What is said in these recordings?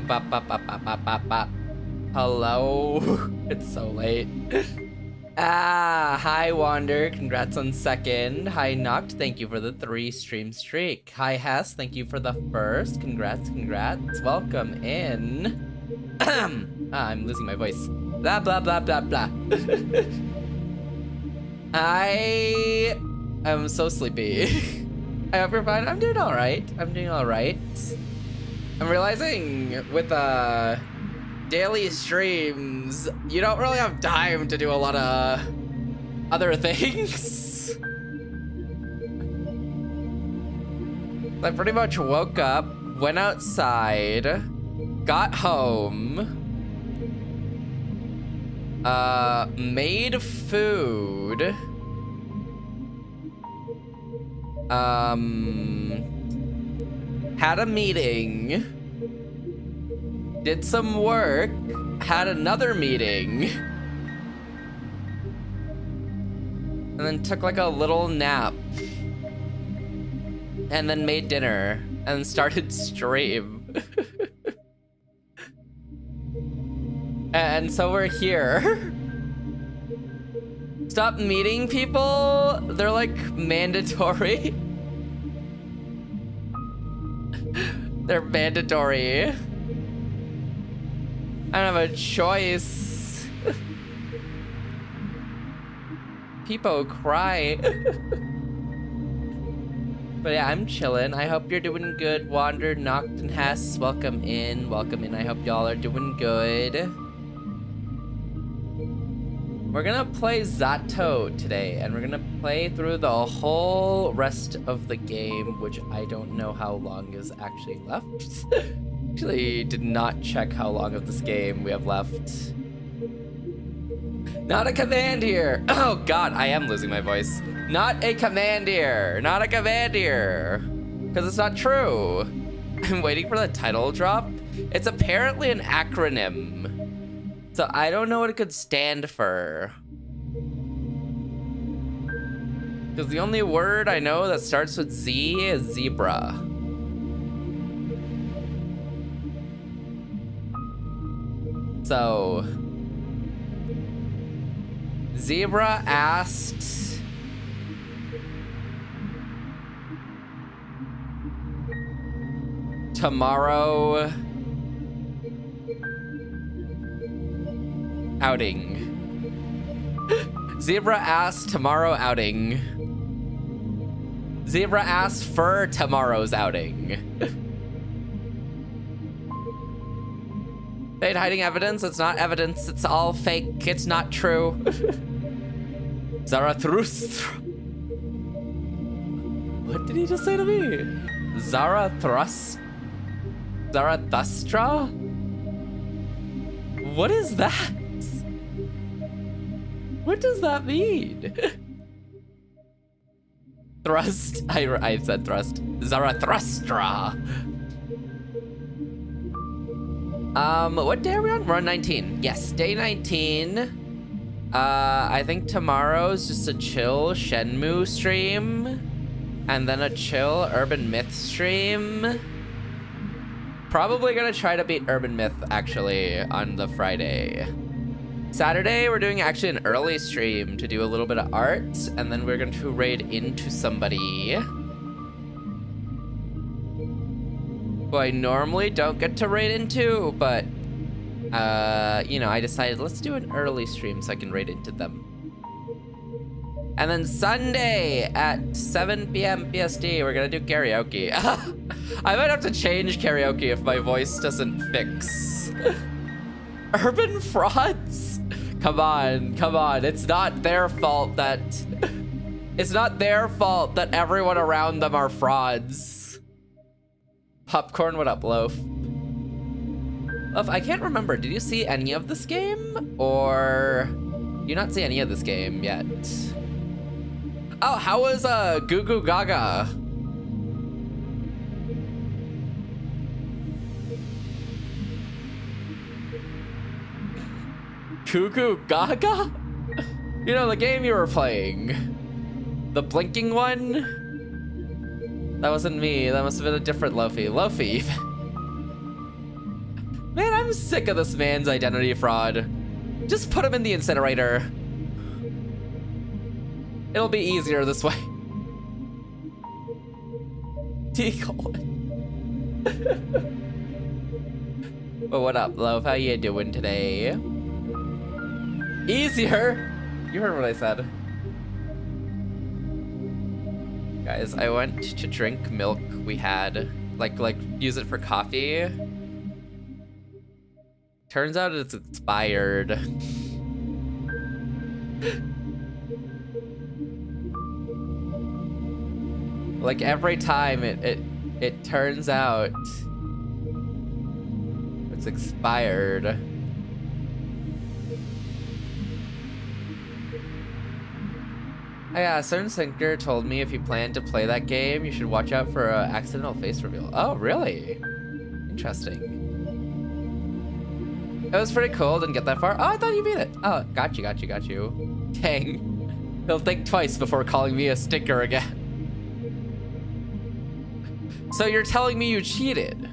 Bop, bop, bop, bop, bop, bop, bop. Hello. It's so late. Hi Wander, congrats on second. Hi Noct, thank you for the 3 stream streak. Hi Hess, thank you for the first. Congrats. Welcome in. I'm losing my voice. Blah blah blah blah blah. I am so sleepy. I hope you're fine. I'm doing alright. I'm realizing with daily streams, you don't really have time to do a lot of other things. I pretty much woke up, went outside, got home, made food, had a meeting, did some work, had another meeting, and then took like a little nap, and then made dinner, and started stream. And so we're here. Stop meeting people, they're like mandatory. They're mandatory. I don't have a choice. People cry. But yeah, I'm chilling. I hope you're doing good. Wander, Noct, and Hess, welcome in. I hope y'all are doing good. We're gonna play Z.A.T.O today, and we're gonna play through the whole rest of the game, which I don't know how long is actually left. Actually did not check how long of this game we have left. Not a command here. Oh god, I am losing my voice. Not a command here. Because it's not true. I'm waiting for the title drop. It's apparently an acronym. So I don't know what it could stand for. Because the only word I know that starts with Z is zebra. So, Zebra asked tomorrow outing. Zebra asked tomorrow outing. Zebra asked for tomorrow's outing. Fate hiding evidence? It's not evidence. It's all fake. It's not true. Zarathustra. What did he just say to me? Zarathustra? What is that? What does that mean? Thrust. I said thrust. Zarathustra. What day are we on? We're on 19. Yes, day 19. I think tomorrow's just a chill Shenmue stream. And then a chill Urban Myth stream. Probably gonna try to beat Urban Myth, actually, on the Friday. Saturday, we're doing actually an early stream to do a little bit of art. And then we're going to raid into somebody who I normally don't get to raid into, but, you know, I decided let's do an early stream so I can raid into them. And then Sunday at 7 p.m. PST, we're gonna do karaoke. I might have to change karaoke if my voice doesn't fix. Urban frauds? Come on. It's not their fault that everyone around them are frauds. Popcorn, what up, Loaf? Loaf, I can't remember. Did you see any of this game? Or do you not see any of this game yet? Oh, how was Goo Goo Gaga? Goo Goo Gaga? You know, the game you were playing. The blinking one? That wasn't me. That must have been a different Luffy. Luffy. I'm sick of this man's identity fraud. Just put him in the incinerator. It'll be easier this way. Decoy. But what up, love? How you doing today? Easier? You heard what I said. Guys, I went to drink milk we had. Like use it for coffee. Turns out it's expired. Like every time it turns out it's expired. Oh yeah, a certain thinker told me if you plan to play that game, you should watch out for an accidental face reveal. Oh, really? Interesting. It was pretty cool, didn't get that far. Oh, I thought you beat it. Oh, got you. Dang. He'll think twice before calling me a stinker again. So you're telling me you cheated?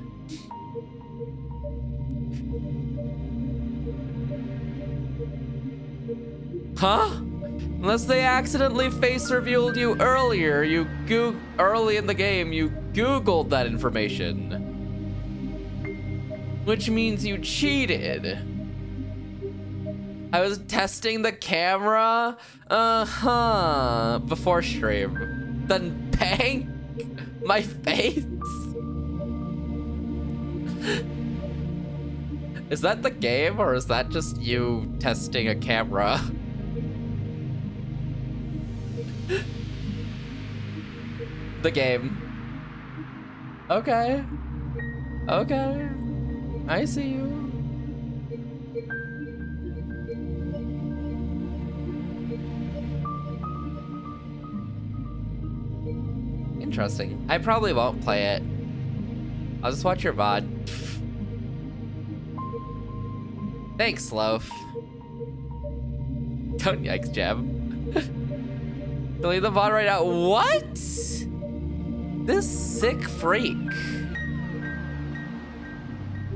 Huh? Unless they accidentally face revealed you earlier, early in the game, you Googled that information. Which means you cheated. I was testing the camera, before stream. Then bang, my face. Is that the game or is that just you testing a camera? The game. Okay. Okay. I see you. Interesting. I probably won't play it. I'll just watch your VOD. Thanks, Loaf. Don't yikes, Jeb. Delete the VOD right now. What? This sick freak.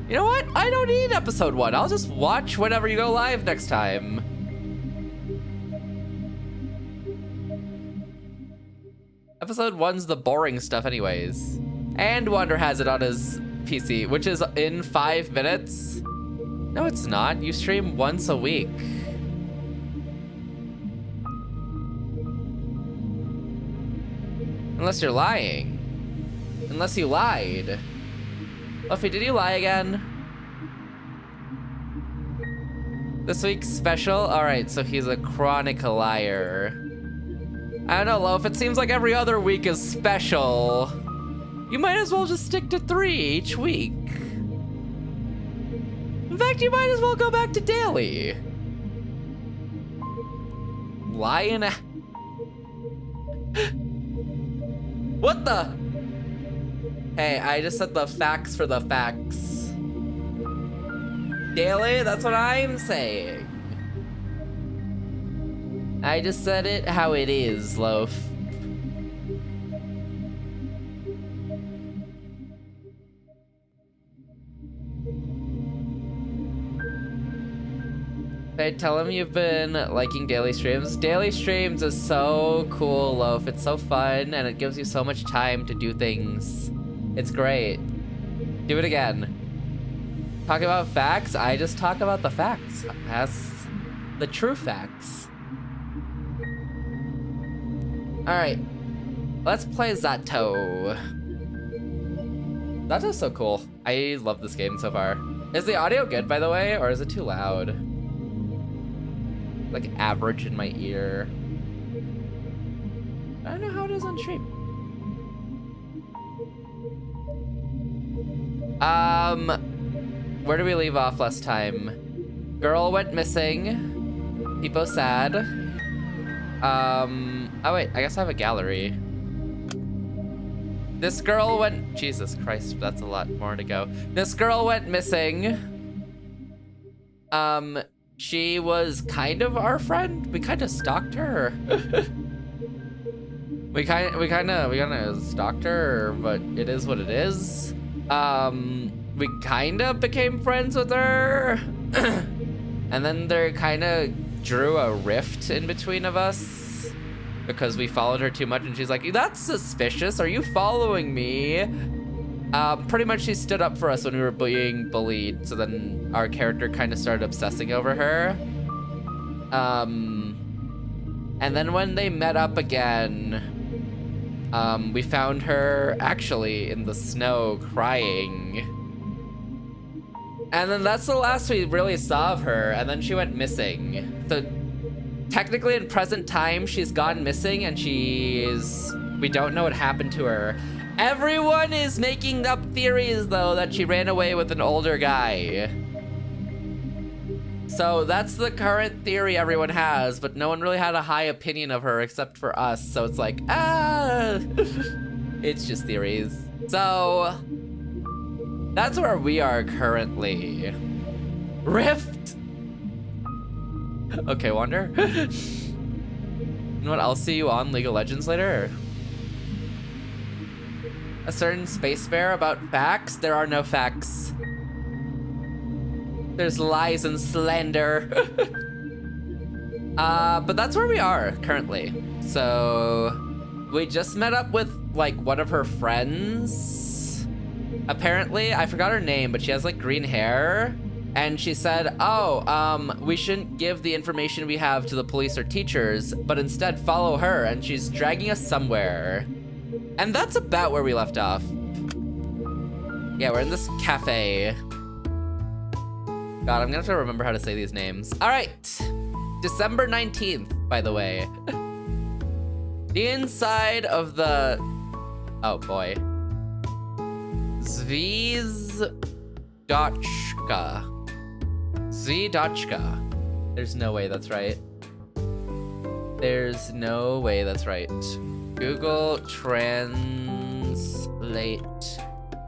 You know what? I don't need episode 1. I'll just watch whenever you go live next time. Episode 1's the boring stuff anyways. And Wonder has it on his PC, which is in 5 minutes. No, it's not. You stream once a week. Unless you're lying. Unless you lied. Luffy, did you lie again? This week's special? Alright, so he's a chronic liar. I don't know, Loaf, it seems like every other week is special. You might as well just stick to 3 each week. In fact, you might as well go back to daily. Lying. What the? Hey, I just said the facts for the facts. Daily, that's what I'm saying. I just said it how it is, Loaf. Hey, tell him you've been liking daily streams. Daily streams is so cool, Loaf. It's so fun, and it gives you so much time to do things. It's great. Do it again. Talk about facts? I just talk about the facts. That's the true facts. Alright. Let's play Z.A.T.O. Z.A.T.O's so cool. I love this game so far. Is the audio good, by the way, or is it too loud? Like average in my ear. I don't know how it is on stream. Where did we leave off last time? Girl went missing. People sad. Oh wait, I guess I have a gallery. This girl went, Jesus Christ, that's a lot more to go. This girl went missing. She was kind of our friend. We kind of stalked her. we kind of stalked her, but it is what it is. we kind of became friends with her. And then there kind of drew a rift in between of us because we followed her too much, and she's like, that's suspicious. Are you following me? Pretty much she stood up for us when we were being bullied, so then our character kind of started obsessing over her. And then when they met up again, we found her actually in the snow crying. And then that's the last we really saw of her, and then she went missing. So technically in present time, she's gone missing, and we don't know what happened to her. Everyone is making up theories though that she ran away with an older guy. So that's the current theory everyone has, but no one really had a high opinion of her except for us. So it's like, it's just theories. So that's where we are currently. Rift. Okay, Wander. You know what? I'll see you on League of Legends later. A certain space bear about facts? There are no facts. There's lies and slander. But that's where we are currently. So we just met up with like one of her friends. Apparently, I forgot her name, but she has like green hair. And she said, we shouldn't give the information we have to the police or teachers, but instead follow her, and she's dragging us somewhere. And that's about where we left off. Yeah, we're in this cafe. God, I'm gonna have to remember how to say these names. All right, December 19th, by the way. The inside of the, oh boy. Z.A.T.O. Z.A.T.O. There's no way that's right. There's no way that's right. Google translate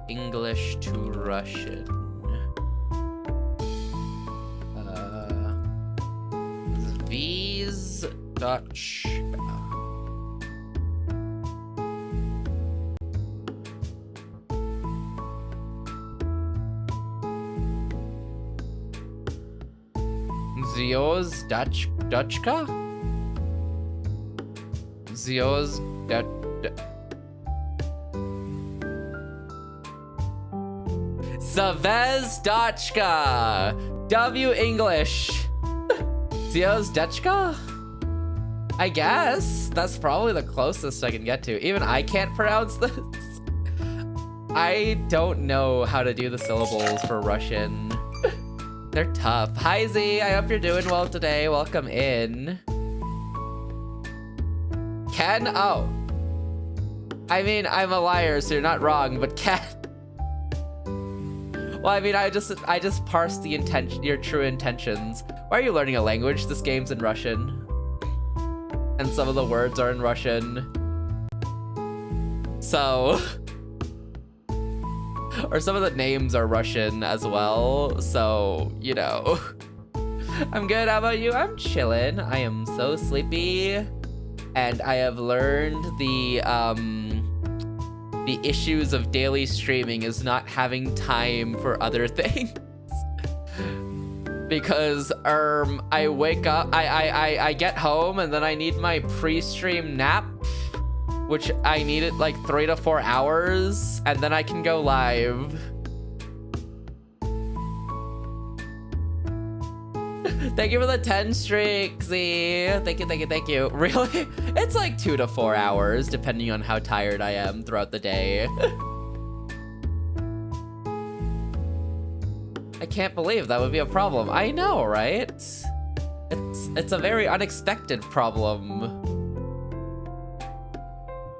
English to Russian. Z.A.T.O. Z.A.T.O. Zvezdochka. W English. Zvezdochka? I guess. That's probably the closest I can get to. Even I can't pronounce this. I don't know how to do the syllables for Russian. They're tough. Hi Z, I hope you're doing well today. Welcome in. Ken? Oh. I mean, I'm a liar, so you're not wrong, but Ken. Well, I mean, I just parsed the your true intentions. Why are you learning a language? This game's in Russian. And some of the words are in Russian. So, or some of the names are Russian as well. So, you know, I'm good. How about you? I'm chilling. I am so sleepy. And I have learned the issues of daily streaming is not having time for other things. Because I wake up, I get home, and then I need my pre-stream nap, which I need it like 3 to 4 hours, and then I can go live. Thank you for the 10 streak, Z. Thank you, thank you, thank you. Really? It's like 2 to 4 hours, depending on how tired I am throughout the day. I can't believe that would be a problem. I know, right? It's a very unexpected problem.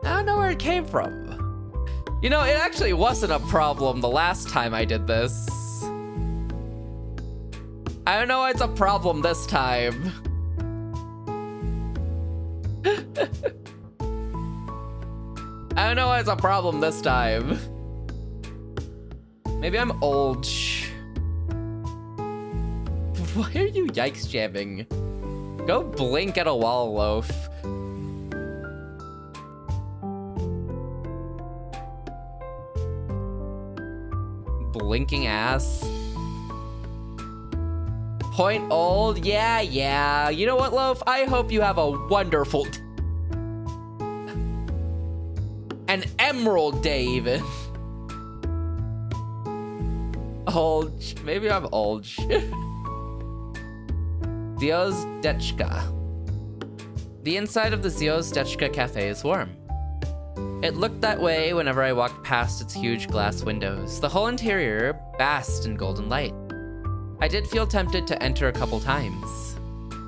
I don't know where it came from. You know, it actually wasn't a problem the last time I did this. I don't know why it's a problem this time. I don't know why it's a problem this time. Maybe I'm old. Why are you yikes jamming? Go blink at a wall, loaf. blinking ass. Point old, yeah. You know what, Loaf? I hope you have a wonderful an emerald day, even. Old, maybe I'm old. Z.A.T.O. The inside of the Z.A.T.O. cafe is warm. It looked that way whenever I walked past its huge glass windows. The whole interior basked in golden light. I did feel tempted to enter a couple times.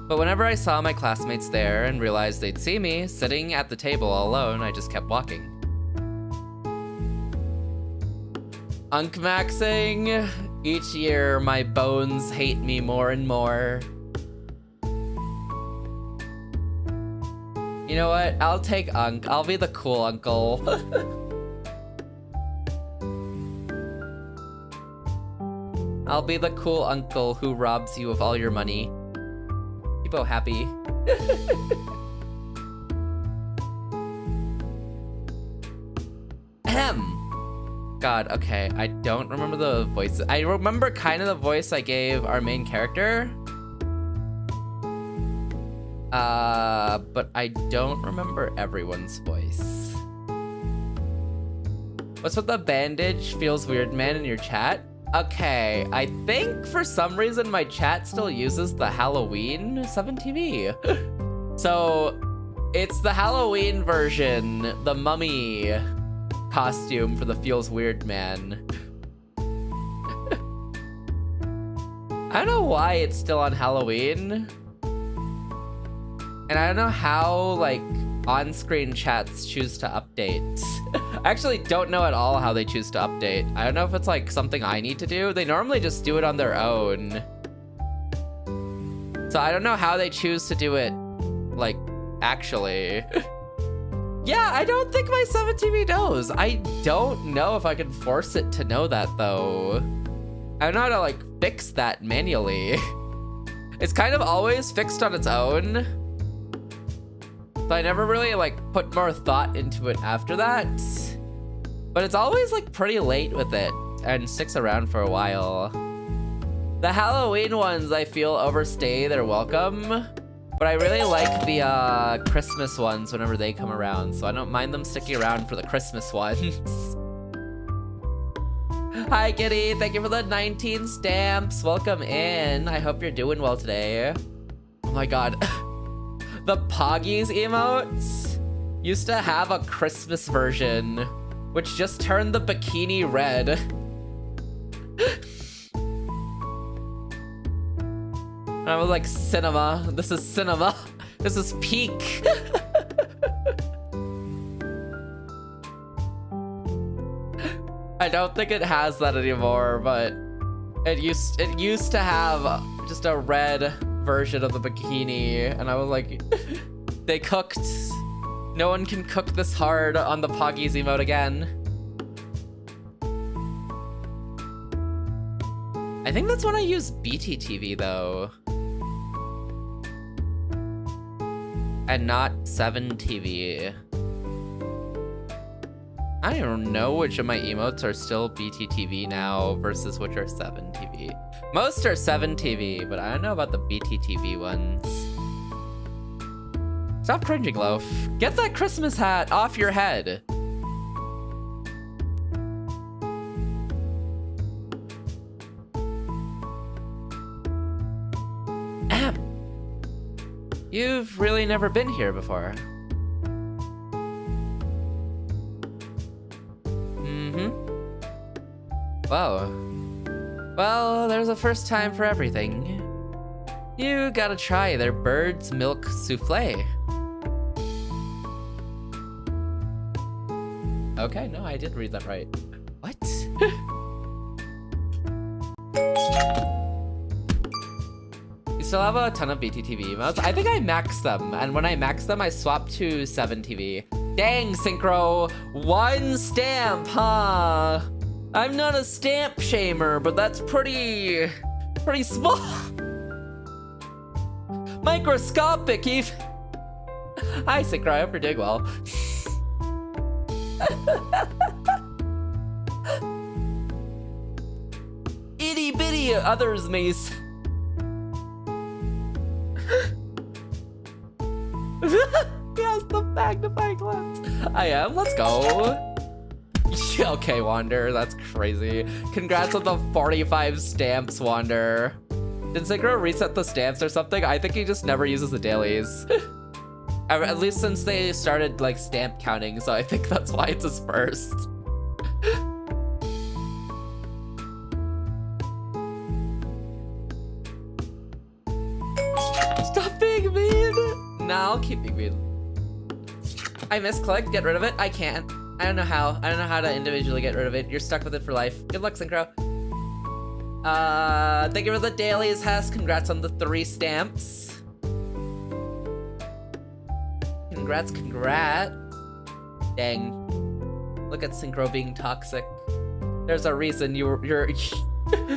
But whenever I saw my classmates there and realized they'd see me sitting at the table all alone, I just kept walking. Unkmaxing. Each year, my bones hate me more and more. You know what? I'll take Unk. I'll be the cool uncle. I'll be the cool uncle who robs you of all your money. People happy. Ahem. God, okay. I don't remember the voices. I remember kind of the voice I gave our main character. But I don't remember everyone's voice. What's with the bandage? Feels weird, man, in your chat? Okay, I think for some reason my chat still uses the Halloween 7TV. So, it's the Halloween version, the mummy costume for the Feels Weird Man. I don't know why it's still on Halloween. And I don't know how, like, on-screen chats choose to update. I actually don't know at all how they choose to update. I don't know if it's, like, something I need to do. They normally just do it on their own. So I don't know how they choose to do it, like, actually. Yeah, I don't think my 7TV knows. I don't know if I can force it to know that, though. I don't know how to, like, fix that manually. It's kind of always fixed on its own. So I never really, like, put more thought into it after that. But it's always, like, pretty late with it and sticks around for a while. The Halloween ones, I feel, overstay their welcome. But I really like the Christmas ones whenever they come around, so I don't mind them sticking around for the Christmas ones. Hi, Kitty. Thank you for the 19 stamps. Welcome in. I hope you're doing well today. Oh my god. The Poggies emotes used to have a Christmas version, which just turned the bikini red. And I was like, cinema. This is cinema. This is peak. I don't think it has that anymore, but it used to have just a red version of the bikini, and I was like, they cooked. No one can cook this hard on the Poggies emote again. I think that's when I used BTTV though. And not 7TV. I don't know which of my emotes are still BTTV now versus which are 7TV. Most are 7TV, but I don't know about the BTTV ones. Stop cringing, Loaf. Get that Christmas hat off your head. Ahem. You've really never been here before. Whoa. Well, there's a first time for everything. You gotta try their bird's milk souffle. Okay, no, I did read that right. What? You still have a ton of BTTV emotes? I think I maxed them, and when I maxed them, I swapped to 7TV. Dang, Synchro! 1 stamp, huh? I'm not a stamp shamer, but that's pretty small. Microscopic, even. Hi, Synchro, I hope you're doing well. video others may Yes, the magnifying glass. I am. Let's go. Okay, Wander, that's crazy. Congrats on the 45 stamps, Wander. Did Synchro reset the stamps or something? I think he just never uses the dailies. At least since they started like stamp counting, so I think that's why it's his first. Stop being mean! Nah, I'll keep being mean. I misclicked, get rid of it? I can't. I don't know how. I don't know how to individually get rid of it. You're stuck with it for life. Good luck, Synchro. Thank you for the dailies, Hess. Congrats on the 3 stamps. Congrats. Dang. Look at Synchro being toxic. There's a reason you're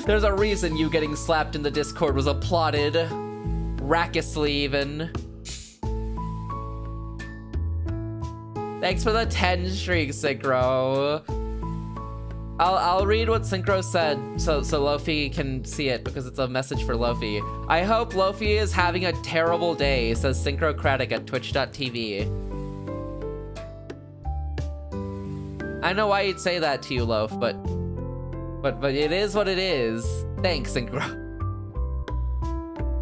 there's a reason you getting slapped in the Discord was applauded. Raucously even. Thanks for the 10 streak, Synchro. I'll read what Synchro said so Lofi can see it because it's a message for Lofi. I hope Lofi is having a terrible day, says Synchrocratic at twitch.tv. I know why you'd say that to you, Loaf, but it is what it is. Thanks, Synchro.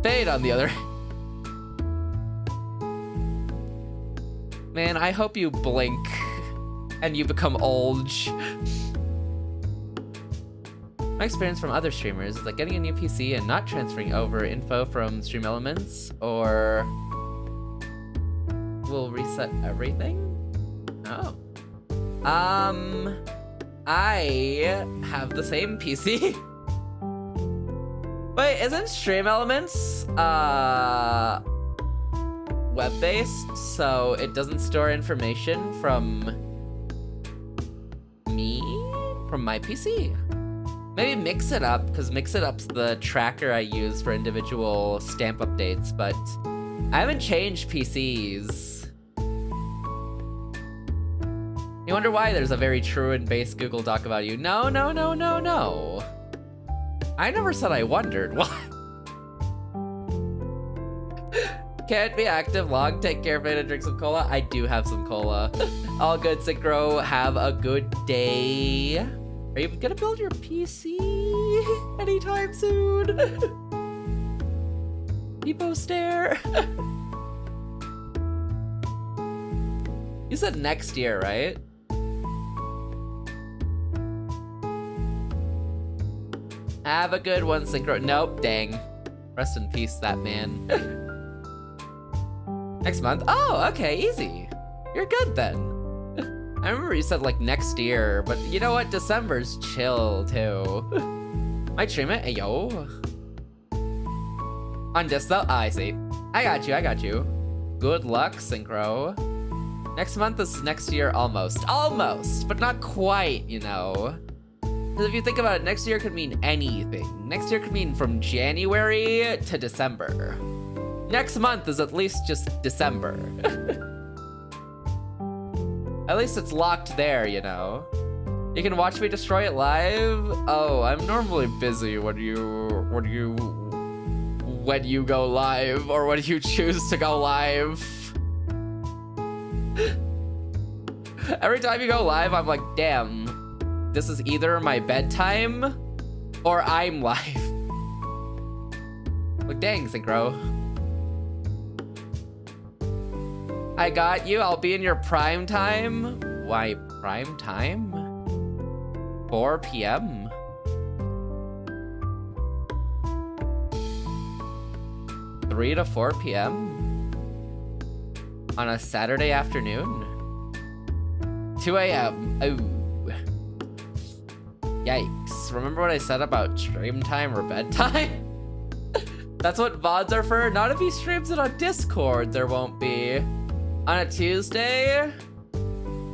Fade on the other hand. Man, I hope you blink and you become old. My experience from other streamers is like getting a new PC and not transferring over info from Stream Elements, or will reset everything? Oh. I have the same PC. Wait, isn't Stream Elements, web-based, so it doesn't store information from me, from my PC? Maybe Mix It Up, because Mix It Up's the tracker I use for individual stamp updates, but I haven't changed PCs. You wonder why there's a very true and based Google Doc about you. No. I never said I wondered. Why? Can't be active long. Take care, Fade, and drink some cola. I do have some cola. All good, Synchro. Have a good day. Are you gonna build your PC anytime soon? Peepo stare. You said next year, right? Have a good one, Synchro. Nope, dang. Rest in peace, that man. Next month? Oh, okay, easy. You're good then. I remember you said like next year, but you know what? December's chill too. Might stream it? Heyyo. On this though? Oh, I see. I got you. Good luck, Synchro. Next month is next year almost. Almost, but not quite, you know. Because if you think about it, next year could mean anything. Next year could mean from January to December. Next month is at least just December. At least it's locked there, you know. You can watch me destroy it live. Oh, I'm normally busy when you go live, or when you choose to go live. Every time you go live, I'm like, damn, this is either my bedtime or I'm live. Like, dang, Synchro. I got you. I'll be in your prime time. Why prime time? 4 p.m. (3 to 4 p.m. on a Saturday afternoon. 2 a.m. Oh. Yikes. Remember what I said about stream time or bedtime? That's what VODs are for. Not if he streams it on Discord, there won't be. On a Tuesday?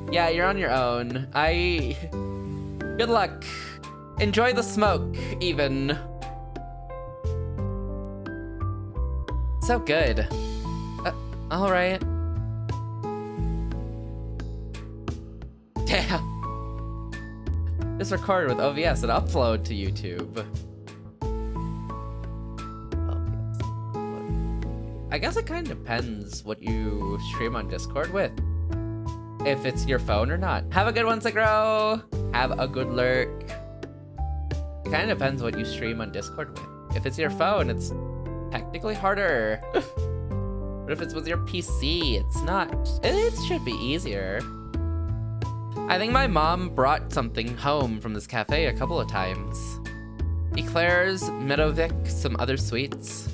Yeah, you're on your own. Good luck. Enjoy the smoke, even. So good. All right. Damn. This recorded with OBS and upload to YouTube. I guess it kind of depends what you stream on Discord with. If it's your phone or not. Have a good one, Sigro. Have a good lurk. It kind of depends what you stream on Discord with. If it's your phone, it's technically harder. But if it's with your PC, it's not. It should be easier. I think my mom brought something home from this cafe a couple of times. Eclairs, Medovic, some other sweets.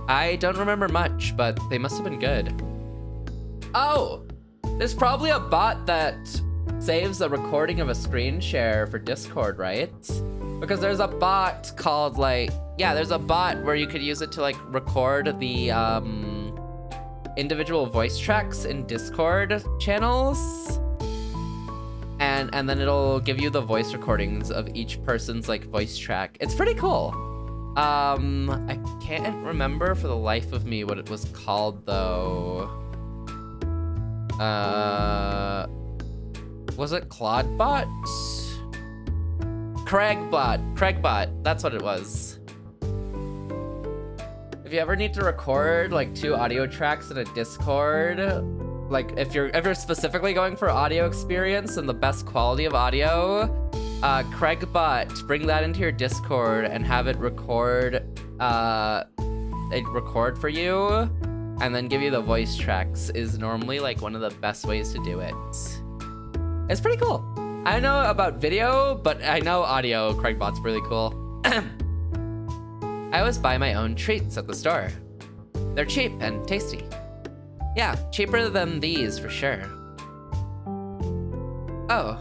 I don't remember much, but they must have been good. Oh! There's probably a bot that saves a recording of a screen share for Discord, right? Because there's a bot called there's a bot where you could use it to like record the individual voice tracks in Discord channels. And then it'll give you the voice recordings of each person's like voice track. It's pretty cool. I can't remember for the life of me what it was called though. Was it Claudebot? Craigbot, that's what it was. If you ever need to record like 2 audio tracks in a Discord, like if you're specifically going for audio experience and the best quality of audio, Craigbot, bring that into your Discord and have it record for you and then give you the voice tracks is normally like one of the best ways to do it. It's pretty cool. I don't know about video, but I know audio. Craigbot's really cool. I always buy my own treats at the store. They're cheap and tasty. Yeah, cheaper than these for sure. Oh,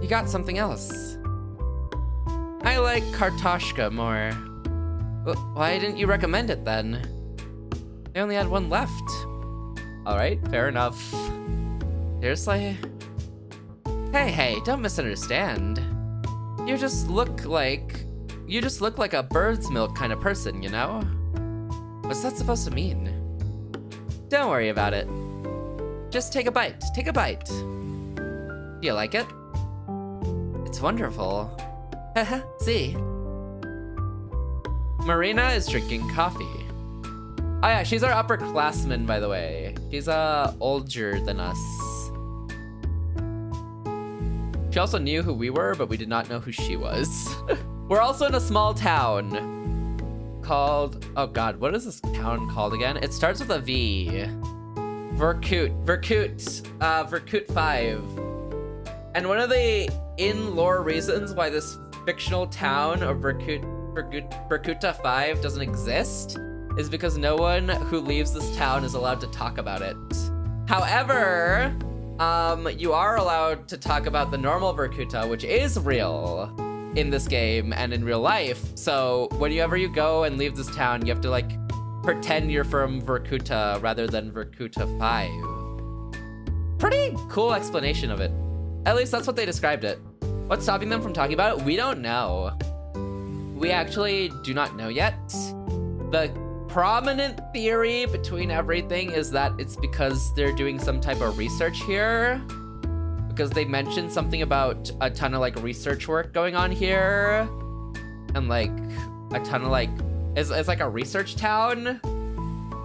you got something else. I like Kartoshka more. Why didn't you recommend it then? I only had one left. All right, fair enough. Seriously? Hey, don't misunderstand. You just look like a bird's milk kind of person, you know? What's that supposed to mean? Don't worry about it. Just take a bite. Do you like it? It's wonderful. Haha, see? Marina is drinking coffee. Oh yeah, she's our upperclassman, by the way. She's older than us. She also knew who we were, but we did not know who she was. We're also in a small town called, oh god, what is this town called again? It starts with a V. Verkut 5. And one of the in-lore reasons why this fictional town of Verkuta 5 doesn't exist is because no one who leaves this town is allowed to talk about it. However, you are allowed to talk about the normal Verkuta, which is real in this game and in real life. So whenever you go and leave this town, you have to like pretend you're from Verkuta rather than Verkuta 5. Pretty cool explanation of it. At least that's what they described it. What's stopping them from talking about it? We don't know. We actually do not know yet. The prominent theory between everything is that it's because they're doing some type of research here. Because they mentioned something about a ton of like research work going on here. And like a ton of like, it's like a research town.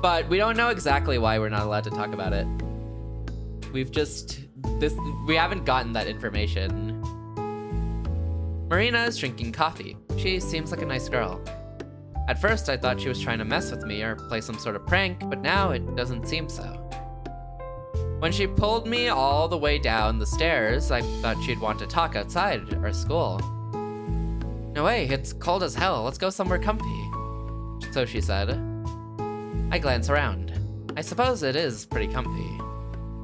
But we don't know exactly why we're not allowed to talk about it. We haven't gotten that information. Marina is drinking coffee. She seems like a nice girl. At first, I thought she was trying to mess with me or play some sort of prank, but now it doesn't seem so. When she pulled me all the way down the stairs, I thought she'd want to talk outside our school. No way, it's cold as hell. Let's go somewhere comfy. So she said. I glance around. I suppose it is pretty comfy.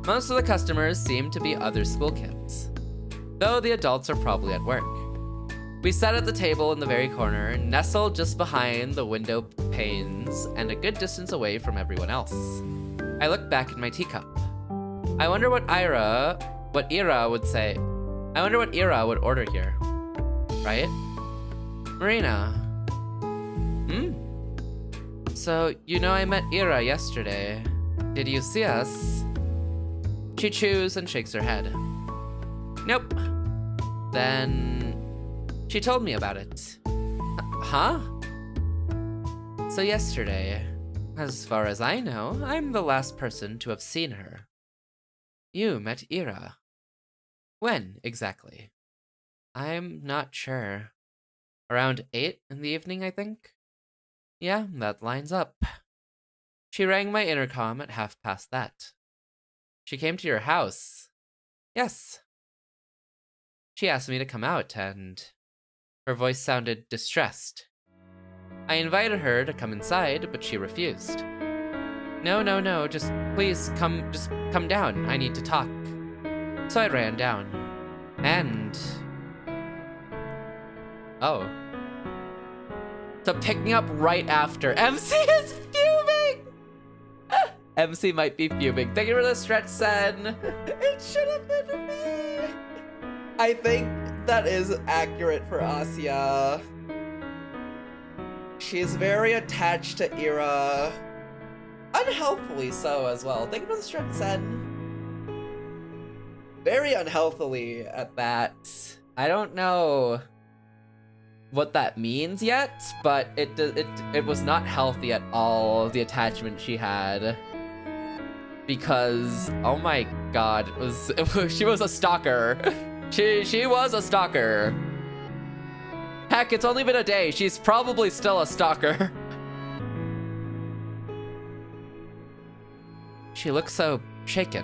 Most of the customers seem to be other school kids, though the adults are probably at work. We sat at the table in the very corner, nestled just behind the window panes and a good distance away from everyone else. I looked back at my teacup. I wonder what Ira would say. I wonder what Ira would order here. Right? Marina. So, you know I met Ira yesterday. Did you see us? She chews and shakes her head. Nope. Then she told me about it. Huh? So yesterday, as far as I know, I'm the last person to have seen her. You met Ira. When, exactly? I'm not sure. Around 8 in the evening, I think? Yeah, that lines up. She rang my intercom at that. She came to your house. Yes. She asked me to come out, and her voice sounded distressed. I invited her to come inside, but she refused. No, just please come down. I need to talk. So I ran down. And... oh. So picking up right after. MC is fuming! MC might be fuming. Thank you for the stretch, Sen. It should have been me. I think that is accurate for Asya. She's very attached to Ira. Unhealthily so as well. Thank you for the stretch, Sen. Very unhealthily at that. I don't know what that means yet, but it was not healthy at all, the attachment she had. Because, oh my god, she was a stalker. She was a stalker. Heck, it's only been a day. She's probably still a stalker. She looks so shaken.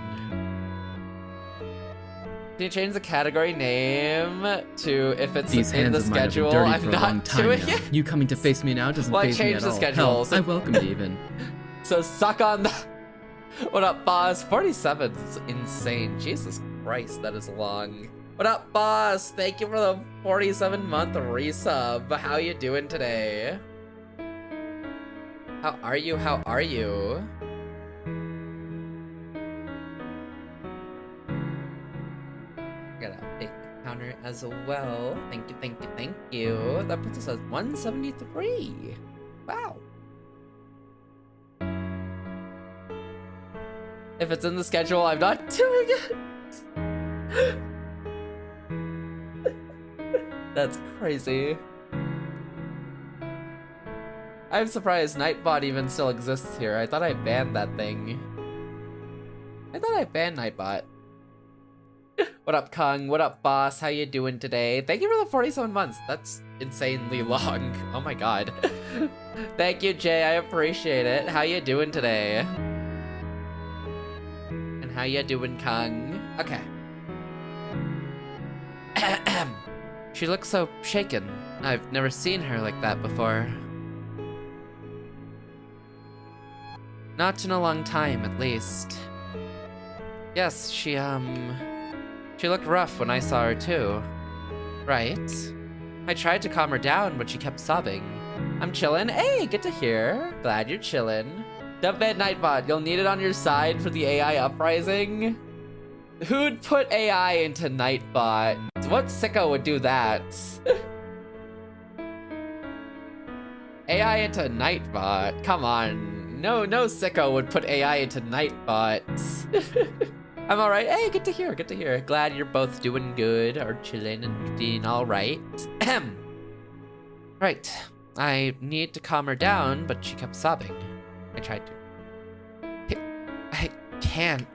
Can you change the category name to if it's These in the schedule? I'm not doing it. You coming to face me now doesn't face me at all. Well, I changed the schedule. Hell, I welcome it even. So suck on that. What up, boss? 47 is insane. Jesus Christ, that is long. What up, boss? Thank you for the 47-month resub. How you doing today? How are you? How are you? Got a big counter as well. Thank you, thank you, thank you. That puts us at 173. Wow. If it's in the schedule, I'm not doing it. That's crazy. I'm surprised Nightbot even still exists here. I thought I banned that thing. I thought I banned Nightbot. What up, Kung? What up, boss? How you doing today? Thank you for the 47 months. That's insanely long. Oh my god. Thank you, Jay. I appreciate it. How you doing today? And how you doing, Kung? Okay. She looks so shaken. I've never seen her like that before. Not in a long time, at least. Yes, she looked rough when I saw her too. Right? I tried to calm her down, but she kept sobbing. I'm chillin'. Hey, good to hear. Glad you're chillin'. Dump bed Nightbot, you'll need it on your side for the AI uprising. Who'd put AI into Nightbot? What sicko would do that? AI into Nightbot? Come on. No sicko would put AI into Nightbot. I'm alright. Hey, good to hear, good to hear. Glad you're both doing good, or chilling and being alright. Right. I need to calm her down, but she kept sobbing. I tried to. I can't.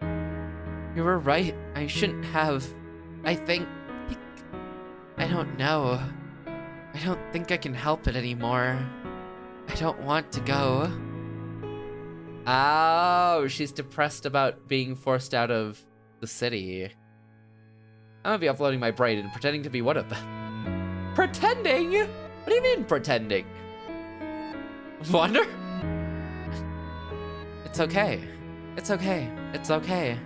You were right. I shouldn't have. I don't know. I don't think I can help it anymore. I don't want to go. Oh, she's depressed about being forced out of the city. I'm gonna be uploading my brain and pretending to be one of them. Pretending? What do you mean pretending? Wonder? It's okay. It's okay. It's okay.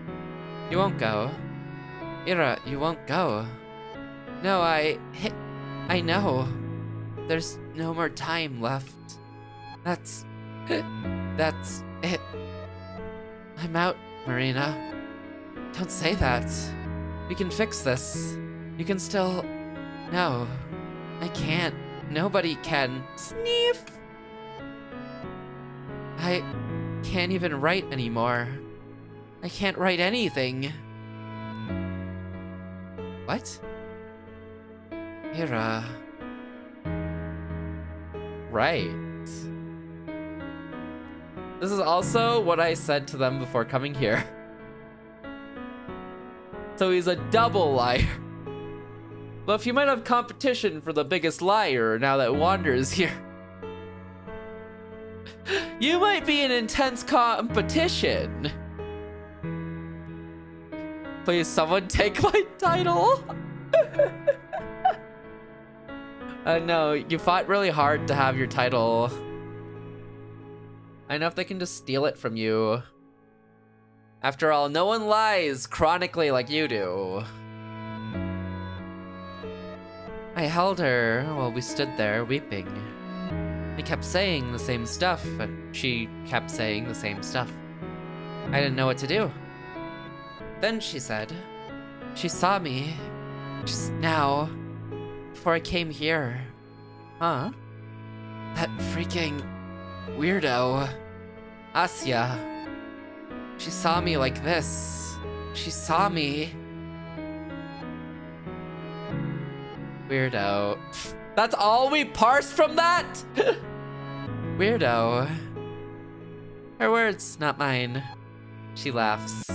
You won't go. Ira, you won't go. No, I know. There's no more time left. That's it. I'm out, Marina. Don't say that. We can fix this. You can still... No. I can't. Nobody can. Sniff! I can't even write anymore. I can't write anything. What? Ira. Right. This is also what I said to them before coming here. So he's a double liar. But if you might have competition for the biggest liar now that Wander is here. You might be in intense competition. Please, someone take my title. No, you fought really hard to have your title. I know if they can just steal it from you. After all, no one lies chronically like you do. I held her while we stood there weeping. We kept saying the same stuff, but she kept saying the same stuff. I didn't know what to do. Then she said, she saw me just now, before I came here. Huh? That freaking weirdo, Asya. She saw me like this. She saw me. Weirdo. That's all we parsed from that? Weirdo. Her words, not mine. She laughs.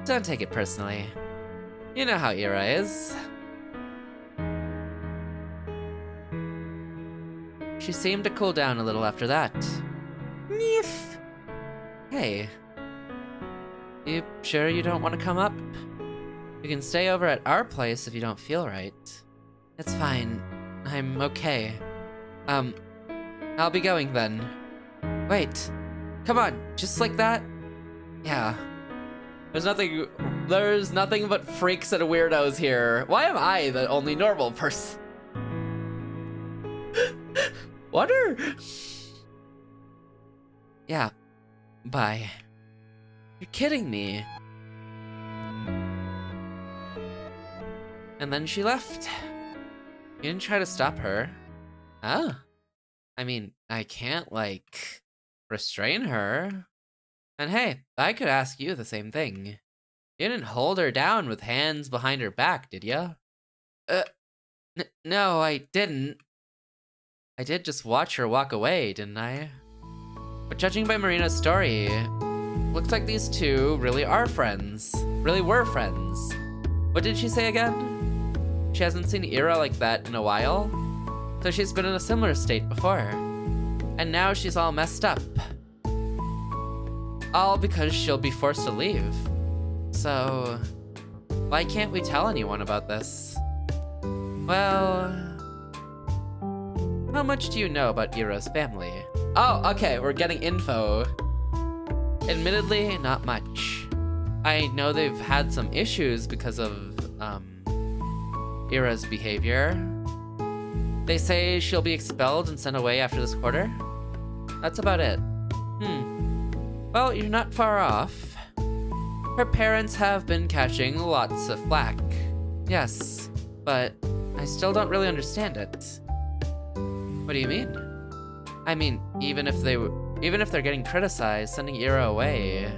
Don't take it personally. You know how Ira is. She seemed to cool down a little after that. Neef. Hey. You sure you don't want to come up? You can stay over at our place if you don't feel right. It's fine. I'm okay. I'll be going then. Wait. Come on, just like that? Yeah. There's nothing but freaks and weirdos here. Why am I the only normal person? Water? Yeah. Bye. You're kidding me. And then she left. You didn't try to stop her. Oh. I mean, I can't, like, restrain her. And hey, I could ask you the same thing. You didn't hold her down with hands behind her back, did ya? No, I didn't. I did just watch her walk away, didn't I? But judging by Marina's story, looks like these two really are friends. Really were friends. What did she say again? She hasn't seen Ira like that in a while, so she's been in a similar state before. And now she's all messed up. All because she'll be forced to leave. So, why can't we tell anyone about this? Well, how much do you know about Ira's family? Oh, okay, we're getting info. Admittedly, not much. I know they've had some issues because of, Ira's behavior. They say she'll be expelled and sent away after this quarter. That's about it. Well, you're not far off. Her parents have been catching lots of flack. Yes, but I still don't really understand it. What do you mean? I mean, even if they're getting criticized, sending Ira away,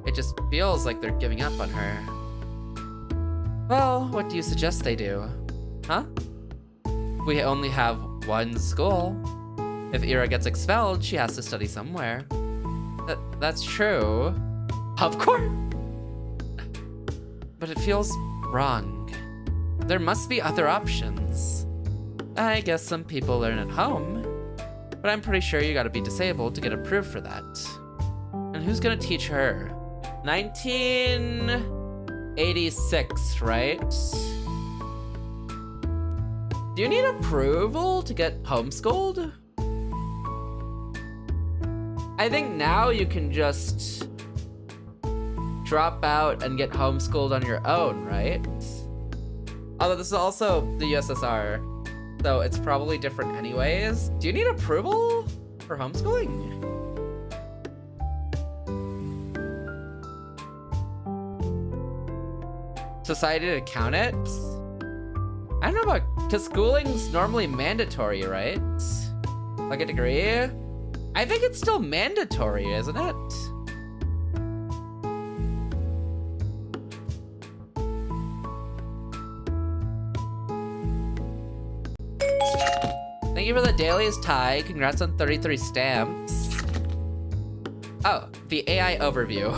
it just feels like they're giving up on her. Well, what do you suggest they do? Huh? We only have one school. If Ira gets expelled, she has to study somewhere. That's true. Of course. But it feels wrong. There must be other options. I guess some people learn at home, but I'm pretty sure you gotta be disabled to get approved for that. And who's gonna teach her? 1986, right? Do you need approval to get homeschooled? I think now you can just drop out and get homeschooled on your own, right? Although this is also the USSR, so it's probably different anyways. Do you need approval for homeschooling? Society to count it? I don't know about, because schooling's normally mandatory, right? Like a degree? I think it's still mandatory, isn't it? Thank you for the dailies, Ty. Congrats on 33 stamps. Oh, the AI overview.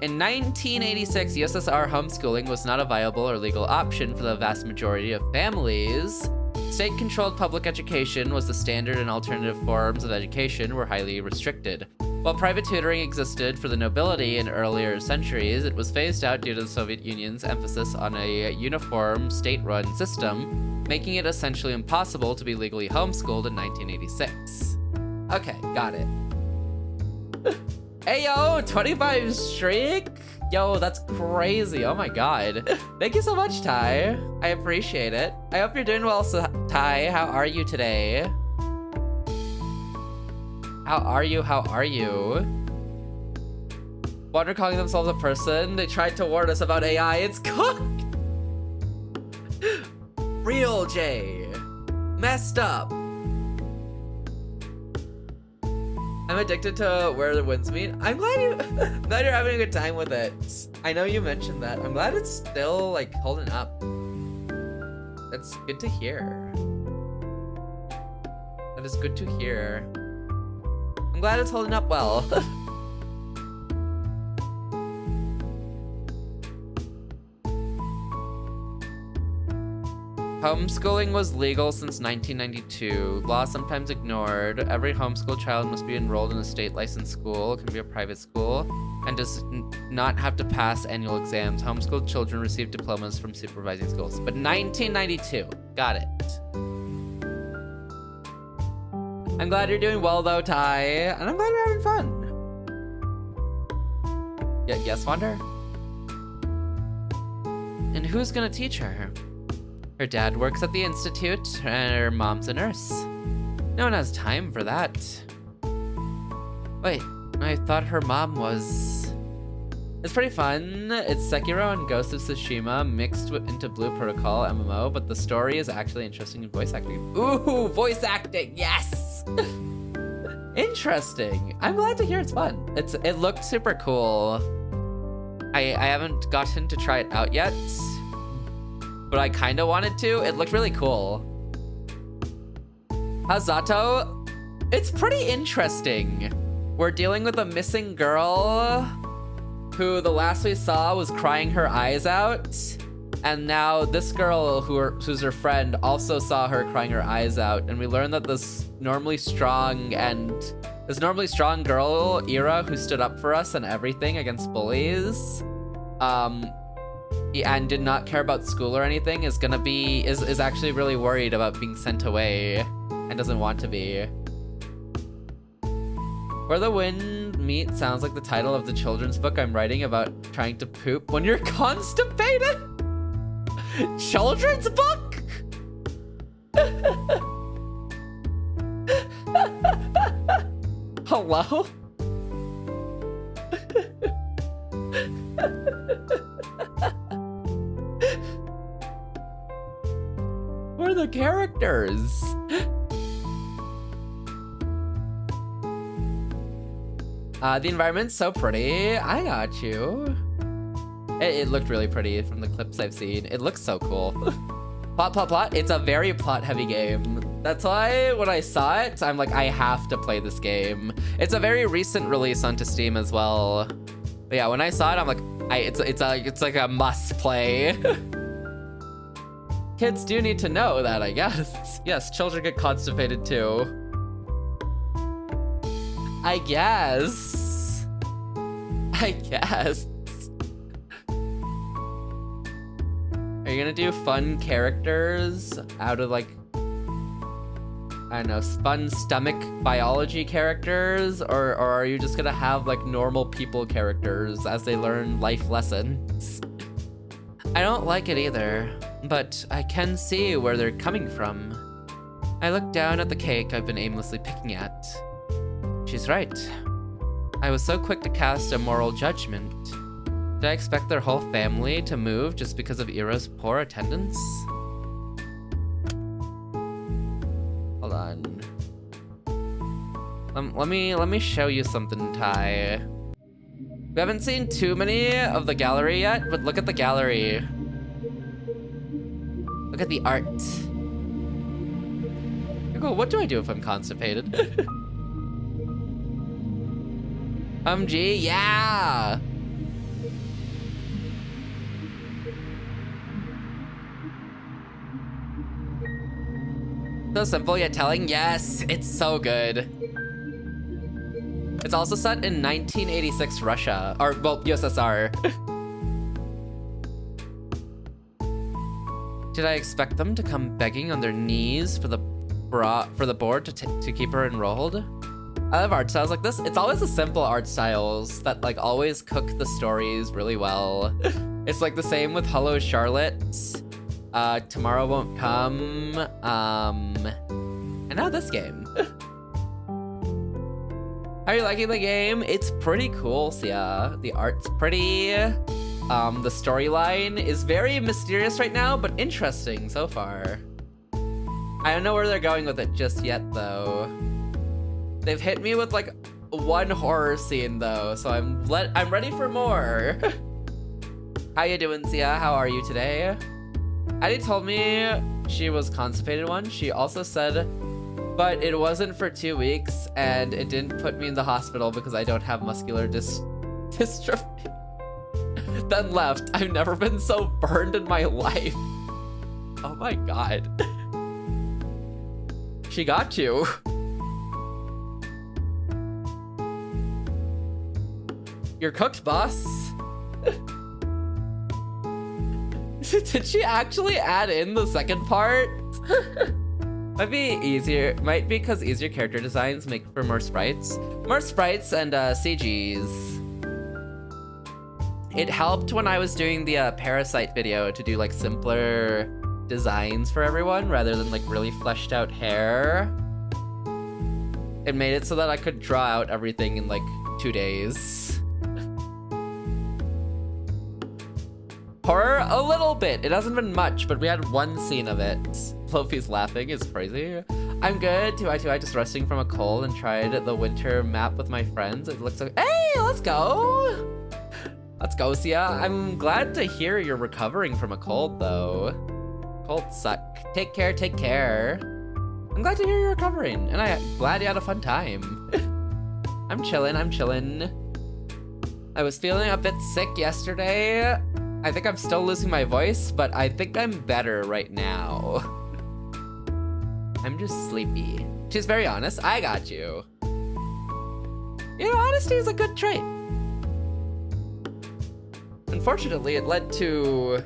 In 1986, USSR homeschooling was not a viable or legal option for the vast majority of families. State-controlled public education was the standard, and alternative forms of education were highly restricted. While private tutoring existed for the nobility in earlier centuries, it was phased out due to the Soviet Union's emphasis on a uniform state-run system, making it essentially impossible to be legally homeschooled in 1986. Okay, got it. Hey yo, 25 streak? Yo, that's crazy. Oh my god. Thank you so much, Ty. I appreciate it. I hope you're doing well, Ty. How are you today? How are you? How are you? Wonder calling themselves a person. They tried to warn us about AI. It's cooked. Real J. Messed up. I'm addicted to where the winds meet. I'm glad you're having a good time with it. I know you mentioned that. I'm glad it's still like holding up. That's good to hear. That is good to hear. I'm glad it's holding up well. Homeschooling was legal since 1992. Law sometimes ignored. Every homeschool child must be enrolled in a state licensed school, can be a private school, and does not have to pass annual exams. Homeschooled children receive diplomas from supervising schools. But 1992, got it. I'm glad you're doing well though, Ty, and I'm glad you're having fun. Yeah, yes, Wander? And who's gonna teach her? Her dad works at the institute, and her mom's a nurse. No one has time for that. Wait, I thought her mom was... It's pretty fun. It's Sekiro and Ghost of Tsushima mixed into Blue Protocol MMO, but the story is actually interesting in voice acting. Ooh, voice acting, yes! Interesting. I'm glad to hear it's fun. It looked super cool. I haven't gotten to try it out yet, but I kind of wanted to. It looked really cool. How's Z.A.T.O? It's pretty interesting. We're dealing with a missing girl who the last we saw was crying her eyes out. And now this girl who's her friend also saw her crying her eyes out. And we learned that this normally strong girl, Ira, who stood up for us and everything against bullies, and did not care about school or anything, is actually really worried about being sent away and doesn't want to be. Where the Wind Meet sounds like the title of the children's book I'm writing about trying to poop when you're constipated. Children's book? Hello? What are the characters? The environment's so pretty. I got you. It looked really pretty from the clips I've seen. It looks so cool. Plot. It's a very plot-heavy game. That's why when I saw it, I'm like, I have to play this game. It's a very recent release onto Steam as well. But yeah, when I saw it, I'm like, it's like a must play. Kids do need to know that, I guess. Yes, children get constipated too. I guess. Are you gonna do fun characters out of like, I don't know, fun stomach biology characters? Or are you just gonna have like normal people characters as they learn life lessons? I don't like it either, but I can see where they're coming from. I look down at the cake I've been aimlessly picking at. She's right. I was so quick to cast a moral judgment. Did I expect their whole family to move just because of Ira's poor attendance? Hold on. Let me show you something, Ty. We haven't seen too many of the gallery yet, but look at the gallery. Look at the art. What do I do if I'm constipated? G, yeah. So simple yet telling. Yes, it's so good. It's also set in 1986 Russia, or well, USSR. Did I expect them to come begging on their knees for the board to keep her enrolled? I love art styles like this. It's always the simple art styles that like always cook the stories really well. It's like the same with Hello Charlotte. Tomorrow Won't Come. And now this game. Are you liking the game? It's pretty cool, Sia. The art's pretty. The storyline is very mysterious right now, but interesting so far. I don't know where they're going with it just yet, though. They've hit me with like one horror scene, though, so I'm ready for more. How you doing, Sia? How are you today? Addie told me she was constipated once. She also said, but it wasn't for 2 weeks, and it didn't put me in the hospital because I don't have muscular dystrophy. Then left. I've never been so burned in my life. Oh my god. She got you. You're cooked, boss. Did she actually add in the second part? Might be because easier character designs make for more sprites. More sprites and CGs. It helped when I was doing the Parasite video to do like simpler designs for everyone rather than like really fleshed out hair. It made it so that I could draw out everything in like 2 days. Horror? A little bit. It hasn't been much, but we had one scene of it. Lofi's laughing is crazy. I'm good. 2i2i just resting from a cold and tried the winter map with my friends. It looks like, hey, let's go. Let's go, Sia. I'm glad to hear you're recovering from a cold, though. Colds suck. Take care, take care. I'm glad to hear you're recovering, and I'm glad you had a fun time. I'm chillin', I'm chillin'. I was feeling a bit sick yesterday. I think I'm still losing my voice, but I think I'm better right now. I'm just sleepy. She's very honest. I got you. You know, honesty is a good trait. Unfortunately, it led to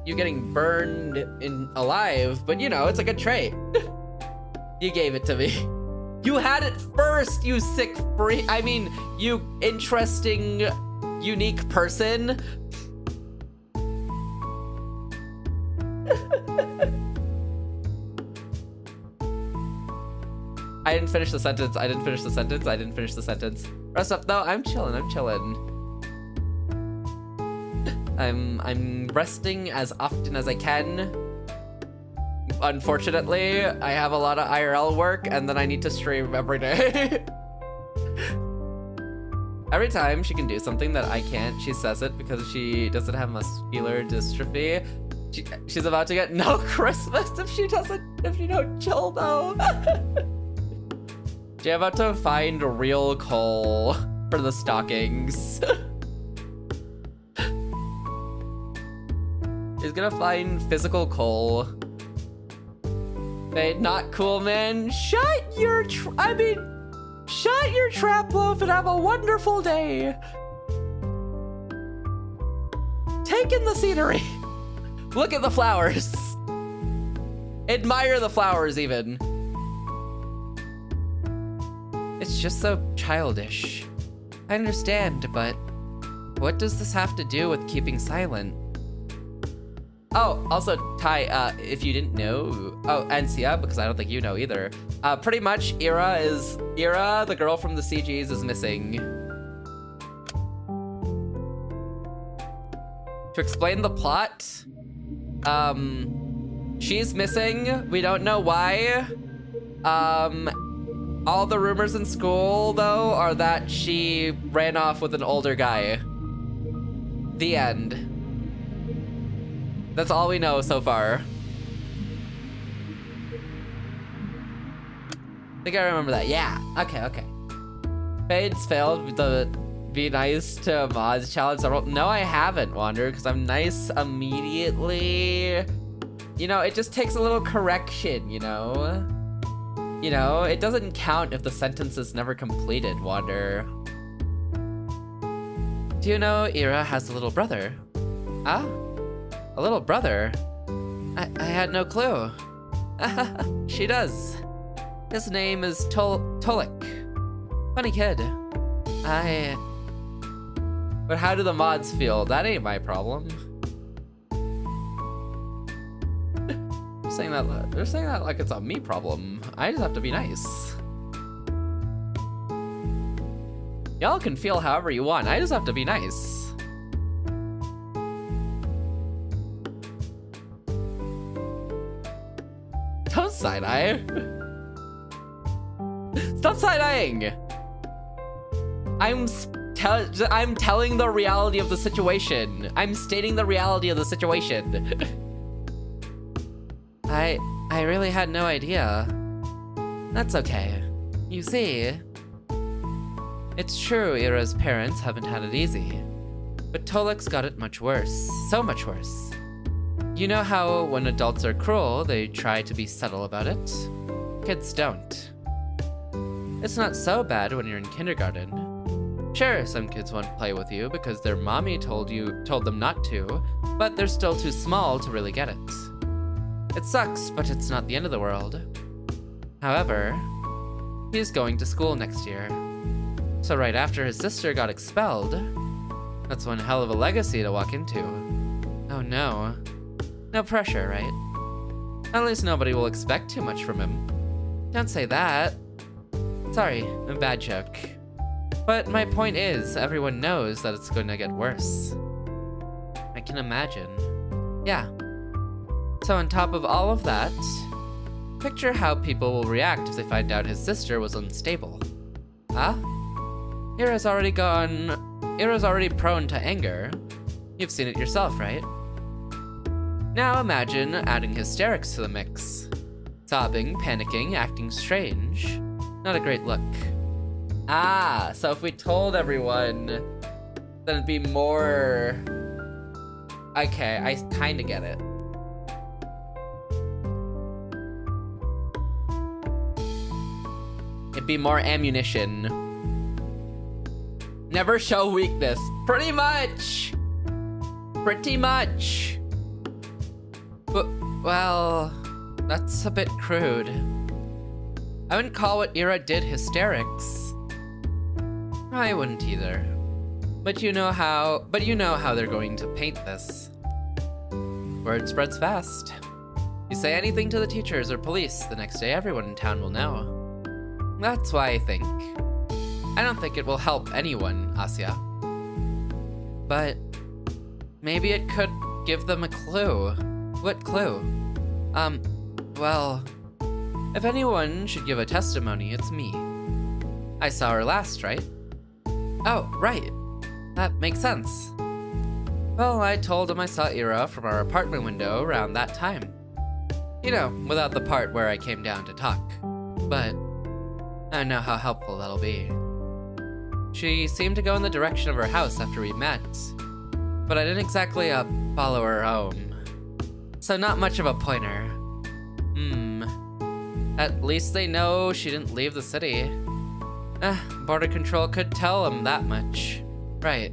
you getting burned alive, but you know, it's a good trait. You gave it to me. You had it first, you sick freak. I mean, you interesting, unique person. I didn't finish the sentence. I didn't finish the sentence. I didn't finish the sentence. Rest up though. I'm chilling. I'm chilling. I'm resting as often as I can. Unfortunately, I have a lot of IRL work and then I need to stream every day. Every time she can do something that I can't, she says it because she doesn't have muscular dystrophy. She's about to get no Christmas if she don't chill though. She's about to find real coal for the stockings. She's gonna find physical coal. Hey, not cool, man. Shut your trap loaf and have a wonderful day. Take in the scenery. Look at the flowers. Admire the flowers even. It's just so childish. I understand, but what does this have to do with keeping silent? Oh, also, Ty, if you didn't know, oh, and Sia, because I don't think you know either, pretty much Ira, the girl from the CGs, is missing. To explain the plot, she's missing. We don't know why. All the rumors in school, though, are that she ran off with an older guy. The end. That's all we know so far. I think I remember that. Yeah. Okay. Fade's failed the be nice to mods challenge. No, I haven't, Wander, because I'm nice immediately. You know, it just takes a little correction, you know? You know, it doesn't count if the sentence is never completed, Wander. Do you know Ira has a little brother? Ah? A little brother? I had no clue. She does. His name is Tolik. Funny kid. But how do the mods feel? That ain't my problem. They're saying that like it's a me problem. I just have to be nice. Y'all can feel however you want. I just have to be nice. Don't side-eye. Stop side-eyeing. I'm telling the reality of the situation. I'm stating the reality of the situation. I really had no idea. That's okay. You see, it's true Ira's parents haven't had it easy, but Tolik's got it much worse. So much worse. You know how when adults are cruel, they try to be subtle about it? Kids don't. It's not so bad when you're in kindergarten. Sure, some kids won't play with you because their mommy told them not to, but they're still too small to really get it. It sucks, but it's not the end of the world. However, he's going to school next year. So right after his sister got expelled, that's one hell of a legacy to walk into. Oh no. No pressure, right? At least nobody will expect too much from him. Don't say that. Sorry, a bad joke. But my point is, everyone knows that it's going to get worse. I can imagine. Yeah. So on top of all of that, picture how people will react if they find out his sister was unstable. Huh? Ira's already prone to anger. You've seen it yourself, right? Now imagine adding hysterics to the mix. Sobbing, panicking, acting strange. Not a great look. Ah, so if we told everyone, then it'd be more... Okay, I kinda get it. It'd be more ammunition. Never show weakness. Pretty much! Pretty much! But, well, that's a bit crude. I wouldn't call what Ira did hysterics. I wouldn't either. But you know how they're going to paint this. Word spreads fast. You say anything to the teachers or police, the next day everyone in town will know. That's why I don't think it will help anyone, Asya. But maybe it could give them a clue. What clue? Well, if anyone should give a testimony, it's me. I saw her last, right? Oh, right. That makes sense. Well, I told him I saw Ira from our apartment window around that time. You know, without the part where I came down to talk. But I know how helpful that'll be. She seemed to go in the direction of her house after we met, but I didn't exactly follow her home. So not much of a pointer. At least they know she didn't leave the city. Border control could tell them that much. Right.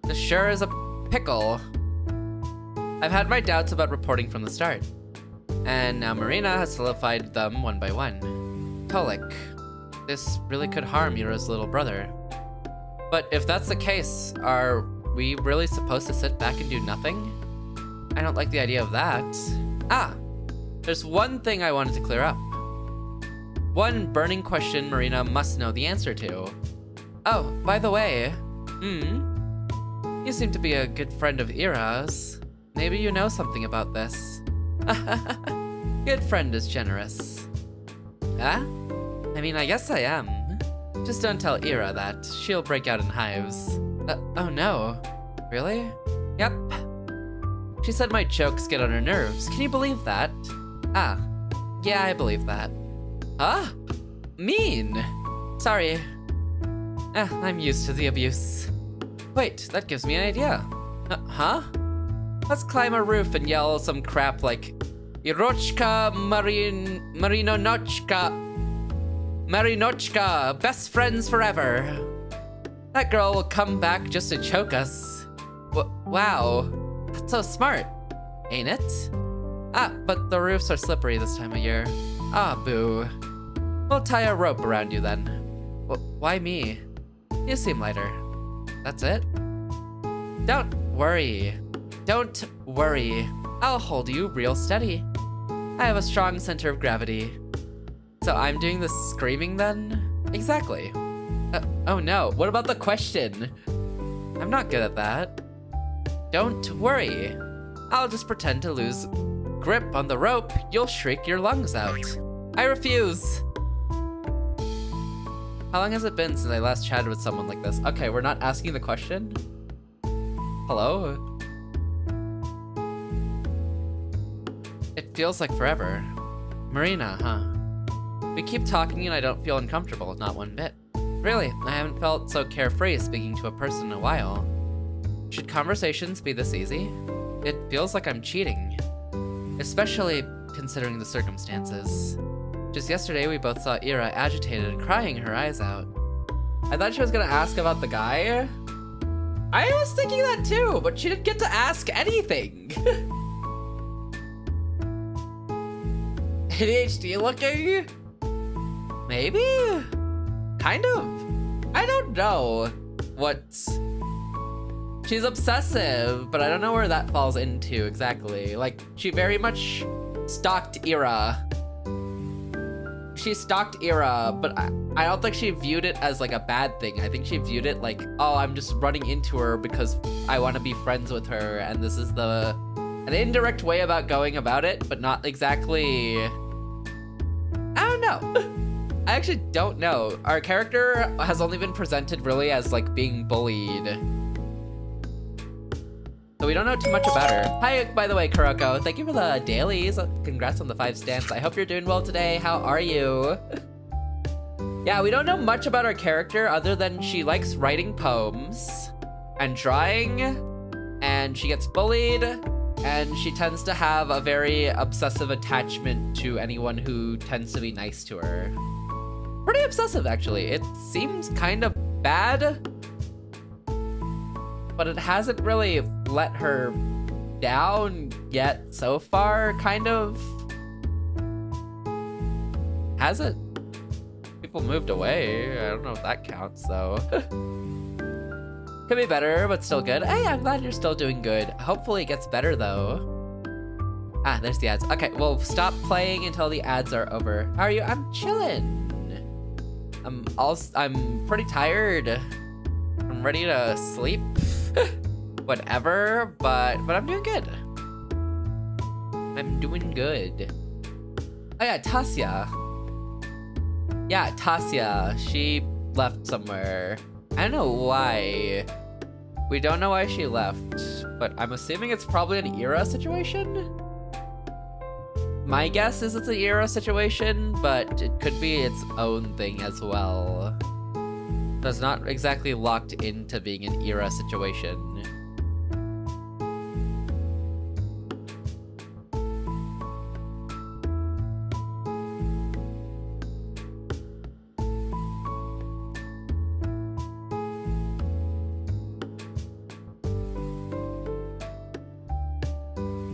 This sure is a pickle. I've had my doubts about reporting from the start, and now Marina has solidified them one by one. Tolik, this really could harm Ira's little brother. But if that's the case, are we really supposed to sit back and do nothing? I don't like the idea of that. There's one thing I wanted to clear up. One burning question Marina must know the answer to. Oh, by the way, you seem to be a good friend of Ira's. Maybe you know something about this. Good friend is generous. Huh? I mean, I guess I am. Just don't tell Ira that. She'll break out in hives. Oh no. Really? Yep. She said my jokes get on her nerves. Can you believe that? Yeah, I believe that. Huh? Mean. Sorry. I'm used to the abuse. Wait, that gives me an idea. Huh? Let's climb a roof and yell some crap like Irochka Marinochka, best friends forever. That girl will come back just to choke us. Wow, that's so smart, ain't it? But the roofs are slippery this time of year. Boo. We'll tie a rope around you then. Why me? You seem lighter. That's it? Don't worry. Don't worry. I'll hold you real steady. I have a strong center of gravity. So I'm doing the screaming then? Exactly. Oh no, what about the question? I'm not good at that. Don't worry. I'll just pretend to lose grip on the rope. You'll shriek your lungs out. I refuse. How long has it been since I last chatted with someone like this? Okay, we're not asking the question. Hello? It feels like forever. Marina, huh? We keep talking and I don't feel uncomfortable, not one bit. Really, I haven't felt so carefree speaking to a person in a while. Should conversations be this easy? It feels like I'm cheating. Especially considering the circumstances. Just yesterday, we both saw Ira agitated and crying her eyes out. I thought she was gonna ask about the guy. I was thinking that too, but she didn't get to ask anything. ADHD looking? Maybe? Kind of. I don't know what's... She's obsessive, but I don't know where that falls into exactly. Like, she very much stalked Ira. She stalked Ira, but I don't think she viewed it as like a bad thing. I think she viewed it like, oh, I'm just running into her because I want to be friends with her, and this is an indirect way about going about it, but not exactly... I don't know. I actually don't know. Our character has only been presented really as like being bullied. So we don't know too much about her. Hi, by the way, Kuroko. Thank you for the dailies. Congrats on the 5 stamps. I hope you're doing well today. How are you? Yeah, we don't know much about our character other than she likes writing poems and drawing, and she gets bullied, and she tends to have a very obsessive attachment to anyone who tends to be nice to her. Pretty obsessive, actually. It seems kind of bad, but it hasn't really let her down yet so far, kind of. Has it? People moved away. I don't know if that counts, though. Could be better, but still good. Hey, I'm glad you're still doing good. Hopefully it gets better, though. There's the ads. Okay, we'll stop playing until the ads are over. How are you? I'm chilling. I'm pretty tired. I'm ready to sleep. Whatever, but I'm doing good. I'm doing good. Oh yeah, Tasya. Yeah, Tasya. She left somewhere. I don't know why. We don't know why she left, but I'm assuming it's probably an Ira situation. My guess is it's an Ira situation, but it could be its own thing as well. So it's not exactly locked into being an Ira situation.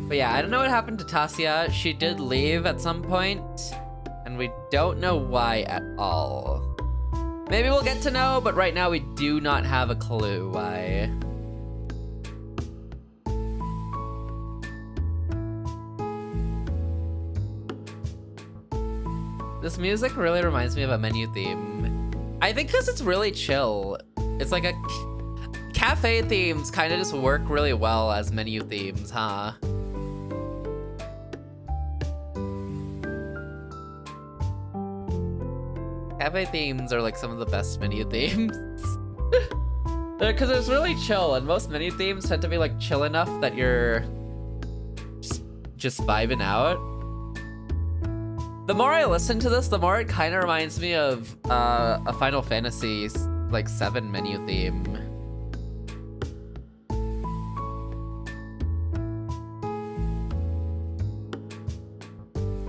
But yeah, I don't know what happened to Tasya. She did leave at some point, and we don't know why at all. Maybe we'll get to know, but right now we do not have a clue why. This music really reminds me of a menu theme. I think because it's really chill. It's like a... Cafe themes kind of just work really well as menu themes, huh? Cafe themes are like some of the best menu themes. Because it's really chill, and most menu themes tend to be like chill enough that you're just vibing out. The more I listen to this, the more it kind of reminds me of a Final Fantasy like 7 menu theme.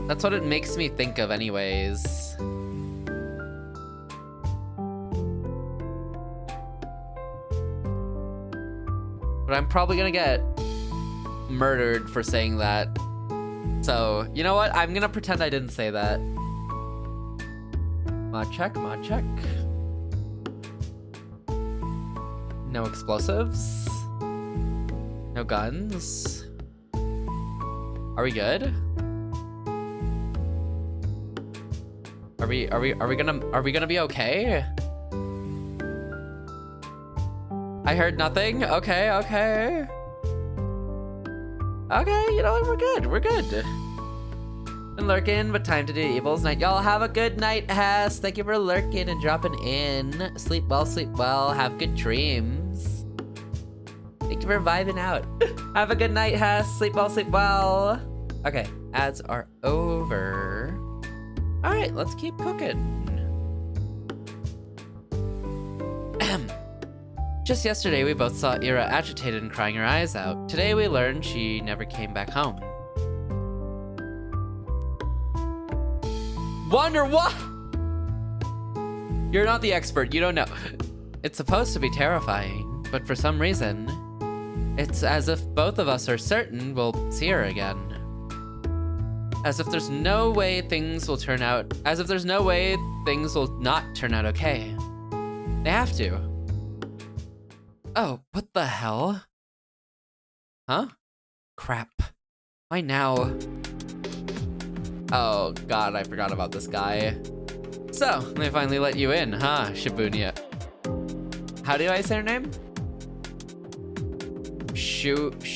That's what it makes me think of anyways. But I'm probably gonna get murdered for saying that. So, you know what? I'm gonna pretend I didn't say that. Mod check, mod check. No explosives. No guns. Are we good? Are we gonna be okay? I heard nothing. Okay, okay. Okay, you know what? We're good. We're good. Been lurking, but time to do evil's night. Y'all have a good night, Hess. Thank you for lurking and dropping in. Sleep well, sleep well. Have good dreams. Thank you for vibing out. Have a good night, Hess. Sleep well, sleep well. Okay, ads are over. All right, let's keep cooking. Just yesterday, we both saw Ira agitated and crying her eyes out. Today, we learned she never came back home. Wonder what? You're not the expert, you don't know. It's supposed to be terrifying, but for some reason, it's as if both of us are certain we'll see her again. As if there's no way things will turn out, as if there's no way things will not turn out okay. They have to. Oh, what the hell? Huh? Crap. Why now? Oh god, I forgot about this guy. So, they finally let you in, huh, Shibuya? How do I say her name? Shunya?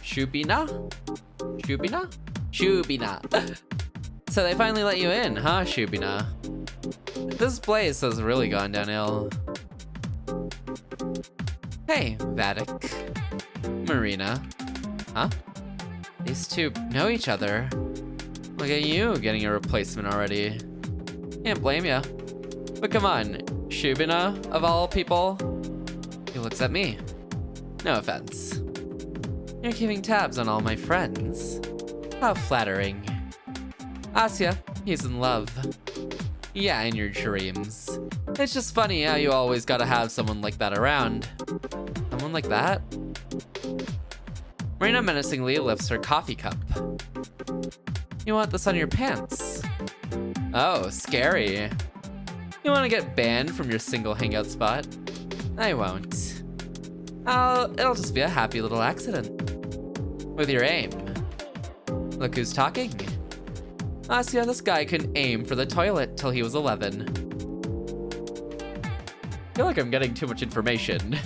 Shubina? Shubina? Shubina. So they finally let you in, huh, Shubina? This place has really gone downhill. Hey, Vatic. Marina. Huh? These two know each other. Look at you getting a replacement already. Can't blame ya. But come on, Shubina, of all people? He looks at me. No offense. You're keeping tabs on all my friends. How flattering. Asya, he's in love. Yeah, in your dreams. It's just funny how you always gotta have someone like that around. Someone like that? Marina menacingly lifts her coffee cup. You want this on your pants? Oh, scary. You want to get banned from your single hangout spot? I won't. It'll just be a happy little accident. With your aim. Look who's talking. Asya, this guy couldn't aim for the toilet till he was 11. I feel like I'm getting too much information.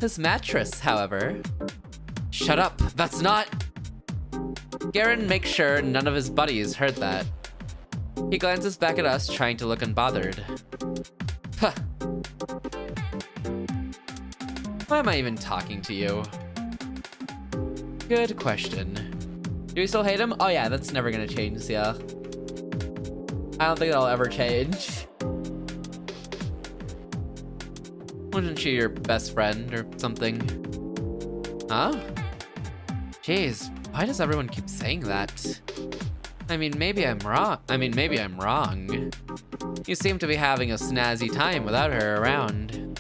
His mattress, however. Shut up, that's not... Garen makes sure none of his buddies heard that. He glances back at us, trying to look unbothered. Huh. Why am I even talking to you? Good question. Do you still hate him? Oh yeah, that's never gonna change, yeah. I don't think that'll ever change. Wasn't she your best friend or something? Huh? Jeez, why does everyone keep saying that? I mean, maybe I'm wrong. You seem to be having a snazzy time without her around.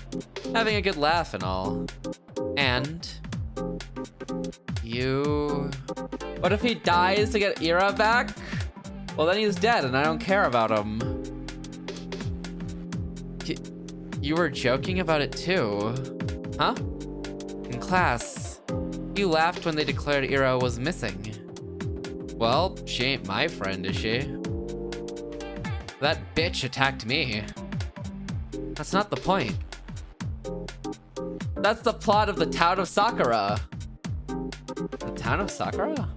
Having a good laugh and all. And... you... What if he dies to get Ira back? Well, then he's dead and I don't care about him. You were joking about it too, huh? In class, you laughed when they declared Ira was missing. Well, she ain't my friend, is she? That bitch attacked me. That's not the point. That's the plot of the Town of Sakura. The Town of Sakura?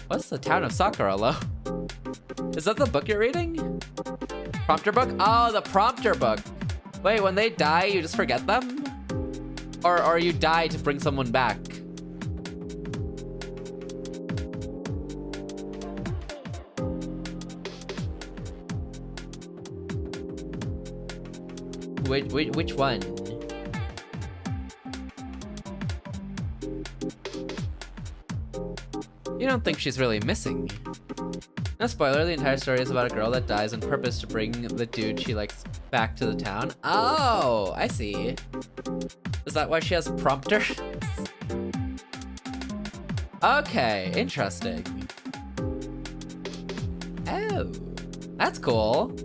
What's the Town of Sakura, Lo? Is that the book you're reading? Prompter book? Oh, the prompter book. Wait, when they die, you just forget them? Or you die to bring someone back? Which one? You don't think she's really missing? No spoiler, the entire story is about a girl that dies on purpose to bring the dude she likes back to the town. Oh, I see. Is that why she has prompters? Okay, interesting. Oh, that's cool.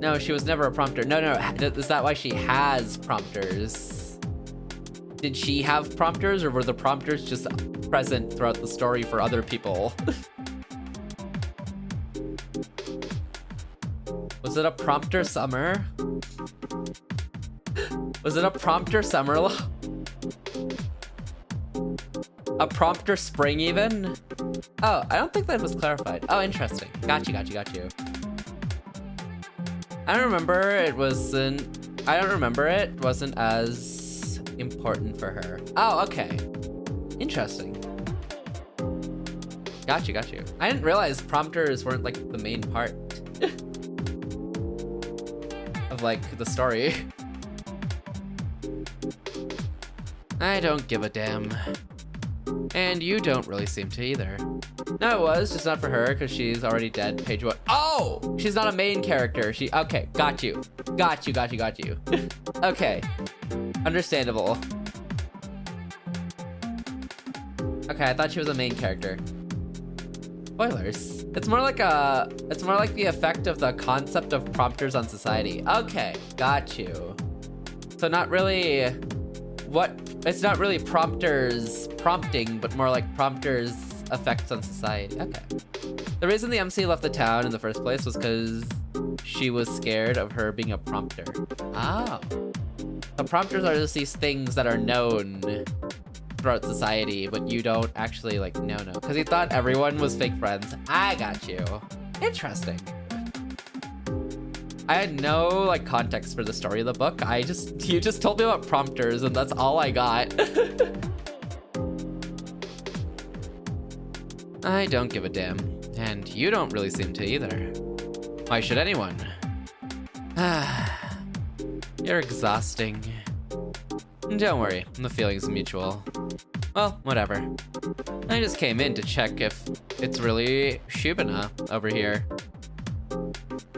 No, she was never a prompter. No, is that why she has prompters? Did she have prompters, or were the prompters just present throughout the story for other people? Was it a prompter summer? Was it a prompter summer? A prompter spring even? Oh, I don't think that was clarified. Oh, interesting. Got you. I don't remember it wasn't as important for her. Oh, okay. Interesting. Got you. I didn't realize prompters weren't like the main part of like the story. I don't give a damn. And you don't really seem to either. No, it was just not for her because she's already dead. Page 1. Oh, she's not a main character. Okay, got you. Okay, understandable. Okay, I thought she was a main character. Spoilers. It's more like the effect of the concept of prompters on society. Okay, got you. So not really it's not really prompters prompting, but more like prompters effects on society. Okay. The reason the MC left the town in the first place was because she was scared of her being a prompter. Oh. So prompters are just these things that are known throughout society, but you don't actually like know. Because you thought everyone was fake friends. I got you. Interesting. I had no like context for the story of the book. You just told me about prompters and that's all I got. I don't give a damn. And you don't really seem to either. Why should anyone? You're exhausting. Don't worry, the feeling's mutual. Well, whatever. I just came in to check if it's really Shubina over here.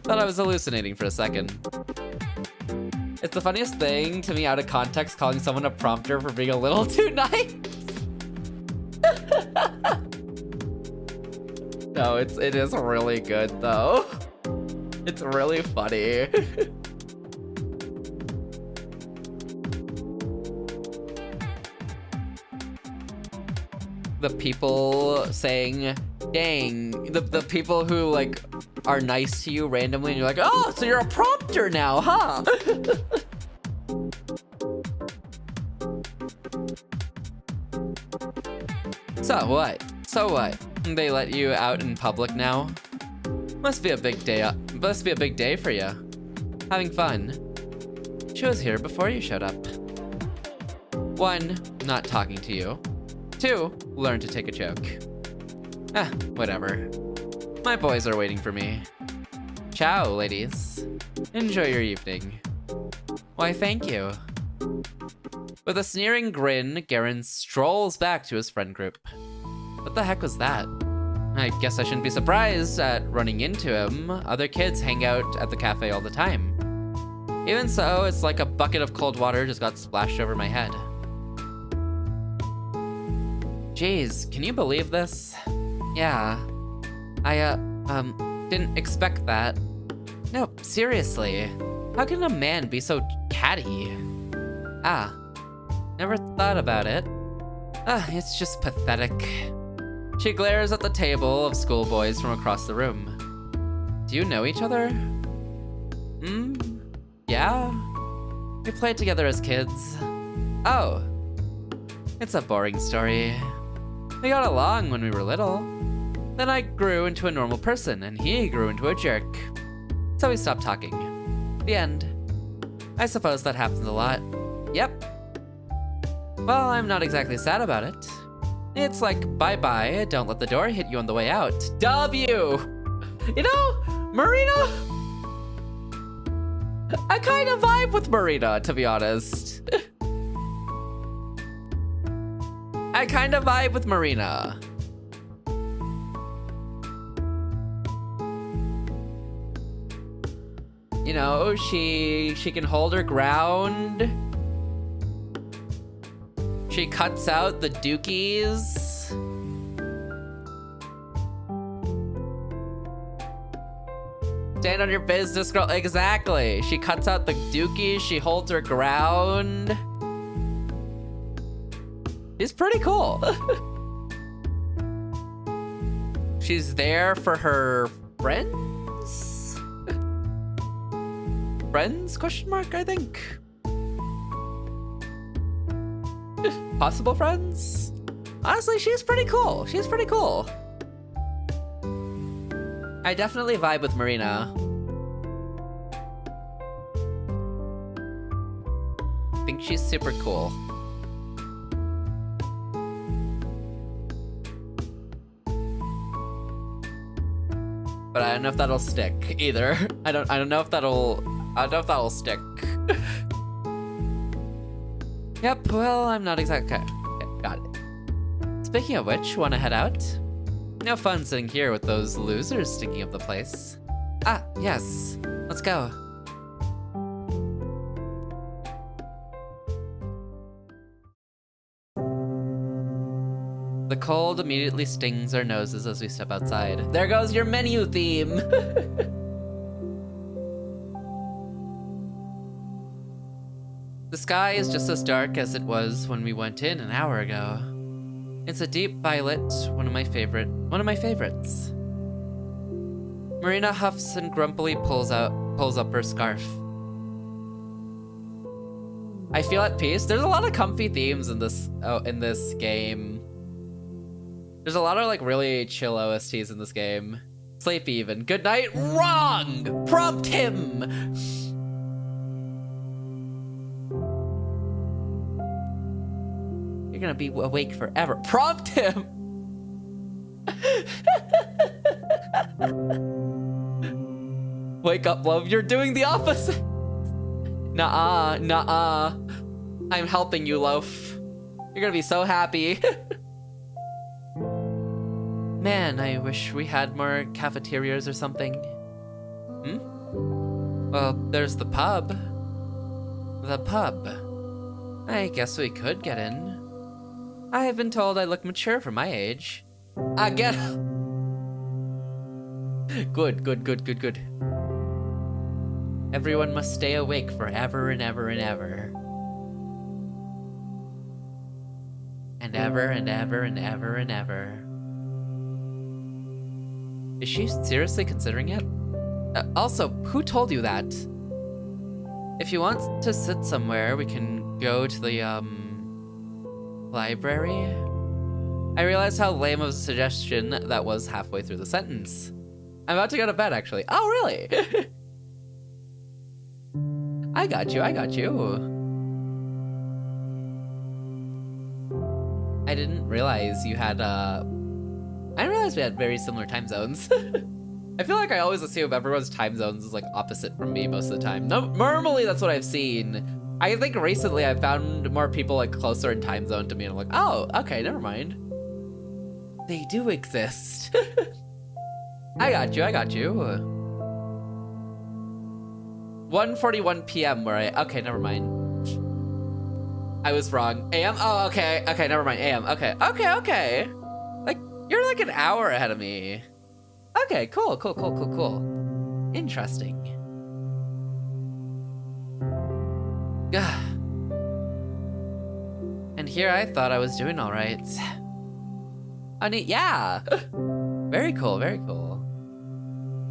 Thought I was hallucinating for a second. It's the funniest thing to me out of context calling someone a prompter for being a little too nice. No, it is really good though. It's really funny. The people saying, dang, the people who like are nice to you randomly and you're like, oh, so you're a prompter now, huh? So what? They let you out in public now? Must be a big day for you. Having fun. She was here before you showed up. 1, not talking to you. 2, learn to take a joke. Whatever. My boys are waiting for me. Ciao, ladies. Enjoy your evening. Why, thank you. With a sneering grin, Garen strolls back to his friend group. What the heck was that? I guess I shouldn't be surprised at running into him. Other kids hang out at the cafe all the time. Even so, it's like a bucket of cold water just got splashed over my head. Jeez, can you believe this? Yeah. I, didn't expect that. No, seriously. How can a man be so catty? Never thought about it. It's just pathetic. She glares at the table of schoolboys from across the room. Do you know each other? Yeah. We played together as kids. Oh. It's a boring story. We got along when we were little. Then I grew into a normal person, and he grew into a jerk. So we stopped talking. The end. I suppose that happens a lot. Yep. Well, I'm not exactly sad about it. It's like, bye-bye, don't let the door hit you on the way out. W! You know, Marina... I kind of vibe with Marina, to be honest. I kind of vibe with Marina. You know, she can hold her ground. She cuts out the dookies. Stand on your business, girl. Exactly. She cuts out the dookies. She holds her ground. She's pretty cool. She's there for her friends? Friends? Question mark, I think. Possible friends? Honestly, she's pretty cool. She's pretty cool. I definitely vibe with Marina. I think she's super cool. But I don't know if that'll stick either. I don't know if that'll stick. Yep, well, I'm not exactly okay, got it. Speaking of which, wanna head out? No fun sitting here with those losers stinking up the place. Ah, yes. Let's go. The cold immediately stings our noses as we step outside. There goes your menu theme! The sky is just as dark as it was when we went in an hour ago. It's a deep violet, one of my favorites. Marina huffs and grumpily pulls up her scarf. I feel at peace. There's a lot of comfy themes in this game. There's a lot of like really chill OSTs in this game. Sleepy even. Good night. Wrong! Prompt him! You're gonna be awake forever. Prompt him! Wake up, love. You're doing the opposite. Nuh-uh, nuh-uh. I'm helping you, loaf. You're gonna be so happy. Man, I wish we had more cafeterias or something. Well, there's the pub. The pub. I guess we could get in. I have been told I look mature for my age. I get... Good. Everyone must stay awake forever and ever and ever. And ever and ever and ever and ever. Is she seriously considering it? Also, who told you that? If you want to sit somewhere, we can go to the, library? I realized how lame of a suggestion that was halfway through the sentence. I'm about to go to bed, actually. Oh, really? I got you. I didn't realize you had, I didn't realize we had very similar time zones. I feel like I always assume everyone's time zones is like opposite from me most of the time. No, normally that's what I've seen. I think recently I've found more people like closer in time zone to me and I'm like, oh, okay, never mind. They do exist. I got you. 1:41 p.m. where okay, never mind. I was wrong. AM? Oh, okay, never mind. AM, okay. Like, you're like an hour ahead of me. Okay, cool. Interesting. And here I thought I was doing all right. Oh, neat. Yeah. Very cool.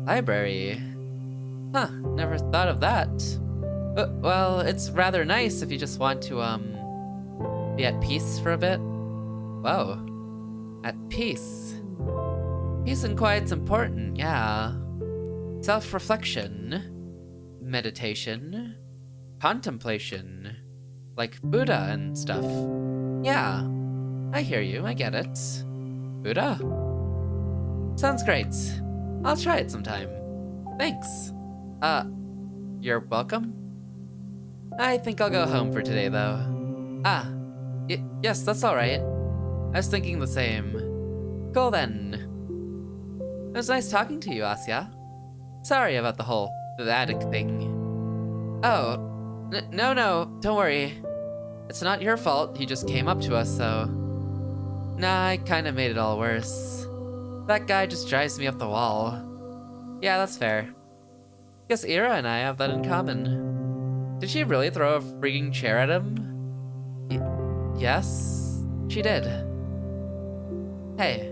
Library. Huh, never thought of that. Well, it's rather nice if you just want to, be at peace for a bit. Whoa. At peace. Peace and quiet's important, yeah. Self-reflection. Meditation. Contemplation. Like Buddha and stuff. Yeah. I hear you, I get it. Buddha? Sounds great. I'll try it sometime. Thanks. You're welcome. I think I'll go home for today, though. Ah, yes, that's all right. I was thinking the same. Cool then. It was nice talking to you, Asya. Sorry about the whole attic thing. Oh, no, don't worry. It's not your fault, he just came up to us, so... Nah, I kinda made it all worse. That guy just drives me up the wall. Yeah, that's fair. Guess Ira and I have that in common. Did she really throw a freaking chair at him? Yes, she did. Hey.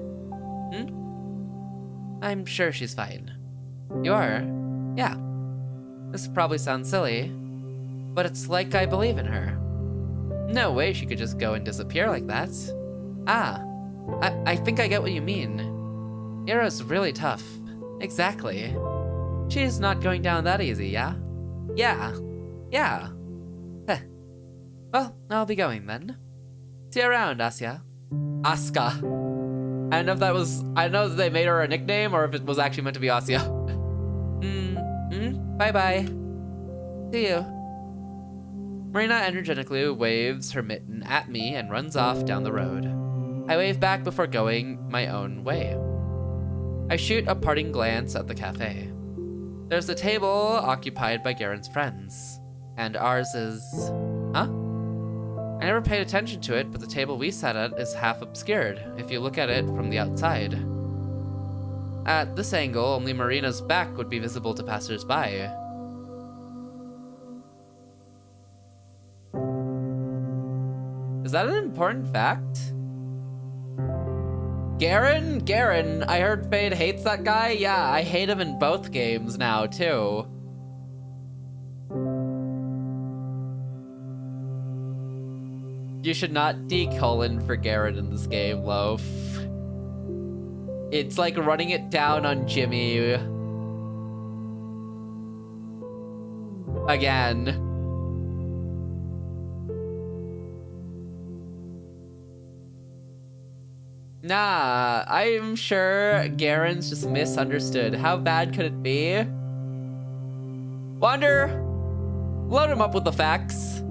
I'm sure she's fine. You are? Yeah. This probably sounds silly, but it's like I believe in her. No way she could just go and disappear like that. Ah, I think I get what you mean. Ira's really tough. Exactly. She's not going down that easy, yeah? Yeah. Heh. Well, I'll be going then. See you around, Asya. Aska. I don't know if that was... I don't know if they made her a nickname or if it was actually meant to be Asya. Bye-bye. See you. Marina energetically waves her mitten at me and runs off down the road. I wave back before going my own way. I shoot a parting glance at the cafe. There's a table occupied by Garen's friends, and ours is... Huh? I never paid attention to it, but the table we sat at is half obscured if you look at it from the outside. At this angle, only Marina's back would be visible to passers-by. Is that an important fact? Garen, I heard Fade hates that guy. Yeah, I hate him in both games now, too. You should not D-colon for Garen in this game, Loaf. It's like running it down on Jimmy. Again. Nah, I'm sure Garen's just misunderstood. How bad could it be? Wander, load him up with the facts.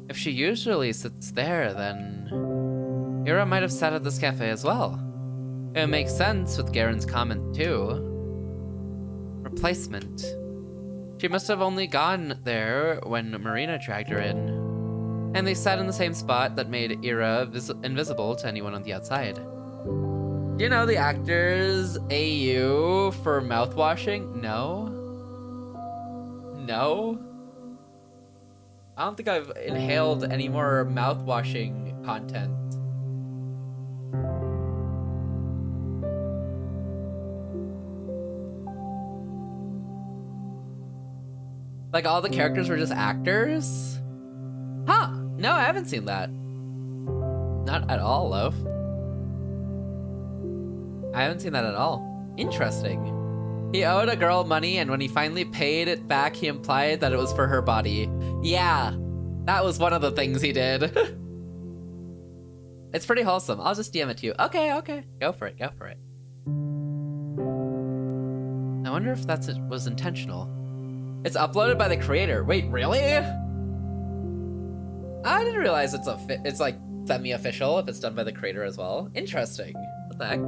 If she usually sits there, then Ira might have sat at this cafe as well. It would make sense with Garen's comment too. Replacement. She must have only gone there when Marina dragged her in. And they sat in the same spot that made Ira invisible to anyone on the outside. You know the actor's AU for mouthwashing? No? No? I don't think I've inhaled any more mouthwashing content. Like all the characters were just actors? Huh, no, I haven't seen that. Not at all, Loaf. I haven't seen that at all. Interesting. He owed a girl money, and when he finally paid it back, he implied that it was for her body. Yeah, that was one of the things he did. It's pretty wholesome. I'll just DM it to you. Okay. Go for it. I wonder if was intentional. It's uploaded by the creator. Wait, really? I didn't realize it's like semi-official if it's done by the creator as well. Interesting. What the heck?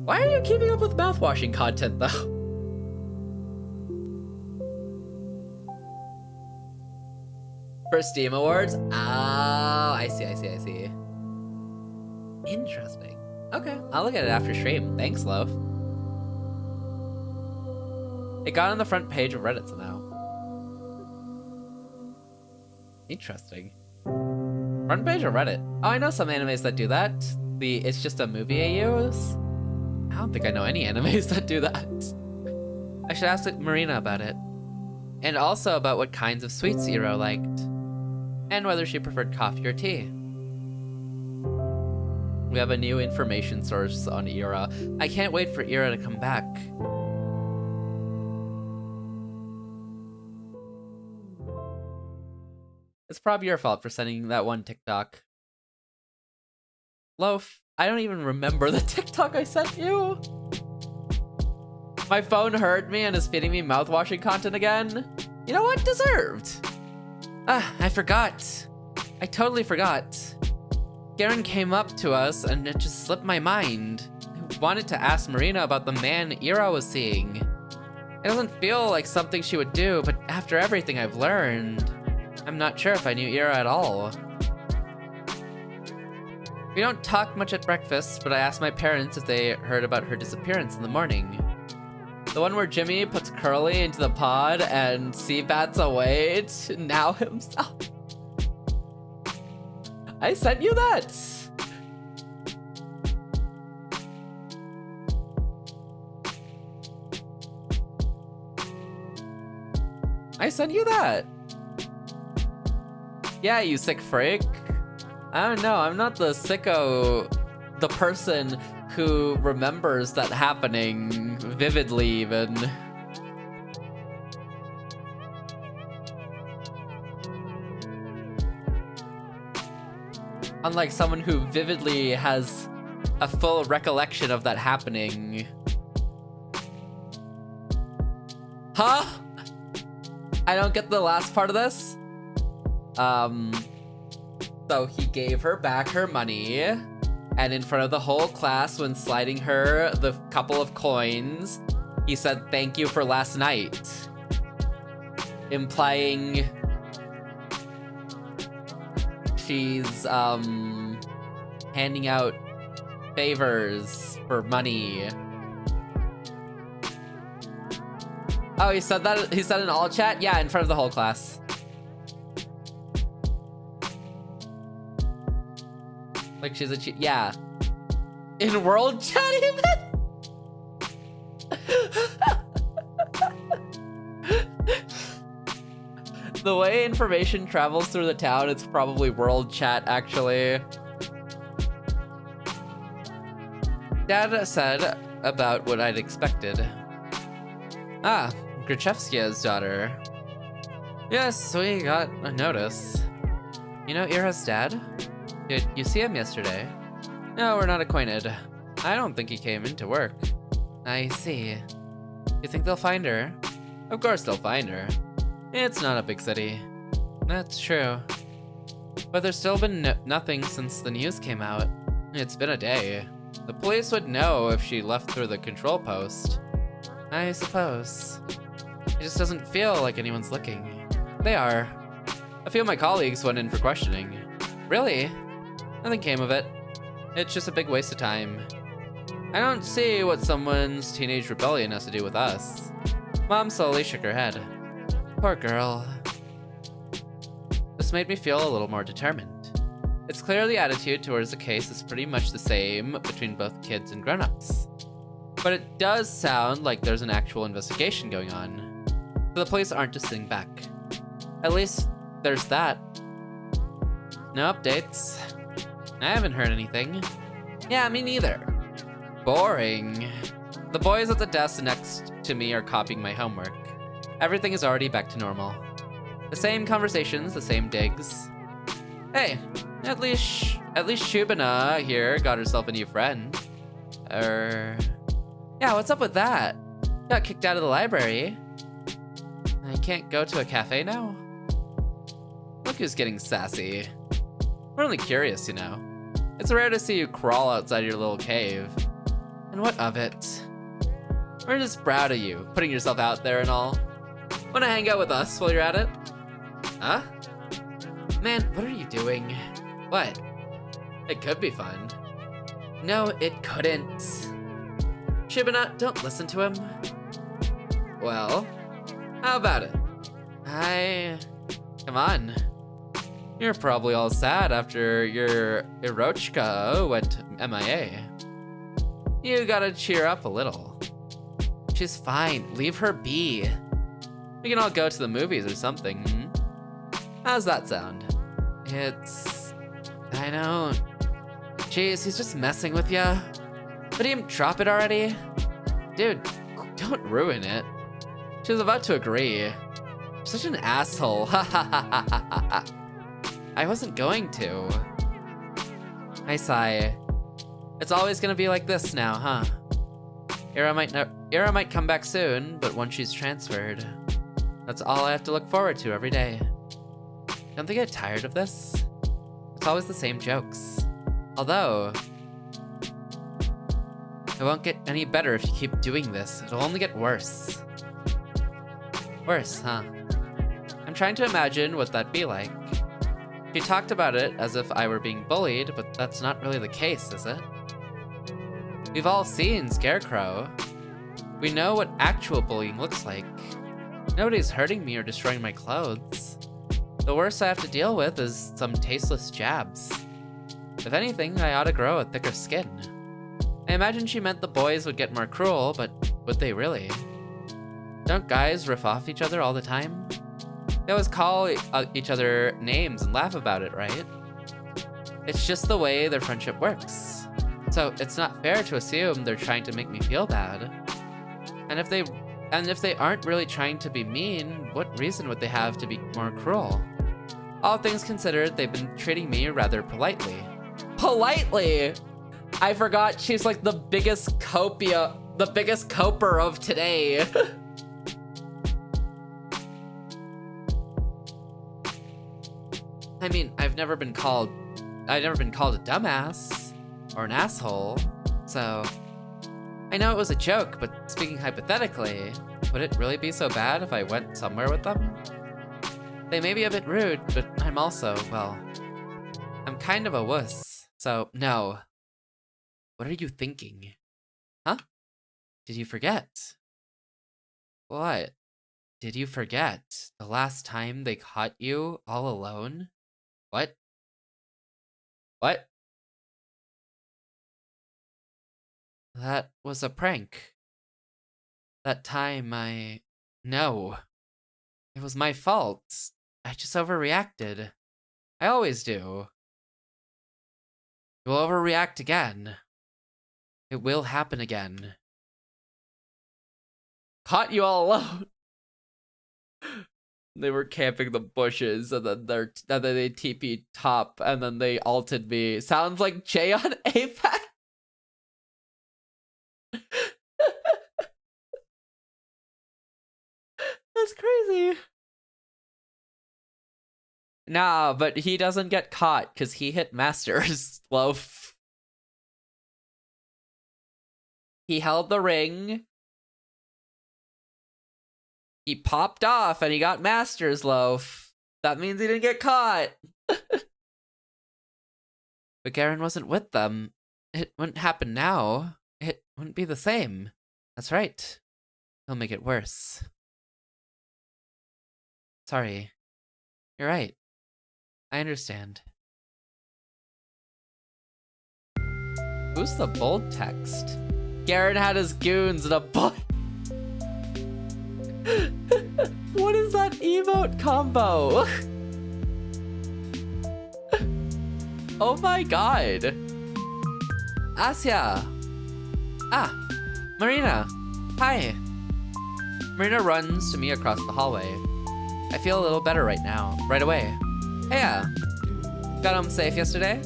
Why are you keeping up with mouthwashing content though? For Steam Awards? Oh, I see. Interesting. Okay, I'll look at it after stream. Thanks, Loaf. It got on the front page of Reddit somehow. Interesting. Front page of Reddit. Oh, I know some animes that do that. It's just a movie AUs. I don't think I know any animes that do that. I should ask Marina about it. And also about what kinds of sweets Iro liked. And whether she preferred coffee or tea. We have a new information source on Ira. I can't wait for Ira to come back. It's probably your fault for sending that one TikTok. Loaf, I don't even remember the TikTok I sent you. My phone heard me and is feeding me mouthwashing content again. You know what? Deserved. I forgot. I totally forgot. Garen came up to us and it just slipped my mind. I wanted to ask Marina about the man Ira was seeing. It doesn't feel like something she would do, but after everything I've learned, I'm not sure if I knew Ira at all. We don't talk much at breakfast, but I asked my parents if they heard about her disappearance in the morning. The one where Jimmy puts Curly into the pod and C-Bats away to now himself. I sent you that! I sent you that! Yeah, you sick freak. I don't know, I'm not the sicko, the person who remembers that happening vividly even. Unlike someone who vividly has a full recollection of that happening. Huh? I don't get the last part of this. So he gave her back her money, and in front of the whole class when sliding her the couple of coins, he said thank you for last night. Implying she's handing out favors for money. Oh, he said that? He said in all chat? Yeah, in front of the whole class. Like she's a yeah. In world chat even? The way information travels through the town, it's probably world chat actually. Dad said about what I'd expected. Ah, Grachevskia's daughter. Yes, we got a notice. You know Ira's dad? Did you see him yesterday? No, we're not acquainted. I don't think he came into work. I see. You think they'll find her? Of course they'll find her. It's not a big city. That's true. But there's still been nothing since the news came out. It's been a day. The police would know if she left through the control post. I suppose. It just doesn't feel like anyone's looking. They are. A few of my colleagues went in for questioning. Really? Nothing came of it. It's just a big waste of time. I don't see what someone's teenage rebellion has to do with us. Mom slowly shook her head. Poor girl. This made me feel a little more determined. It's clear the attitude towards the case is pretty much the same between both kids and grown-ups. But it does sound like there's an actual investigation going on. So the police aren't just sitting back. At least there's that. No updates. I haven't heard anything. Yeah, me neither. Boring. The boys at the desk next to me are copying my homework. Everything is already back to normal. The same conversations, the same digs. Hey, at least Shubina here got herself a new friend. Yeah, what's up with that? Got kicked out of the library. I can't go to a cafe now? Look who's getting sassy. We're only curious, you know. It's rare to see you crawl outside your little cave. And what of it? We're just proud of you, putting yourself out there and all. Wanna hang out with us while you're at it? Huh? Man, what are you doing? What? It could be fun. No, it couldn't. Shibana, don't listen to him. Well, how about it? Come on. You're probably all sad after your Irochka went MIA. You gotta cheer up a little. She's fine, leave her be. We can all go to the movies or something. How's that sound? I don't... Jeez, he's just messing with ya. Would he drop it already? Dude, don't ruin it. She was about to agree. Such an asshole. Ha ha ha ha ha ha. I wasn't going to. I sigh. It's always gonna be like this now, huh? Ira might come back soon, but once she's transferred, that's all I have to look forward to every day. Don't they get tired of this? It's always the same jokes. Although, it won't get any better if you keep doing this. It'll only get worse. Worse, huh? I'm trying to imagine what that'd be like. She talked about it as if I were being bullied, but that's not really the case, is it? We've all seen Scarecrow. We know what actual bullying looks like. Nobody's hurting me or destroying my clothes. The worst I have to deal with is some tasteless jabs. If anything, I ought to grow a thicker skin. I imagine she meant the boys would get more cruel, but would they really? Don't guys riff off each other all the time? They always call each other names and laugh about it, right? It's just the way their friendship works. So it's not fair to assume they're trying to make me feel bad. And if they aren't really trying to be mean, what reason would they have to be more cruel? All things considered, they've been treating me rather politely. Politely? I forgot she's like the biggest coper of today. I mean, I've never been called a dumbass or an asshole, so I know it was a joke, but speaking hypothetically, would it really be so bad if I went somewhere with them? They may be a bit rude, but I'm also, well, I'm kind of a wuss, so no. What are you thinking? Huh? Did you forget? What? Did you forget the last time they caught you all alone? What? What? That was a prank. That time No. It was my fault. I just overreacted. I always do. You'll overreact again. It will happen again. Caught you all alone. They were camping the bushes, and then they TP top, and then they ulted me. Sounds like Jay on Apex. That's crazy. Nah, but he doesn't get caught because he hit Masters. Loaf. He held the ring. He popped off and he got Masters, Loaf. That means he didn't get caught. But Garen wasn't with them. It wouldn't happen now. It wouldn't be the same. That's right. He'll make it worse. Sorry. You're right. I understand. Who's the bold text? Garen had his goons in a book. What is that emote combo? Oh my god. Asya. Ah, Marina. Hi. Marina runs to me across the hallway. I feel a little better right now. Right away. Hey, got home safe yesterday?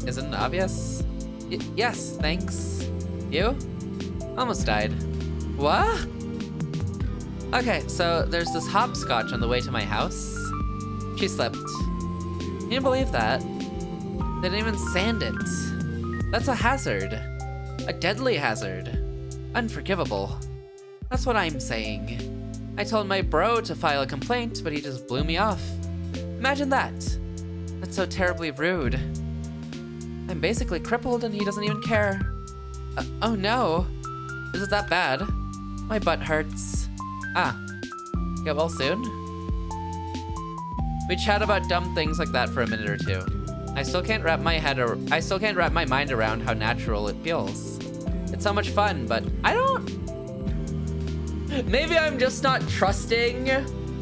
Isn't it obvious? Yes, thanks. You? Almost died. What? Okay, so there's this hopscotch on the way to my house. She slipped. Can you believe that? They didn't even sand it. That's a hazard. A deadly hazard. Unforgivable. That's what I'm saying. I told my bro to file a complaint, but he just blew me off. Imagine that. That's so terribly rude. I'm basically crippled and he doesn't even care. Oh no. Is it that bad? My butt hurts. Ah. Get well soon? We chat about dumb things like that for a minute or two. I still can't wrap my mind around how natural it feels. It's so much fun, but I don't... Maybe I'm just not trusting,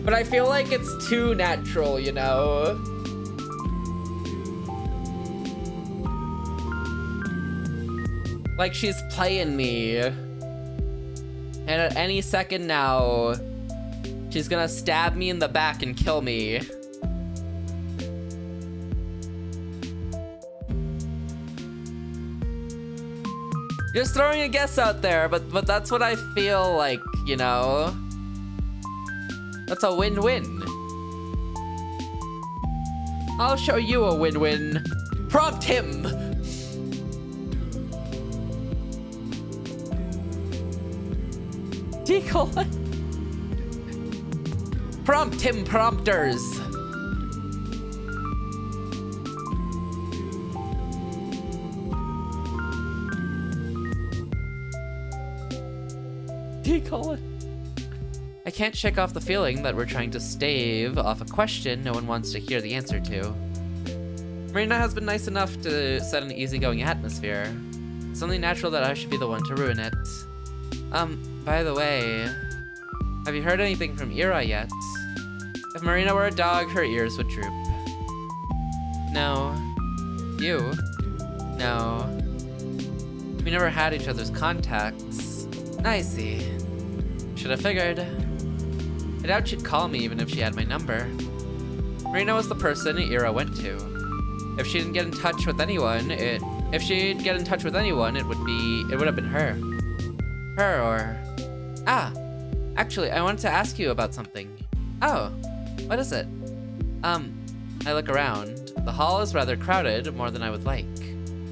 but I feel like it's too natural, you know? Like she's playing me. And at any second now, she's gonna stab me in the back and kill me. Just throwing a guess out there, but that's what I feel like, you know? That's a win-win. I'll show you a win-win. Prompt him! Decoy. Prompt him, prompters. Decoy. I can't shake off the feeling that we're trying to stave off a question no one wants to hear the answer to. Marina has been nice enough to set an easygoing atmosphere. It's only natural that I should be the one to ruin it. By the way, have you heard anything from Ira yet? If Marina were a dog, her ears would droop. No. You? No. We never had each other's contacts. I see. Should have figured. I doubt she'd call me even if she had my number. Marina was the person Ira went to. If she didn't get in touch with anyone, it would have been her. Her or... Ah! Actually, I wanted to ask you about something. Oh, what is it? I look around. The hall is rather crowded, more than I would like.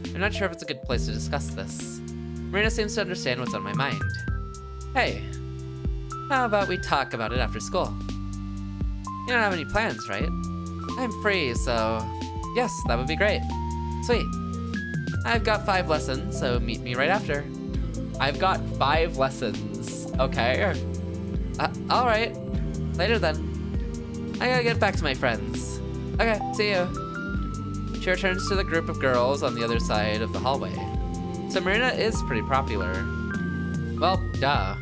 I'm not sure if it's a good place to discuss this. Marina seems to understand what's on my mind. Hey, how about we talk about it after school? You don't have any plans, right? I'm free, so yes, that would be great. Sweet. I've got 5 lessons, so meet me right after. I've got 5 lessons. Okay. Alright. Later then. I gotta get back to my friends. Okay, see you. She returns to the group of girls on the other side of the hallway. So Marina is pretty popular. Well, duh.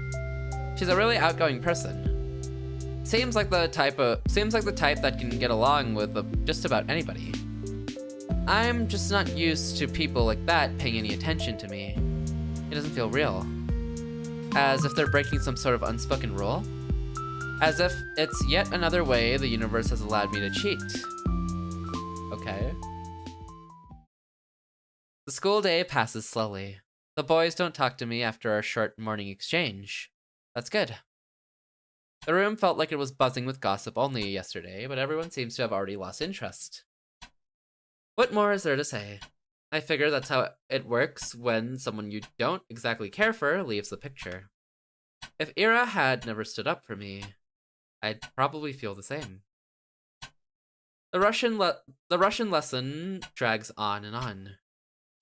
She's a really outgoing person. Seems like the type that can get along with just about anybody. I'm just not used to people like that paying any attention to me. It doesn't feel real. As if they're breaking some sort of unspoken rule. As if it's yet another way the universe has allowed me to cheat. Okay. The school day passes slowly. The boys don't talk to me after our short morning exchange. That's good. The room felt like it was buzzing with gossip only yesterday, but everyone seems to have already lost interest. What more is there to say? I figure that's how it works when someone you don't exactly care for leaves the picture. If Ira had never stood up for me, I'd probably feel the same. The Russian lesson drags on and on.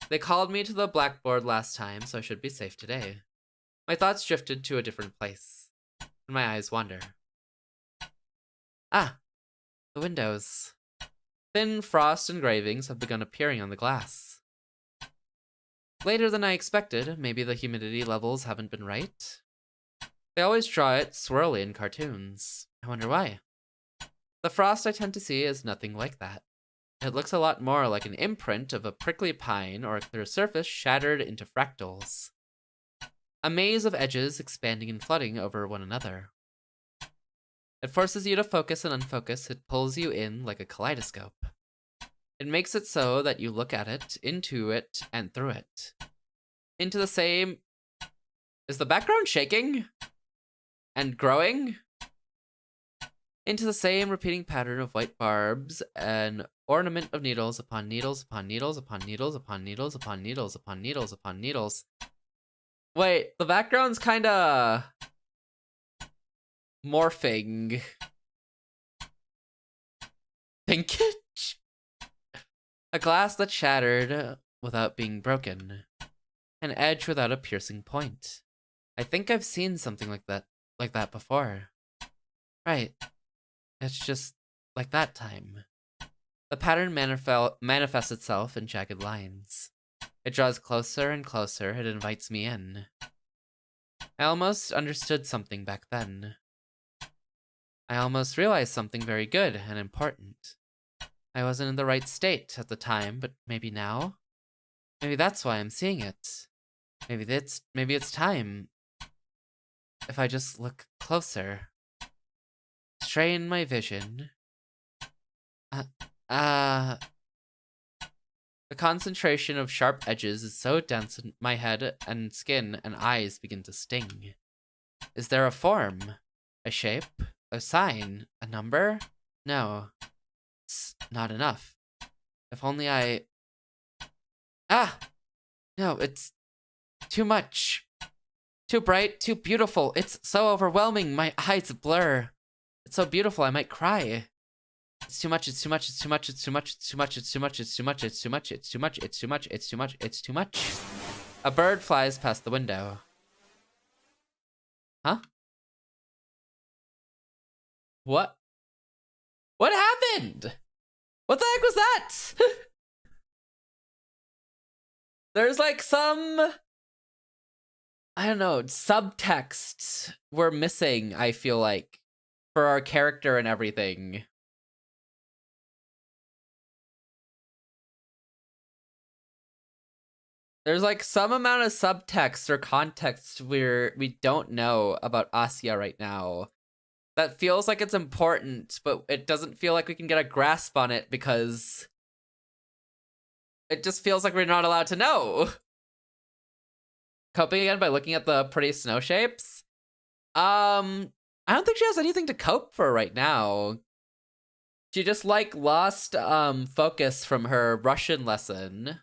They called me to the blackboard last time, so I should be safe today. My thoughts drifted to a different place, and my eyes wander. Ah, the windows. Thin frost engravings have begun appearing on the glass. Later than I expected, maybe the humidity levels haven't been right. They always draw it swirly in cartoons. I wonder why. The frost I tend to see is nothing like that. It looks a lot more like an imprint of a prickly pine or a clear surface shattered into fractals. A maze of edges expanding and flooding over one another. It forces you to focus and unfocus. It pulls you in like a kaleidoscope. It makes it so that you look at it, into it, and through it. Into the same... Is the background shaking? And growing? Into the same repeating pattern of white barbs, an ornament of needles upon needles upon needles upon needles upon needles upon needles upon needles upon needles. Wait, the background's kinda... morphing. Pinkage? A glass that shattered without being broken. An edge without a piercing point. I think I've seen something like that before. Right. It's just like that time. The pattern manifests itself in jagged lines. It draws closer and closer. It invites me in. I almost understood something back then. I almost realized something very good and important. I wasn't in the right state at the time, but maybe now? Maybe that's why I'm seeing it. Maybe it's time. If I just look closer. Strain my vision. The The concentration of sharp edges is so dense in my head and skin and eyes begin to sting. Is there a form? A shape? A sign? A number? No. It's not enough. If only I... Ah! No, it's too much. Too bright, too beautiful. It's so overwhelming. My eyes blur. It's so beautiful, I might cry. It's too much, it's too much, it's too much, it's too much, it's too much, it's too much, it's too much, it's too much, it's too much, it's too much, it's too much, it's too much. A bird flies past the window. Huh? What? What happened? What the heck was that? There's like some, I don't know, subtext we're missing, I feel like, for our character and everything. There's like some amount of subtext or context we don't know about Asya right now. That feels like it's important, but it doesn't feel like we can get a grasp on it because it just feels like we're not allowed to know. Coping again by looking at the pretty snow shapes. I don't think she has anything to cope for right now. She just like lost focus from her Russian lesson.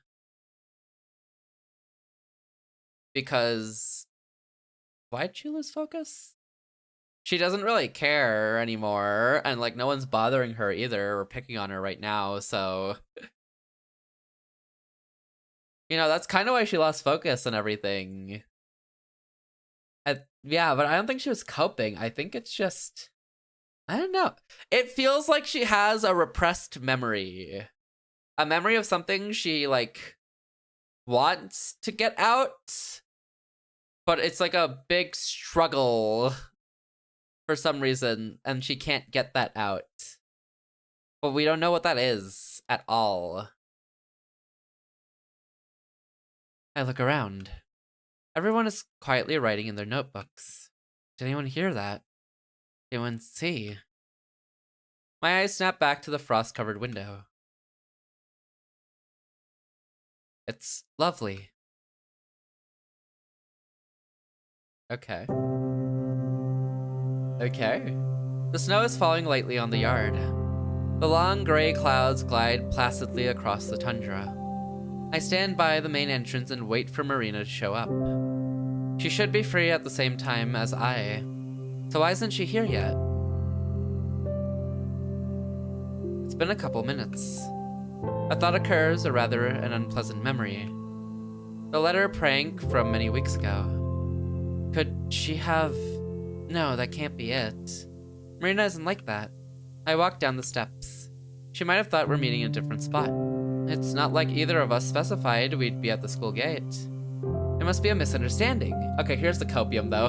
Because why'd she lose focus? She doesn't really care anymore, and like no one's bothering her either or picking on her right now, so you know, that's kind of why she lost focus and everything. Yeah, but I don't think she was coping. I think it's just, I don't know. It feels like she has a repressed memory. A memory of something she like wants to get out, but it's like a big struggle for some reason, and she can't get that out. But we don't know what that is at all. I look around. Everyone is quietly writing in their notebooks. Did anyone hear that? Did anyone see? My eyes snap back to the frost-covered window. It's lovely. Okay. Okay. The snow is falling lightly on the yard. The long gray clouds glide placidly across the tundra. I stand by the main entrance and wait for Marina to show up. She should be free at the same time as I. So why isn't she here yet? It's been a couple minutes. A thought occurs, or rather an unpleasant memory. The letter prank from many weeks ago. Could she have... No, that can't be it. Marina isn't like that. I walk down the steps. She might have thought we're meeting in a different spot. It's not like either of us specified we'd be at the school gate. It must be a misunderstanding. Okay, here's the copium though.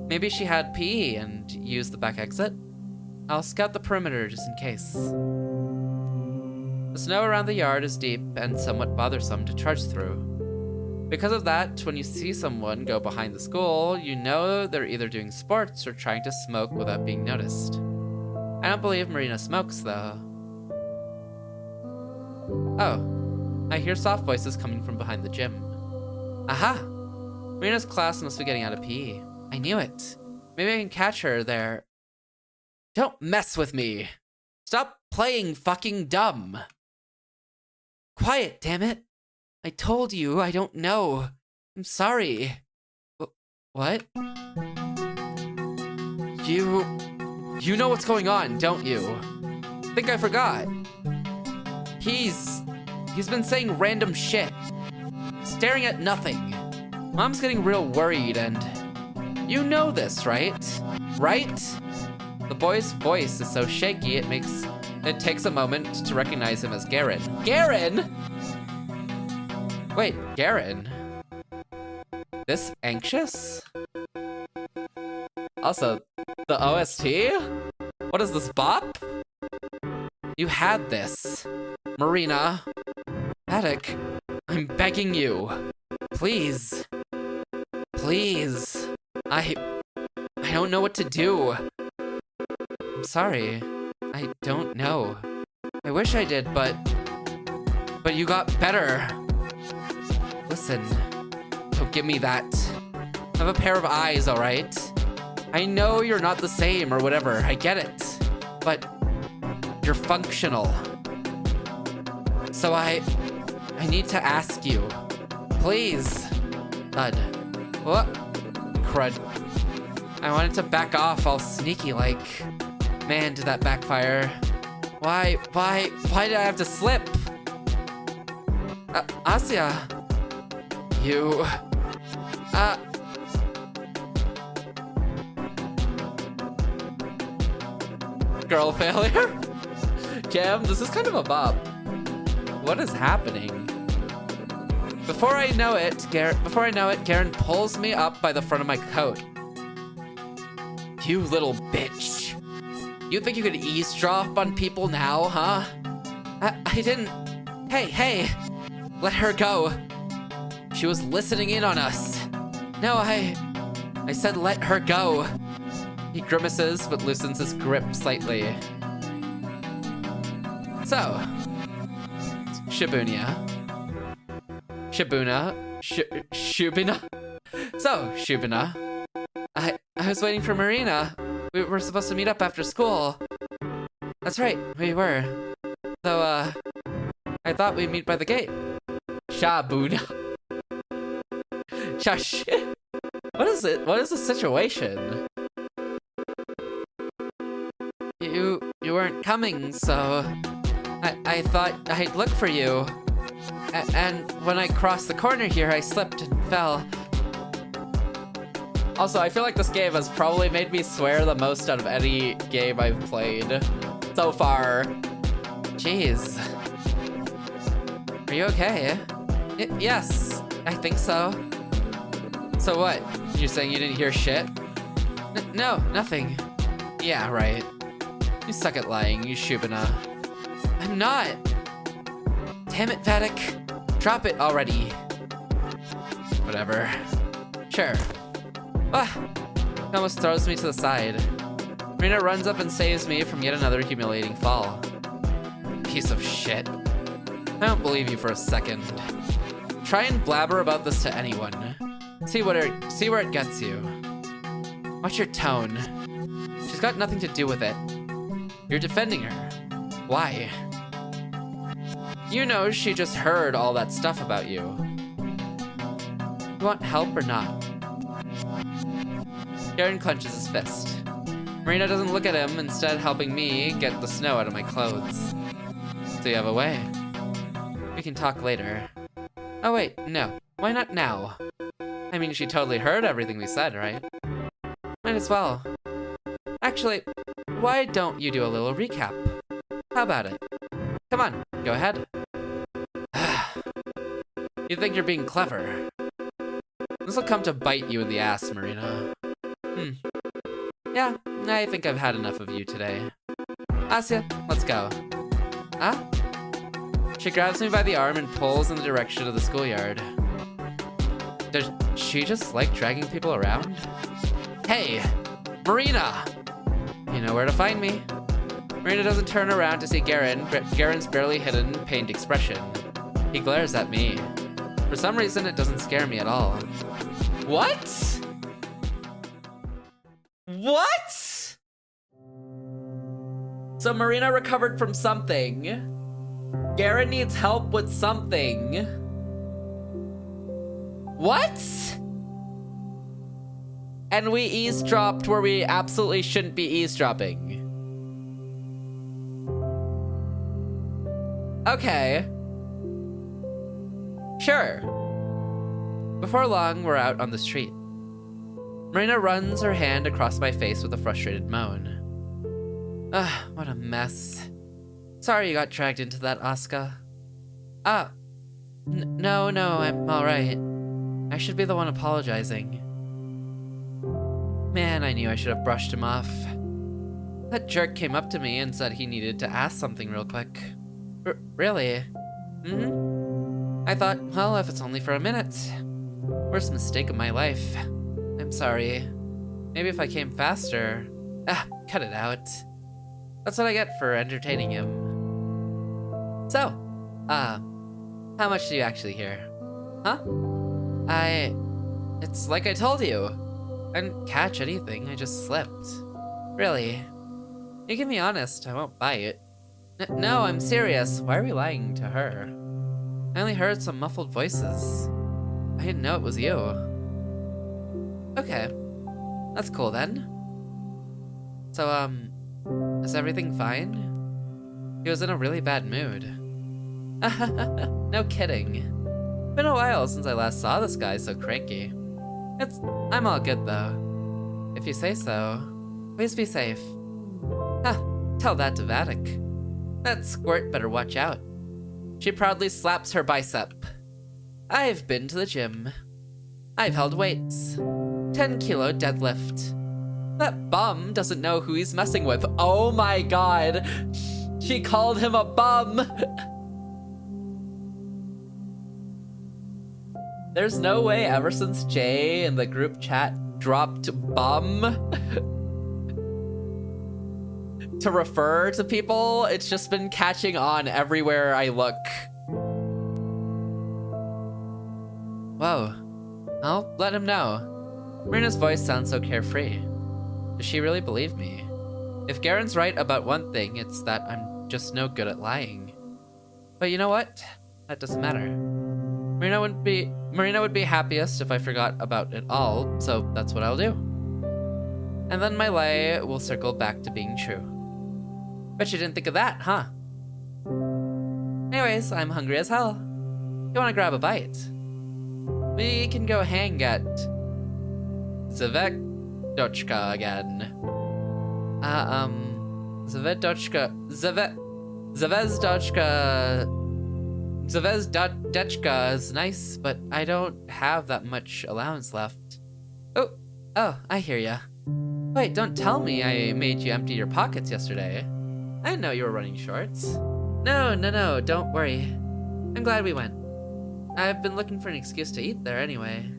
Maybe she had PE and used the back exit? I'll scout the perimeter just in case. The snow around the yard is deep and somewhat bothersome to trudge through. Because of that, when you see someone go behind the school, you know they're either doing sports or trying to smoke without being noticed. I don't believe Marina smokes, though. Oh, I hear soft voices coming from behind the gym. Aha! Marina's class must be getting out of PE. I knew it. Maybe I can catch her there. Don't mess with me! Stop playing fucking dumb! Quiet, damn it! I told you I don't know. I'm sorry. What? You know what's going on, don't you? I think I forgot. He's been saying random shit. Staring at nothing. Mom's getting real worried and... You know this, right? Right? The boy's voice is so shaky it takes a moment to recognize him as Garen. Garen?! Wait, Garen? This anxious? Also, the OST? What is this, bop? You had this. Marina. Attic, I'm begging you. Please. Please. I don't know what to do. I'm sorry. I don't know. I wish I did, but but you got better. Listen, don't give me that. I have a pair of eyes, all right? I know you're not the same or whatever, I get it. But you're functional. So I need to ask you, please. Thud. What? Crud. I wanted to back off all sneaky like. Man, did that backfire. Why did I have to slip? Asya. You... Girl failure? Cam, this is kind of a bop. What is happening? Before I know it, Garen pulls me up by the front of my coat. You little bitch. You think you could eavesdrop on people now, huh? I didn't... Hey, let her go. She was listening in on us. No, I said let her go. He grimaces, but loosens his grip slightly. So, Shubuna. So, Shubuna. I was waiting for Marina. We were supposed to meet up after school. That's right, we were. So, I thought we'd meet by the gate. Shabuna. Shush. What is it? What is the situation? You weren't coming, so I thought I'd look for you. And when I crossed the corner here, I slipped and fell. Also, I feel like this game has probably made me swear the most out of any game I've played so far. Jeez. Are you okay? Yes, I think so. So what? You're saying you didn't hear shit? No, nothing. Yeah, right. You suck at lying, you Shubuna. I'm not. Damn it, Vatic. Drop it already. Whatever. Sure. It almost throws me to the side. Marina runs up and saves me from yet another humiliating fall. Piece of shit. I don't believe you for a second. Try and blabber about this to anyone. See where it gets you. Watch your tone. She's got nothing to do with it. You're defending her. Why? You know she just heard all that stuff about you. You want help or not? Garen clenches his fist. Marina doesn't look at him, instead helping me get the snow out of my clothes. So you have a way. We can talk later. Oh wait, no. Why not now? I mean, she totally heard everything we said, right? Might as well. Actually, why don't you do a little recap? How about it? Come on, go ahead. You think you're being clever. This'll come to bite you in the ass, Marina. Yeah, I think I've had enough of you today. Asya, let's go. Huh? She grabs me by the arm and pulls in the direction of the schoolyard. Does she just like dragging people around? Hey, Marina! You know where to find me. Marina doesn't turn around to see Garen, but Garen's barely hidden, pained expression. He glares at me. For some reason, it doesn't scare me at all. What? What? So Marina recovered from something. Garen needs help with something. What? And we eavesdropped where we absolutely shouldn't be eavesdropping. Okay. Sure. Before long, we're out on the street. Marina runs her hand across my face with a frustrated moan. What a mess. Sorry you got dragged into that, Asuka. No, I'm alright. I should be the one apologizing. Man, I knew I should have brushed him off. That jerk came up to me and said he needed to ask something real quick. Really? I thought, well, if it's only for a minute. Worst mistake of my life. I'm sorry. Maybe if I came faster. Cut it out. That's what I get for entertaining him. So, How much do you actually hear? Huh? It's like I told you. I didn't catch anything, I just slipped. Really? You can be honest, I won't bite. No, I'm serious. Why are we lying to her? I only heard some muffled voices. I didn't know it was you. Okay. That's cool then. So, is everything fine? He was in a really bad mood. No kidding. Been a while since I last saw this guy so cranky. I'm all good though. If you say so. Please be safe. Tell that to Vatic. That squirt better watch out. She proudly slaps her bicep. I've been to the gym. I've held weights. 10-kilo deadlift. That bum doesn't know who he's messing with. Oh my god. She called him a bum. There's no way ever since Jay in the group chat dropped bum to refer to people, it's just been catching on everywhere I look. Whoa. I'll let him know. Marina's voice sounds so carefree. Does she really believe me? If Garen's right about one thing, it's that I'm just no good at lying. But you know what? That doesn't matter. Marina would be happiest if I forgot about it all, so that's what I'll do. And then my lie will circle back to being true. Bet you didn't think of that, huh? Anyways, I'm hungry as hell. You wanna grab a bite? We can go hang at Z.A.T.O again. Z.A.T.O is nice, but I don't have that much allowance left. Oh, I hear ya. Wait, don't tell me I made you empty your pockets yesterday. I didn't know you were running shorts. No, don't worry. I'm glad we went. I've been looking for an excuse to eat there anyway.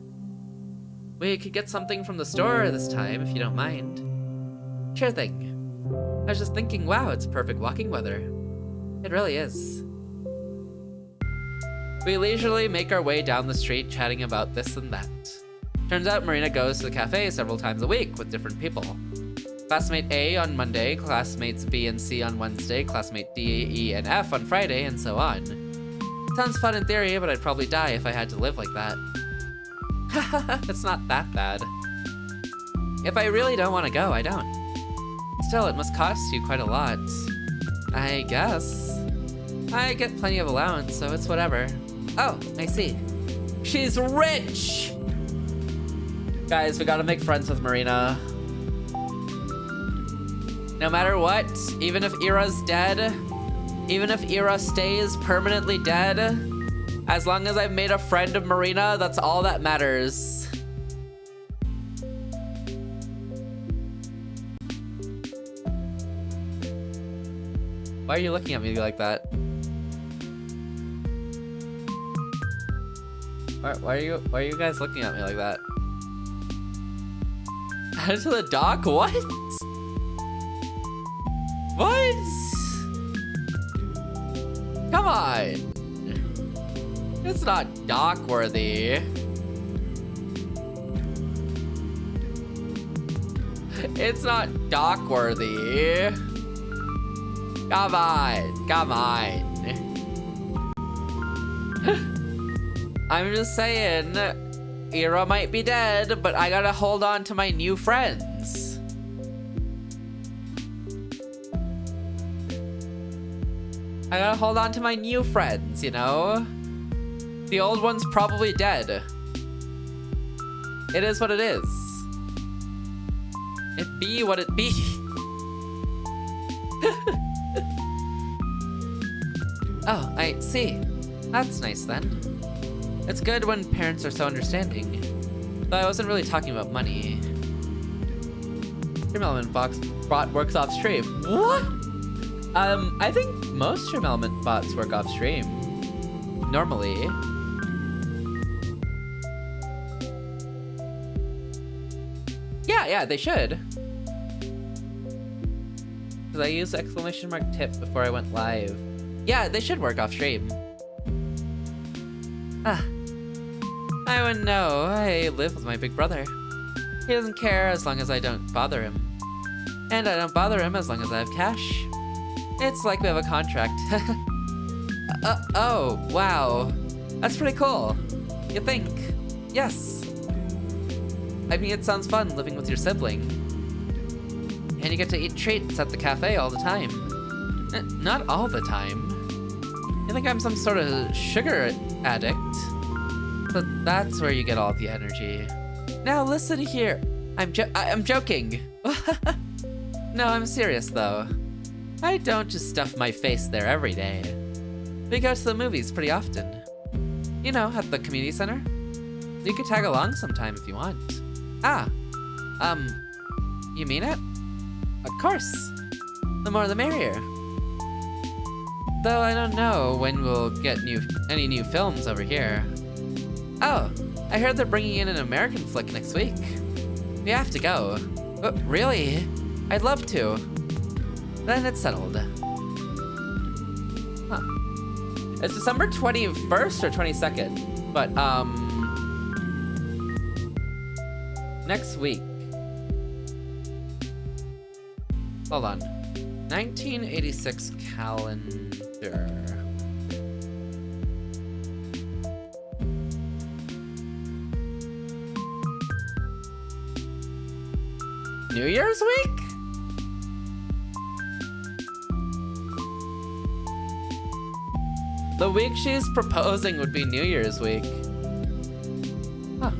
We could get something from the store this time, if you don't mind. Sure thing. I was just thinking, wow, it's perfect walking weather. It really is. We leisurely make our way down the street chatting about this and that. Turns out Marina goes to the cafe several times a week with different people. Classmate A on Monday, classmates B and C on Wednesday, classmate D, E, and F on Friday, and so on. Sounds fun in theory, but I'd probably die if I had to live like that. It's not that bad. If I really don't want to go, I don't. Still, it must cost you quite a lot. I guess. I get plenty of allowance, so it's whatever. Oh, I see. She's rich! Guys, we gotta make friends with Marina. No matter what, even if Ira's dead, even if Ira stays permanently dead, as long as I've made a friend of Marina, that's all that matters. Why are you looking at me like that? Why are you guys looking at me like that? Head to the dock? What? What? Come on. It's not dock worthy. It's not dock worthy. Come on. Come on. I'm just saying, Ira might be dead, but I gotta hold on to my new friends. I gotta hold on to my new friends, you know? The old one's probably dead. It is what it is. It be what it be. Oh, I see. That's nice then. It's good when parents are so understanding. Though I wasn't really talking about money. Stream Element bot works off stream. What? I think most Stream Element bots work off stream. Normally. Yeah, they should. Because I used !tip before I went live. Yeah, they should work off stream. Ah. I wouldn't know. I live with my big brother. He doesn't care as long as I don't bother him. And I don't bother him as long as I have cash. It's like we have a contract. Oh, wow. That's pretty cool. You think? Yes. I mean, it sounds fun living with your sibling. And you get to eat treats at the cafe all the time. Not all the time. You think I'm some sort of sugar addict? But that's where you get all the energy. Now listen here. I'm joking. No, I'm serious though. I don't just stuff my face there every day. We go to the movies pretty often. You know, at the community center. You could tag along sometime if you want. Ah, you mean it? Of course. The more the merrier. Though I don't know when we'll get any new films over here. Oh, I heard they're bringing in an American flick next week. We have to go. Really? I'd love to. Then it's settled. Huh. It's December 21st or 22nd, but next week. Hold on. 1986 calendar. New Year's week? The week she's proposing would be New Year's week. Huh.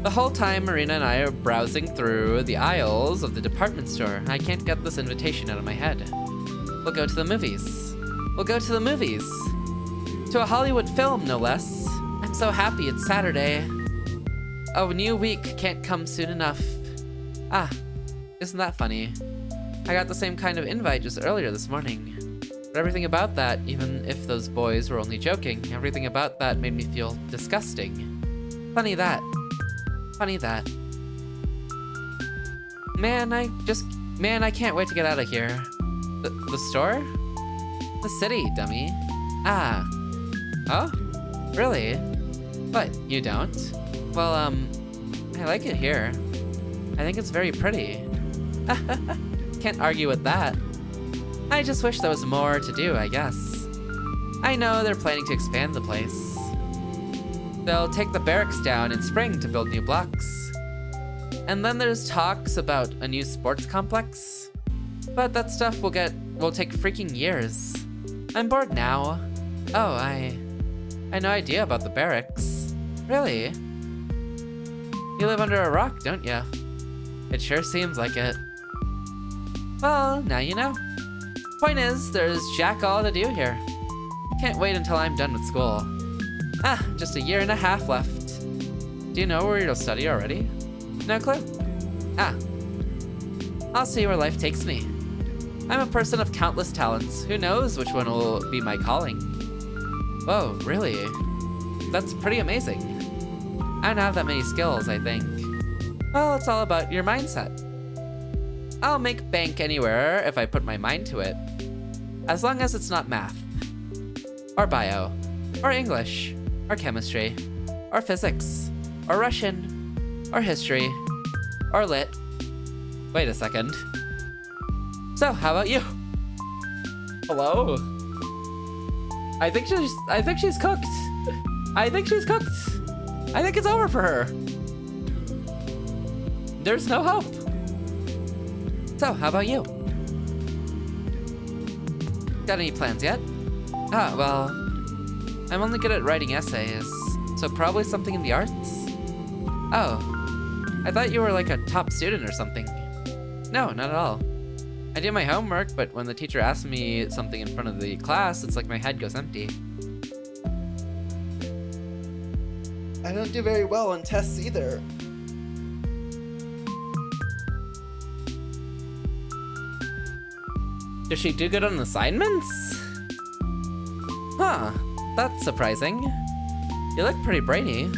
The whole time Marina and I are browsing through the aisles of the department store, I can't get this invitation out of my head. We'll go to the movies. We'll go to the movies. To a Hollywood film, no less. I'm so happy it's Saturday. A new week can't come soon enough. Ah, isn't that funny? I got the same kind of invite just earlier this morning. But everything about that, even if those boys were only joking, everything about that made me feel disgusting. Funny that. Funny that. Man, I can't wait to get out of here. The store? The city, dummy. Ah. Oh? Really? What, you don't? Well, I like it here. I think it's very pretty. Can't argue with that. I just wish there was more to do, I guess. I know they're planning to expand the place. They'll take the barracks down in spring to build new blocks. And then there's talks about a new sports complex. But that stuff will take freaking years. I'm bored now. Oh, I had no idea about the barracks. Really? You live under a rock, don't ya? It sure seems like it. Well, now you know. Point is, there's jack all to do here. Can't wait until I'm done with school. Ah, just a year and a half left. Do you know where you'll study already? No clue. Ah. I'll see where life takes me. I'm a person of countless talents. Who knows which one will be my calling? Whoa, really? That's pretty amazing. I don't have that many skills, I think. Well, it's all about your mindset. I'll make bank anywhere if I put my mind to it. As long as it's not math. Or bio. Or English. Or chemistry. Or physics. Or Russian. Or history. Or lit. Wait a second. So, how about you? Hello? I think she's cooked. I think she's cooked. I think it's over for her. There's no hope. So, how about you? Got any plans yet? Ah, well, I'm only good at writing essays, so probably something in the arts? Oh, I thought you were like a top student or something. No, not at all. I do my homework, but when the teacher asks me something in front of the class, it's like my head goes empty. I don't do very well on tests either. Does she do good on assignments? Huh, that's surprising. You look pretty brainy.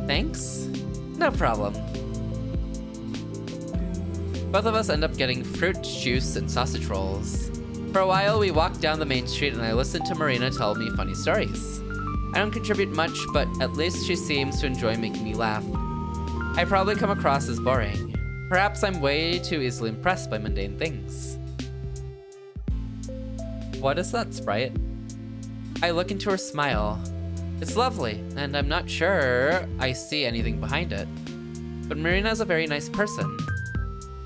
Thanks? No problem. Both of us end up getting fruit juice and sausage rolls. For a while, we walked down the main street and I listened to Marina tell me funny stories. I don't contribute much, but at least she seems to enjoy making me laugh. I probably come across as boring. Perhaps I'm way too easily impressed by mundane things. What is that, Sprite? I look into her smile. It's lovely, and I'm not sure I see anything behind it. But Marina's a very nice person.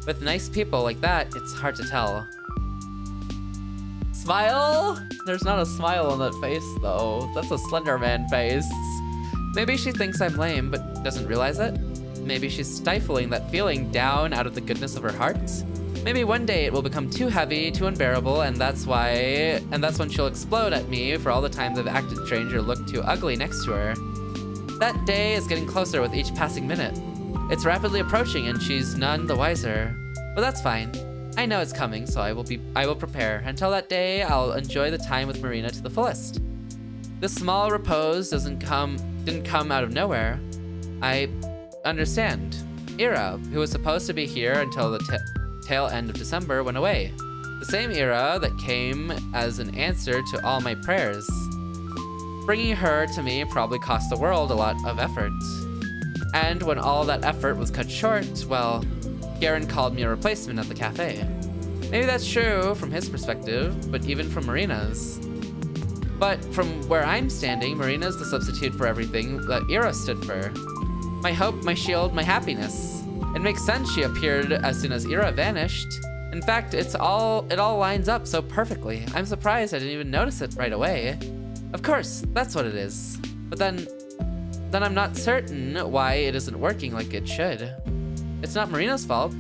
With nice people like that, it's hard to tell. Smile? There's not a smile on that face, though. That's a Slender Man face. Maybe she thinks I'm lame, but doesn't realize it. Maybe she's stifling that feeling down out of the goodness of her heart. Maybe one day it will become too heavy, too unbearable, and that's when she'll explode at me for all the times I've acted strange or looked too ugly next to her. That day is getting closer with each passing minute. It's rapidly approaching and she's none the wiser. But that's fine. I know it's coming, so I will prepare. Until that day, I'll enjoy the time with Marina to the fullest. This small repose didn't come out of nowhere. I understand. Ira, who was supposed to be here until the tail end of December, went away. The same Ira that came as an answer to all my prayers. Bringing her to me probably cost the world a lot of effort. And when all that effort was cut short, well, Garen called me a replacement at the cafe. Maybe that's true from his perspective, but even from Marina's. But from where I'm standing, Marina's the substitute for everything that Ira stood for. My hope, my shield, my happiness. It makes sense she appeared as soon as Ira vanished. In fact, it all lines up so perfectly. I'm surprised I didn't even notice it right away. Of course, that's what it is. But then I'm not certain why it isn't working like it should. It's not Marina's fault.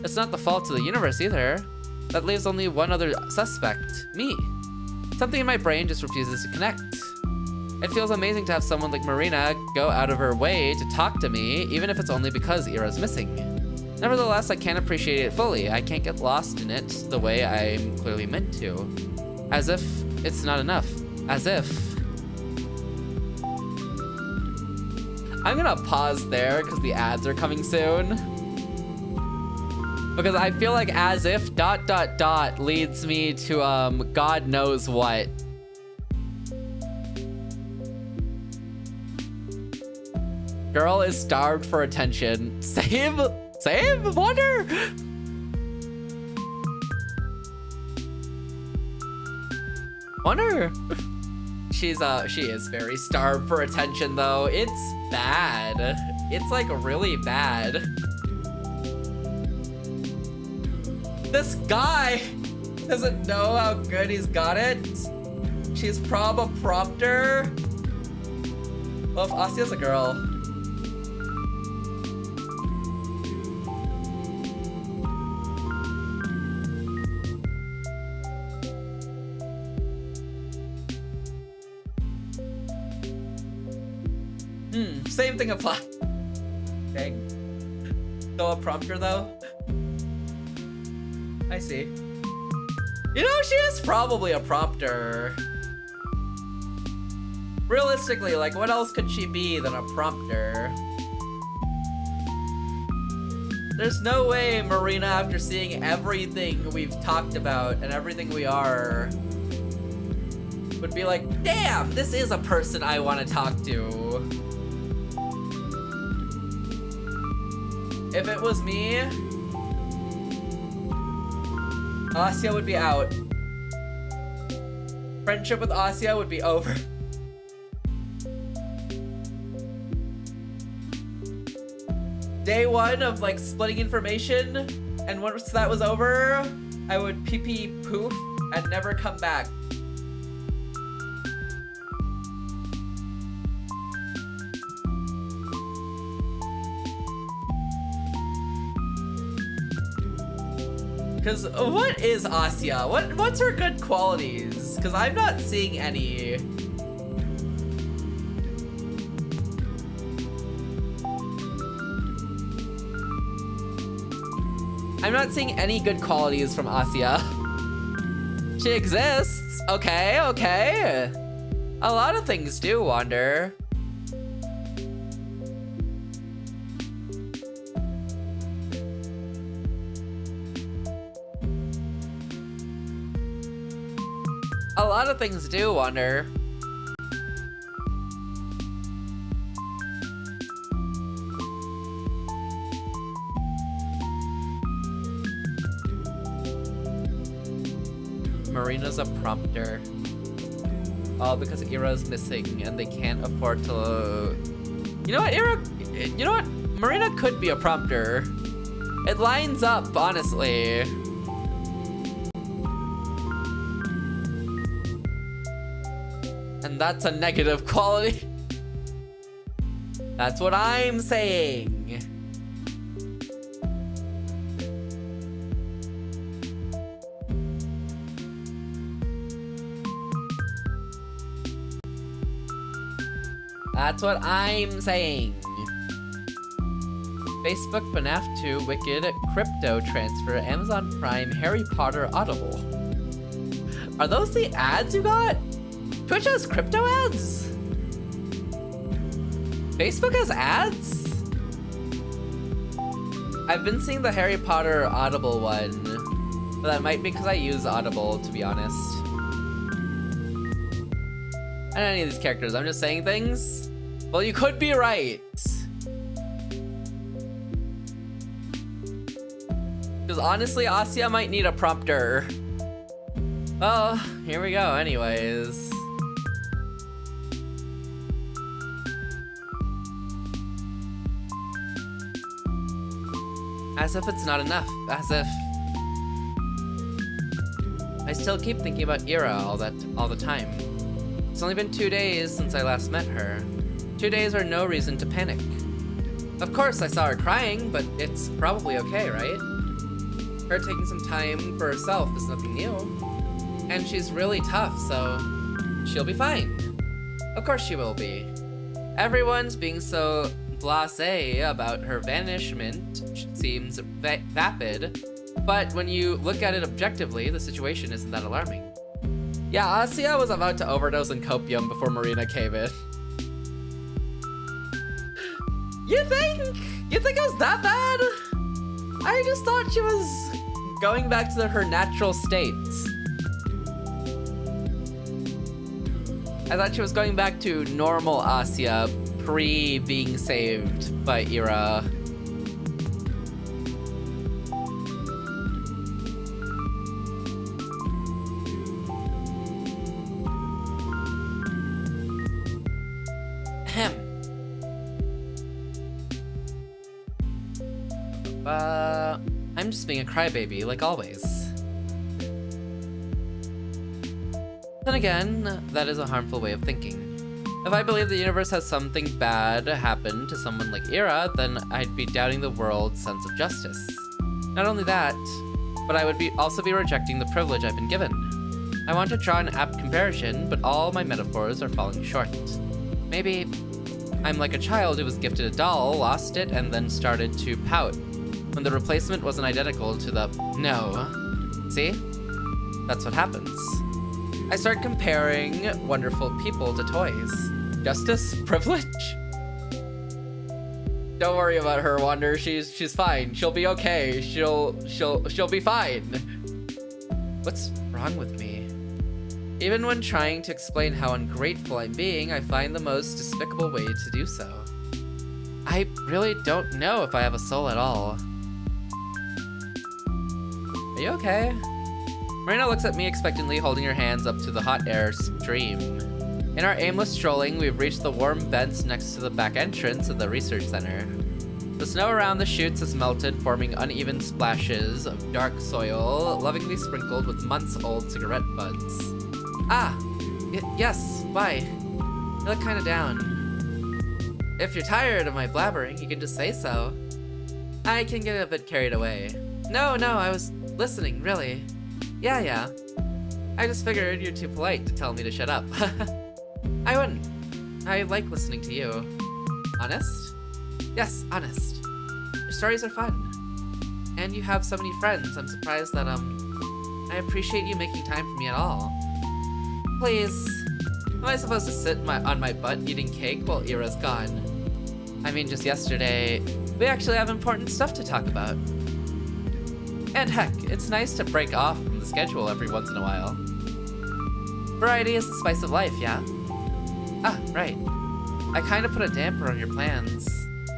It's not the fault of the universe either. That leaves only one other suspect, me. Something in my brain just refuses to connect. It feels amazing to have someone like Marina go out of her way to talk to me, even if it's only because Ira's missing. Nevertheless, I can't appreciate it fully. I can't get lost in it the way I'm clearly meant to. As if it's not enough. As if. I'm gonna pause there because the ads are coming soon. Because I feel like as if ... leads me to God knows what. Girl is starved for attention. Save? Wonder? Wonder. She is very starved for attention though. It's bad. It's like really bad. This guy doesn't know how good he's got it. She's prob a prompter. Well, if Asia's a girl. Same thing applies. Dang. So a prompter though? I see. You know, she is probably a prompter. Realistically, like, what else could she be than a prompter? There's no way Marina, after seeing everything we've talked about and everything we are, would be like, damn, this is a person I want to talk to. If it was me, Asia would be out. Friendship with Asia would be over. Day one of like splitting information, and once that was over, I would pee poof and never come back. Cause what is Asia? What's her good qualities? Cause I'm not seeing any. I'm not seeing any good qualities from Asia. She exists. Okay. A lot of things do, Wander. A lot of things do, Wonder. Marina's a prompter. Oh, because Ira's missing and they can't afford to... You know what, Ira? You know what? Marina could be a prompter. It lines up, honestly. And that's a negative quality. That's what I'm saying. That's what I'm saying. Facebook, FNAF 2, Wicked, Crypto Transfer, Amazon Prime, Harry Potter, Audible. Are those the ads you got? Twitch has crypto ads? Facebook has ads? I've been seeing the Harry Potter Audible one, but that might be because I use Audible, to be honest. I don't know any of these characters, I'm just saying things. Well, you could be right. Because honestly, Asya might need a prompter. Oh, here we go, anyways. As if it's not enough. As if... I still keep thinking about Ira all the time. It's only been 2 days since I last met her. 2 days are no reason to panic. Of course, I saw her crying, but it's probably okay, right? Her taking some time for herself is nothing new. And she's really tough, so she'll be fine. Of course she will be. Everyone's being so blasé about her vanishment seems vapid, but when you look at it objectively, the situation isn't that alarming. Yeah, Asya was about to overdose on copium before Marina came in. You think? You think it was that bad? I just thought she was going back to her natural state. I thought she was going back to normal Asya pre-being saved by Ira. Ahem. I'm just being a crybaby, like always. Then again, that is a harmful way of thinking. If I believe the universe has something bad happen to someone like Ira, then I'd be doubting the world's sense of justice. Not only that, but I would also be rejecting the privilege I've been given. I want to draw an apt comparison, but all my metaphors are falling short. Maybe I'm like a child who was gifted a doll, lost it, and then started to pout when the replacement wasn't identical to the no. See? That's what happens. I start comparing wonderful people to toys. Justice? Privilege? Don't worry about her, Wonder. She's fine. She'll be okay. She'll be fine. What's wrong with me? Even when trying to explain how ungrateful I'm being, I find the most despicable way to do so. I really don't know if I have a soul at all. Are you okay? Marina looks at me expectantly, holding her hands up to the hot air stream. In our aimless strolling, we've reached the warm vents next to the back entrance of the research center. The snow around the chutes has melted, forming uneven splashes of dark soil, lovingly sprinkled with months-old cigarette butts. Ah! Yes, why? You look kinda down. If you're tired of my blabbering, you can just say so. I can get a bit carried away. No, I was listening, really. Yeah. I just figured you're too polite to tell me to shut up. I wouldn't. I like listening to you. Honest? Yes, honest. Your stories are fun. And you have so many friends. I'm surprised that, I appreciate you making time for me at all. Please. Am I supposed to sit on my butt eating cake while Ira's gone? I mean, just yesterday, we actually have important stuff to talk about. And heck, it's nice to break off from the schedule every once in a while. Variety is the spice of life, yeah? Ah, right. I kind of put a damper on your plans.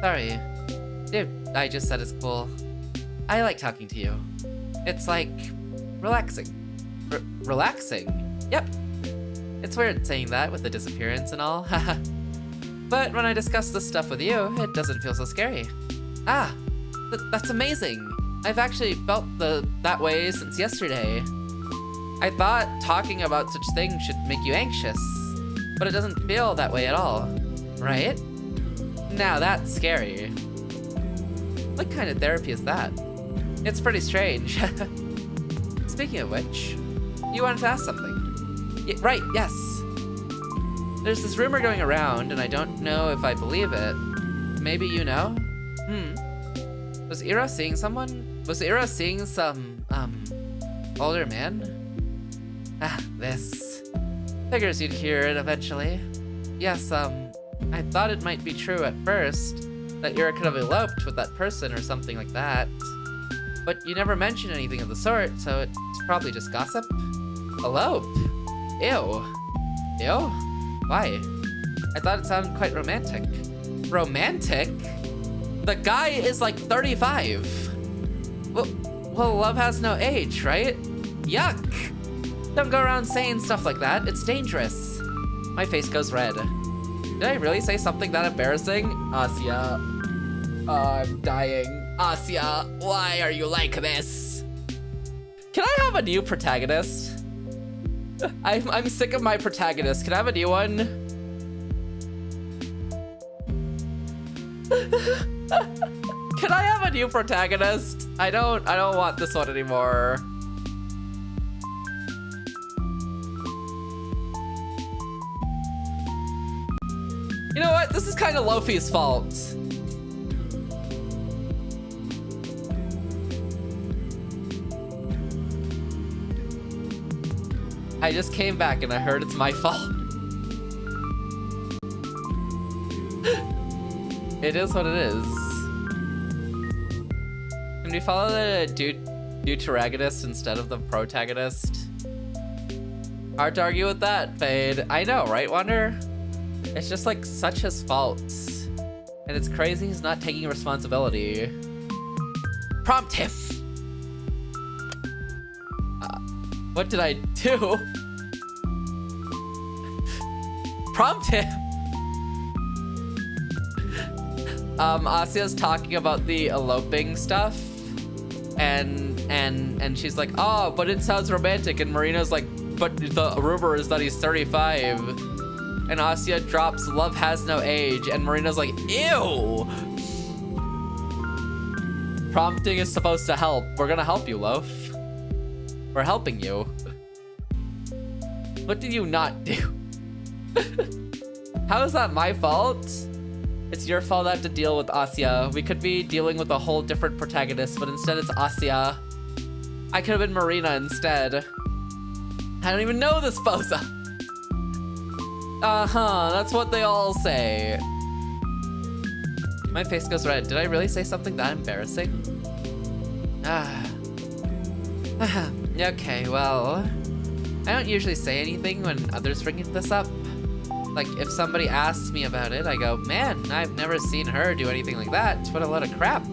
Sorry. Dude, I just said it's cool. I like talking to you. It's like relaxing. Relaxing? Yep. It's weird saying that with the disappearance and all. But when I discuss this stuff with you, it doesn't feel so scary. Ah, that's amazing. I've actually felt that way since yesterday. I thought talking about such things should make you anxious, but it doesn't feel that way at all, right? Now that's scary. What kind of therapy is that? It's pretty strange. Speaking of which, you wanted to ask something. Right, yes. There's this rumor going around, and I don't know if I believe it. Maybe you know? Was Ira seeing someone? Was Ira seeing some, older man? Ah, this. Figures you'd hear it eventually. Yes, I thought it might be true at first, that Ira could have eloped with that person or something like that. But you never mentioned anything of the sort, so it's probably just gossip. Elope? Ew. Ew? Why? I thought it sounded quite romantic. Romantic? The guy is like 35. Well, love has no age, right? Yuck! Don't go around saying stuff like that. It's dangerous. My face goes red. Did I really say something that embarrassing? Asya. I'm dying. Asya, why are you like this? Can I have a new protagonist? I'm sick of my protagonist. Can I have a new one? Can I have a new protagonist? I don't want this one anymore. You know what? This is kind of Lofi's fault. I just came back and I heard it's my fault. It is what it is. Can we follow the deuteragonist instead of the protagonist? Hard to argue with that, Fade. I know, right, Wonder? It's just like such his fault. And it's crazy he's not taking responsibility. Prompt him! What did I do? Prompt him! Asya's talking about the eloping stuff. And she's like, oh, but it sounds romantic. And Marina's like, but the rumor is that he's 35. And Asya drops, love has no age. And Marina's like, ew! Prompting is supposed to help. We're gonna help you, Loaf. We're helping you. What did you not do? How is that my fault? It's your fault I have to deal with Asya. We could be dealing with a whole different protagonist, but instead it's Asya. I could have been Marina instead. I don't even know this boza. Uh-huh, that's what they all say. My face goes red. Did I really say something that embarrassing? Okay, well, I don't usually say anything when others bring this up. Like, if somebody asks me about it, I go, man, I've never seen her do anything like that. What a load of crap.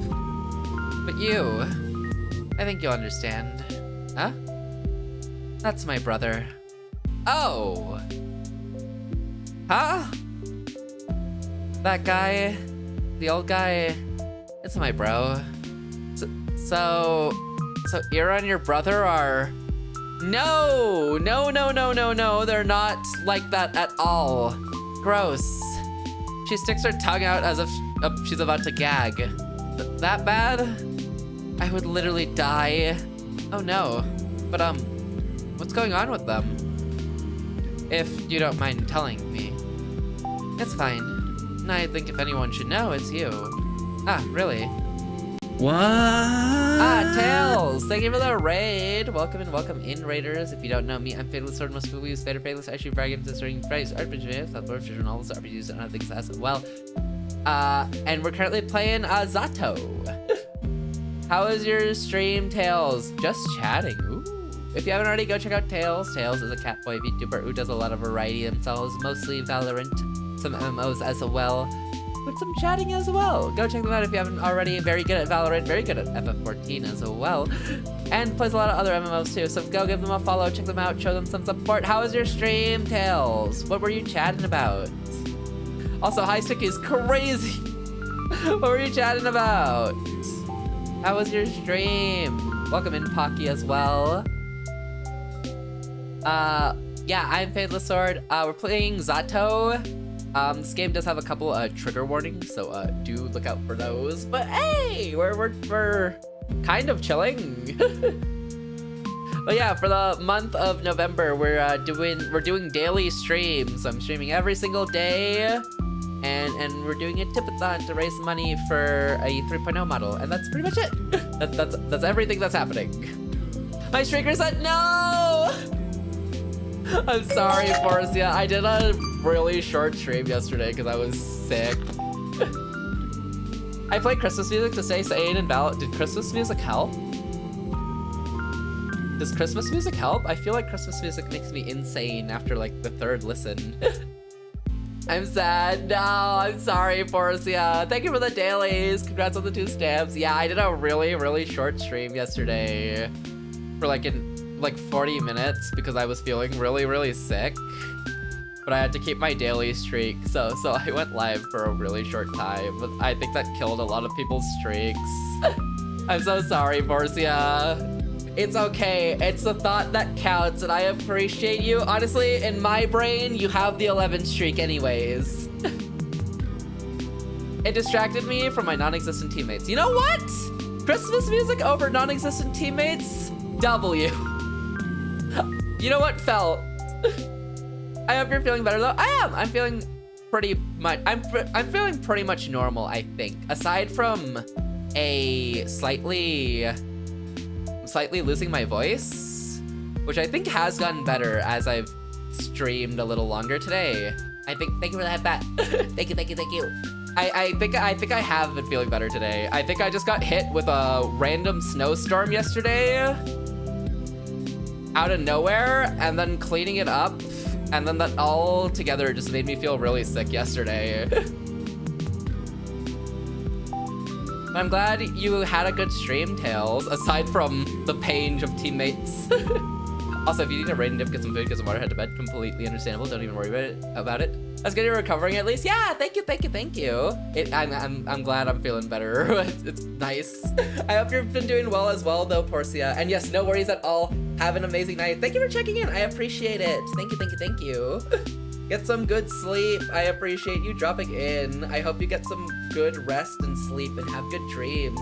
But you, I think you'll understand. Huh? That's my brother. Oh! Huh? That guy, the old guy, it's my bro. So Ira and your brother are... No, they're not like that at all. Gross. She sticks her tongue out as if she's about to gag. That bad? I would literally die. Oh no. But what's going on with them? If you don't mind telling me. It's fine. I think if anyone should know, it's you. Ah, really? What? Ah, Tails! Thank you for the raid! Welcome in, raiders. If you don't know me, I'm Fadelessword. Most people use Fadeless. I shoot frag games, destroying price, RPGs, and all those RPGs and other things as well. And we're currently playing Z.A.T.O. How is your stream, Tails? Just chatting. Ooh. If you haven't already, go check out Tails. Tails is a catboy VTuber who does a lot of variety themselves, mostly Valorant, some MMOs as well, with some chatting as well. Go check them out if you haven't already. Very good at Valorant, very good at FF14 as well, and plays a lot of other MMOs too. So go give them a follow, check them out, show them some support. How was your stream, Tails? What were you chatting about? Also, High Stick is crazy. What were you chatting about? How was your stream? Welcome in, Pocky, as well. Yeah, I'm Fadelessword. We're playing Z.A.T.O. This game does have a couple trigger warnings, so do look out for those. But hey, we're kind of chilling. But yeah, for the month of November, we're doing daily streams. I'm streaming every single day, and we're doing a tipathon to raise money for a 3.0 model, and that's pretty much it. That's everything that's happening. My streaker said no. I'm sorry, Forcia. I did a really short stream yesterday because I was sick. I played Christmas music to stay sane and balance. Did Christmas music help? Does Christmas music help? I feel like Christmas music makes me insane after like the third listen. I'm sad. No, I'm sorry, Forcia. Thank you for the dailies. Congrats on the 2 stamps. Yeah, I did a really short stream yesterday for like 40 minutes because I was feeling really sick. But I had to keep my daily streak, so I went live for a really short time. But I think that killed a lot of people's streaks. I'm so sorry, Forcia. It's okay. It's the thought that counts, and I appreciate you. Honestly, in my brain, you have the 11 streak anyways. It distracted me from my non-existent teammates. You know what? Christmas music over non-existent teammates? W. You know what, Felt? I hope you're feeling better though. I am. I'm feeling pretty much. I'm feeling pretty much normal, I think. Aside from a slightly losing my voice, which I think has gotten better as I've streamed a little longer today. I think. Thank you for that, Bat. Thank you. I think I have been feeling better today. I think I just got hit with a random snowstorm yesterday, out of nowhere, and then cleaning it up, and then that all together just made me feel really sick yesterday. I'm glad you had a good stream, Tails, aside from the pain of teammates. Also, if you need a rain dip, get some food, get some water, head to bed. Completely understandable. Don't even worry about it. That's good you're recovering at least. Yeah, thank you. I'm glad I'm feeling better. It's nice. I hope you've been doing well as well, though, Porcia. And yes, no worries at all. Have an amazing night. Thank you for checking in. I appreciate it. Thank you. Get some good sleep. I appreciate you dropping in. I hope you get some good rest and sleep and have good dreams.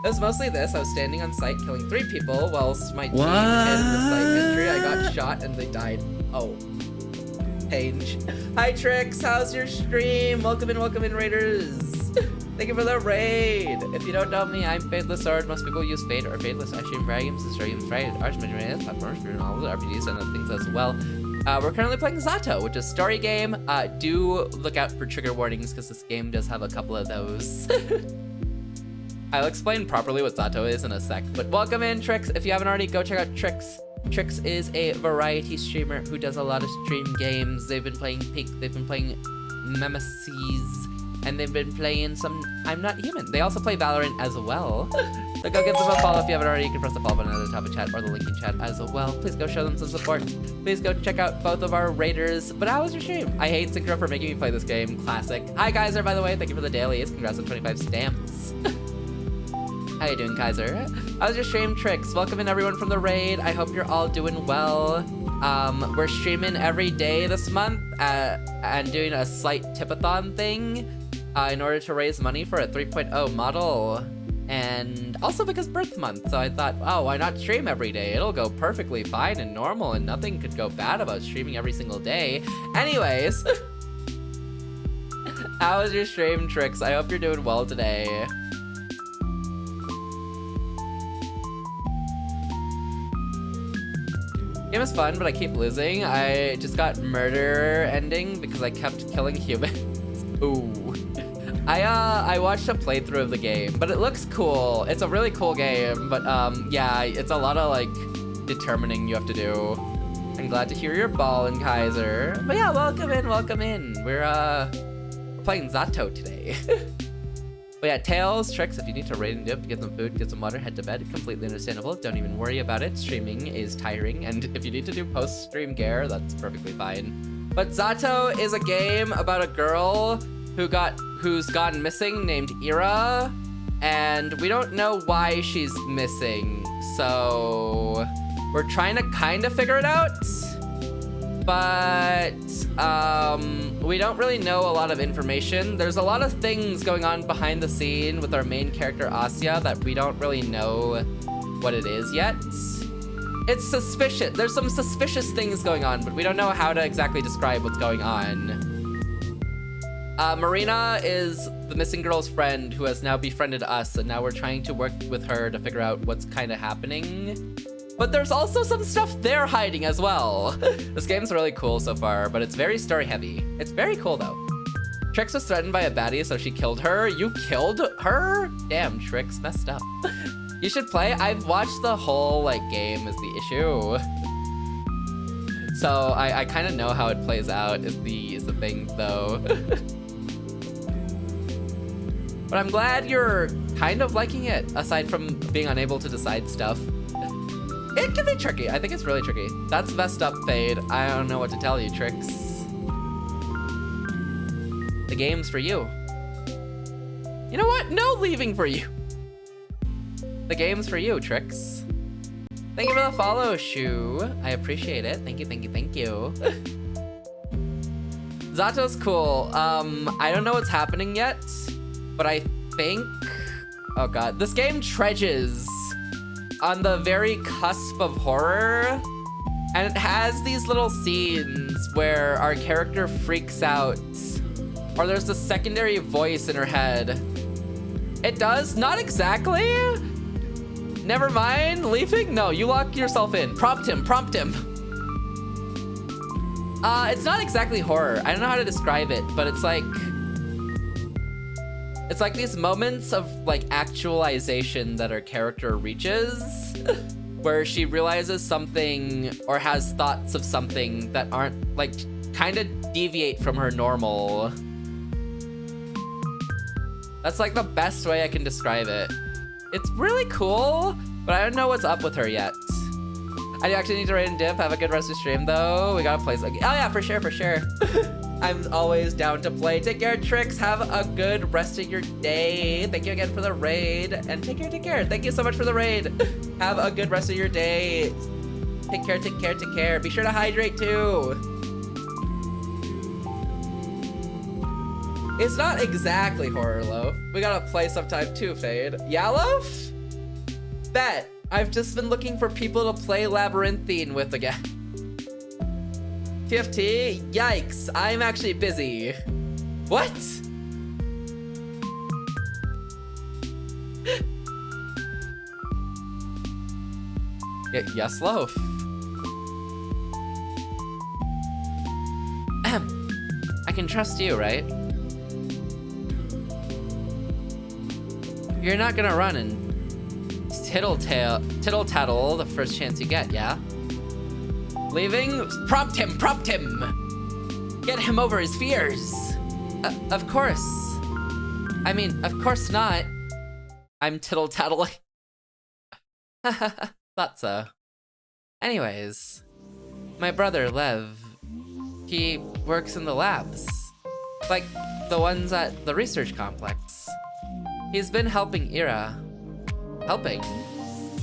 It was mostly this. I was standing on site killing 3 people whilst my team hid in the site entry. I got shot and they died. Oh. Page. Hi, Trix. How's your stream? Welcome in, Raiders. Thank you for the raid. If you don't know me, I'm Fadelessword. Most people use Fade or Fadeless. I stream variety games, destroy games, variety arts, measurement, platforms, and all the RPGs and other things as well. We're currently playing Z.A.T.O, which is a story game. Do look out for trigger warnings because this game does have a couple of those. I'll explain properly what Z.A.T.O is in a sec, but welcome in, Trix. If you haven't already, go check out Trix. Trix is a variety streamer who does a lot of stream games. They've been playing Peak, they've been playing Nemesis, and they've been playing some I'm Not Human. They also play Valorant as well. So go give them a follow if you haven't already. You can press the follow button at the top of chat or the link in chat as well. Please go show them some support. Please go check out both of our raiders. But how was your stream? I hate Synchro for making me play this game. Classic. Hi, Kaiser, by the way. Thank you for the dailies. Congrats on 25 stamps. How you doing, Kaiser? How's your stream, Trix? Welcome in everyone from the raid. I hope you're all doing well. We're streaming every day this month and doing a slight tipathon thing in order to raise money for a 3.0 model. And also because birth month, so I thought, oh, why not stream every day? It'll go perfectly fine and normal and nothing could go bad about streaming every single day. Anyways, how was your stream, Trix? I hope you're doing well today. Game is fun, but I keep losing. I just got murder ending because I kept killing humans. Ooh. I watched a playthrough of the game, but it looks cool. It's a really cool game, but yeah, it's a lot of like determining you have to do. I'm glad to hear your ball and Kaiser. But yeah, welcome in, welcome in. We're playing Z.A.T.O today. But yeah, Tails, Tricks, if you need to raid and dip, get some food, get some water, head to bed. Completely understandable. Don't even worry about it. Streaming is tiring. And if you need to do post-stream gear, that's perfectly fine. But Z.A.T.O is a game about a girl who's gotten missing named Ira. And we don't know why she's missing. So we're trying to kind of figure it out. But we don't really know a lot of information. There's a lot of things going on behind the scene with our main character Asya that we don't really know what it is yet. It's suspicious. There's some suspicious things going on, but we don't know how to exactly describe what's going on. Marina is the missing girl's friend who has now befriended us, and now we're trying to work with her to figure out what's kind of happening. But there's also some stuff they're hiding as well. This game's really cool so far, but it's very story heavy. It's very cool though. Trix was threatened by a baddie, so she killed her. You killed her? Damn, Trix messed up. You should play. I've watched the whole game is the issue. So I kind of know how it plays out is the thing though. But I'm glad you're kind of liking it, aside from being unable to decide stuff. It can be tricky. I think it's really tricky. That's messed up, Fade. I don't know what to tell you, Trix. The game's for you. You know what? No leaving for you. The game's for you, Trix. Thank you for the follow, Shu. I appreciate it. Thank you, thank you, thank you. Z.A.T.O's cool. I don't know what's happening yet, but I think... Oh god. This game treads on the very cusp of horror, and it has these little scenes where our character freaks out, or there's a secondary voice in her head. It does? Not exactly. Never mind. Leaving? No, you lock yourself in. Prompt him, prompt him. It's not exactly horror. I don't know how to describe it, but it's like these moments of actualization that our character reaches, where she realizes something or has thoughts of something that aren't kind of deviate from her normal. That's the best way I can describe it. It's really cool, but I don't know what's up with her yet. I do actually need to raid and dip. Have a good rest of the stream though. We gotta play some. Oh yeah, for sure, for sure. I'm always down to play. Take care, Trix. Have a good rest of your day. Thank you again for the raid. And take care, take care. Thank you so much for the raid. Have a good rest of your day. Take care, take care, take care. Be sure to hydrate too. It's not exactly horror, Loaf. We gotta play sometime too, Fade. Yeah, Loaf? Bet. I've just been looking for people to play Labyrinthine with again. TFT? Yikes, I'm actually busy. What? Yes, Loaf. I can trust you, right? You're not gonna run and tittle-tattle the first chance you get, yeah? Leaving? Prompt him! Prompt him! Get him over his fears! Of course. I mean, of course not. I'm tittle-tattling. Thought so. Anyways, my brother, Lev, he works in the labs. Like, the ones at the research complex. He's been helping Ira. Helping?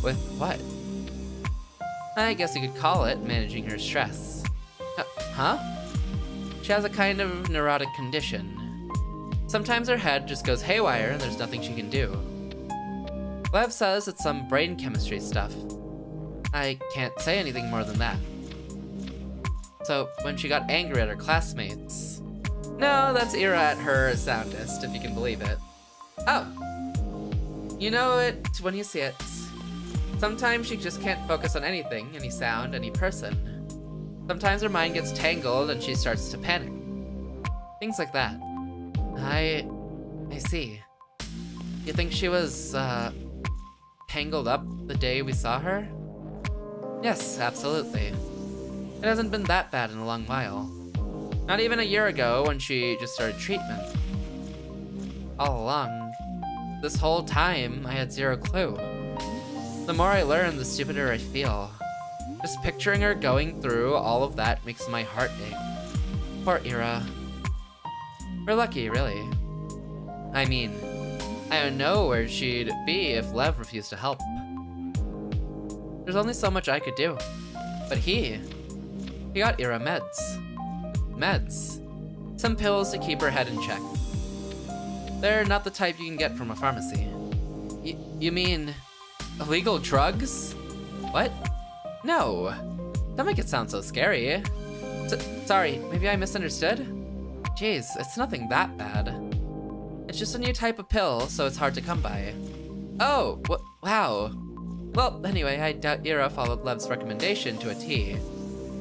With what? I guess you could call it managing her stress. Huh? She has a kind of neurotic condition. Sometimes her head just goes haywire and there's nothing she can do. Lev says it's some brain chemistry stuff. I can't say anything more than that. So, when she got angry at her classmates... No, that's Ira at her soundest, if you can believe it. Oh! You know it when you see it. Sometimes she just can't focus on anything, any sound, any person. Sometimes her mind gets tangled and she starts to panic. Things like that. I see. You think she was, tangled up the day we saw her? Yes, absolutely. It hasn't been that bad in a long while. Not even a year ago when she just started treatment. All along, this whole time, I had zero clue. The more I learn, the stupider I feel. Just picturing her going through all of that makes my heart ache. Poor Ira. We're lucky, really. I mean, I don't know where she'd be if Lev refused to help. There's only so much I could do. But he got Ira meds. Meds. Some pills to keep her head in check. They're not the type you can get from a pharmacy. You mean illegal drugs? What? No. Don't make it sound so scary. Sorry, maybe I misunderstood? Jeez, it's nothing that bad. It's just a new type of pill, so it's hard to come by. Oh, wow. Well, anyway, I doubt Ira followed Lev's recommendation to a T.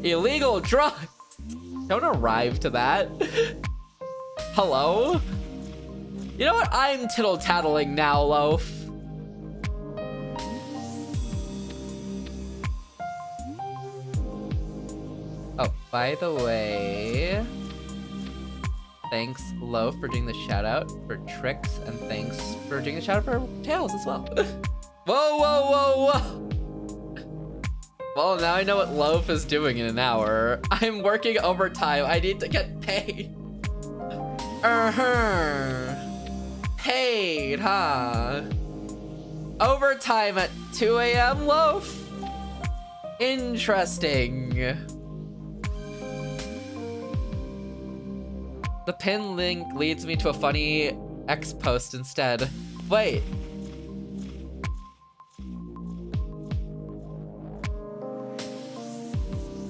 Illegal drugs! Don't arrive to that. Hello? You know what? I'm tittle-tattling now, Loaf. Oh, by the way, thanks, Loaf, for doing the shout-out for Tricks, and thanks for doing the shout-out for Tails as well. Whoa, whoa, whoa, whoa! Well, now I know what Loaf is doing in an hour. I'm working overtime. I need to get paid. Paid, huh? Overtime at 2 a.m., Loaf? Interesting. The pin link leads me to a funny X post instead. Wait.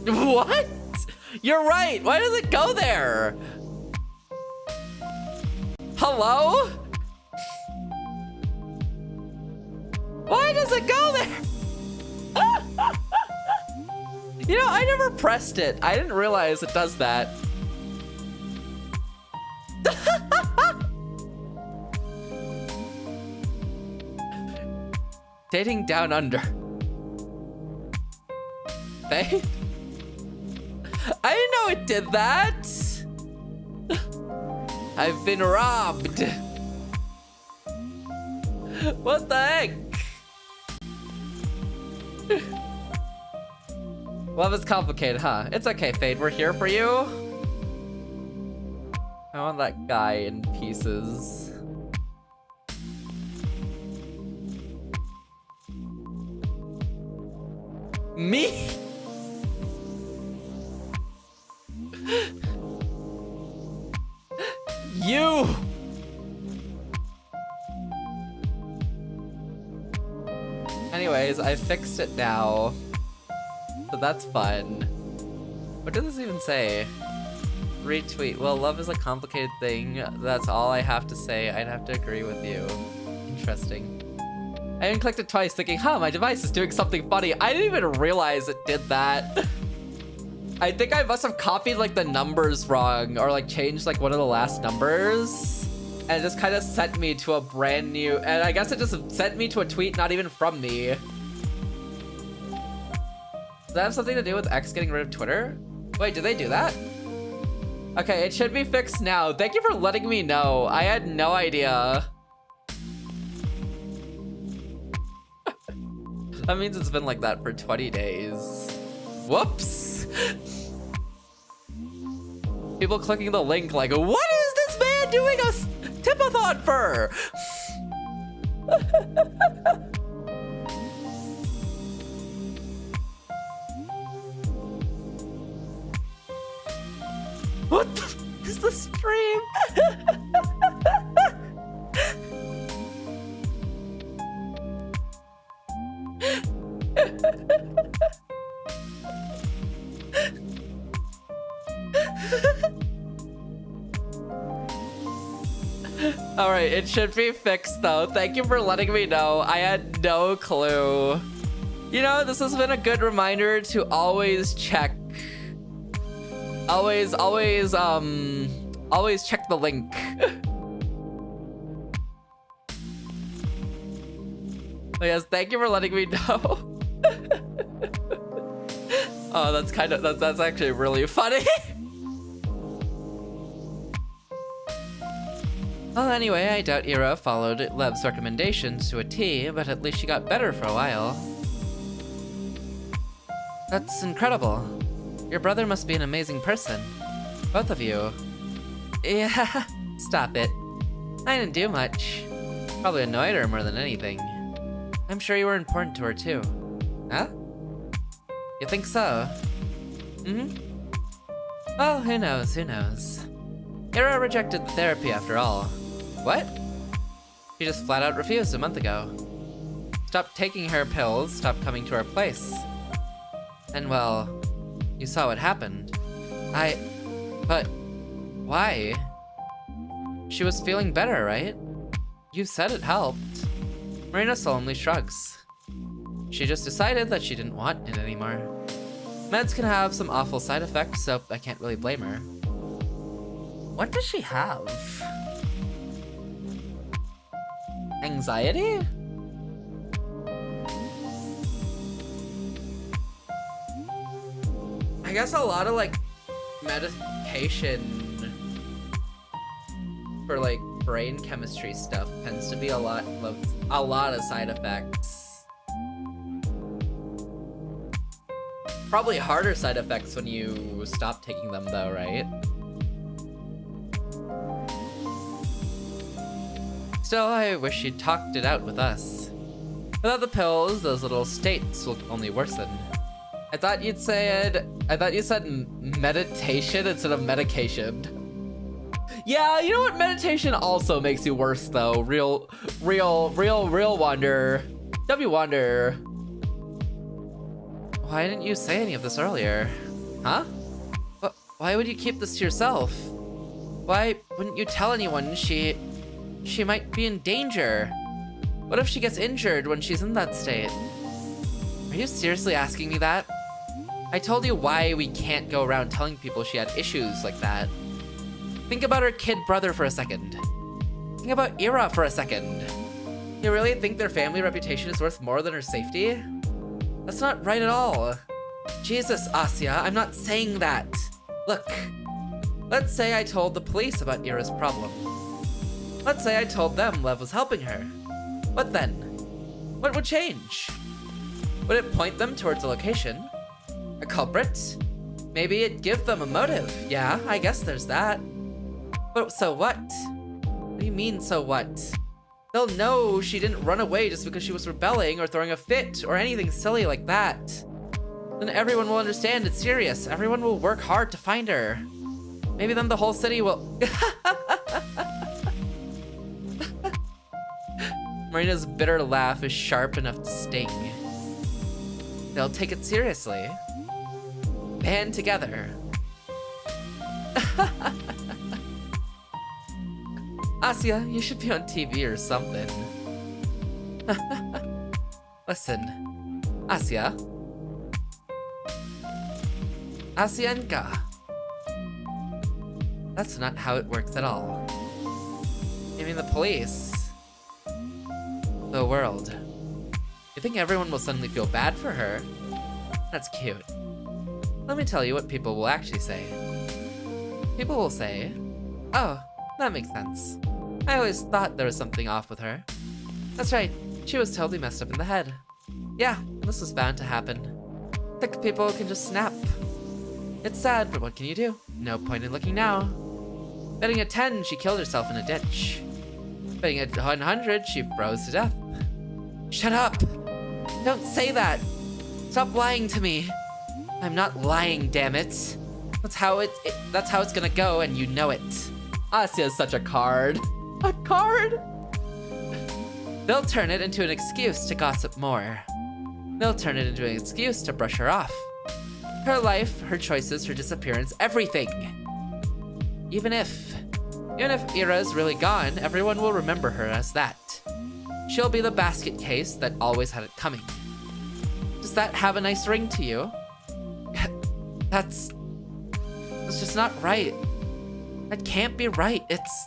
What? You're right. Why does it go there? Hello? Why does it go there? You know, I never pressed it. I didn't realize it does that. Dating down under. Faith? I didn't know it did that. I've been robbed. What the heck? Love is complicated, huh? It's okay, Fade. We're here for you. I want that guy in pieces. Me? You! Anyways, I fixed it now. So that's fun. What does this even say? Retweet. Well, love is a complicated thing. That's all I have to say. I'd have to agree with you. Interesting. I even clicked it twice thinking, huh, my device is doing something funny. I didn't even realize it did that. I think I must have copied like the numbers wrong or like changed like one of the last numbers. And it just kind of sent me to a brand new, and I guess it just sent me to a tweet not even from me. Does that have something to do with X getting rid of Twitter? Wait, did they do that? Okay, it should be fixed now. Thank you for letting me know. I had no idea. That means it's been like that for 20 days. Whoops. People clicking the link like, what is this man doing a tip-a-thon for? What the is the stream? All right, it should be fixed though. Thank you for letting me know. I had no clue. You know, this has been a good reminder to always check. Always check the link. Yes, thank you for letting me know. Oh, that's actually really funny. Well, anyway, I doubt Ira followed Lev's recommendations to a T, but at least she got better for a while. That's incredible. Your brother must be an amazing person. Both of you. Yeah, stop it. I didn't do much. Probably annoyed her more than anything. I'm sure you were important to her too. Huh? You think so? Mm-hmm. Well, who knows, who knows. Ira rejected the therapy after all. What? She just flat out refused a month ago. Stopped taking her pills, stopped coming to our place. And well, you saw what happened. But why? She was feeling better, right? You said it helped. Marina solemnly shrugs. She just decided that she didn't want it anymore. Meds can have some awful side effects, so I can't really blame her. What does she have? Anxiety? I guess a lot of like medication for like brain chemistry stuff tends to be a lot of side effects. Probably harder side effects when you stop taking them though, right? Still, I wish she'd talked it out with us. Without the pills, those little states will only worsen. I thought you said meditation instead of medication. Yeah, you know what? Meditation also makes you worse though. Real wonder. W wonder. Why didn't you say any of this earlier? Huh? Why would you keep this to yourself? Why wouldn't you tell anyone she might be in danger? What if she gets injured when she's in that state? Are you seriously asking me that? I told you why we can't go around telling people she had issues like that. Think about her kid brother for a second. Think about Ira for a second. You really think their family reputation is worth more than her safety? That's not right at all. Jesus, Asya, I'm not saying that. Look, let's say I told the police about Ira's problem. Let's say I told them Lev was helping her. What then? What would change? Would it point them towards a location? A culprit? Maybe it'd give them a motive. Yeah, I guess there's that. But so what? What do you mean, so what? They'll know she didn't run away just because she was rebelling or throwing a fit or anything silly like that. Then everyone will understand it's serious. Everyone will work hard to find her. Maybe then the whole city will... Marina's bitter laugh is sharp enough to sting. They'll take it seriously. Band together. Asya, you should be on TV or something. Listen, Asya. Asyanka. That's not how it works at all. I mean, the police. The world. You think everyone will suddenly feel bad for her? That's cute. Let me tell you what people will actually say. People will say, oh, that makes sense. I always thought there was something off with her. That's right, she was totally messed up in the head. Yeah, this was bound to happen. Sick people can just snap. It's sad, but what can you do? No point in looking now. Betting a 10, she killed herself in a ditch. Betting a 100, she froze to death. Shut up! Don't say that! Stop lying to me! I'm not lying, damn it! That's how it's gonna go, and you know it. Asya is such a card. A card? They'll turn it into an excuse to gossip more. They'll turn it into an excuse to brush her off. Her life, her choices, her disappearance, everything. Even if Ira's really gone, everyone will remember her as that. She'll be the basket case that always had it coming. Does that have a nice ring to you? That's just not right. That can't be right. It's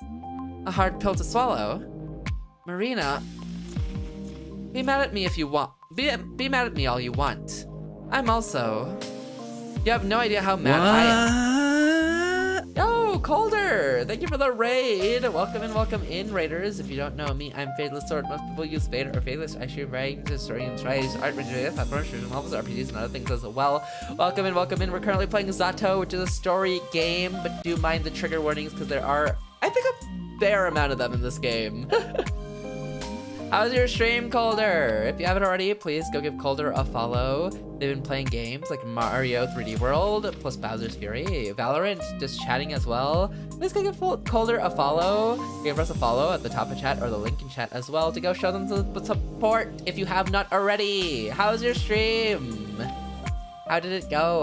a hard pill to swallow. Marina, be mad at me if you want. Be mad at me all you want. I'm also You have no idea how mad I am. Yo, Colder! Thank you for the raid. Welcome in, raiders. If you don't know me, I'm Fadelessword. Most people use Fade or Fadeless. I shoot writings, historians, writings, art, platforms, novels, RPGs, and other things as well. Welcome in. We're currently playing Z.A.T.O, which is a story game, but do mind the trigger warnings because there are, I think, a fair amount of them in this game. How's your stream, Colder? If you haven't already, please go give Colder a follow. They've been playing games like Mario 3D World, plus Bowser's Fury, Valorant, just chatting as well. Please go give Colder a follow. Give us a follow at the top of chat or the link in chat as well to go show them some support if you have not already. How's your stream? How did it go?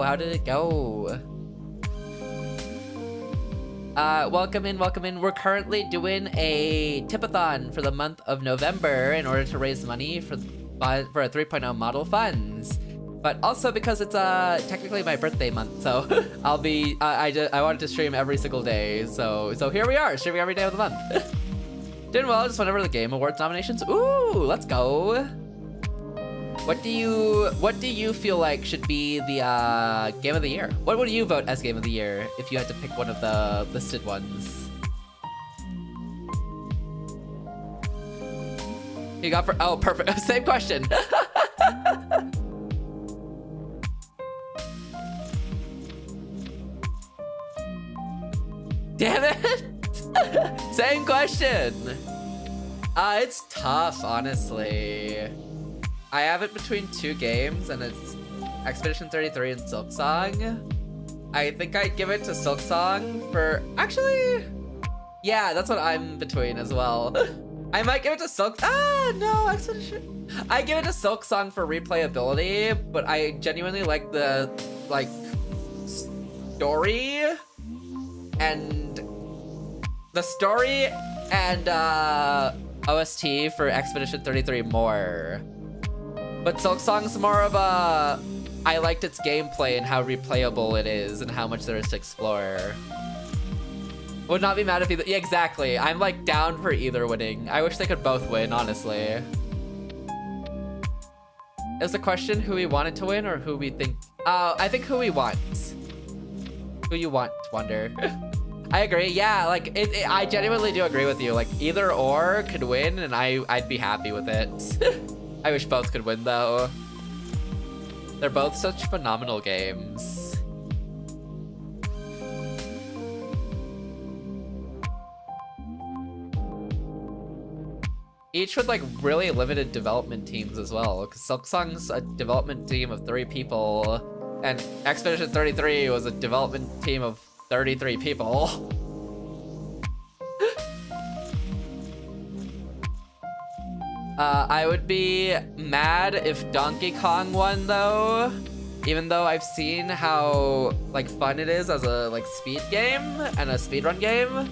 Welcome in. We're currently doing a tipathon for the month of November in order to raise money for a 3.0 model funds. But also because it's technically my birthday month, so I'll be I wanted to stream every single day, so here we are, streaming every day of the month. Doing well, just whenever the Game Awards nominations. Ooh, let's go. What do you feel like should be the game of the year? What would you vote as game of the year if you had to pick one of the listed ones? You got for perfect. Same question. Damn it! Same question. It's tough, honestly. I have it between two games, and it's Expedition 33 and Silksong. I think I'd give it to Silksong for... Actually, yeah, that's what I'm between as well. I might give it to no, Expedition. I give it to Silksong for replayability, but I genuinely like the, story and OST for Expedition 33 more. But Silksong's more of a... I liked its gameplay and how replayable it is and how much there is to explore. Would not be mad if either... Yeah, exactly. I'm down for either winning. I wish they could both win, honestly. Is the question who we wanted to win or who we think... I think who we want. Who you want, Wonder. I agree. Yeah, I genuinely do agree with you. Either or could win and I'd be happy with it. I wish both could win, though. They're both such phenomenal games. Each with, really limited development teams as well. Because Silksong's a development team of 3 people, and Expedition 33 was a development team of 33 people. I would be mad if Donkey Kong won, though. Even though I've seen how, fun it is as a, speed game and a speedrun game,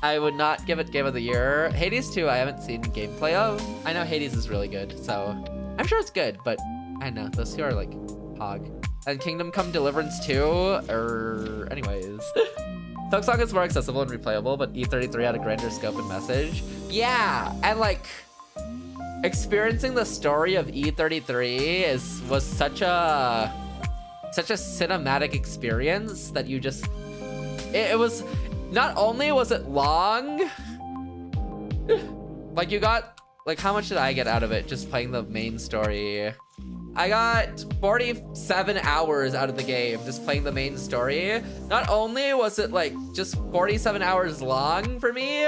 I would not give it Game of the Year. Hades 2, I haven't seen gameplay of. I know Hades is really good, so I'm sure it's good, but I know, those two are, hog. And Kingdom Come Deliverance 2, anyways. Silksong is more accessible and replayable, but E33 had a grander scope and message. Yeah, and, experiencing the story of E33 was such a cinematic experience that you just it was not only was it long, you got how much did I get out of it just playing the main story? I got 47 hours out of the game just playing the main story. Not only was it just 47 hours long for me,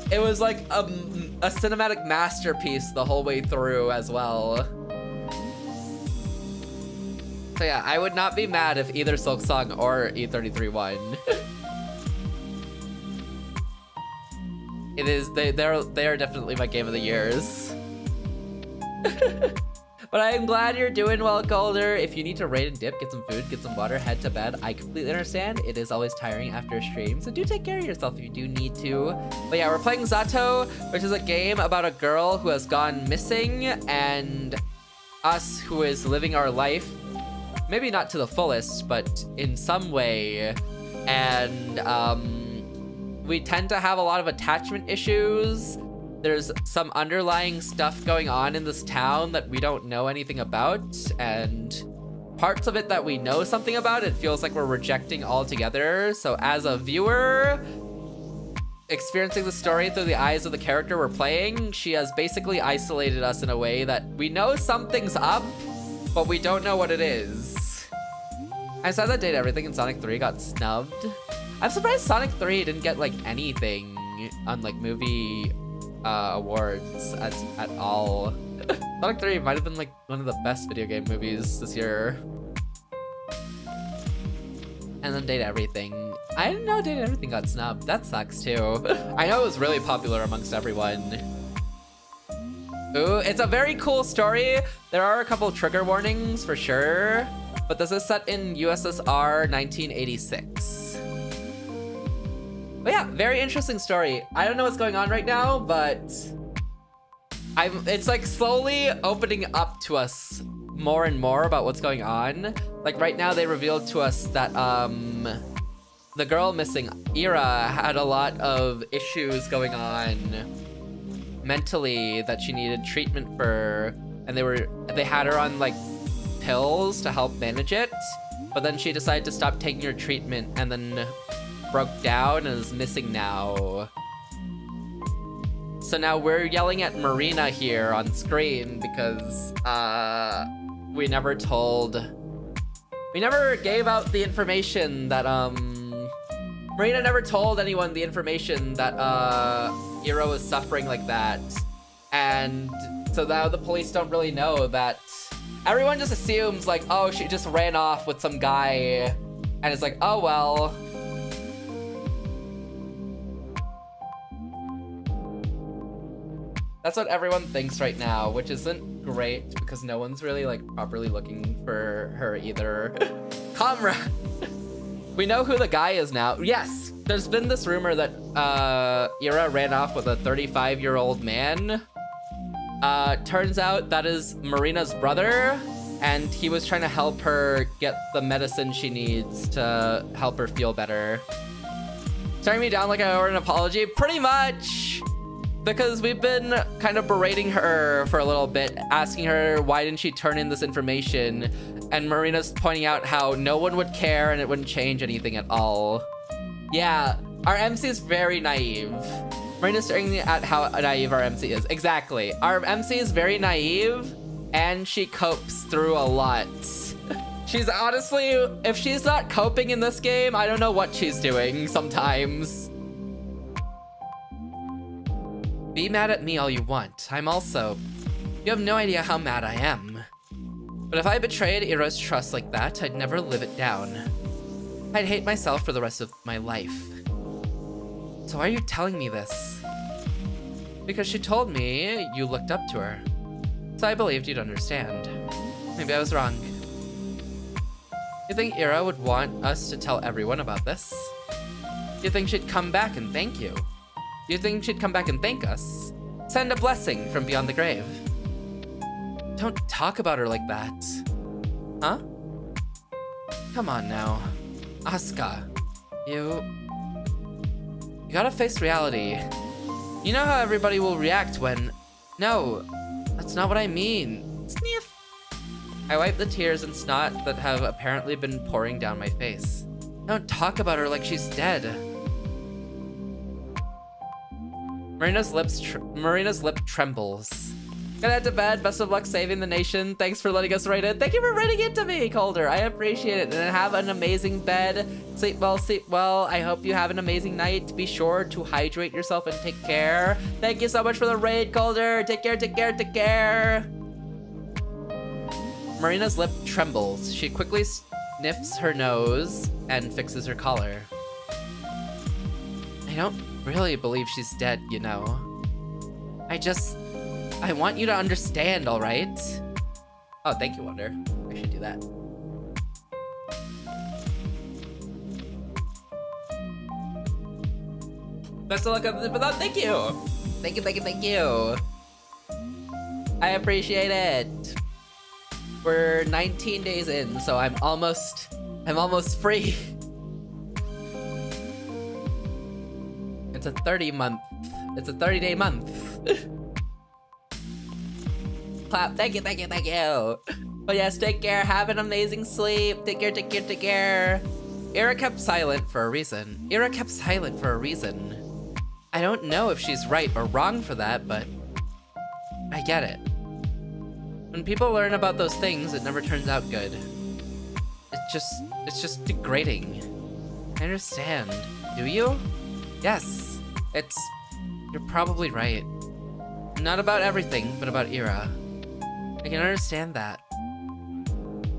it was a cinematic masterpiece the whole way through as well. So yeah, I would not be mad if either Silksong or E33 won. They are definitely my game of the years. But I'm glad you're doing well, Golder. If you need to raid and dip, get some food, get some water, head to bed, I completely understand. It is always tiring after a stream, so do take care of yourself if you do need to. But yeah, we're playing Z.A.T.O, which is a game about a girl who has gone missing and us who is living our life, maybe not to the fullest, but in some way. And we tend to have a lot of attachment issues. There's some underlying stuff going on in this town that we don't know anything about, and parts of it that we know something about, it feels like we're rejecting altogether. So as a viewer, experiencing the story through the eyes of the character we're playing, she has basically isolated us in a way that we know something's up, but we don't know what it is. I saw that Date Everything in Sonic 3 got snubbed. I'm surprised Sonic 3 didn't get like anything on like movie awards at all. Sonic 3 might have been like one of the best video game movies this year. And then Date Everything. I didn't know Date Everything got snubbed. That sucks too. I know it was really popular amongst everyone. Ooh, it's a very cool story. There are a couple trigger warnings for sure, but this is set in USSR 1986. But yeah, very interesting story. I don't know what's going on right now, but it's like slowly opening up to us more and more about what's going on. Like right now they revealed to us that the girl missing, Ira, had a lot of issues going on mentally that she needed treatment for, and they had her on like pills to help manage it, but then she decided to stop taking her treatment and then broke down and is missing now. So now we're yelling at Marina here on screen because we never gave out the information that Marina never told anyone the information that Ira was suffering like that. And so now the police don't really know that. Everyone just assumes like, oh, she just ran off with some guy, and it's like, oh well. That's what everyone thinks right now, which isn't great because no one's really like properly looking for her either. Comrade! We know who the guy is now. Yes, there's been this rumor that Ira ran off with a 35-year-old man. Turns out that is Marina's brother, and he was trying to help her get the medicine she needs to help her feel better. Staring me down like I owe an apology? Pretty much! Because we've been kind of berating her for a little bit, asking her why didn't she turn in this information, and Marina's pointing out how no one would care and it wouldn't change anything at all. Yeah, our MC is very naive. Marina's staring at how naive our MC is. Exactly. Our MC is very naive, and she copes through a lot. She's honestly, if she's not coping in this game, I don't know what she's doing sometimes. Be mad at me all you want. You have no idea how mad I am. But if I betrayed Ira's trust like that, I'd never live it down. I'd hate myself for the rest of my life. So why are you telling me this? Because she told me you looked up to her. So I believed you'd understand. Maybe I was wrong. You think Ira would want us to tell everyone about this? You think she'd come back and thank you? You think she'd come back and thank us? Send a blessing from beyond the grave. Don't talk about her like that. Huh? Come on now. Asuka, you gotta face reality. You know how everybody will react when... No, that's not what I mean. Sniff. I wipe the tears and snot that have apparently been pouring down my face. Don't talk about her like she's dead. Marina's lip trembles. Gonna head to bed. Best of luck saving the nation. Thanks for letting us write it. Thank you for writing it to me, Calder. I appreciate it. And have an amazing bed. Sleep well, sleep well. I hope you have an amazing night. Be sure to hydrate yourself and take care. Thank you so much for the raid, Calder. Take care, take care, take care. Marina's lip trembles. She quickly sniffs her nose and fixes her collar. I don't really believe she's dead, you know. I want you to understand, all right? Oh, thank you, Wonder. I should do that. Best of luck on the thank you. Thank you, thank you, thank you. I appreciate it. We're 19 days in, so I'm almost free. It's a 30-day month. Clap, thank you, thank you, thank you. But yes, take care. Have an amazing sleep. Take care, take care, take care. Ira kept silent for a reason. Ira kept silent for a reason. I don't know if she's right or wrong for that, but I get it. When people learn about those things, it never turns out good. It's just degrading. I understand. Do you? Yes. You're probably right. Not about everything, but about Ira. I can understand that.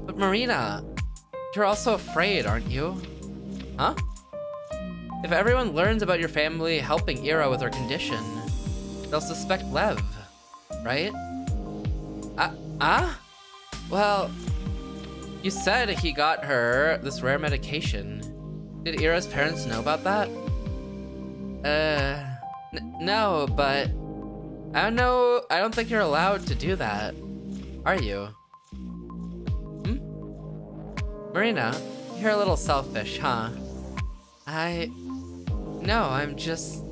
But Marina, you're also afraid, aren't you? Huh? If everyone learns about your family helping Ira with her condition, they'll suspect Lev, right? Well, you said he got her this rare medication. Did Ira's parents know about that? No, but I don't know. I don't think you're allowed to do that. Are you? Marina, you're a little selfish, huh? No, I'm just...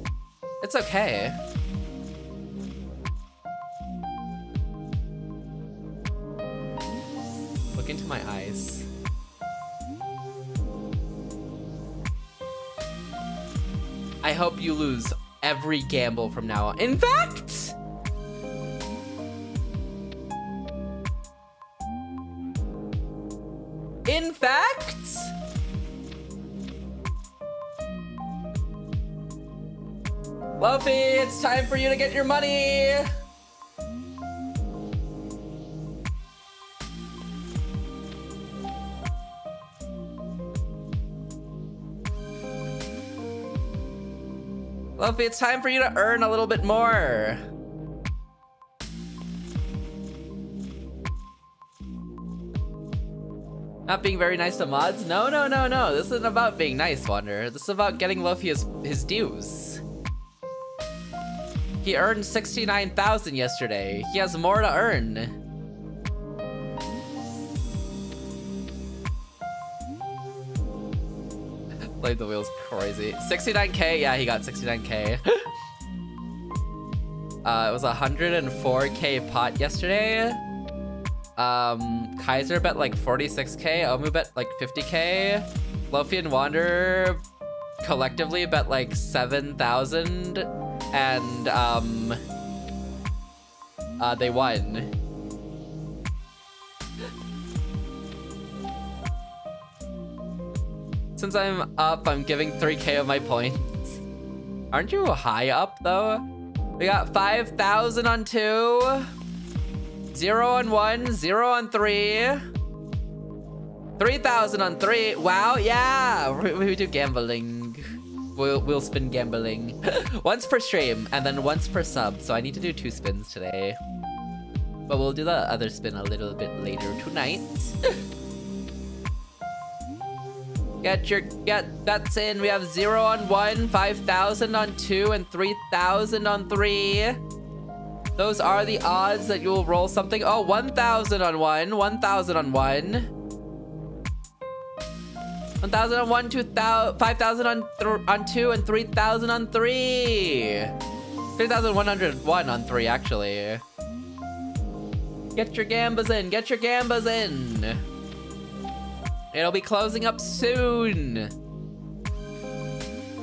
It's okay. Look into my eyes. I hope you lose every gamble from now on. In fact... Luffy, it's time for you to get your money! Luffy, it's time for you to earn a little bit more. Not being very nice to mods? No. This isn't about being nice, Wander. This is about getting Luffy his dues. He earned 69,000 yesterday. He has more to earn. Played the wheels crazy. 69k? Yeah, he got 69k. It was 104k pot yesterday. Kaiser bet like 46k. Omu bet like 50k. Luffy and Wander collectively bet like 7,000. And they won. Since I'm up, I'm giving 3k of my points. Aren't you high up though? We got 5,000 on 2, 0 on 1, 0 on 3, 3,000 on 3. Wow, yeah, we do gambling. We'll spin gambling. Once per stream and then once per sub. So I need to do 2 spins today. But we'll do the other spin a little bit later tonight. Get bets in. We have 0 on 1, 5,000 on 2, and 3,000 on 3. Those are the odds that you will roll something. Oh, 1,000 on 1, 1,000 on 1. 1,000 on 1, 5,000 on 2, and 3,000 on 3. 3,101 on 3, actually. Get your gambas in. Get your gambas in. It'll be closing up soon.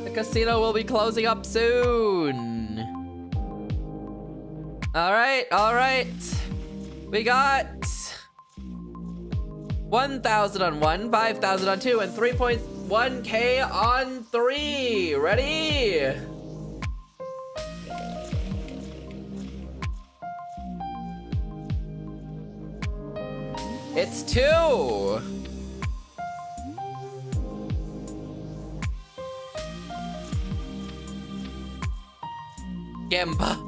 The casino will be closing up soon. All right. We got 1,000 on 1, 5,000 on 2, and 3.1k on 3. Ready? It's 2. Gamba.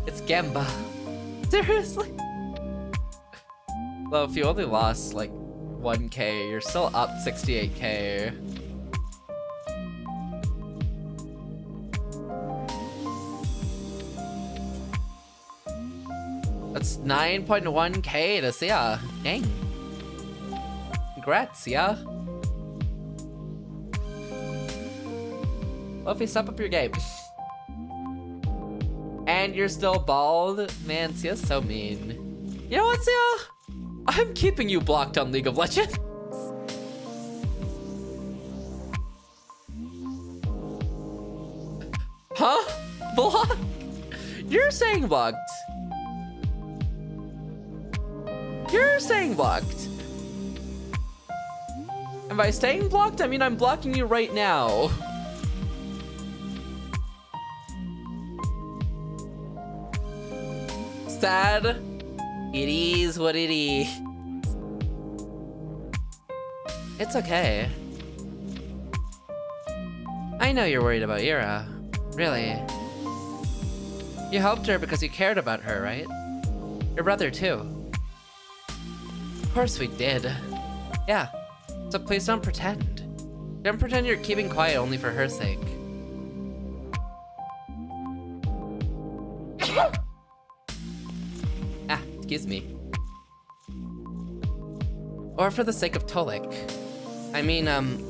It's Gamba. Seriously? Well, if you only lost like 1k, you're still up 68k. That's 9.1k to see ya. Dang. Congrats, yeah. Luffy, step up your game. And you're still bald? Man, Sia's so mean. You know what, Sia? I'm keeping you blocked on League of Legends. Huh? Blocked? You're saying blocked. You're saying blocked. And by staying blocked, I mean I'm blocking you right now. Sad. It is what it is. It's okay. I know you're worried about Ira. Really. You helped her because you cared about her, right? Your brother, too. Of course we did. Yeah. So please don't pretend. Don't pretend you're keeping quiet only for her sake. Excuse me. Or for the sake of Tolik. I mean, I'm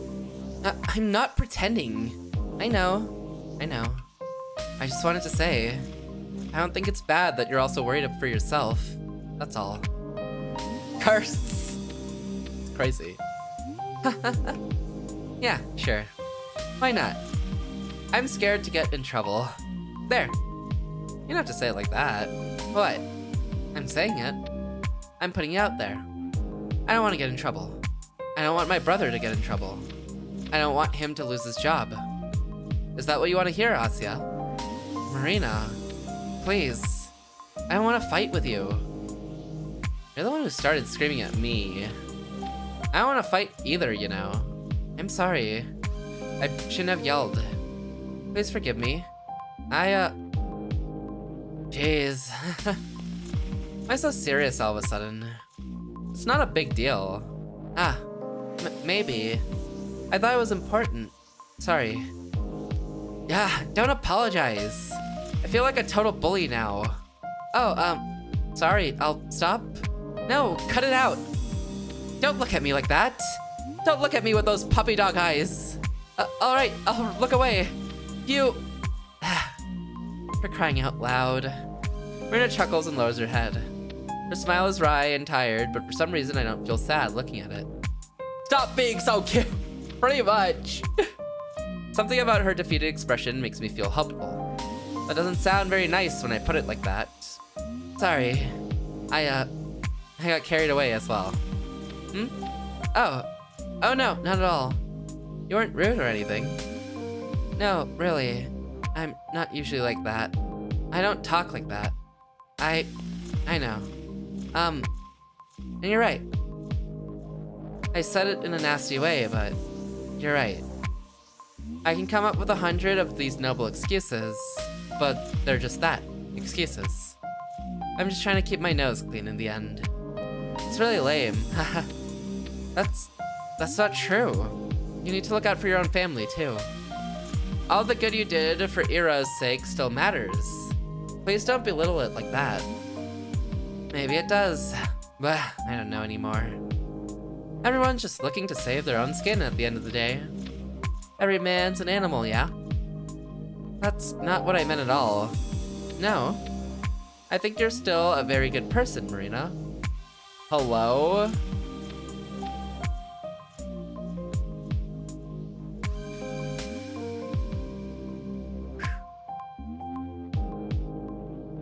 not pretending. I know. I just wanted to say, I don't think it's bad that you're also worried for yourself. That's all. Curse! It's crazy. Yeah, sure. Why not? I'm scared to get in trouble. There. You don't have to say it like that. What? I'm saying it. I'm putting it out there. I don't want to get in trouble. I don't want my brother to get in trouble. I don't want him to lose his job. Is that what you want to hear, Asya? Marina, please. I don't want to fight with you. You're the one who started screaming at me. I don't want to fight either, you know. I'm sorry. I shouldn't have yelled. Please forgive me. Jeez. Why so serious all of a sudden? It's not a big deal. Maybe. I thought it was important. Sorry. Yeah, don't apologize. I feel like a total bully now. Oh, sorry, I'll stop? No, cut it out. Don't look at me like that. Don't look at me with those puppy dog eyes. Alright, I'll look away. You... For crying out loud. Marina chuckles and lowers her head. Her smile is wry and tired, but for some reason I don't feel sad looking at it. Stop being so cute! Pretty much. Something about her defeated expression makes me feel helpful. That doesn't sound very nice when I put it like that. Sorry. I got carried away as well. Oh no, not at all. You weren't rude or anything. No, really. I'm not usually like that. I don't talk like that. I know. And you're right. I said it in a nasty way, but you're right. I can come up with 100 of these noble excuses, but they're just that, excuses. I'm just trying to keep my nose clean in the end. It's really lame. That's not true. You need to look out for your own family, too. All the good you did for Ira's sake still matters. Please don't belittle it like that. Maybe it does, but I don't know anymore. Everyone's just looking to save their own skin at the end of the day. Every man's an animal, yeah? That's not what I meant at all. No. I think you're still a very good person, Marina. Hello?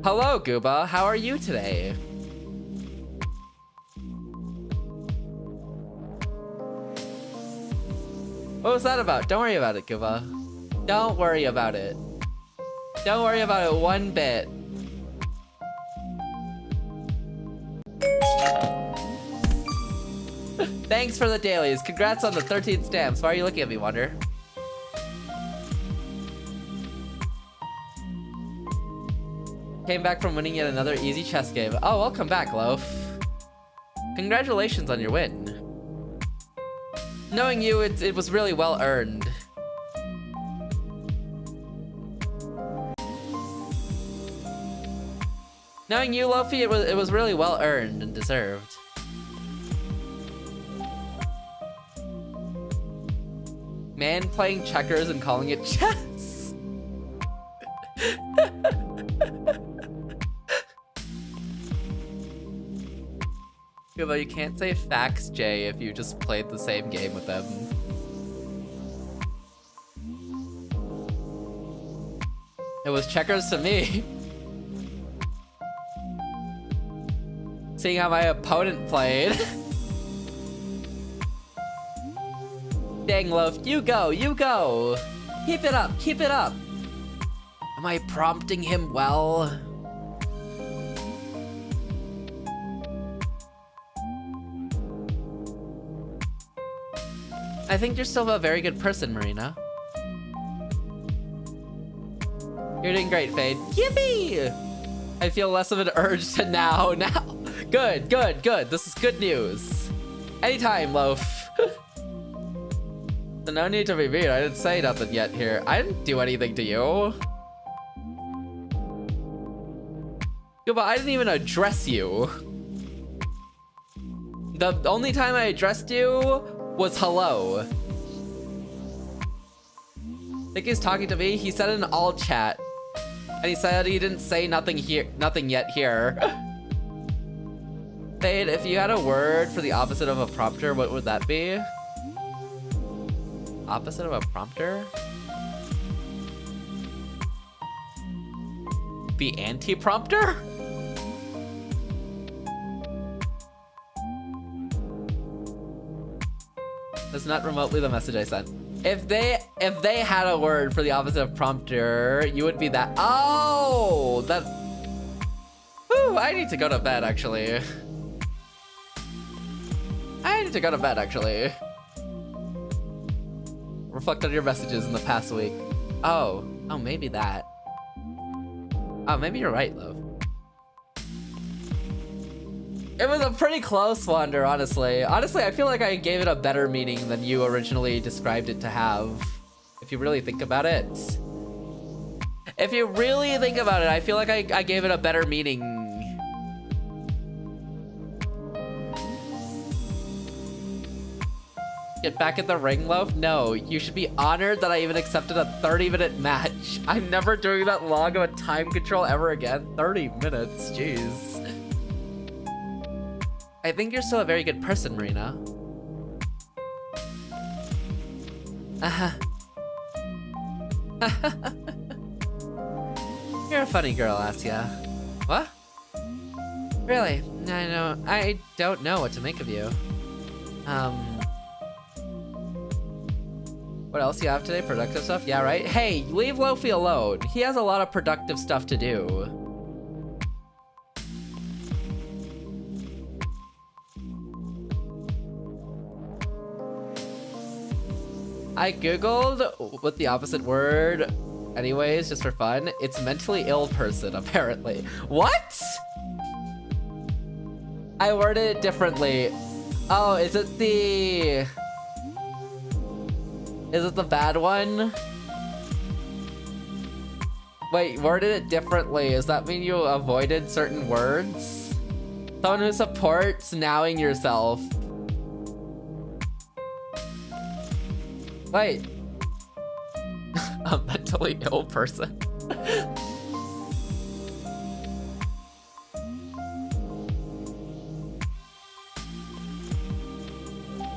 Hello, Gooba. How are you today? What was that about? Don't worry about it, Gooba. Don't worry about it. Don't worry about it one bit. Thanks for the dailies. Congrats on the 13 stamps. Why are you looking at me, Wonder? Came back from winning yet another easy chess game. Oh, welcome back, Loaf. Congratulations on your win. Knowing you, it was really well earned. Knowing you, Lofi, it was really well earned and deserved. Man playing checkers and calling it chess. Gooba, you can't say facts, Jay, if you just played the same game with them. It was checkers to me. Seeing how my opponent played. Dang, Loaf, you go, you go. Keep it up, keep it up. Am I prompting him well? I think you're still a very good person, Marina. You're doing great, Fade. Yippee! I feel less of an urge to now. Good, good, good. This is good news. Anytime, Loaf. So no need to be mean. I didn't say nothing yet here. I didn't do anything to you. But I didn't even address you. The only time I addressed you was hello. I think he's talking to me. He said in all chat. And he said he didn't say nothing yet here. Fade, if you had a word for the opposite of a prompter, what would that be? Opposite of a prompter? Be anti-prompter? That's not remotely the message I sent. If they had a word for the opposite of prompter, you would be that. Oh, that. Whew, I need to go to bed actually. I need to go to bed actually. Reflect on your messages in the past week. Oh, maybe that. Oh, maybe you're right, love. It was a pretty close Wander, honestly. Honestly, I feel like I gave it a better meaning than you originally described it to have. If you really think about it. If you really think about it, I feel like I gave it a better meaning. Get back in the ring, Loaf? No, you should be honored that I even accepted a 30-minute match. I'm never doing that long of a time control ever again. 30 minutes, jeez. I think you're still a very good person, Marina. You're a funny girl, Asya. What? Really? I don't know what to make of you. What else do you have today? Productive stuff? Yeah, right? Hey, leave Lofi alone. He has a lot of productive stuff to do. I googled what the opposite word anyways, just for fun. It's mentally ill person, apparently. What? I worded it differently. Oh, is it the bad one? Wait, worded it differently. Does that mean you avoided certain words? Someone who supports nowing yourself. Wait. A mentally ill person.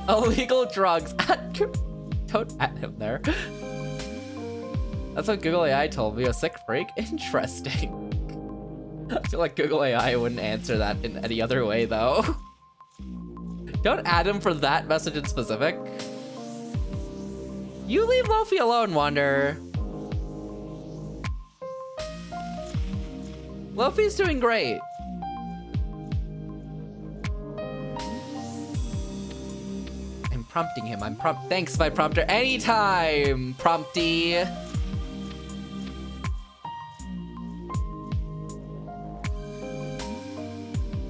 Illegal drugs. Don't add him there. That's what Google AI told me. A sick freak? Interesting. I feel like Google AI wouldn't answer that in any other way, though. Don't add him for that message in specific. You leave Lofi alone, Wander. Lofi's doing great. I'm prompting him. Thanks, my prompter. Anytime, prompty.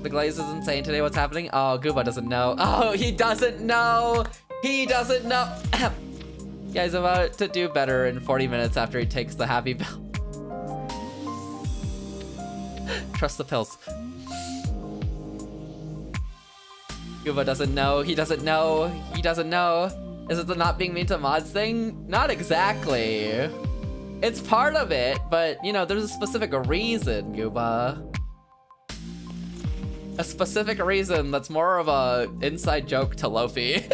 The Glaze is insane today. What's happening? Oh, Gooba doesn't know. Oh, he doesn't know. He doesn't know. Yeah, he's about to do better in 40 minutes after he takes the happy pill. Trust the pills. Gooba doesn't know. He doesn't know. He doesn't know. Is it the not being mean to mods thing? Not exactly. It's part of it, but, you know, there's a specific reason, Gooba. a specific reason that's more of a inside joke to Lofi.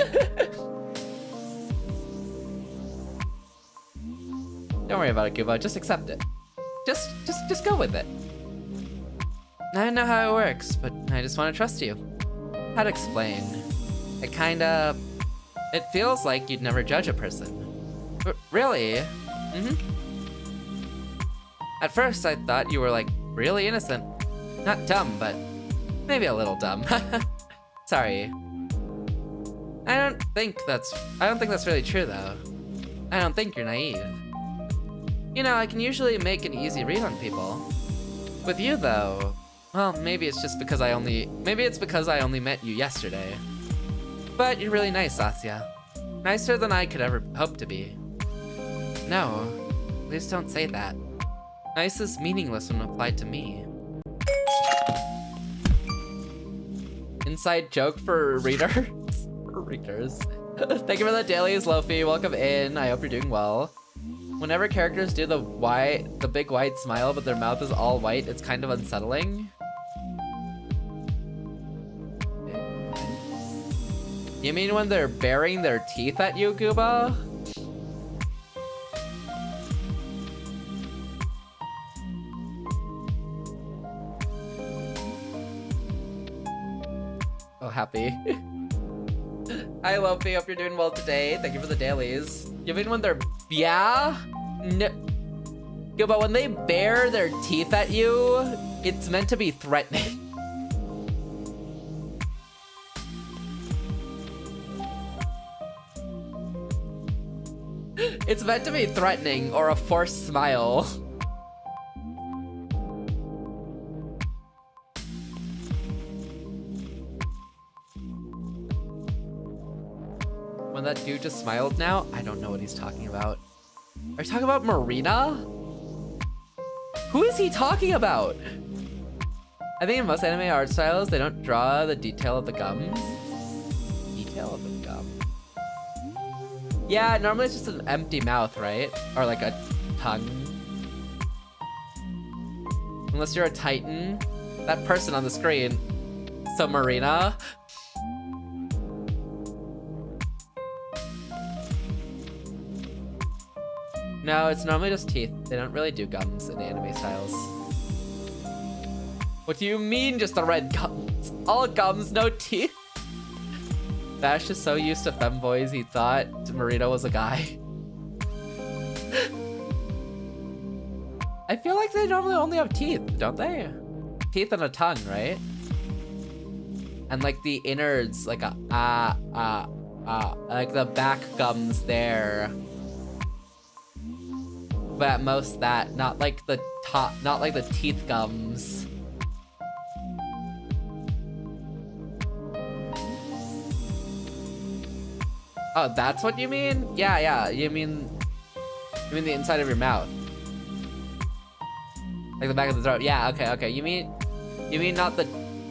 Don't worry about it, Kubo. Just accept it. Just go with it. I know how it works, but I just want to trust you. How to explain? It feels like you'd never judge a person. Really? Mm-hmm. At first, I thought you were like really innocent. Not dumb, but maybe a little dumb. Sorry. I don't think that's really true though. I don't think you're naive. You know, I can usually make an easy read on people. With you though, well, maybe it's because I only met you yesterday. But you're really nice, Asya. Nicer than I could ever hope to be. No, please don't say that. Nice is meaningless when applied to me. Inside joke for readers? For readers. Thank you for the dailies, Lofi. Welcome in. I hope you're doing well. Whenever characters do the big wide smile, but their mouth is all white, it's kind of unsettling. You mean when they're baring their teeth at you, Gooba? Oh, happy. Hi, Lofi. Hope you're doing well today. Thank you for the dailies. You mean when they're... Yeah? No. Gooba, when they bare their teeth at you, it's meant to be threatening. It's meant to be threatening or a forced smile. When that dude just smiled now, I don't know what he's talking about. Are you talking about Marina? Who is he talking about? I think in most anime art styles, they don't draw the detail of the gums. Detail of the gum. Yeah, normally it's just an empty mouth, right? Or like a tongue. Unless you're a Titan. That person on the screen. So Marina. No, it's normally just teeth. They don't really do gums in the anime styles. What do you mean just the red gums? All gums, no teeth? Bash is so used to femboys, he thought Marina was a guy. I feel like they normally only have teeth, don't they? Teeth and a tongue, right? And like the innards, like a like the back gums there. But at most that, not like the top, not like the teeth gums. Oh, that's what you mean? Yeah, you mean the inside of your mouth. Like the back of the throat. Yeah, okay. You mean not the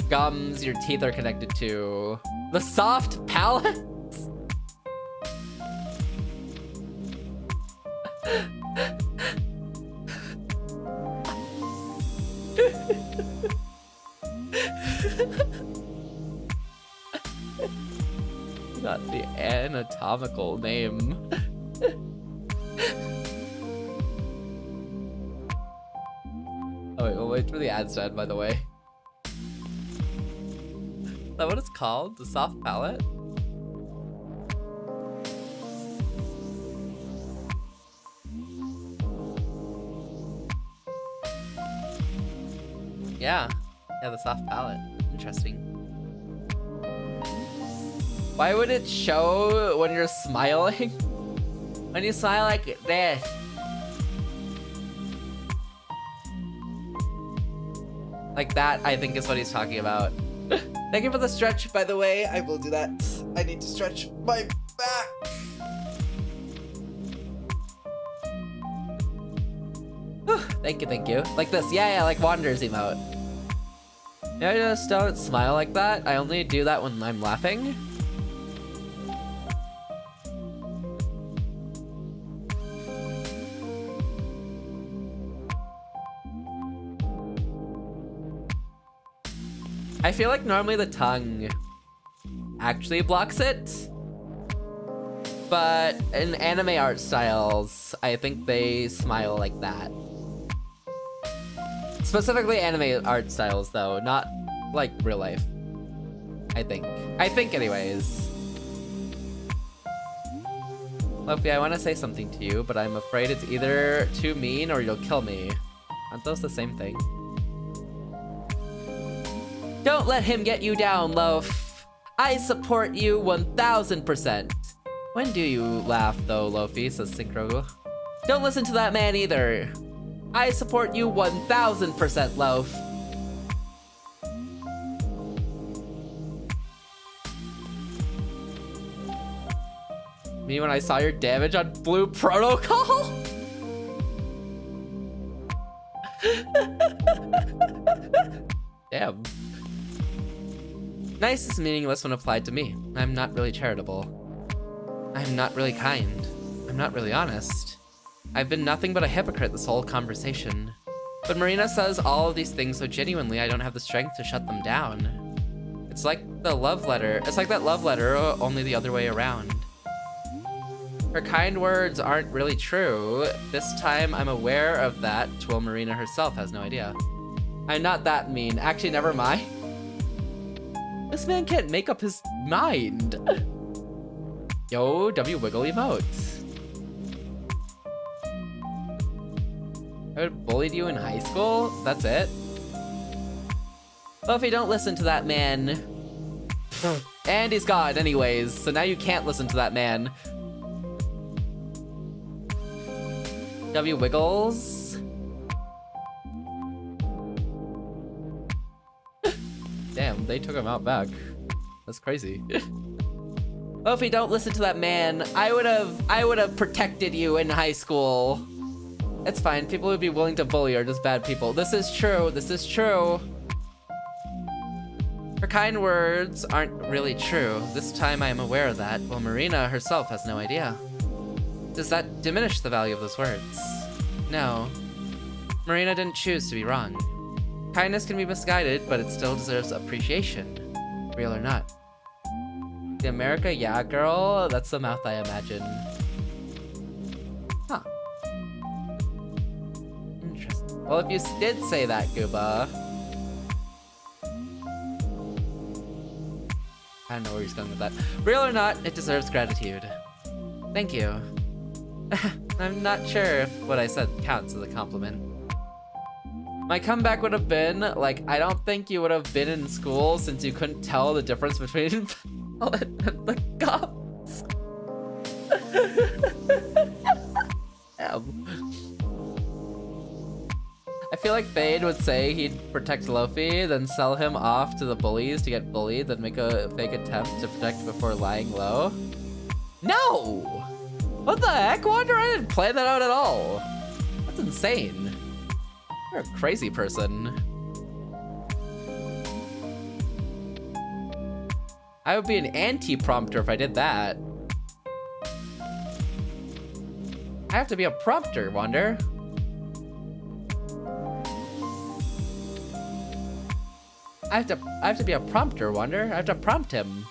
gums your teeth are connected to. The soft palate? Not the anatomical name. Oh wait, we'll wait for the ads to end, by the way. Is that what it's called? The soft palate? Yeah, the soft palate. Interesting. Why would it show when you're smiling? When you smile like this. Like that, I think is what he's talking about. Thank you for the stretch, by the way. I will do that. I need to stretch my back. Thank you. Like this. Yeah, like Wander's emote. Yeah, I just don't smile like that. I only do that when I'm laughing. I feel like normally the tongue actually blocks it. But in anime art styles, I think they smile like that. Specifically anime art styles though, not like real life. I think anyways. Luffy, I want to say something to you, but I'm afraid it's either too mean or you'll kill me. Aren't those the same thing? Don't let him get you down, Loaf. I support you 1000%. When do you laugh though, Lofi, says Synchro. Don't listen to that man either. I support you 1000%, Loaf. Me when I saw your damage on Blue Protocol? Damn. Nice is meaningless when applied to me. I'm not really charitable. I'm not really kind. I'm not really honest. I've been nothing but a hypocrite this whole conversation. But Marina says all of these things so genuinely I don't have the strength to shut them down. It's like the love letter. It's like that love letter, only the other way around. Her kind words aren't really true. This time I'm aware of that, while Marina herself has no idea. I'm not that mean. Actually, never mind. This man can't make up his mind. Yo, W wiggle emotes. I would bullied you in high school? That's it? Luffy, don't listen to that man. And he's gone anyways, so now you can't listen to that man. W wiggles. Damn, they took him out back. That's crazy. Luffy, don't listen to that man. I would have protected you in high school. It's fine. People would be willing to bully are just bad people. This is true. This is true. Her kind words aren't really true. This time I am aware of that, while Marina herself has no idea. Does that diminish the value of those words? No. Marina didn't choose to be wrong. Kindness can be misguided, but it still deserves appreciation. Real or not. The America, yeah, girl? That's the mouth I imagine. Huh. Interesting. Well, if you did say that, Gooba. I don't know where he's going with that. Real or not, it deserves gratitude. Thank you. I'm not sure if what I said counts as a compliment. My comeback would have been, like, I don't think you would have been in school since you couldn't tell the difference between the cops. Damn. I feel like Fade would say he'd protect Luffy, then sell him off to the bullies to get bullied, then make a fake attempt to protect before lying low. No! What the heck, Wander? I didn't plan that out at all. That's insane. You're a crazy person. I would be an anti-prompter if I did that. I have to be a prompter, Wander. I have to be a prompter, Wander. I have to prompt him.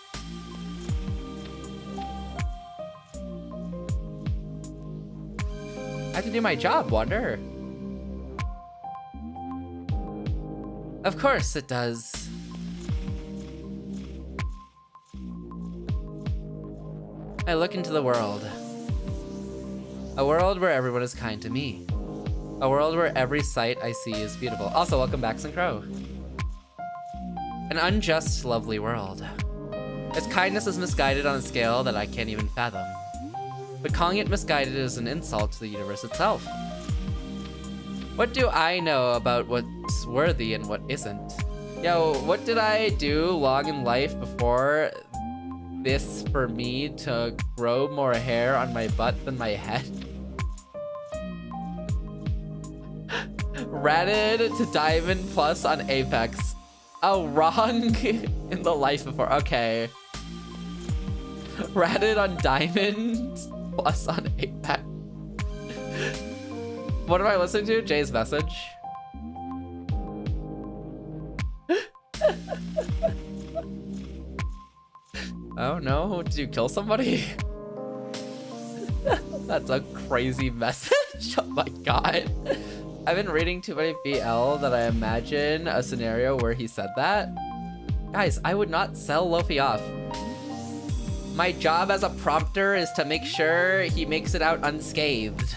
I have to do my job, Wander. Of course it does. I look into the world. A world where everyone is kind to me. A world where every sight I see is beautiful. Also, welcome back, Synchro. An unjust, lovely world. Its kindness is misguided on a scale that I can't even fathom. But calling it misguided is an insult to the universe itself. What do I know about what's worthy and what isn't? Yo, what did I do long in life before this for me to grow more hair on my butt than my head? Ratted to Diamond Plus on Apex. Oh, wrong in the life before. Okay. Ratted on Diamond Plus on Apex. What am I listening to? Jay's message. know. Did you kill somebody? That's a crazy message. Oh my god. I've been reading too many BL that I imagine a scenario where he said that. Guys, I would not sell Lofi off. My job as a prompter is to make sure he makes it out unscathed.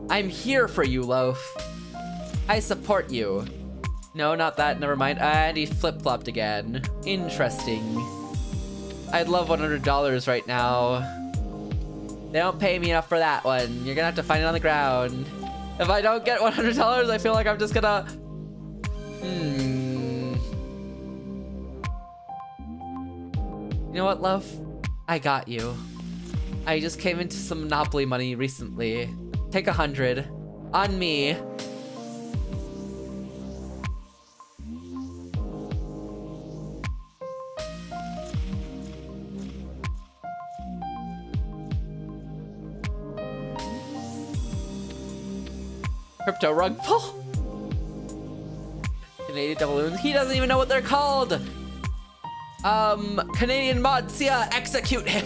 I'm here for you, Loaf. I support you. No, not that, never mind. And he flip-flopped again. Interesting. I'd love $100 right now. They don't pay me enough for that one. You're gonna have to find it on the ground. If I don't get $100, I feel like I'm just gonna... You know what, love? I got you. I just came into some Monopoly money recently. Take 100. On me. Crypto rug pull. Canadian doubloons. He doesn't even know what they're called. Canadian mod Sia, execute him.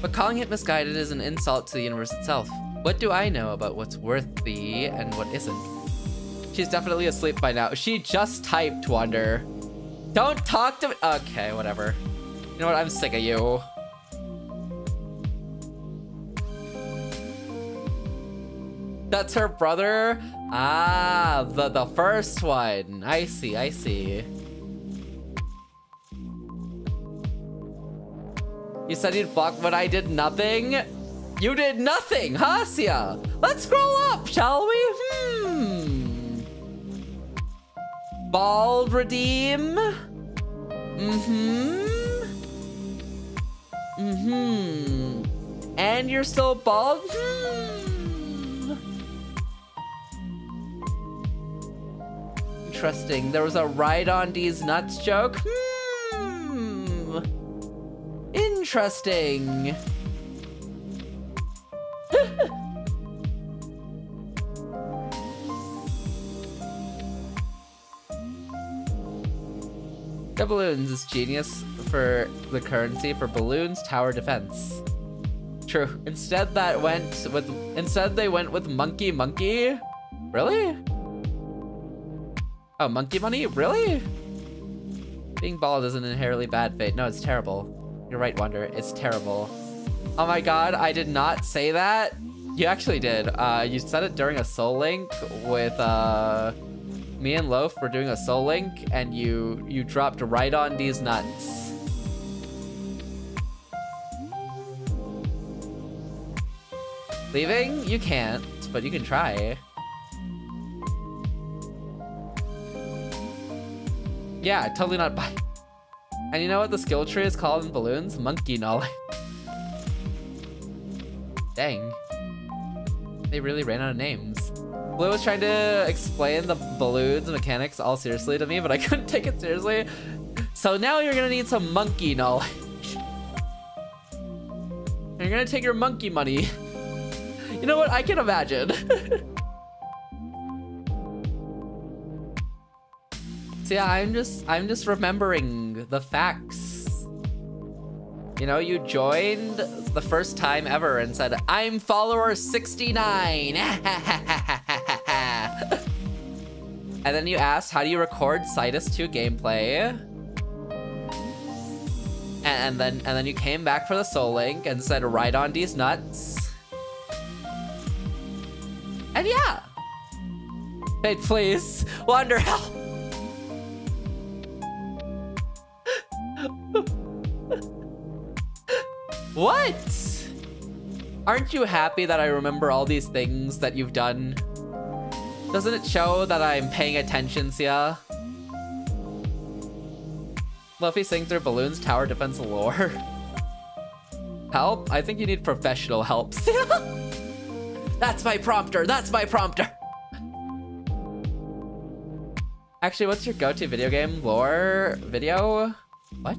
But calling it misguided is an insult to the universe itself. What do I know about what's worthy and what isn't? She's definitely asleep by now. She just typed, Wonder. Don't talk to me. Okay, whatever. You know what? I'm sick of you. That's her brother? Ah, the first one. I see, I see. You said you'd block, but I did nothing? You did nothing, huh, Sia? Let's scroll up, shall we? Bald redeem? And you're still bald? Interesting. There was a ride on these nuts joke? Interesting. The balloons is genius for the currency for balloons tower defense. True. Instead they went with monkey. Really? Oh, monkey money? Really? Being bald isn't inherently bad fate. No, it's terrible. You're right, Wonder. It's terrible. Oh my god, I did not say that. You actually did. You said it during a soul link with me and Loaf were doing a soul link, and you dropped right on these nuts. Leaving? You can't, but you can try. Yeah, totally not buy. And you know what the skill tree is called in balloons? Monkey knowledge. Dang. They really ran out of names. Blue was trying to explain the balloons mechanics all seriously to me, but I couldn't take it seriously. So now you're gonna need some monkey knowledge. You're gonna take your monkey money. You know what? I can imagine. So yeah, I'm just remembering the facts. You know, you joined the first time ever and said, I'm follower 69. And then you asked, how do you record Z.A.T.O gameplay? And then you came back for the soul link and said, right on these nuts. And yeah. Wait, please. Wonder help. What? Aren't you happy that I remember all these things that you've done? Doesn't it show that I'm paying attention, Sia? Luffy sing through balloons tower defense lore. Help? I think you need professional help, Sia. That's my prompter. That's my prompter. Actually, what's your go-to video game lore video? What?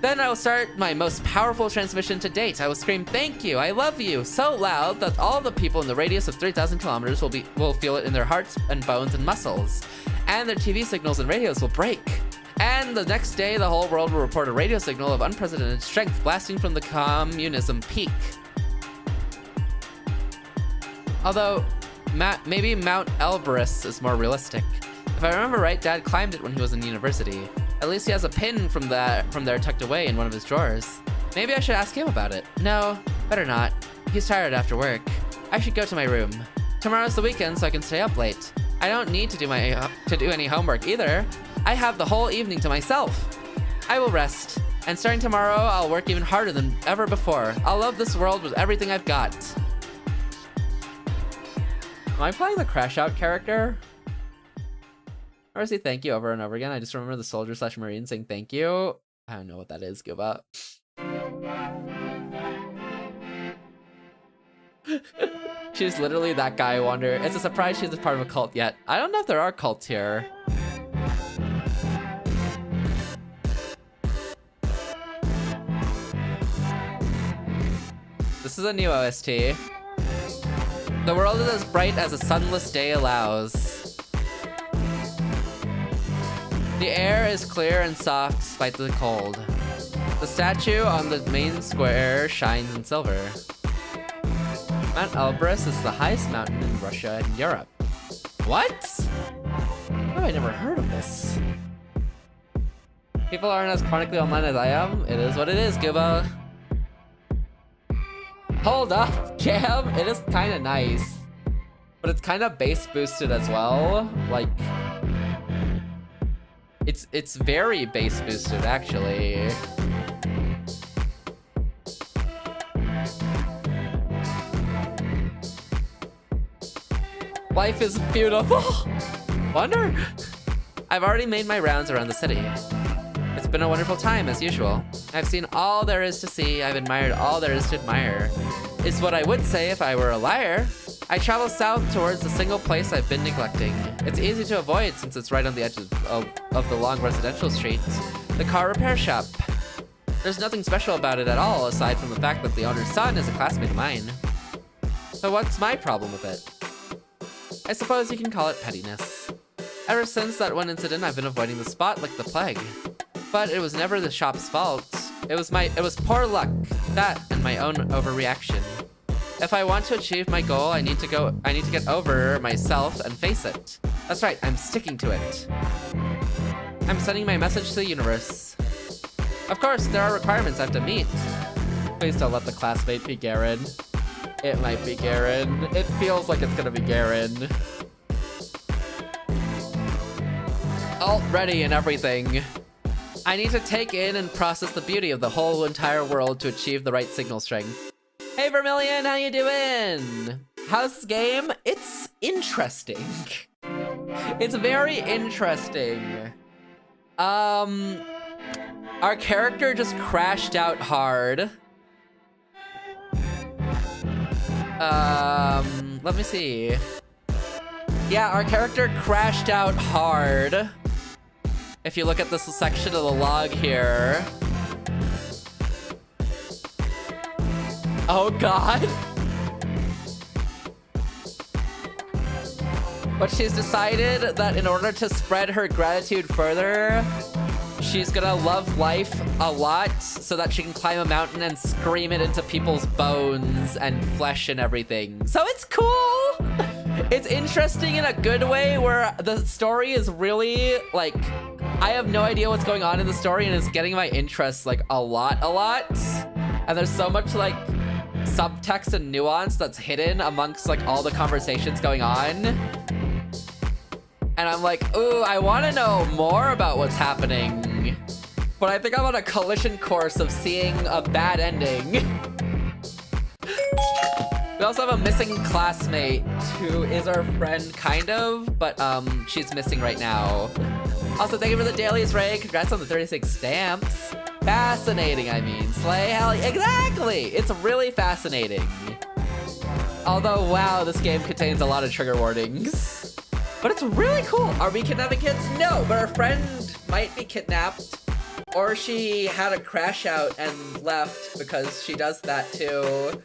Then I will start my most powerful transmission to date. I will scream, "Thank you, I love you," so loud that all the people in the radius of 3,000 kilometers will feel it in their hearts and bones and muscles. And their TV signals and radios will break. And the next day, the whole world will report a radio signal of unprecedented strength blasting from the communism peak. Although, maybe Mount Elbrus is more realistic. If I remember right, Dad climbed it when he was in university. At least he has a pin from there tucked away in one of his drawers. Maybe I should ask him about it. No, better not. He's tired after work. I should go to my room. Tomorrow's the weekend, so I can stay up late. I don't need to do any homework either. I have the whole evening to myself. I will rest. And starting tomorrow, I'll work even harder than ever before. I'll love this world with everything I've got. Am I playing the Crash Out character? Or say thank you over and over again? I just remember the soldier/marine saying thank you. I don't know what that is, give up. She's literally that guy, I wonder. It's a surprise she's a part of a cult yet. I don't know if there are cults here. This is a new OST. The world is as bright as a sunless day allows. The air is clear and soft despite the cold. The statue on the main square shines in silver. Mount Elbrus is the highest mountain in Russia and Europe. What? How have I never heard of this? People aren't as chronically online as I am. It is what it is, Guba. Hold up, Jam. It is kind of nice. But it's kind of bass boosted as well. Like... It's very bass boosted, actually. Life is beautiful. Wonder. I've already made my rounds around the city. It's been a wonderful time, as usual. I've seen all there is to see. I've admired all there is to admire. Is what I would say if I were a liar. I travel south towards the single place I've been neglecting. It's easy to avoid since it's right on the edge of the long residential street. The car repair shop. There's nothing special about it at all, aside from the fact that the owner's son is a classmate of mine. So what's my problem with it? I suppose you can call it pettiness. Ever since that one incident, I've been avoiding the spot like the plague. But it was never the shop's fault. It was poor luck, that and my own overreaction. If I want to achieve my goal, I need to get over myself and face it. That's right, I'm sticking to it. I'm sending my message to the universe. Of course, there are requirements I have to meet. Please don't let the classmate be Garen. It might be Garen. It feels like it's gonna be Garen. Alt ready and everything. I need to take in and process the beauty of the whole entire world to achieve the right signal strength. Hey Vermilion, how you doing? How's this game? It's interesting. It's very interesting. Our character just crashed out hard. Let me see. Yeah, our character crashed out hard. If you look at this section of the log here. Oh god. But she's decided that in order to spread her gratitude further, she's gonna love life a lot so that she can climb a mountain and scream it into people's bones and flesh and everything. So it's cool. It's interesting in a good way where the story is really like, I have no idea what's going on in the story and it's getting my interest like a lot. And there's so much like subtext and nuance that's hidden amongst like all the conversations going on. And I'm like, ooh, I want to know more about what's happening. But I think I'm on a collision course of seeing a bad ending. We also have a missing classmate who is our friend, kind of, but she's missing right now. Also, thank you for the dailies, Ray. Congrats on the 36 stamps. Fascinating, I mean. Slay, hell, exactly! It's really fascinating. Although, wow, this game contains a lot of trigger warnings. But it's really cool. Are we kidnapping kids? No, but our friend might be kidnapped. Or she had a crash out and left because she does that too.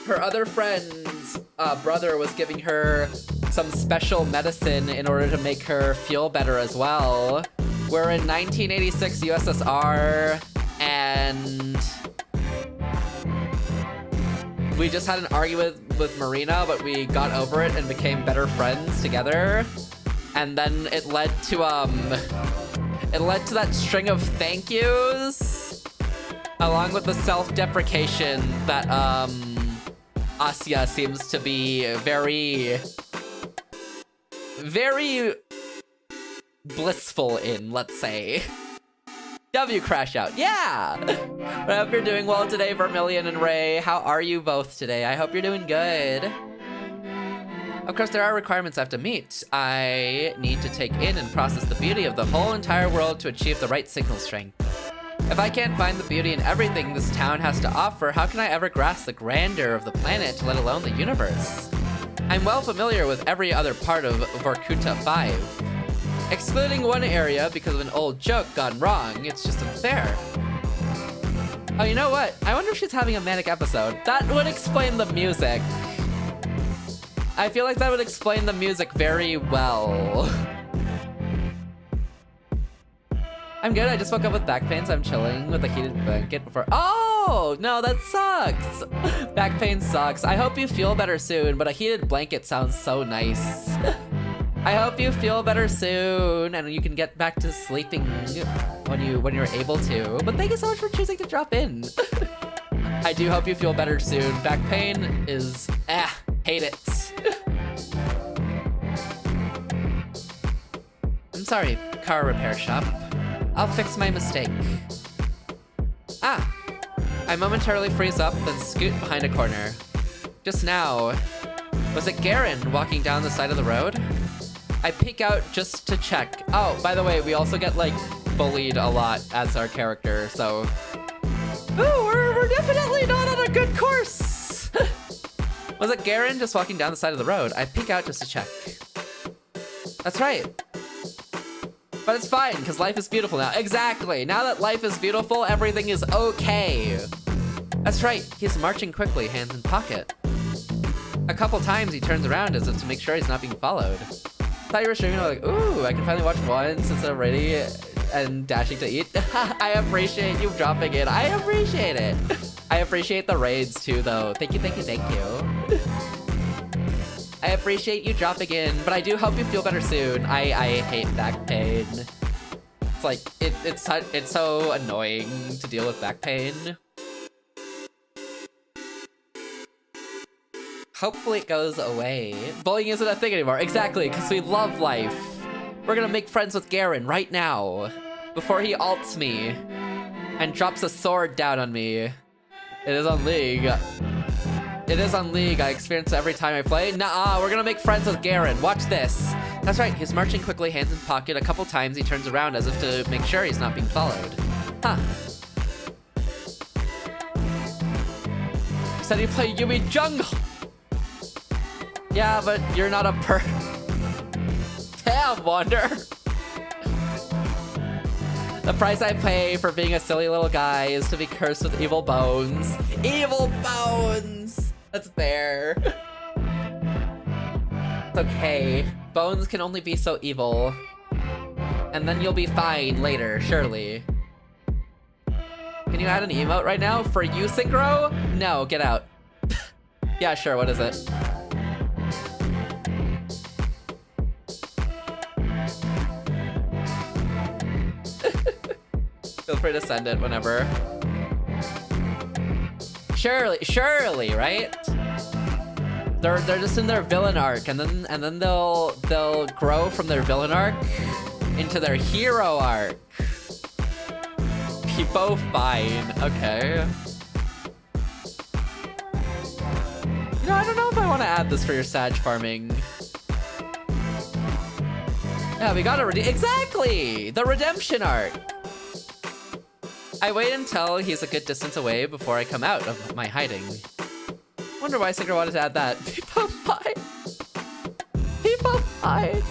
Her other friend's brother was giving her some special medicine in order to make her feel better as well. We're in 1986 USSR, and we just had an argument with Marina, but we got over it and became better friends together. And then it led to that string of thank yous, along with the self-deprecation that Asya seems to be very, very blissful in, let's say. W crash out, yeah! I hope you're doing well today, Vermilion and Ray. How are you both today? I hope you're doing good. Of course, there are requirements I have to meet. I need to take in and process the beauty of the whole entire world to achieve the right signal strength. If I can't find the beauty in everything this town has to offer, how can I ever grasp the grandeur of the planet, let alone the universe? I'm well familiar with every other part of Vorkuta 5. Excluding one area because of an old joke gone wrong, it's just unfair. Oh, you know what? I wonder if she's having a manic episode. That would explain the music. I feel like that would explain the music very well. I'm good, I just woke up with back pain, so I'm chilling with a heated blanket before— Oh, no, that sucks. Back pain sucks. I hope you feel better soon, but a heated blanket sounds so nice. I hope you feel better soon and you can get back to sleeping when you're able to. But thank you so much for choosing to drop in. I do hope you feel better soon. Back pain is hate it. I'm sorry, car repair shop. I'll fix my mistake. I momentarily freeze up, then scoot behind a corner. Just now, was it Garen walking down the side of the road? I peek out just to check. Oh, by the way, we also get like bullied a lot as our character, so. Ooh, we're definitely not on a good course. Was it Garen just walking down the side of the road? I peek out just to check. That's right. But it's fine, because life is beautiful now. Exactly, now that life is beautiful, everything is okay. That's right, he's marching quickly, hands in pocket. A couple times he turns around as if to make sure he's not being followed. Thought you were streaming, I was like, ooh, I can finally watch once instead of ready and dashing to eat. I appreciate you dropping in. I appreciate it. I appreciate the raids too, though. Thank you, thank you, thank you. I appreciate you dropping in, but I do hope you feel better soon. I hate back pain. It's like, it's so annoying to deal with back pain. Hopefully it goes away. Bullying isn't a thing anymore. Exactly, because we love life. We're gonna make friends with Garen right now, before he ults me and drops a sword down on me. It is on League. It is on League. I experience it every time I play. Nuh-uh, we're gonna make friends with Garen. Watch this. That's right, he's marching quickly, hands in pocket. A couple times he turns around as if to make sure he's not being followed. Huh. He said you play Yumi Jungle. Yeah, but you're not a Damn, Wonder. The price I pay for being a silly little guy is to be cursed with evil bones. Evil bones! That's fair. It's okay. Bones can only be so evil. And then you'll be fine later, surely. Can you add an emote right now? For you, Synchro? No, get out. Yeah, sure, what is it? Feel free to send it whenever. Surely, right? They're just in their villain arc, and then they'll grow from their villain arc into their hero arc. People fine, okay. You know, I don't know if I want to add this for your Sag farming. Yeah, we gotta exactly! The redemption arc! I wait until he's a good distance away before I come out of my hiding. Wonder why Sigger wanted to add that. People fine. People fine.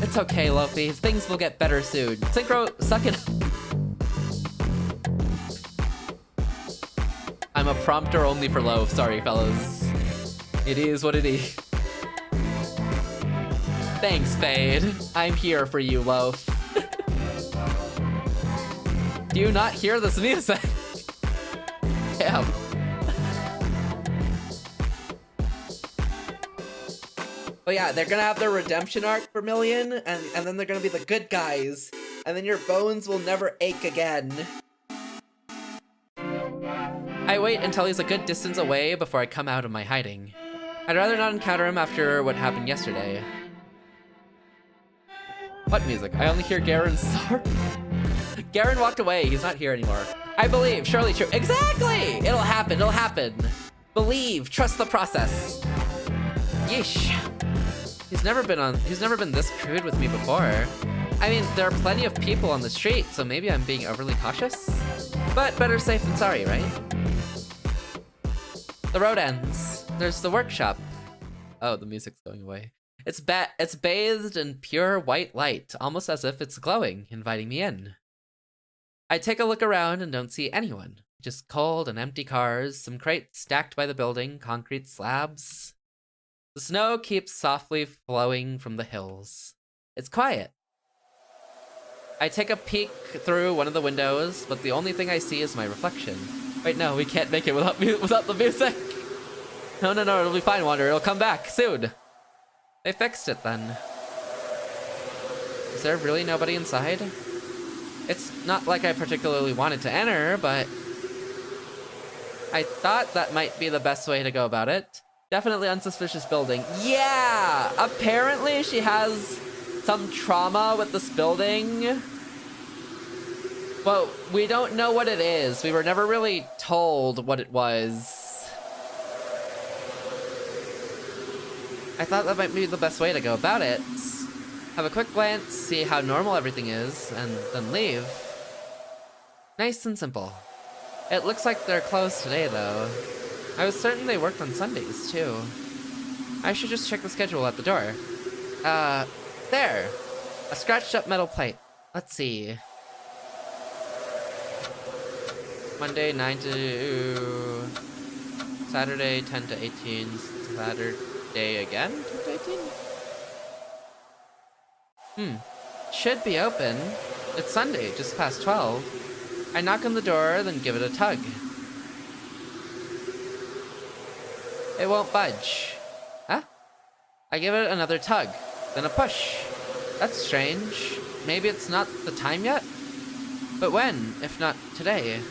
It's okay, Lofi. Things will get better soon. Synchro, suck it. I'm a prompter only for loaf. Sorry, fellas. It is what it is. Thanks, Fade. I'm here for you, Loaf. Do you not hear this music? Damn. But yeah, they're gonna have their redemption arc, Vermilion, and then they're gonna be the good guys. And then your bones will never ache again. I wait until he's a good distance away before I come out of my hiding. I'd rather not encounter him after what happened yesterday. What music? I only hear Garen's sorrow. Garen walked away. He's not here anymore. I believe. Surely true. Exactly! It'll happen. It'll happen. Believe. Trust the process. Yeesh. He's never been this crude with me before. I mean, there are plenty of people on the street, so maybe I'm being overly cautious. But better safe than sorry, right? The road ends. There's the workshop. Oh, the music's going away. It's bathed in pure white light, almost as if it's glowing, inviting me in. I take a look around and don't see anyone. Just cold and empty cars, some crates stacked by the building, concrete slabs. The snow keeps softly flowing from the hills. It's quiet. I take a peek through one of the windows, but the only thing I see is my reflection. Wait, no, we can't make it without the music. No, it'll be fine, Wander. It'll come back soon. They fixed it then. Is there really nobody inside? It's not like I particularly wanted to enter, but I thought that might be the best way to go about it. Definitely unsuspicious building. Yeah! Apparently she has some trauma with this building. But we don't know what it is. We were never really told what it was. I thought that might be the best way to go about it. Have a quick glance, see how normal everything is, and then leave. Nice and simple. It looks like they're closed today, though. I was certain they worked on Sundays, too. I should just check the schedule at the door. There! A scratched up metal plate. Let's see. Monday, 9 to... Saturday, 10 to 18. Saturday again? 10 to 18? Should be open. It's Sunday, just past 12. I knock on the door, then give it a tug. It won't budge. Huh? I give it another tug, then a push. That's strange. Maybe it's not the time yet? But when, if not today?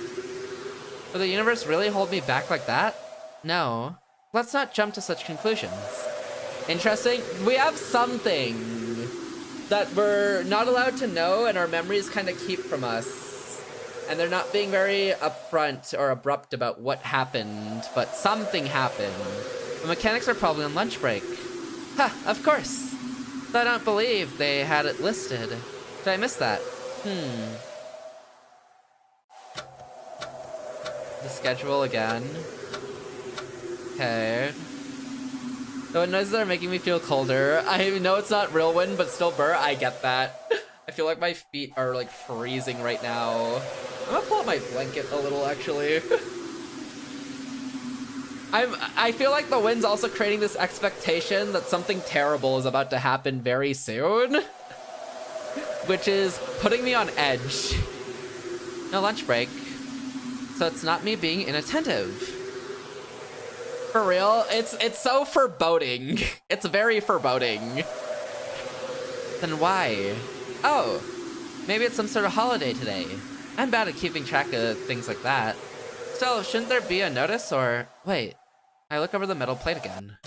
Will the universe really hold me back like that? No. Let's not jump to such conclusions. Interesting. We have something that we're not allowed to know and our memories kind of keep from us. And they're not being very upfront or abrupt about what happened, but something happened. The mechanics are probably on lunch break. Ha, of course. I don't believe they had it listed. Did I miss that? The schedule again. Okay. The wind noises are making me feel colder. I know it's not real wind, but still burr. I get that. I feel like my feet are like freezing right now. I'm gonna pull up my blanket a little, actually. I feel like the wind's also creating this expectation that something terrible is about to happen very soon. Which is putting me on edge. No lunch break. So it's not me being inattentive. For real, it's so foreboding. It's very foreboding. Then why? Oh, maybe it's some sort of holiday today. I'm bad at keeping track of things like that. Still, shouldn't there be a notice or... Wait, I look over the metal plate again.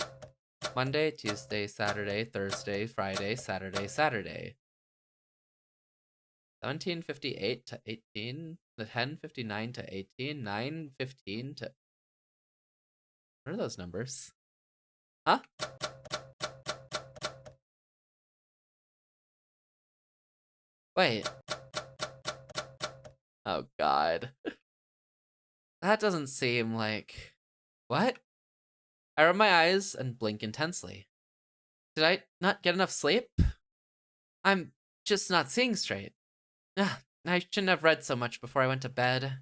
Monday, Tuesday, Saturday, Thursday, Friday, Saturday, Saturday. 17:58 to 18, the 10:59 to 18, 9:15 to... What are those numbers? Huh? Wait. Oh god. That doesn't seem like... What? I rub my eyes and blink intensely. Did I not get enough sleep? I'm just not seeing straight. Ugh, I shouldn't have read so much before I went to bed.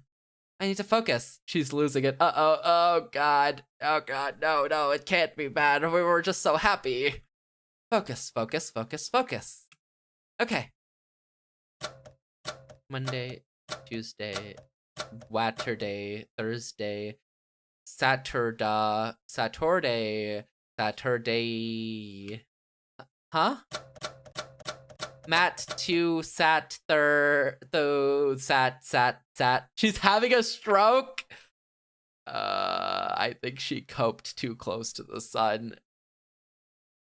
I need to focus. She's losing it. Uh-oh, oh god. Oh god, no, no, it can't be bad. We were just so happy. Focus, focus, focus, focus. Okay. Monday, Tuesday, Saturday, Thursday, Saturday. Huh? Matt to sat sat. She's having a stroke. I think she coped too close to the sun.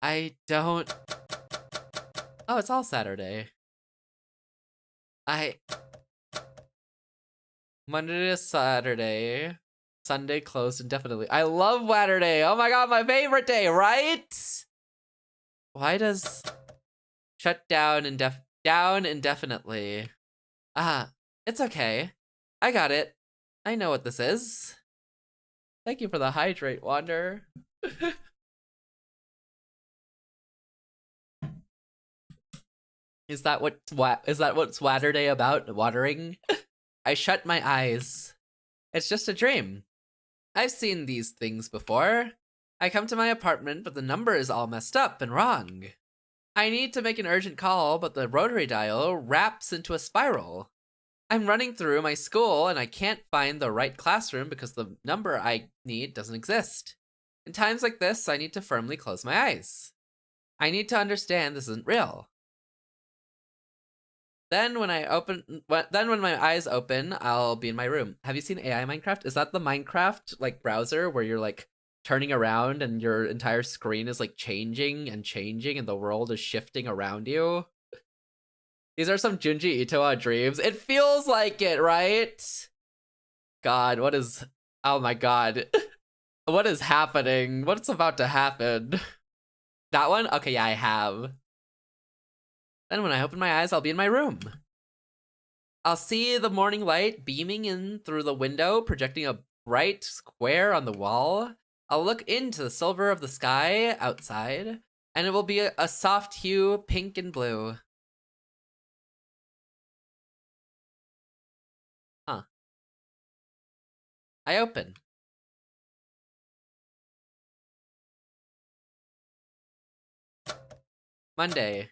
I don't. Oh, it's all Saturday. Monday to Saturday. Sunday closed indefinitely. I love Saturday. Oh my god, my favorite day, right? Why does shut down indefinitely? It's okay. I got it. I know what this is. Thank you for the hydrate, Wander. Is that what's Saturday about? Watering? I shut my eyes. It's just a dream. I've seen these things before. I come to my apartment, but the number is all messed up and wrong. I need to make an urgent call, but the rotary dial wraps into a spiral. I'm running through my school, and I can't find the right classroom because the number I need doesn't exist. In times like this, I need to firmly close my eyes. I need to understand this isn't real. Then when my eyes open, I'll be in my room. Have you seen AI Minecraft? Is that the Minecraft like browser where you're like turning around and your entire screen is like changing and the world is shifting around you? These are some Junji Ito dreams. It feels like it, right? God, what is... Oh my god. What is happening? What's about to happen? That one? Okay, yeah, I have. Then when I open my eyes, I'll be in my room. I'll see the morning light beaming in through the window, projecting a bright square on the wall. I'll look into the silver of the sky outside, and it will be a soft hue, pink and blue. Huh. I open. Monday,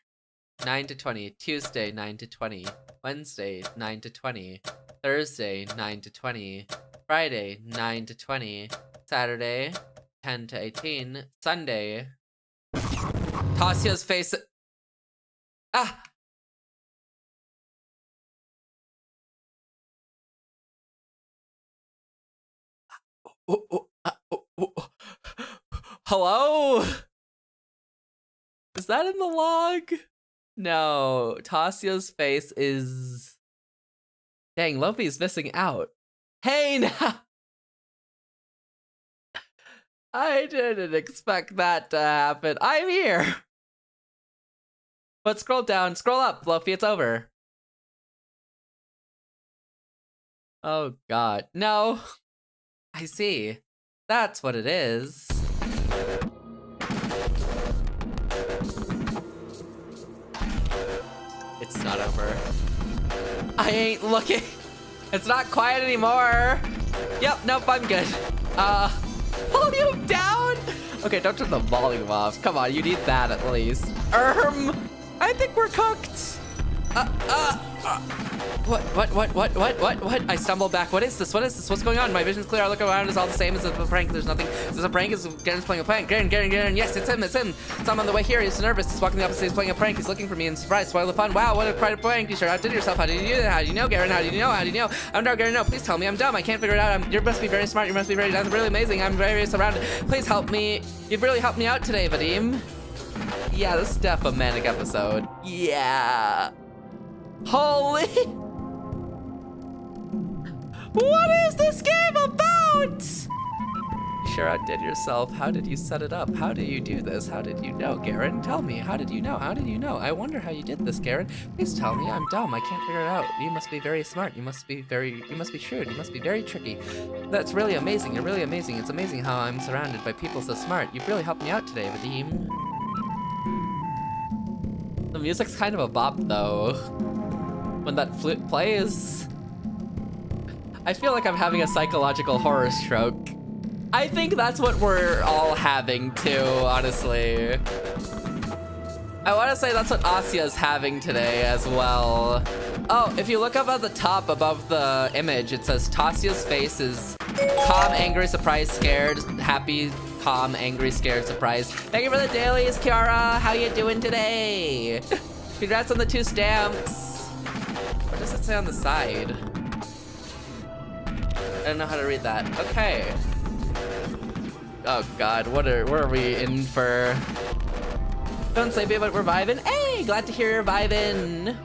9 to 20. Tuesday, 9 to 20. Wednesday, 9 to 20. Thursday, 9 to 20. Friday, 9 to 20. Saturday, 10 to 18. Sunday. Tasia's face. Ah! Hello? Is that in the log? No, Tasia's face is... Dang, Lofi's missing out. Hey, now! I didn't expect that to happen. I'm here! But scroll down, scroll up, Lofi, it's over. Oh god, no. I see. That's what it is. It's not over. I ain't looking. It's not quiet anymore. Yep, nope, I'm good. Volume down? Okay, don't turn the volume off. Come on, you need that at least. I think we're cooked. What? I stumble back. What is this? What's going on? My vision's clear. I look around. It's all the same. It's a prank. There's nothing. It's a prank. Garen's playing a prank. Garen. Yes, it's him. It's him on the way here. He's nervous. He's walking the opposite. He's playing a prank. He's looking for me and surprised. Spoil the fun. Wow, what a quite a prank. You sure outdid yourself. How did you do that? How do you know, Garen? How do you know? I'm no, Garen, no. Please tell me. I'm dumb. I can't figure it out. You must be very smart. You must be that's really amazing. I'm very surrounded. Please help me. You've really helped me out today, Vadim. Yeah, this is definitely a manic episode. Yeah. Holy... What is this game about? You sure outdid yourself. How did you set it up? How did you do this? How did you know, Garen? Tell me. How did you know? I wonder how you did this, Garen. Please tell me. I'm dumb. I can't figure it out. You must be very smart. You must be shrewd. You must be very tricky. That's really amazing. You're really amazing. It's amazing how I'm surrounded by people so smart. You've really helped me out today, Vadim. The music's kind of a bop though. When that flute plays. I feel like I'm having a psychological horror stroke. I think that's what we're all having too, honestly. I want to say that's what Asia's having today as well. Oh, if you look up at the top above the image, it says Tasia's face is calm, angry, surprised, scared, happy, calm, angry, scared, surprised. Thank you for the dailies, Kiara. How you doing today? Congrats on the 2 stamps. What does it say on the side? I don't know how to read that. Okay. Oh God, what are we in for? Don't say but we're vibing. Hey, glad to hear you're vibing.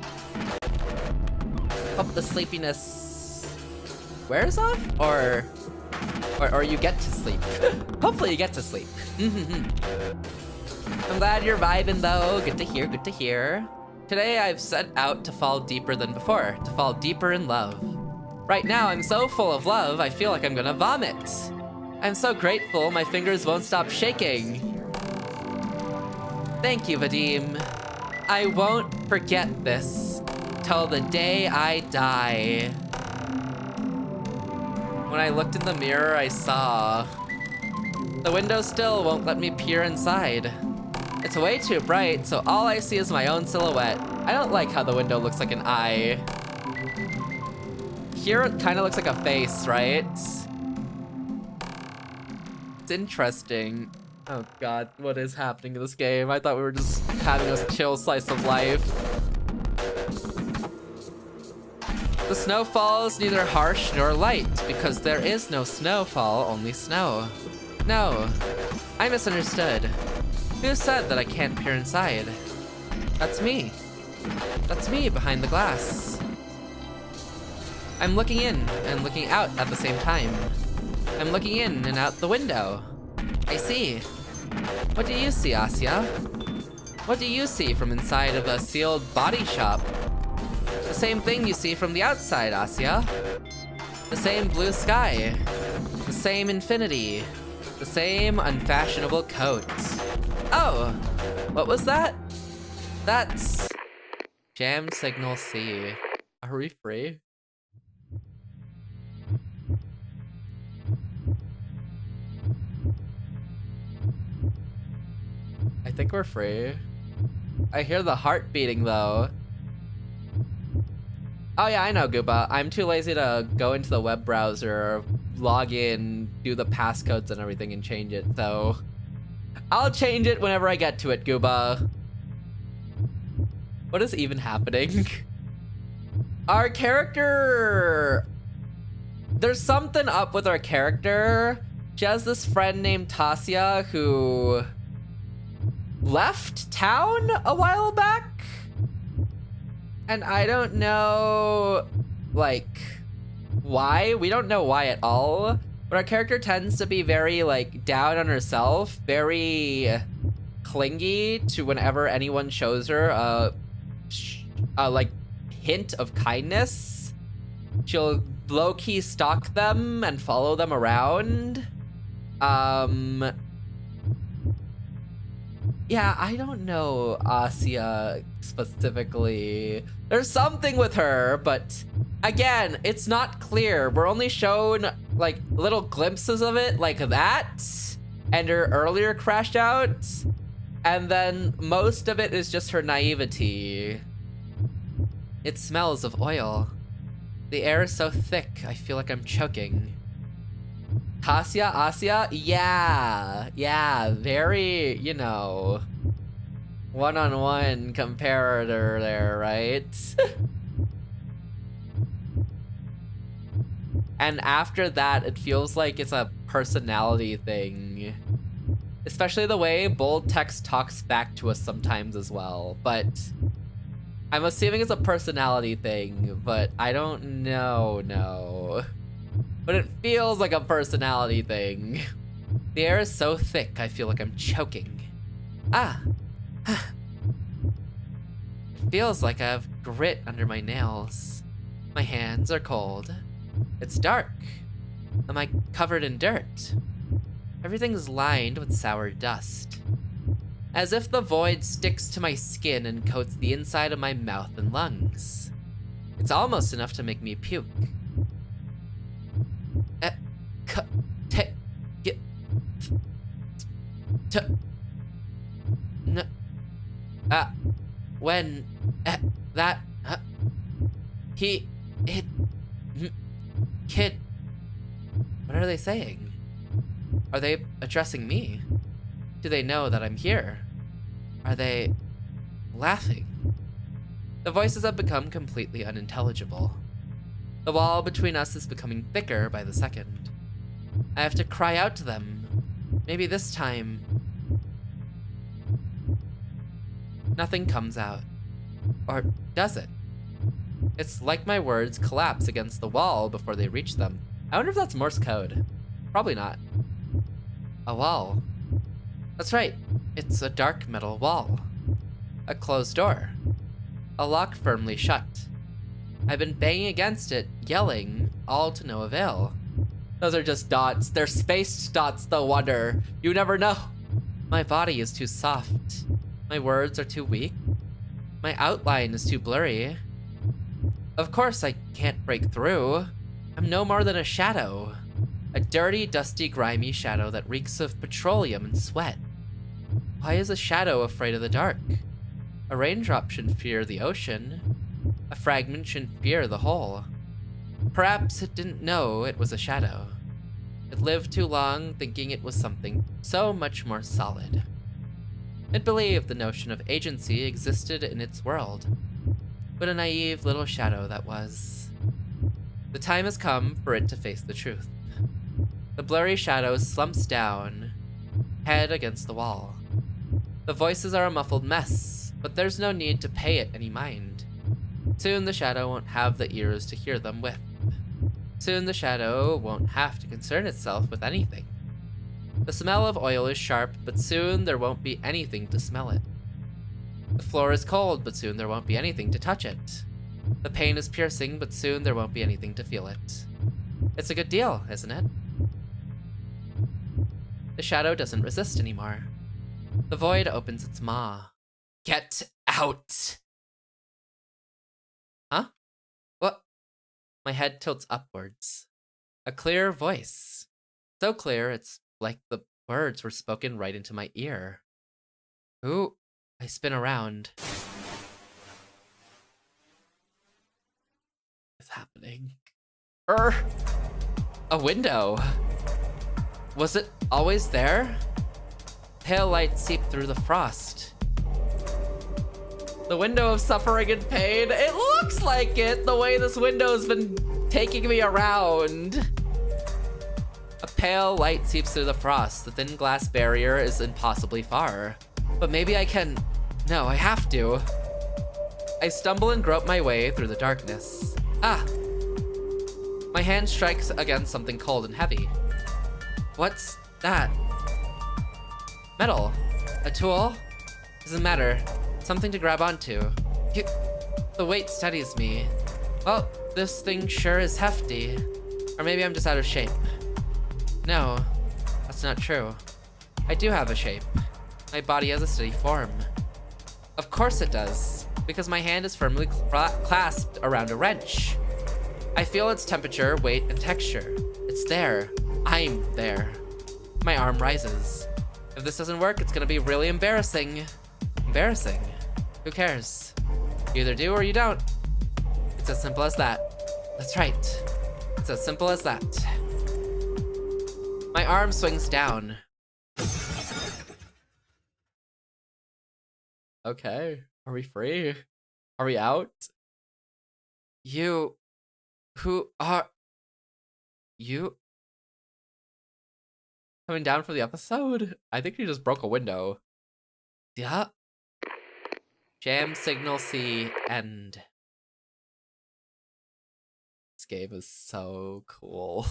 Hope the sleepiness wears off, or you get to sleep. Hopefully you get to sleep. I'm glad you're vibing though. Good to hear, good to hear. Today I've set out to fall deeper than before, to fall deeper in love. Right now I'm so full of love, I feel like I'm gonna vomit. I'm so grateful my fingers won't stop shaking. Thank you, Vadim. I won't forget this till the day I die. When I looked in the mirror, I saw the window still won't let me peer inside. It's way too bright, so all I see is my own silhouette. I don't like how the window looks like an eye. Here it kind of looks like a face, right? It's interesting. Oh God, what is happening in this game? I thought we were just having a chill slice of life. The snow falls neither harsh nor light, because there is no snowfall, only snow. No, I misunderstood. Who said that I can't peer inside? That's me. That's me behind the glass. I'm looking in and looking out at the same time. I'm looking in and out the window. I see. What do you see, Asia? What do you see from inside of a sealed body shop? The same thing you see from the outside, Asia. The same blue sky. The same infinity. The same unfashionable coat. Oh, what was that? That's Jam Signal C. Are we free? I think we're free. I hear the heart beating though. Oh yeah, I know, Gooba. I'm too lazy to go into the web browser, log in, do the passcodes and everything and change it, so I'll change it whenever I get to it, Gooba. What is even happening? Our character... There's something up with our character. She has this friend named Tasia who left town a while back. And I don't know, like, why. We don't know why at all. But our character tends to be very, like, down on herself. Very clingy to whenever anyone shows her a like, hint of kindness. She'll low-key stalk them and follow them around. Yeah, I don't know Asia specifically. There's something with her, but again, it's not clear. We're only shown like little glimpses of it like that, and her earlier crashed out, and then most of it is just her naivety. It smells of oil. The air is so thick, I feel like I'm choking. Tasia, Asia? Yeah, very, you know, one-on-one comparator there, right? And after that, it feels like it's a personality thing. Especially the way bold text talks back to us sometimes as well, but I'm assuming it's a personality thing, but I don't know, no. But it feels like a personality thing. The air is so thick, I feel like I'm choking. Ah. It feels like I have grit under my nails. My hands are cold. It's dark. Am I covered in dirt? Everything's lined with sour dust. as if the void sticks to my skin and coats the inside of my mouth and lungs. It's almost enough to make me puke. When that kid, what are they saying? Are they addressing me? Do they know that I'm here? Are they laughing? The voices have become completely unintelligible. The wall between us is becoming thicker by the second. I have to cry out to them. Maybe this time... Nothing comes out. Or does it? It's like my words collapse against the wall before they reach them. I wonder if that's Morse code. Probably not. A wall. That's right. It's a dark metal wall. A closed door. A lock firmly shut. I've been banging against it, yelling, all to no avail. Those are just dots. They're spaced dots, though, wonder. You never know. My body is too soft. My words are too weak. My outline is too blurry. Of course I can't break through. I'm no more than a shadow. A dirty, dusty, grimy shadow that reeks of petroleum and sweat. Why is a shadow afraid of the dark? A raindrop shouldn't fear the ocean. A fragment shouldn't fear the whole. Perhaps it didn't know it was a shadow. It lived too long thinking it was something so much more solid. It believed the notion of agency existed in its world. What a naive little shadow that was. The time has come for it to face the truth. The blurry shadow slumps down, head against the wall. The voices are a muffled mess, but there's no need to pay it any mind. Soon the shadow won't have the ears to hear them with. Soon the shadow won't have to concern itself with anything. The smell of oil is sharp, but soon there won't be anything to smell it. The floor is cold, but soon there won't be anything to touch it. The pain is piercing, but soon there won't be anything to feel it. It's a good deal, isn't it? The shadow doesn't resist anymore. The void opens its maw. Get out! Huh? What? My head tilts upwards. A clear voice. So clear, it's like the words were spoken right into my ear. Who? I spin around. What's happening? A window. Was it always there? Pale light seeped through the frost. The window of suffering and pain. It looks like it, the way this window's been taking me around. A pale light seeps through the frost. The thin glass barrier is impossibly far. But maybe I can... No, I have to. I stumble and grope my way through the darkness. Ah! My hand strikes against something cold and heavy. What's that? Metal. A tool? Doesn't matter. Something to grab onto. The weight steadies me. Well, this thing sure is hefty. Or maybe I'm just out of shape. No, that's not true. I do have a shape. My body has a steady form. Of course it does, because my hand is firmly clasped around a wrench. I feel its temperature, weight, and texture. It's there. I'm there. My arm rises. If this doesn't work, it's gonna be really embarrassing. Embarrassing? Who cares? You either do or you don't. It's as simple as that. That's right. It's as simple as that. My arm swings down. Okay, are we free? Are we out? You... Who are... You? Coming down for the episode? I think he just broke a window. Yeah. Jam signal C end. This game is so cool.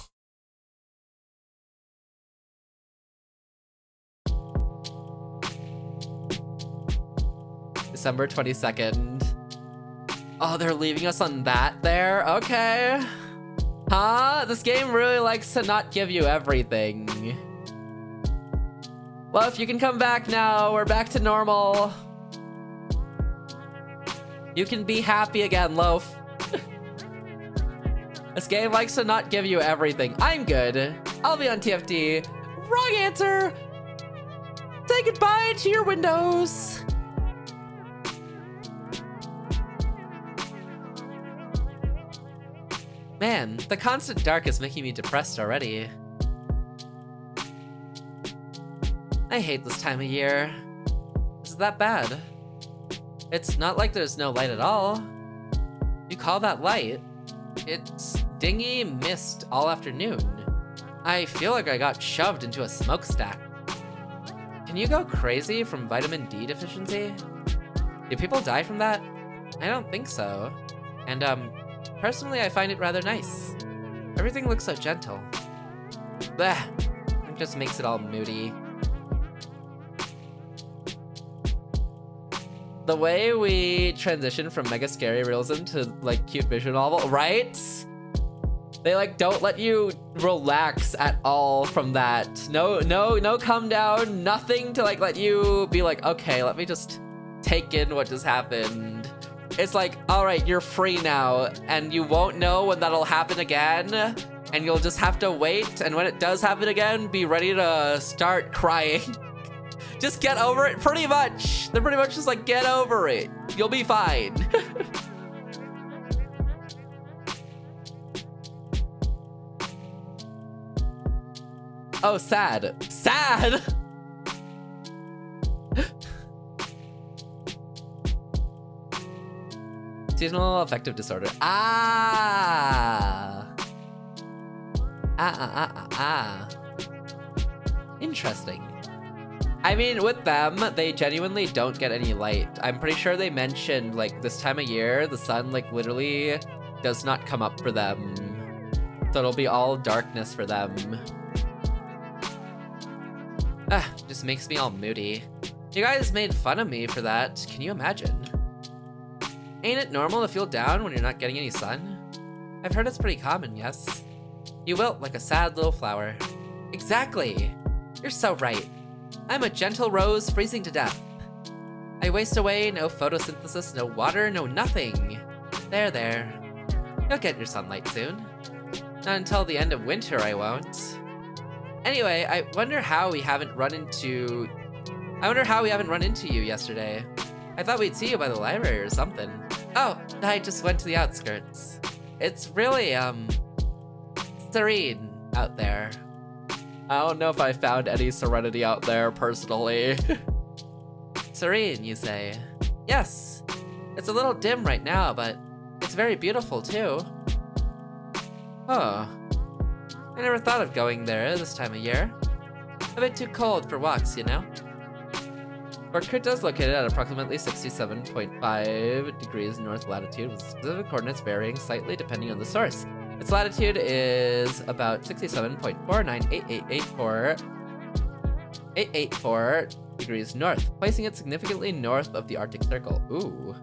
December 22nd. Oh, they're leaving us on that there? Okay. Huh? This game really likes to not give you everything. Loaf, you can come back now. We're back to normal. You can be happy again, Loaf. This game likes to not give you everything. I'm good. I'll be on TFT. Wrong answer. Say goodbye to your windows. Man, the constant dark is making me depressed already. I hate this time of year. Is it that bad? It's not like there's no light at all. You call that light? It's dingy mist all afternoon. I feel like I got shoved into a smokestack. Can you go crazy from vitamin D deficiency? Do people die from that? I don't think so. And personally I find it rather nice. Everything looks so gentle. Bleh, it just makes it all moody. The way we transition from mega scary realism to like cute visual novel, right? They like don't let you relax at all from that. No calm down, nothing to like let you be like, okay, let me just take in what just happened. It's like, all right, you're free now, and you won't know when that'll happen again, and you'll just have to wait, and when it does happen again, be ready to start crying. Just get over it, pretty much. They're pretty much just like, get over it. You'll be fine. Oh, sad. Sad! Seasonal affective disorder. Interesting. I mean, with them, they genuinely don't get any light. I'm pretty sure they mentioned, like, this time of year, the sun, like, literally does not come up for them. So it'll be all darkness for them. Just makes me all moody. You guys made fun of me for that. Can you imagine? Ain't it normal to feel down when you're not getting any sun? I've heard it's pretty common, yes. You wilt like a sad little flower. Exactly! You're so right. I'm a gentle rose freezing to death. I waste away, no photosynthesis, no water, no nothing. There. You'll get your sunlight soon. Not until the end of winter, I won't. Anyway, I wonder how we haven't run into you yesterday. I thought we'd see you by the library or something. Oh, I just went to the outskirts. It's really, serene out there. I don't know if I found any serenity out there, personally. Serene, you say? Yes. It's a little dim right now, but it's very beautiful, too. Oh. I never thought of going there this time of year. A bit too cold for walks, you know? Orkut is located at approximately 67.5 degrees north latitude, with specific coordinates varying slightly depending on the source. Its latitude is about 67.49884 degrees north, placing it significantly north of the Arctic Circle. Ooh.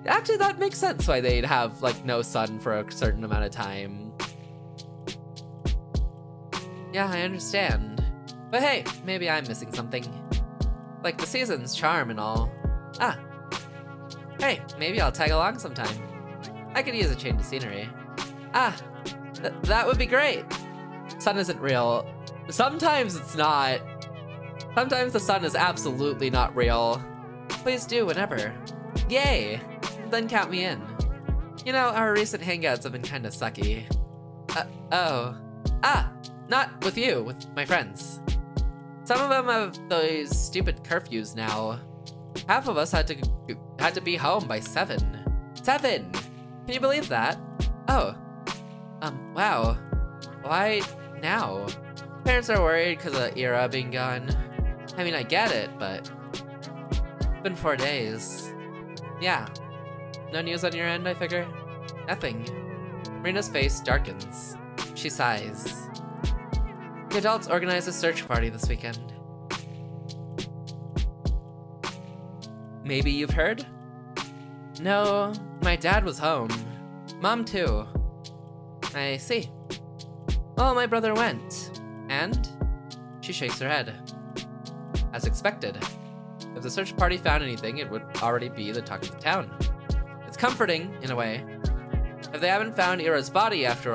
Actually, that makes sense why they'd have, like, no sun for a certain amount of time. Yeah, I understand. But hey, maybe I'm missing something. Like the season's charm and all. Hey, maybe I'll tag along sometime. I could use a change of scenery. That would be great. Sun isn't real. Sometimes it's not. Sometimes the sun is absolutely not real. Please do whenever. Yay! Then count me in. You know, our recent hangouts have been kinda sucky. Not with you, with my friends. Some of them have those stupid curfews now. Half of us had to be home by 7. 7! Can you believe that? Oh. Wow. Why now? Parents are worried because of Era being gone. I mean, I get it, but it's been 4 days. Yeah. No news on your end, I figure? Nothing. Marina's face darkens. She sighs. The adults organize a search party this weekend. Maybe you've heard? No, my dad was home. Mom too. I see. Well, my brother went. And? She shakes her head. as expected. If the search party found anything, it would already be the talk of the town. It's comforting, in a way. If they haven't found Ira's body after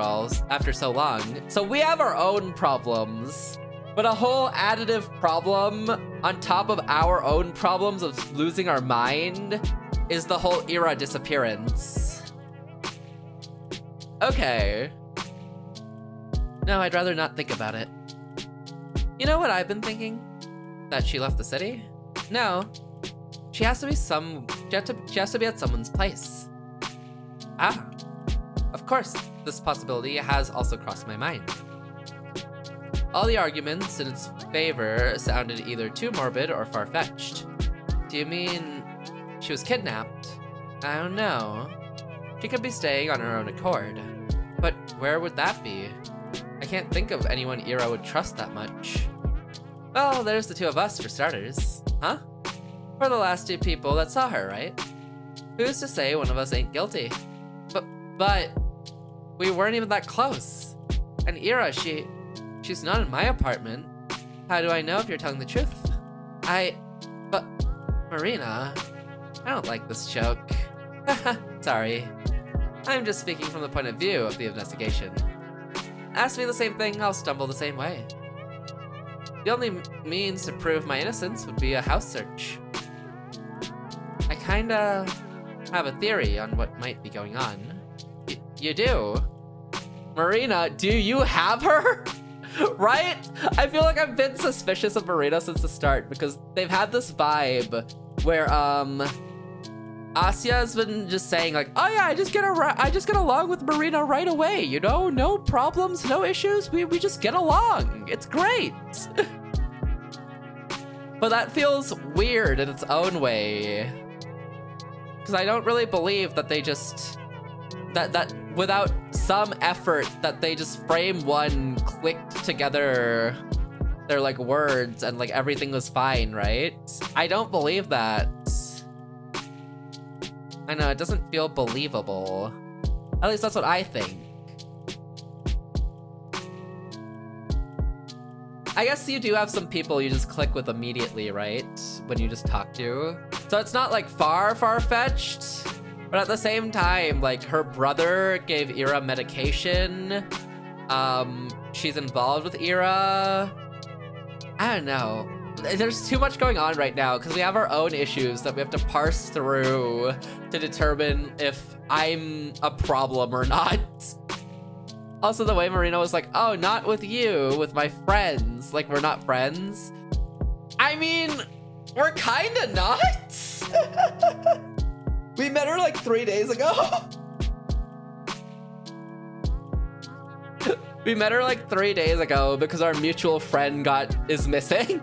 so long, so we have our own problems, but a whole additive problem on top of our own problems of losing our mind is the whole Ira disappearance. Okay. No, I'd rather not think about it. You know what I've been thinking? That she left the city? No. She has to be she has to be at someone's place. Ah. Of course, this possibility has also crossed my mind. All the arguments in its favor sounded either too morbid or far-fetched. Do you mean she was kidnapped? I don't know. She could be staying on her own accord. But where would that be? I can't think of anyone Ira would trust that much. Well, there's the two of us for starters. Huh? We're the last two people that saw her, right? Who's to say one of us ain't guilty? But we weren't even that close. And Ira, she's not in my apartment. How do I know if you're telling the truth? But Marina, I don't like this joke. Sorry. I'm just speaking from the point of view of the investigation. Ask me the same thing, I'll stumble the same way. The only means to prove my innocence would be a house search. I kinda have a theory on what might be going on. You do? Marina, do you have her? Right? I feel like I've been suspicious of Marina since the start because they've had this vibe where Asya's been just saying like, oh yeah, I just get along with Marina right away, you know, no problems, no issues, we just get along. It's great. But that feels weird in its own way. Because I don't really believe that they just that without some effort that they just frame one, clicked together their like words and like everything was fine, right? I don't believe that. I know, it doesn't feel believable. At least that's what I think. I guess you do have some people you just click with immediately, right? When you just talk to. So it's not like far-fetched, but at the same time, like her brother gave Ira medication. She's involved with Ira. I don't know. There's too much going on right now because we have our own issues that we have to parse through to determine if I'm a problem or not. Also, the way Marina was like, oh, not with you, with my friends. Like, we're not friends. I mean, we're kinda not. We met her like 3 days ago. We met her like 3 days ago because our mutual friend is missing.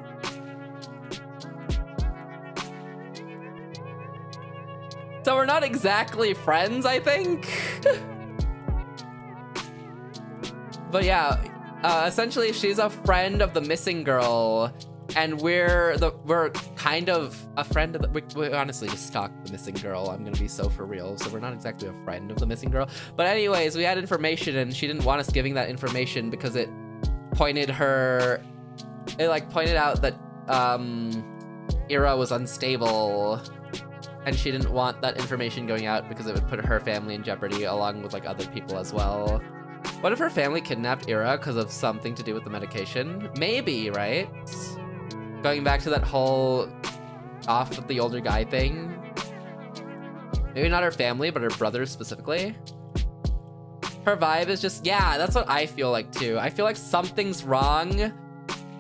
So we're not exactly friends, I think. But yeah, essentially she's a friend of the missing girl, and we're kind of a friend of the, we honestly just stalked the missing girl. I'm gonna be so for real. So we're not exactly a friend of the missing girl. But anyways, we had information and she didn't want us giving that information because it pointed out that Ira was unstable. And she didn't want that information going out because it would put her family in jeopardy along with like other people as well. What if her family kidnapped Ira because of something to do with the medication? Maybe, right? Going back to that whole off with the older guy thing. Maybe not her family, but her brother specifically. Her vibe is just, yeah, that's what I feel like too. I feel like something's wrong,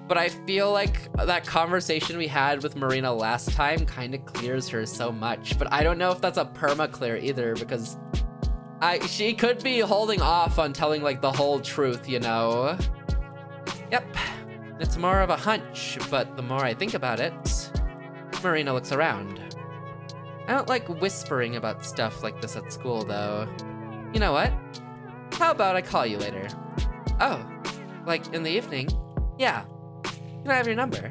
but I feel like that conversation we had with Marina last time kind of clears her so much. But I don't know if that's a perma clear either because she could be holding off on telling like the whole truth, you know? Yep, it's more of a hunch, but the more I think about it, Marina looks around. I don't like whispering about stuff like this at school though. You know what? How about I call you later? Oh, like in the evening? Yeah. Can I have your number?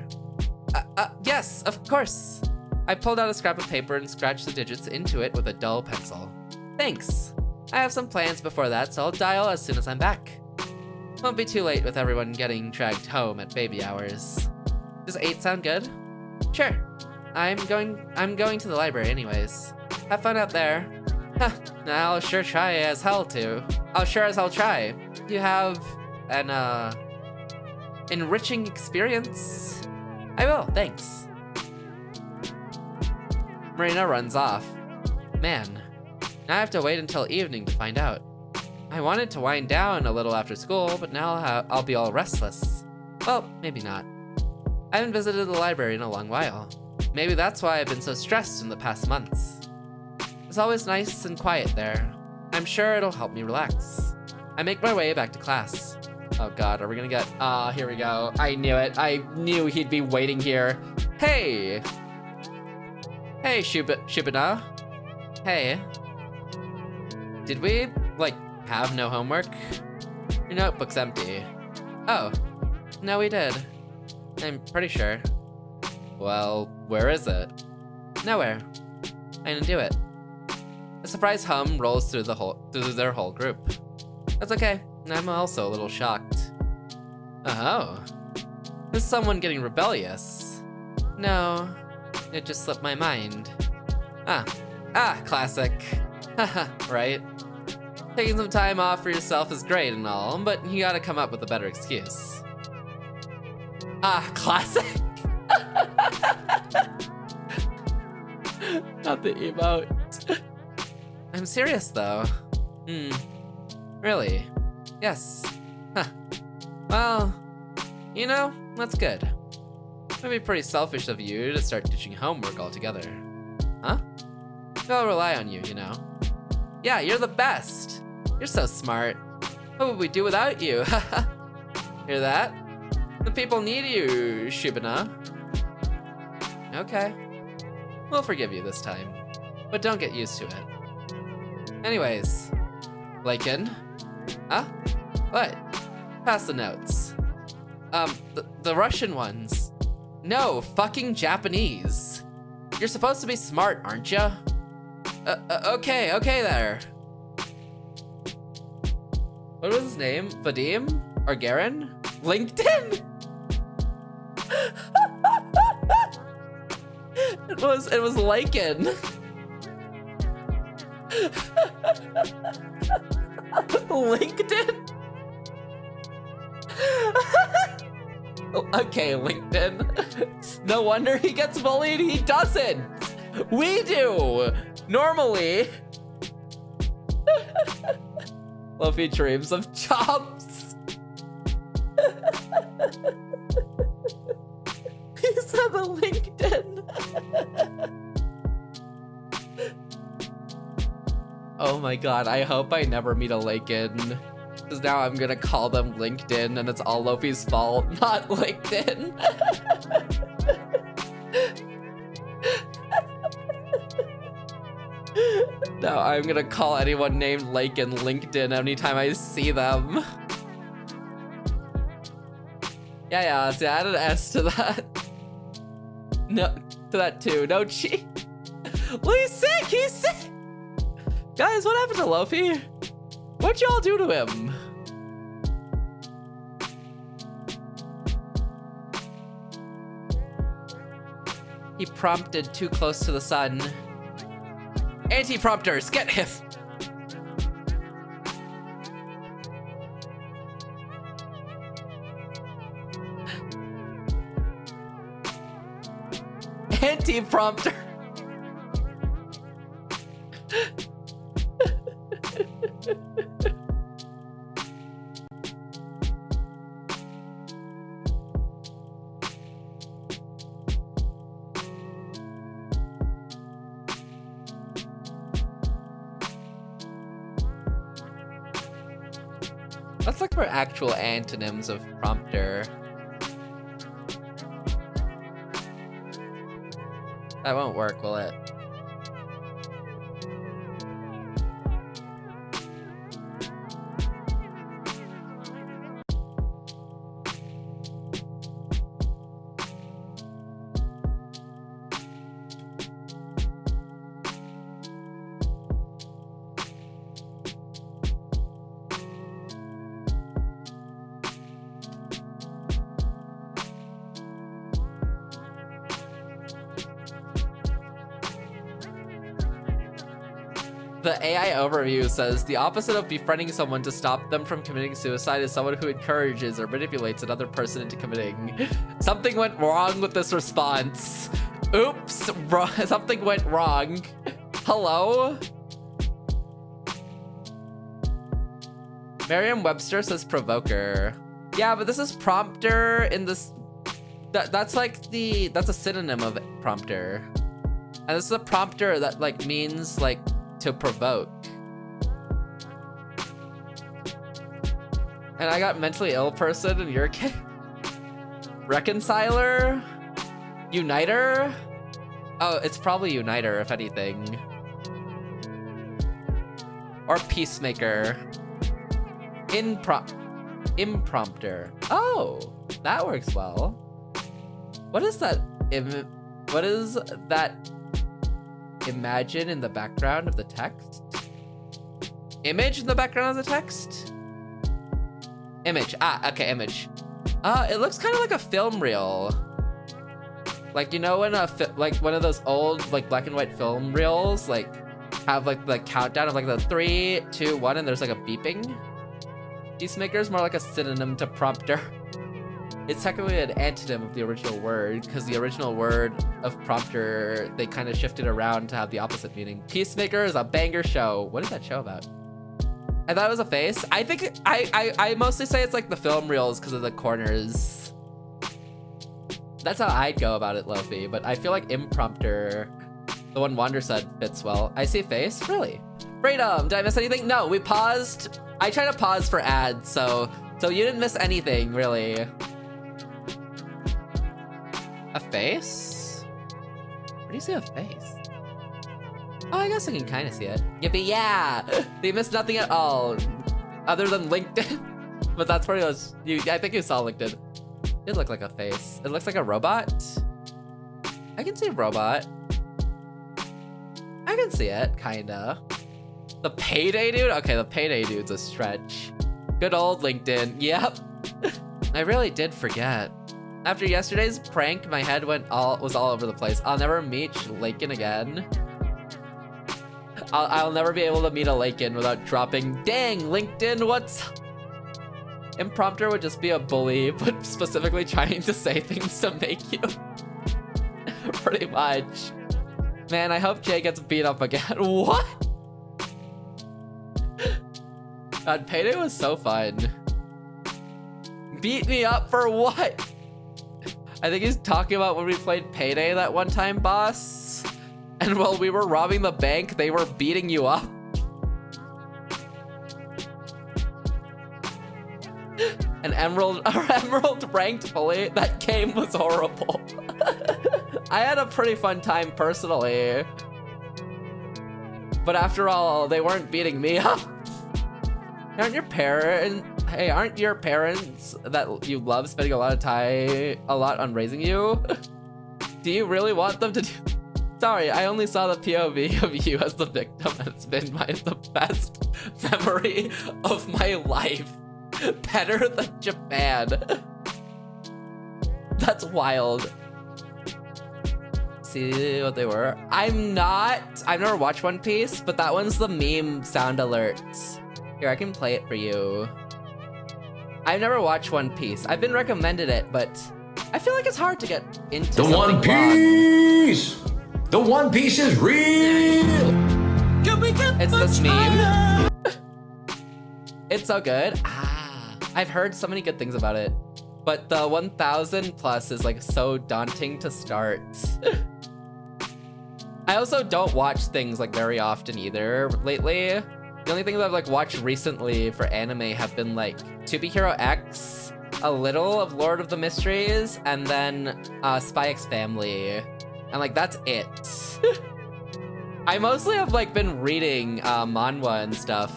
Yes, of course. I pulled out a scrap of paper and scratched the digits into it with a dull pencil. Thanks. I have some plans before that, so I'll dial as soon as I'm back. Won't be too late with everyone getting dragged home at baby hours. Does 8 sound good? Sure. I'm going to the library anyways. Have fun out there. Huh, I'll sure try as hell to. I'll sure as hell try. You have an, enriching experience? I will, thanks. Marina runs off. Man, now I have to wait until evening to find out. I wanted to wind down a little after school, but now I'll be all restless. Well, maybe not. I haven't visited the library in a long while. Maybe that's why I've been so stressed in the past months. It's always nice and quiet there. I'm sure it'll help me relax. I make my way back to class. Oh god, are we gonna get... here we go. I knew it. I knew he'd be waiting here. Hey! Hey, Shubina. Hey. Did we, like, have no homework? Your notebook's empty. Oh. No, we did. I'm pretty sure. Well, where is it? Nowhere. I didn't do it. A surprise hum rolls through their whole group. That's okay. I'm also a little shocked. Oh. Is someone getting rebellious? No. It just slipped my mind. Classic. Haha, right? Taking some time off for yourself is great and all, but you gotta come up with a better excuse. Classic. Not the emote. I'm serious though. Really? Yes. Huh. Well, you know, that's good. It'd be pretty selfish of you to start ditching homework altogether. Huh? I'll rely on you, you know. Yeah, you're the best. You're so smart. What would we do without you? Hear that? The people need you, Shubina. Okay. We'll forgive you this time, but don't get used to it. Anyways, Lakin? Huh? What? Pass the notes. The Russian ones. No, fucking Japanese. You're supposed to be smart, aren't ya? Okay there. What was his name? Vadim? Or Garen? LinkedIn? It was Lakin. LinkedIn? Okay, LinkedIn. No wonder he gets bullied. He doesn't. We do. Normally. Luffy dreams of jobs. He said the LinkedIn. Oh my god, I hope I never meet a Lakin. Because now I'm gonna call them LinkedIn and it's all Luffy's fault, not LinkedIn. No, I'm gonna call anyone named Lakin LinkedIn anytime I see them. Yeah, see, I added an S to that. No, to that too. No cheat. Well, he's sick. Guys, what happened to Luffy? What'd y'all do to him? He prompted too close to the sun. Anti-prompters, get him! Anti-prompter! Let's look for actual antonyms of prompter. That won't work, will it? The AI overview says the opposite of befriending someone to stop them from committing suicide is someone who encourages or manipulates another person into committing. Something went wrong with this response. Oops, something went wrong. Hello? Merriam-Webster says provoker. Yeah, but this is prompter in this. That's like that's a synonym of prompter. And this is a prompter that like means like to provoke. And I got mentally ill person in your case. Reconciler? Uniter? Oh, it's probably uniter if anything. Or peacemaker. Imprompter. Oh, that works well. What is that? What is that? Imagine in the background of the text? Image in the background of the text? Image. Ah, okay, image. It looks kind of like a film reel. Like, you know when like one of those old like black and white film reels like have like the countdown of like the 3, 2, 1 and there's like a beeping? Peacemaker is more like a synonym to prompter. It's technically an antonym of the original word, because the original word of prompter, they kind of shifted around to have the opposite meaning. Peacemaker is a banger show. What is that show about? I thought it was a face. I think, I mostly say it's like the film reels because of the corners. That's how I'd go about it, Lofi, but I feel like imprompter, the one Wander said, fits well. I see face? Really? Freedom, did I miss anything? No, we paused. I try to pause for ads, so you didn't miss anything, really. A face? Where do you see a face? Oh, I guess I can kind of see it. Yippee, yeah! They missed nothing at all, other than LinkedIn. But that's pretty much, I think you saw LinkedIn. It looked like a face. It looks like a robot. I can see a robot. I can see it, kinda. The payday dude? Okay, the payday dude's a stretch. Good old LinkedIn, yep. I really did forget. After yesterday's prank, my head was all over the place. I'll never meet Lakin again. I'll never be able to meet a Lakin without dropping, dang, LinkedIn, what's... Imprompter would just be a bully, but specifically trying to say things to make you. Pretty much. Man, I hope Jay gets beat up again. What? God, Payday was so fun. Beat me up for what? I think he's talking about when we played Payday that one time, boss. And while we were robbing the bank, they were beating you up. An emerald ranked bully. That game was horrible. I had a pretty fun time personally. But after all, they weren't beating me up. Aren't your parents that you love spending a lot on raising you? Do you really want them to do? Sorry, I only saw the POV of you as the victim, and it's been the best memory of my life. Better than Japan. That's wild. See what they were? I've never watched One Piece, but that one's the meme sound alerts. Here, I can play it for you. I've never watched One Piece. I've been recommended it, but I feel like it's hard to get into the One Piece! The One Piece is real! It's this meme. It's so good. I've heard so many good things about it, but the 1000 plus is like so daunting to start. I also don't watch things like very often either lately. The only things I've like watched recently for anime have been like To Be Hero X, a little of Lord of the Mysteries, and then Spy X Family. And like that's it. I mostly have like been reading manhwa and stuff.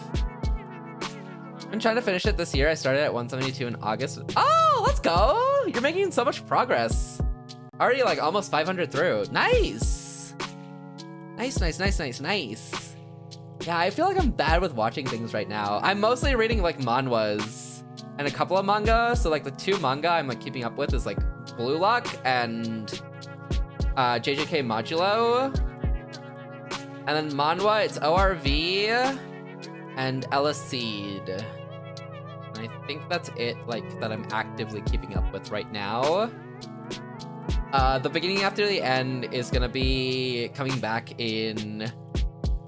I'm trying to finish it this year. I started at 172 in August. Oh, let's go! You're making so much progress. Already like almost 500 through. Nice! Nice. Yeah, I feel like I'm bad with watching things right now. I'm mostly reading like manhwas and a couple of manga. So like the 2 manga I'm like keeping up with is like Blue Lock and JJK Modulo. And then manhwa, it's ORV and Ella Seed. And I think that's it, like, that I'm actively keeping up with right now. The beginning after the end is gonna be coming back in...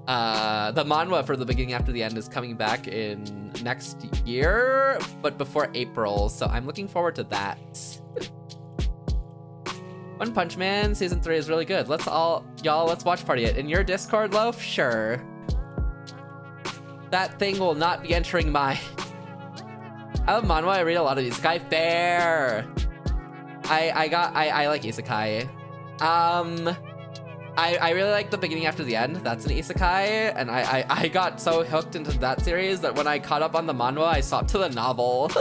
the manhwa for the beginning after the end is coming back in next year, but before April, so I'm looking forward to that. One Punch Man season 3 is really good. Let's watch party it. In your Discord, Loaf? Sure. That thing will not be entering my... I love manhwa, I read a lot of isekai. Fair! I like isekai. I really like the beginning after the end. That's an isekai, and I got so hooked into that series that when I caught up on the manhwa, I swapped to the novel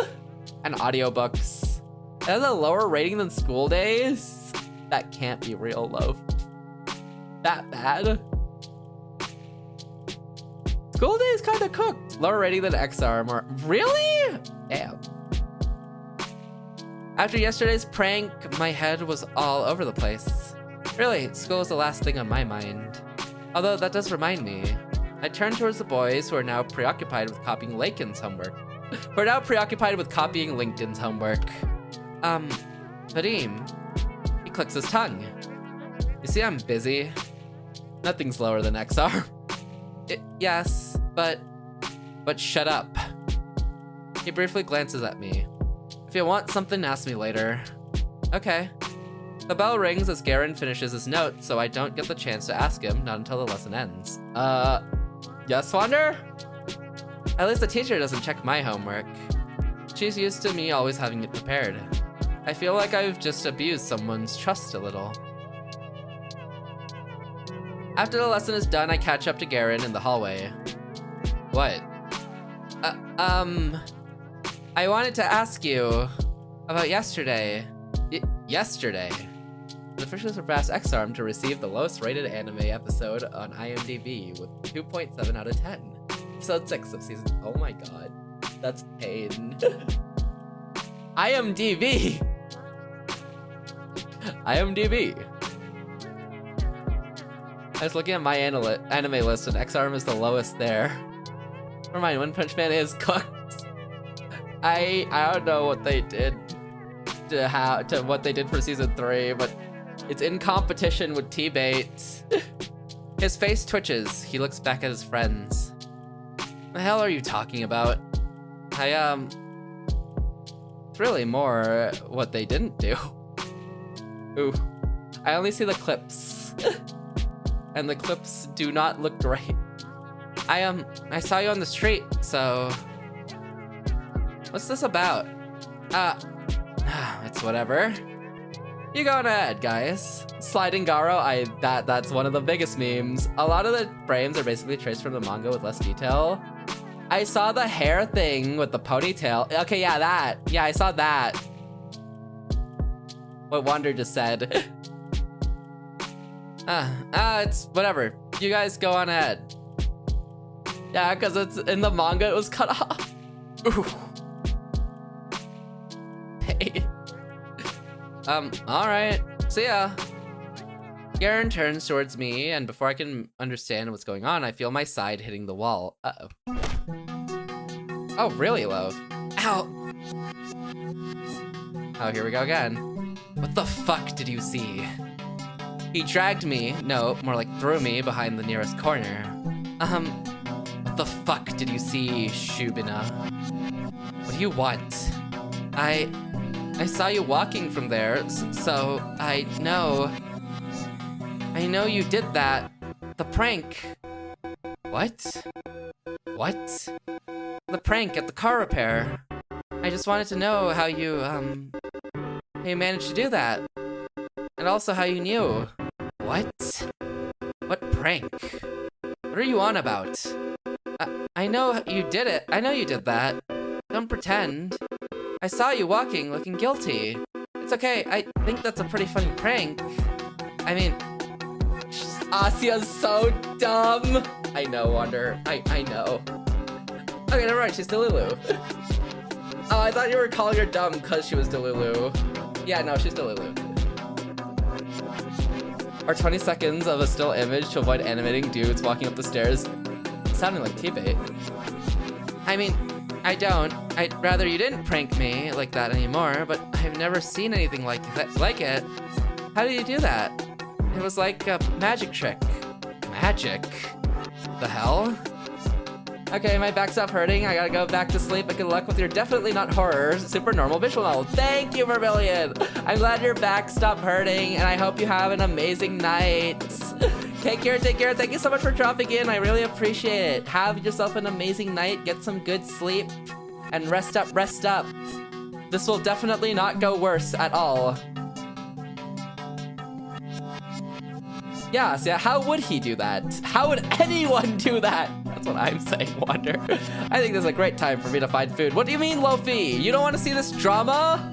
and audiobooks. It has a lower rating than School Days. That can't be real, Loaf. That bad? School Days kind of cooked. Lower rating than XR. More really? Damn. After yesterday's prank, my head was all over the place. Really, school is the last thing on my mind. Although that does remind me. I turned towards the boys who are now preoccupied with copying LinkedIn's homework. Vadim. He clicks his tongue. You see, I'm busy. Nothing's lower than XR. Yes, but shut up. He briefly glances at me. If you want something, ask me later. Okay. The bell rings as Garen finishes his note, so I don't get the chance to ask him, not until the lesson ends. Yes, Wander? At least the teacher doesn't check my homework. She's used to me always having it prepared. I feel like I've just abused someone's trust a little. After the lesson is done, I catch up to Garen in the hallway. What? I wanted to ask you about yesterday. Yesterday. It officially surpassed X-Arm to receive the lowest rated anime episode on IMDb with 2.7 out of 10. Episode 6 of season... Oh my god. That's pain. IMDb! IMDb. I was looking at my anime list and X-Arm is the lowest there. Never mind, One Punch Man is cooked. I don't know what they did to what they did for season 3, but it's in competition with T-Bait. His face twitches. He looks back at his friends. What the hell are you talking about? It's really more what they didn't do. Ooh. I only see the clips. And the clips do not look great. I saw you on the street, so... What's this about? It's whatever. You go on ahead, guys. Sliding Garo, that's one of the biggest memes. A lot of the frames are basically traced from the manga with less detail. I saw the hair thing with the ponytail. Okay, yeah, that. Yeah, I saw that. What Wander just said. It's whatever. You guys go on ahead. Yeah, because it's in the manga, it was cut off. Ooh. Hey. Alright. See ya. Garen turns towards me, and before I can understand what's going on, I feel my side hitting the wall. Uh-oh. Oh, really, Loaf? Ow! Oh, here we go again. What the fuck did you see? He dragged me, no, more like threw me behind the nearest corner. What the fuck did you see, Shubina? What do you want? I saw you walking from there, so I know you did that. The prank. What? What? The prank at the car repair. I just wanted to know how you managed to do that. And also how you knew. What? What prank? What are you on about? I know you did it. I know you did that. Don't pretend. I saw you walking, looking guilty. It's okay, I think that's a pretty funny prank. I mean, Asia's so dumb. I know, Wander. I know. Okay, never mind, she's Delulu. Oh, I thought you were calling her dumb because she was Delulu. Yeah, no, she's Delulu. Or 20 seconds of a still image to avoid animating dudes walking up the stairs. Sounding like T-bait. I mean, I don't. I'd rather you didn't prank me like that anymore, but I've never seen anything like it. How did you do that? It was like a magic trick. Magic? The hell? Okay, my back stopped hurting. I gotta go back to sleep. But good luck with your definitely not horror, super normal visual novel. Thank you, Vermilion. I'm glad your back stopped hurting, and I hope you have an amazing night. Take care, take care. Thank you so much for dropping in. I really appreciate it. Have yourself an amazing night. Get some good sleep, and rest up, rest up. This will definitely not go worse at all. Yeah, how would he do that? How would anyone do that? That's what I'm saying, Wander. I think this is a great time for me to find food. What do you mean, Lofi? You don't want to see this drama?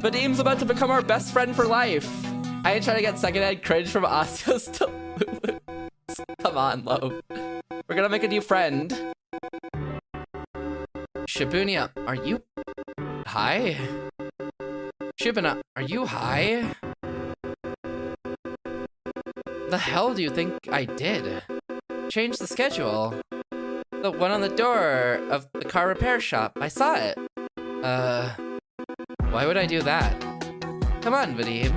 Vadim's about to become our best friend for life. I ain't trying to get secondhand cringe from Asios to Lulu. Come on, Lo. We're gonna make a new friend. Shibuya, are you high? Shibuya, are you high? The hell do you think I did? Change the schedule. The one on the door of the car repair shop. I saw it. Why would I do that? Come on, Vadim.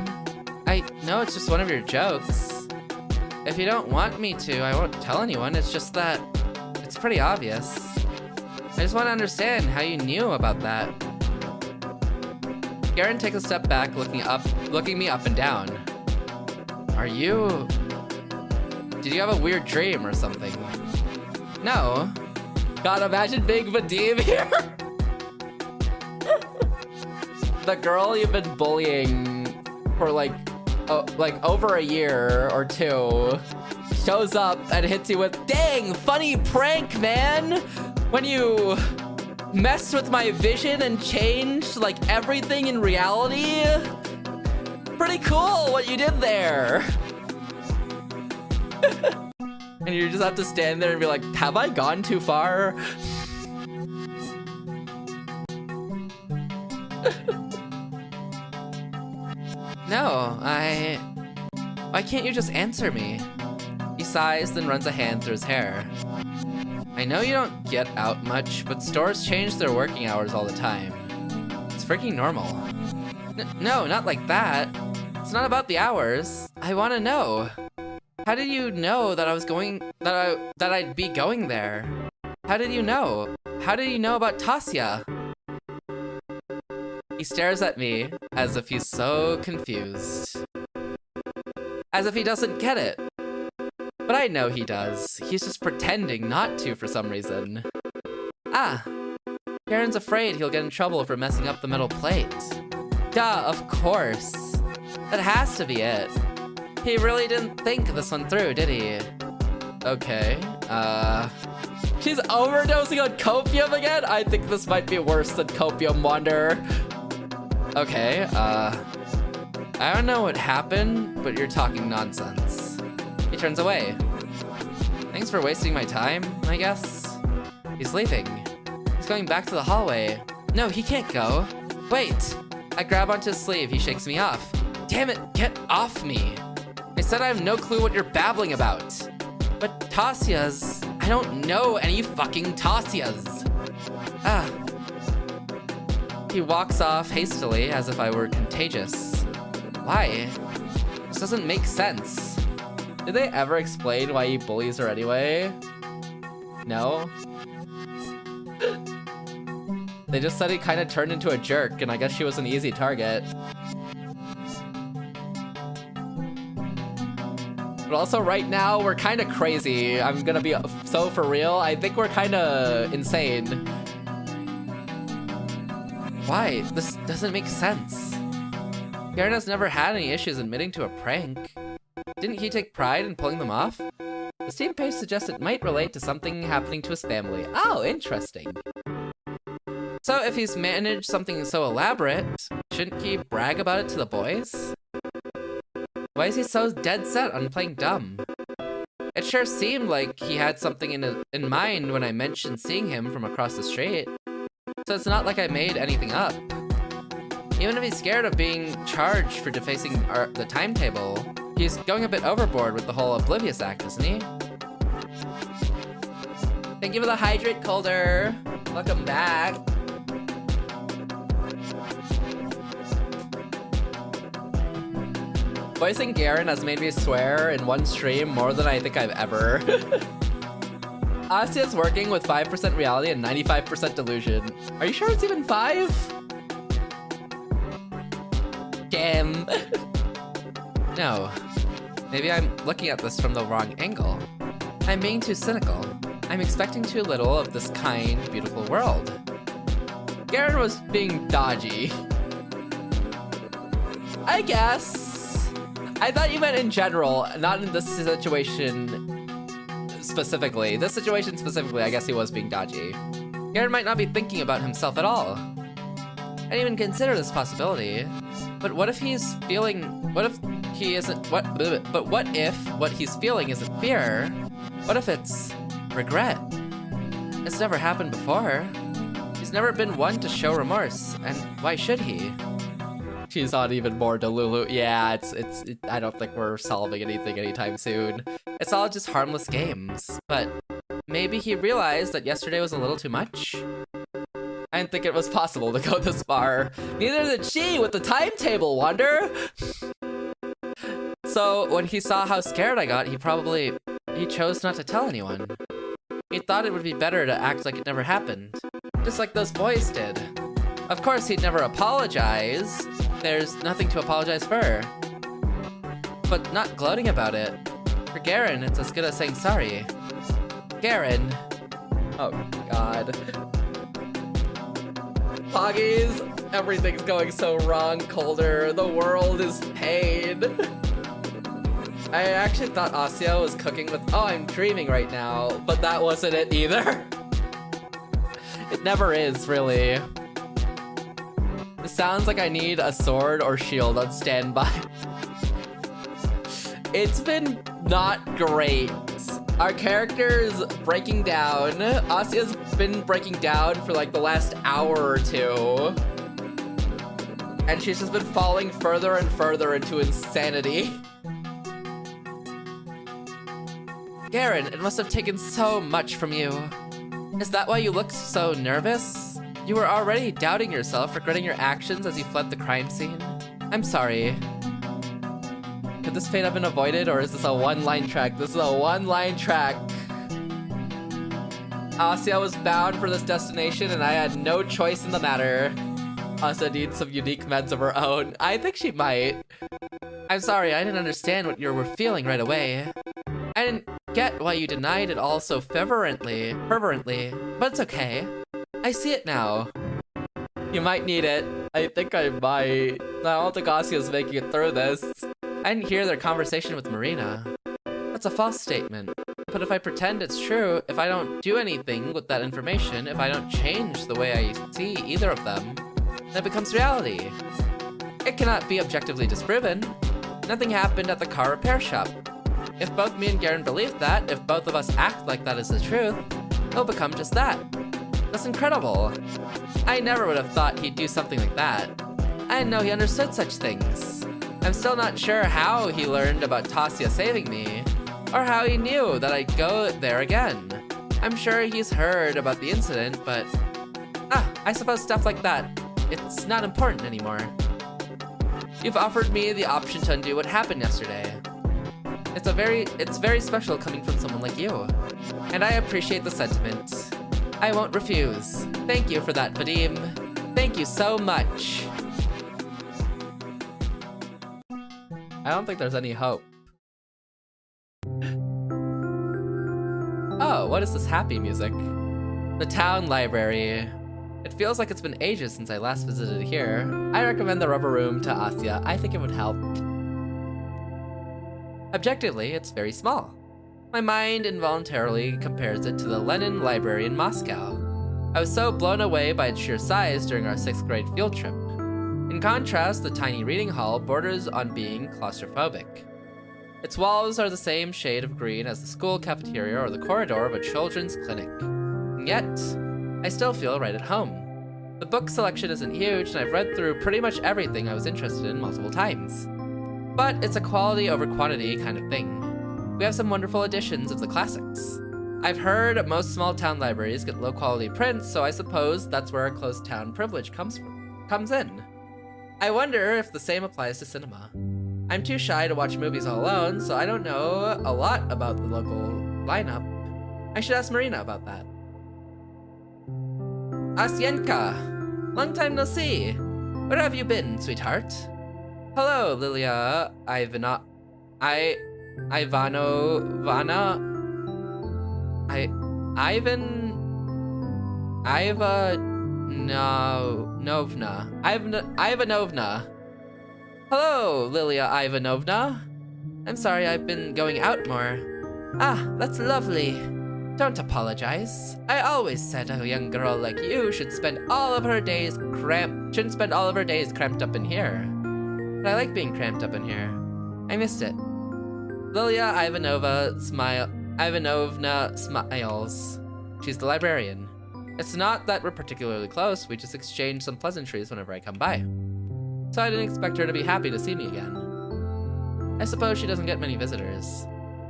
I know it's just one of your jokes. If you don't want me to, I won't tell anyone. It's just that it's pretty obvious. I just want to understand how you knew about that. Garen takes a step back, looking me up and down. Are you... Did you have a weird dream or something? No. God, imagine being Vadim here. The girl you've been bullying for like over a year or two shows up and hits you with, dang, funny prank, man. When you messed with my vision and changed like everything in reality. Pretty cool what you did there. And you just have to stand there and be like, have I gone too far? No, why can't you just answer me? He sighs, then runs a hand through his hair. I know you don't get out much, but stores change their working hours all the time. It's freaking normal. No, not like that. It's not about the hours. I want to know. How did you know that that I'd be going there? How did you know? How did you know about Tasya? He stares at me as if he's so confused. As if he doesn't get it. But I know he does. He's just pretending not to for some reason. Ah, Karen's afraid he'll get in trouble for messing up the metal plate. Duh, of course. That has to be it. He really didn't think this one through, did he? Okay, she's overdosing on copium again? I think this might be worse than copium, Wander. Okay, I don't know what happened, but you're talking nonsense. He turns away. Thanks for wasting my time, I guess. He's leaving. He's going back to the hallway. No, he can't go. Wait. I grab onto his sleeve. He shakes me off. Damn it, get off me. I said I have no clue what you're babbling about. But Tasyas, I don't know any fucking Tasyas. Ah. He walks off hastily as if I were contagious. Why? This doesn't make sense. Did they ever explain why he bullies her anyway? No? They just said he kind of turned into a jerk, and I guess she was an easy target. But also right now, we're kind of crazy. I'm gonna be so for real. I think we're kind of insane. Why? This doesn't make sense. Karen has never had any issues admitting to a prank. Didn't he take pride in pulling them off? The Steam page suggests it might relate to something happening to his family. Oh, interesting. So if he's managed something so elaborate, shouldn't he brag about it to the boys? Why is he so dead set on playing dumb? It sure seemed like he had something in mind when I mentioned seeing him from across the street. So it's not like I made anything up. Even if he's scared of being charged for defacing the timetable, he's going a bit overboard with the whole Oblivious Act, isn't he? Thank you for the hydrate, Calder. Welcome back. Voicing Garen has made me swear in one stream more than I think I've ever. Asia's working with 5% reality and 95% delusion. Are you sure it's even 5? Damn. No. Maybe I'm looking at this from the wrong angle. I'm being too cynical. I'm expecting too little of this kind, beautiful world. Garen was being dodgy. I guess. I thought you meant in general, not in this situation specifically. This situation specifically, I guess he was being dodgy. Garen might not be thinking about himself at all. I didn't even consider this possibility. But what if he's feeling, what if he isn't, but what if what he's feeling isn't fear? What if it's regret? It's never happened before. He's never been one to show remorse, and why should he? She's on even more Delulu. Yeah, I don't think we're solving anything anytime soon. It's all just harmless games. But maybe he realized that yesterday was a little too much? I didn't think it was possible to go this far. Neither did she with the timetable, Wonder! So, when he saw how scared I got, he chose not to tell anyone. He thought it would be better to act like it never happened. Just like those boys did. Of course, he'd never apologize. There's nothing to apologize for. But not gloating about it. For Garen, it's as good as saying sorry. Garen. Oh, God. Poggies, everything's going so wrong, Calder. The world is pain. I actually thought Asio was cooking with, oh, I'm dreaming right now, but that wasn't it either. It never is, really. It sounds like I need a sword or shield on standby. It's been not great. Our character's breaking down. Asia's been breaking down for like the last hour or two. And she's just been falling further and further into insanity. Garen, it must have taken so much from you. Is that why you look so nervous? You were already doubting yourself, regretting your actions as you fled the crime scene. I'm sorry. Could this fate have been avoided, or is this a one-line track? This is a one-line track. Asia was bound for this destination, and I had no choice in the matter. Asia needs some unique meds of her own. I think she might. I'm sorry, I didn't understand what you were feeling right away. I didn't get why you denied it all so fervently, but it's okay. I see it now. You might need it. I think I might. I don't think Asia's making it through this. I didn't hear their conversation with Marina. That's a false statement. But if I pretend it's true, if I don't do anything with that information, if I don't change the way I see either of them, then it becomes reality. It cannot be objectively disproven. Nothing happened at the car repair shop. If both me and Garen believe that, if both of us act like that is the truth, it'll become just that. That's incredible. I never would have thought he'd do something like that. I didn't know he understood such things. I'm still not sure how he learned about Tasia saving me, or how he knew that I'd go there again. I'm sure he's heard about the incident, but I suppose stuff like that, it's not important anymore. You've offered me the option to undo what happened yesterday. It's very special coming from someone like you, and I appreciate the sentiment. I won't refuse. Thank you for that, Vadim. Thank you so much. I don't think there's any hope. Oh, what is this happy music? The town library. It feels like it's been ages since I last visited here. I recommend the rubber room to Asia. I think it would help. Objectively, it's very small. My mind involuntarily compares it to the Lenin Library in Moscow. I was so blown away by its sheer size during our 6th grade field trip. In contrast, the tiny reading hall borders on being claustrophobic. Its walls are the same shade of green as the school cafeteria or the corridor of a children's clinic. And yet, I still feel right at home. The book selection isn't huge, and I've read through pretty much everything I was interested in multiple times. But it's a quality over quantity kind of thing. We have some wonderful editions of the classics. I've heard most small town libraries get low quality prints, so I suppose that's where our closed town privilege comes in. I wonder if the same applies to cinema. I'm too shy to watch movies all alone, so I don't know a lot about the local lineup. I should ask Marina about that. Asyenka! Long time no see! Where have you been, sweetheart? Hello, Lilia Ivanovna. Ivanovna. Hello, Lilia Ivanovna. I'm sorry I've been going out more. Ah, that's lovely. Don't apologize. I always said a young girl like you should spend all of her days shouldn't spend all of her days cramped up in here. But I like being cramped up in here. I missed it. Lilia Ivanovna smiles. She's the librarian. It's not that we're particularly close, we just exchange some pleasantries whenever I come by. So I didn't expect her to be happy to see me again. I suppose she doesn't get many visitors.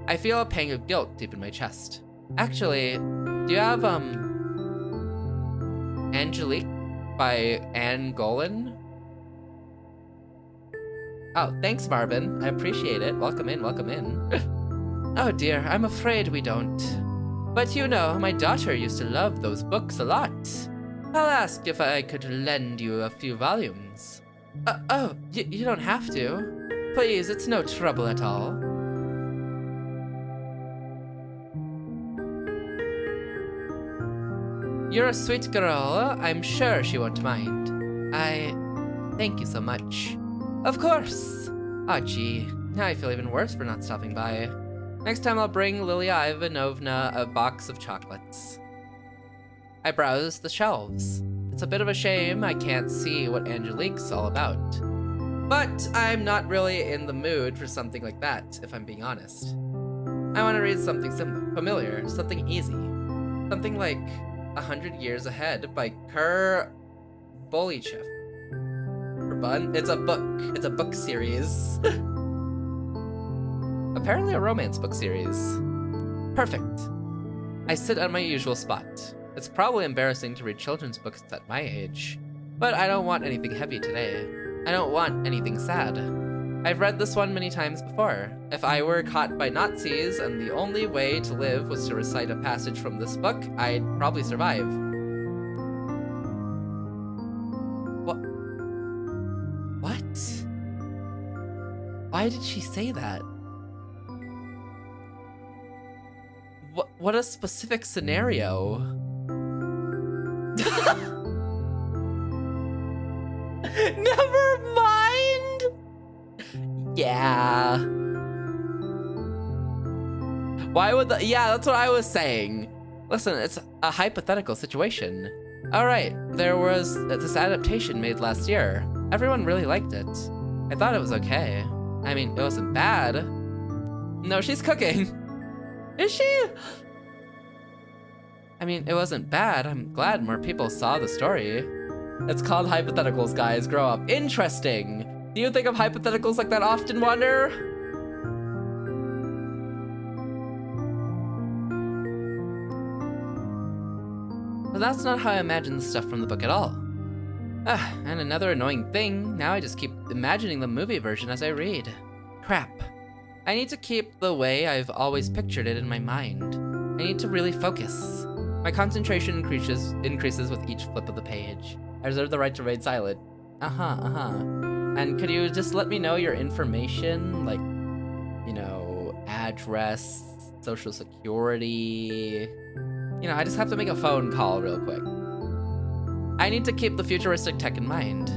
I feel a pang of guilt deep in my chest. Actually, do you have, Angelique by Anne Golan? Oh, thanks, Marvin. I appreciate it. Welcome in, welcome in. Oh dear, I'm afraid we don't. But you know, my daughter used to love those books a lot. I'll ask if I could lend you a few volumes. You don't have to. Please, it's no trouble at all. You're a sweet girl. I'm sure she won't mind. Thank you so much. Of course. Oh, gee. Now I feel even worse for not stopping by. Next time I'll bring Lilia Ivanovna a box of chocolates. I browse the shelves. It's a bit of a shame I can't see what Angelique's all about. But I'm not really in the mood for something like that, if I'm being honest. I want to read something familiar, something easy. Something like 100 Years Ahead by Kur Bolichev. It's a book. It's a book series. Apparently a romance book series. Perfect. I sit at my usual spot. It's probably embarrassing to read children's books at my age, but I don't want anything heavy today. I don't want anything sad. I've read this one many times before. If I were caught by Nazis and the only way to live was to recite a passage from this book, I'd probably survive. What? Why did she say that? What a specific scenario. Never mind. Yeah. Why would yeah, that's what I was saying. Listen, it's a hypothetical situation. All right, there was this adaptation made last year. Everyone really liked it. I thought it was okay. I mean, it wasn't bad. No, she's cooking. Is she? I mean, it wasn't bad. I'm glad more people saw the story. It's called hypotheticals, guys. Grow up. Interesting. Do you think of hypotheticals like that often, Wonder? But that's not how I imagine the stuff from the book at all. And another annoying thing, now I just keep imagining the movie version as I read. Crap. I need to keep the way I've always pictured it in my mind. I need to really focus. My concentration increases with each flip of the page. I reserve the right to remain silent. And could you just let me know your information? Like, you know, address, social security. You know, I just have to make a phone call real quick. I need to keep the futuristic tech in mind.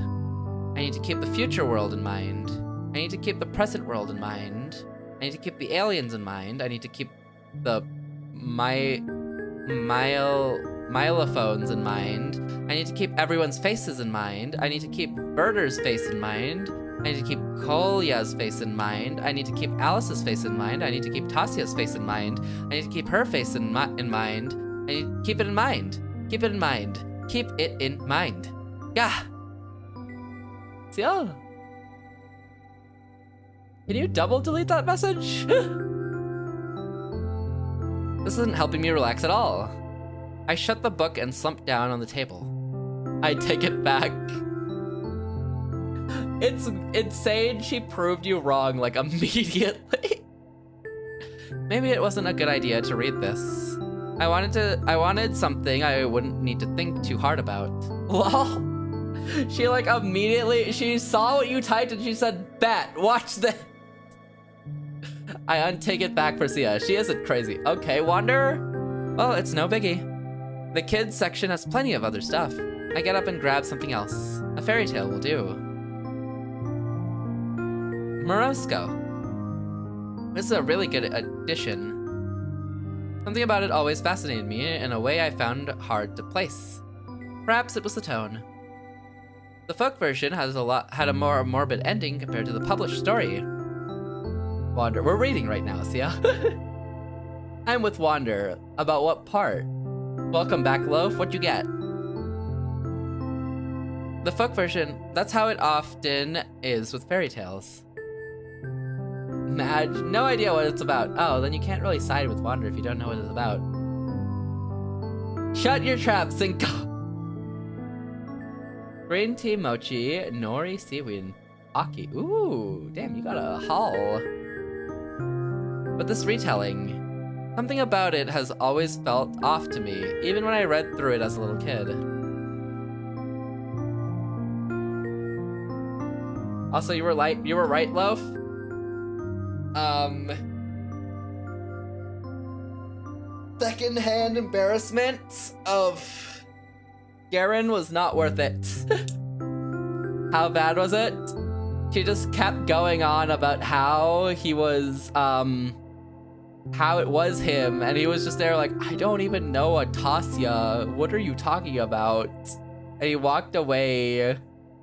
I need to keep the future world in mind. I need to keep the present world in mind. I need to keep the aliens in mind. I need to keep the milophones in mind. I need to keep everyone's faces in mind. I need to keep Berter's face in mind. I need to keep Kolya's face in mind. I need to keep Alice's face in mind. I need to keep Tasia's face in mind. I need to keep her face in mind. I need to keep it in mind. Keep it in mind. Keep it in mind. Yeah. See ya. Can you double delete that message? This isn't helping me relax at all. I shut the book and slumped down on the table. I take it back. It's insane she proved you wrong, like, immediately. Maybe it wasn't a good idea to read this. I wanted something I wouldn't need to think too hard about. Lol. She, like, immediately, she saw what you typed and she said, bet, watch this. I untake it back for Sia. She isn't crazy. Okay, Wander? Well, it's no biggie. The kids section has plenty of other stuff. I get up and grab something else. A fairy tale will do. Morosco. This is a really good addition. Something about it always fascinated me in a way I found hard to place. Perhaps it was the tone. The folk version had a more morbid ending compared to the published story. Wander, we're reading right now, Sia. I'm with Wander. About what part? Welcome back, Loaf. What'd you get? The folk version, that's how it often is with fairy tales. Madge, no idea what it's about. Oh, then you can't really side with Wander if you don't know what it's about. Shut your trap, Cinco. Green tea mochi, nori seaweed, aki. Ooh, damn, you got a haul. But this retelling, something about it has always felt off to me, even when I read through it as a little kid. Also, you were right, Loaf. Secondhand embarrassment of Garen was not worth it. How bad was it? She just kept going on about how he was, how it was him, and he was just there like, I don't even know Atasia. What are you talking about? And he walked away.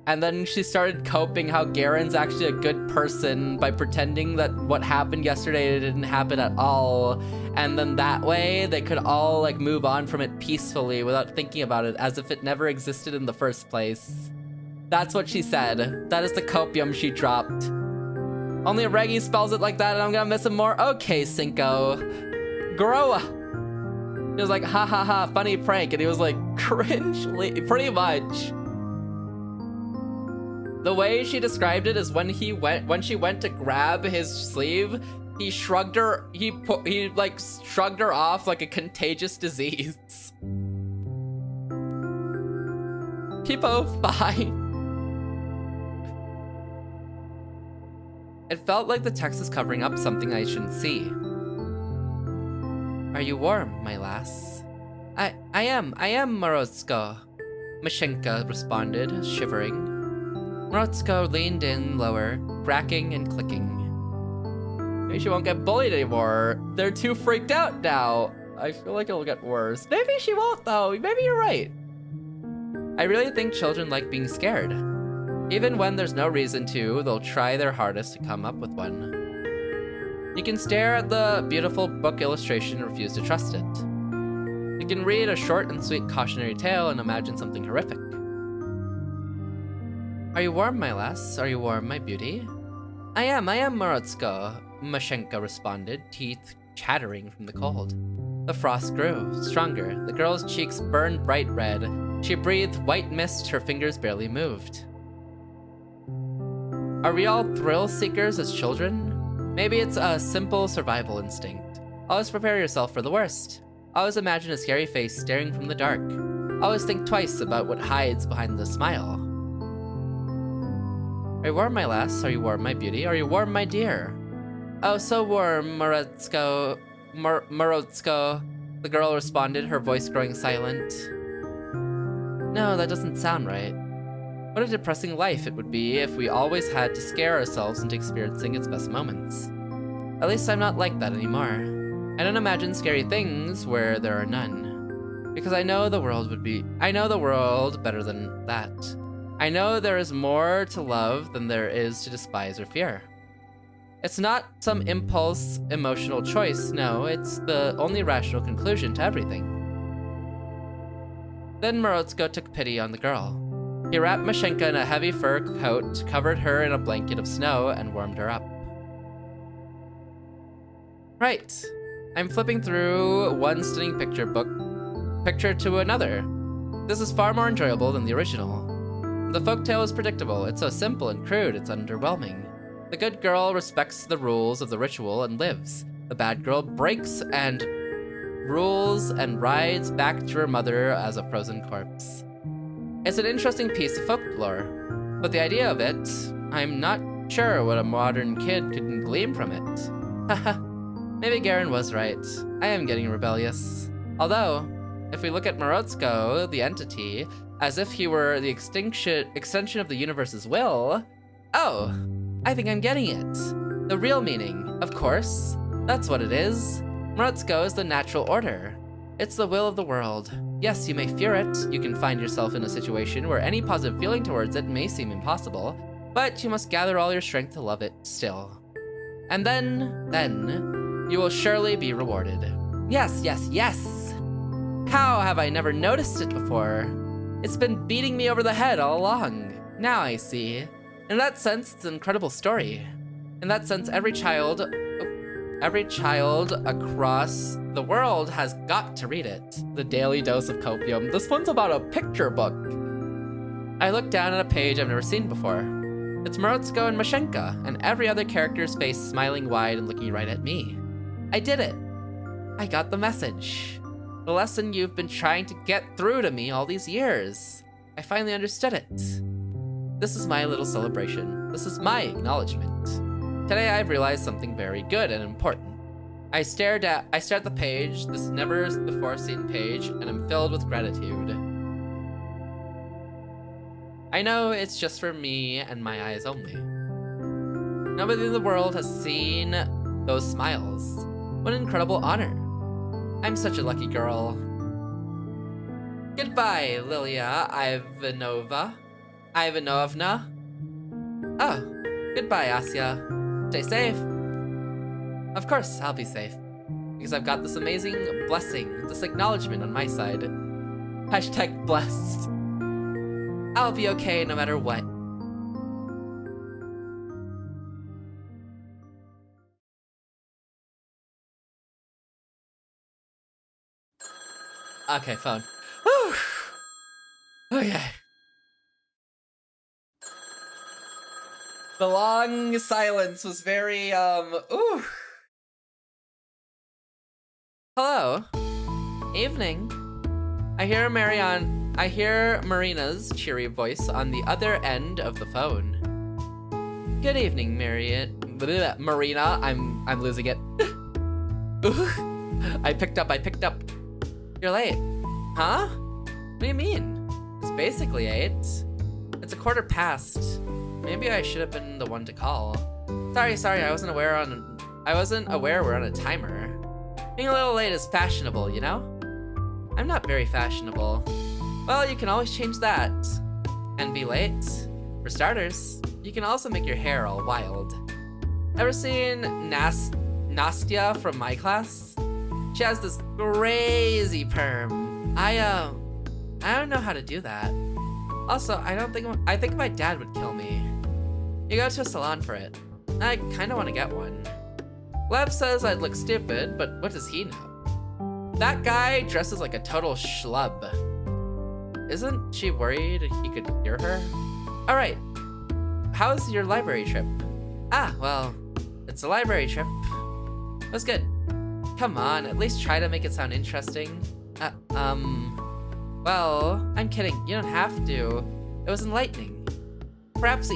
And then she started coping how Garen's actually a good person by pretending that what happened yesterday didn't happen at all. And then that way they could all like move on from it peacefully without thinking about it as if it never existed in the first place. That's what she said. That is the copium she dropped. Only Reggie spells it like that and I'm gonna miss him more. Okay, Cinco. Grow up. He was like, ha ha ha, funny prank. And he was like, cringe, pretty much. The way she described it is when she went to grab his sleeve, he shrugged her, he like shrugged her off like a contagious disease. People fine. It felt like the text was covering up something I shouldn't see. Are you warm, my lass? I am, Morozko. Mashenka responded, shivering. Morozko leaned in lower, cracking and clicking. Maybe she won't get bullied anymore. They're too freaked out now. I feel like it'll get worse. Maybe she won't though. Maybe you're right. I really think children like being scared. Even when there's no reason to, they'll try their hardest to come up with one. You can stare at the beautiful book illustration and refuse to trust it. You can read a short and sweet cautionary tale and imagine something horrific. Are you warm, my lass? Are you warm, my beauty? I am, Morozko, Mashenka responded, teeth chattering from the cold. The frost grew, stronger. The girl's cheeks burned bright red. She breathed white mist, her fingers barely moved. Are we all thrill seekers as children? Maybe it's a simple survival instinct. Always prepare yourself for the worst. Always imagine a scary face staring from the dark. Always think twice about what hides behind the smile. Are you warm, my lass? Are you warm, my beauty? Are you warm, my dear? Oh, so warm, Morozko. Morozko. The girl responded, her voice growing silent. No, that doesn't sound right. What a depressing life it would be if we always had to scare ourselves into experiencing its best moments. At least I'm not like that anymore. I don't imagine scary things where there are none. Because I know the world better than that. I know there is more to love than there is to despise or fear. It's not some impulse, emotional choice, no, it's the only rational conclusion to everything. Then Morozko took pity on the girl. He wrapped Mashenka in a heavy fur coat, covered her in a blanket of snow, and warmed her up. Right. I'm flipping through one stunning picture to another. This is far more enjoyable than the original. The folktale is predictable. It's so simple and crude, it's underwhelming. The good girl respects the rules of the ritual and lives. The bad girl breaks and rules and rides back to her mother as a frozen corpse. It's an interesting piece of folklore, but the idea of it, I'm not sure what a modern kid could glean from it. Haha, maybe Garen was right. I am getting rebellious. Although, if we look at Morozko, the entity, as if he were the extension of the universe's will, oh, I think I'm getting it. The real meaning, of course. That's what it is. Morozko is the natural order. It's the will of the world. Yes, you may fear it. You can find yourself in a situation where any positive feeling towards it may seem impossible, but you must gather all your strength to love it still. And then, you will surely be rewarded. Yes, yes, yes! How have I never noticed it before? It's been beating me over the head all along. Now I see. In that sense, it's an incredible story. In that sense, every child across the world has got to read it. The Daily Dose of Copium. This one's about a picture book. I look down at a page I've never seen before. It's Morozko and Mashenka, and every other character's face smiling wide and looking right at me. I did it. I got the message. The lesson you've been trying to get through to me all these years. I finally understood it. This is my little celebration. This is my acknowledgement. Today I've realized something very good and important. I stare at the page, this never before seen page, and I'm filled with gratitude. I know it's just for me and my eyes only. Nobody in the world has seen those smiles. What an incredible honor. I'm such a lucky girl. Goodbye, Lilia Ivanovna. Oh, goodbye, Asya. Stay safe. Of course, I'll be safe. Because I've got this amazing blessing, this acknowledgement on my side. Hashtag blessed. I'll be okay no matter what. Okay, phone. Whew. Okay. The long silence was very, ooh. Hello. Evening. I hear Marina's cheery voice on the other end of the phone. Good evening, Marina. I'm losing it. Ooh. I picked up. You're late. Huh? What do you mean? It's basically 8. It's 1:15. Maybe I should have been the one to call. Sorry, I wasn't aware we're on a timer. Being a little late is fashionable, you know? I'm not very fashionable. Well, you can always change that. And be late. For starters, you can also make your hair all wild. Ever seen Nastya from my class? She has this crazy perm. I don't know how to do that. Also, I think my dad would kill me. You go to a salon for it. I kinda wanna get one. Lev says I'd look stupid, but what does he know? That guy dresses like a total schlub. Isn't she worried he could hear her? Alright, how's your library trip? Ah, well, it's a library trip. It was good. Come on, at least try to make it sound interesting. Well, I'm kidding, you don't have to. It was enlightening. Perhaps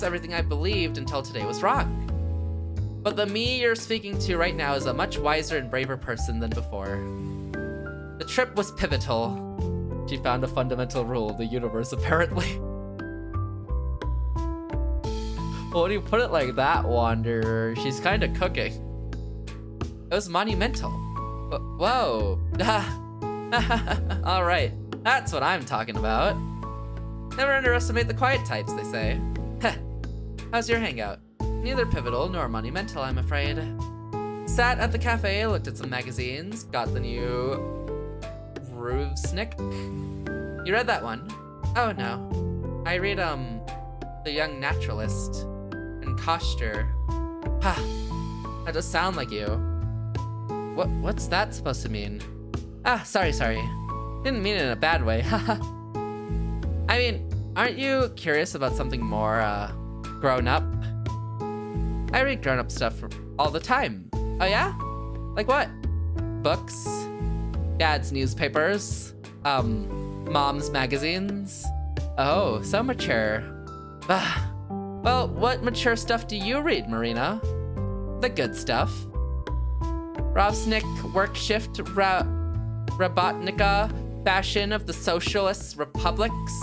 everything I believed until today was wrong. But the me you're speaking to right now is a much wiser and braver person than before. The trip was pivotal. She found a fundamental rule of the universe, apparently. Well, when you put it like that, Wanderer, she's kinda cooking. It was monumental. Whoa. Alright, that's what I'm talking about. Never underestimate the quiet types, they say. Heh. How's your hangout? Neither pivotal nor monumental, I'm afraid. Sat at the cafe, looked at some magazines, got the new Ruvsnik. You read that one? Oh no. I read, The Young Naturalist and Kosher. Ha! That does sound like you. What's that supposed to mean? Ah, sorry. Didn't mean it in a bad way, haha. I mean, aren't you curious about something more, grown up? I read grown up stuff all the time. Oh yeah? Like what? Books? Dad's newspapers? Mom's magazines? Oh, so mature. Well, what mature stuff do you read, Marina? The good stuff. Rovsnik, Work Shift, Robotnica, Fashion of the Socialist Republics.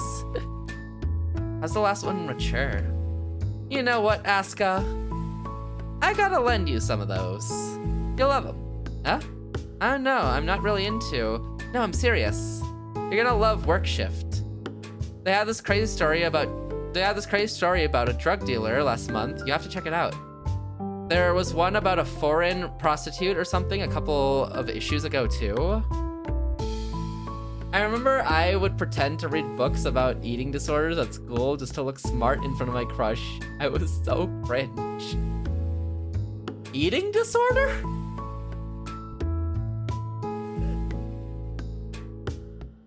How's the last one mature? You know what, Aska? I gotta lend you some of those. You'll love them. Huh? I don't know, I'm not really into... No, I'm serious. You're gonna love Work Shift. They had this crazy story about a drug dealer last month. You have to check it out. There was one about a foreign prostitute or something a couple of issues ago too. I remember I would pretend to read books about eating disorders at school just to look smart in front of my crush. I was so cringe. Eating disorder?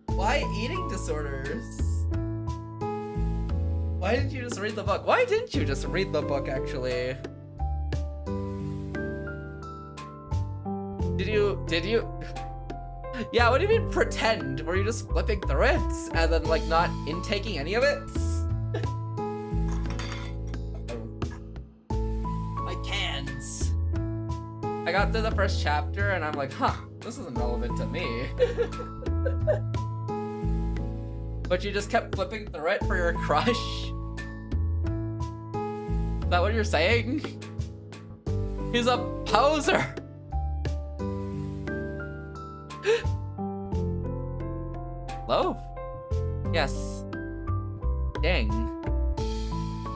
Why eating disorders? Why didn't you just read the book? Why didn't you just read the book, actually? Did you? Yeah, what do you mean pretend? Were you just flipping through it and then like not intaking any of it? My cans. I got through the first chapter and I'm like, huh, this isn't relevant to me. But you just kept flipping through it for your crush? Is that what you're saying? He's a poser! Loaf? Yes. Dang.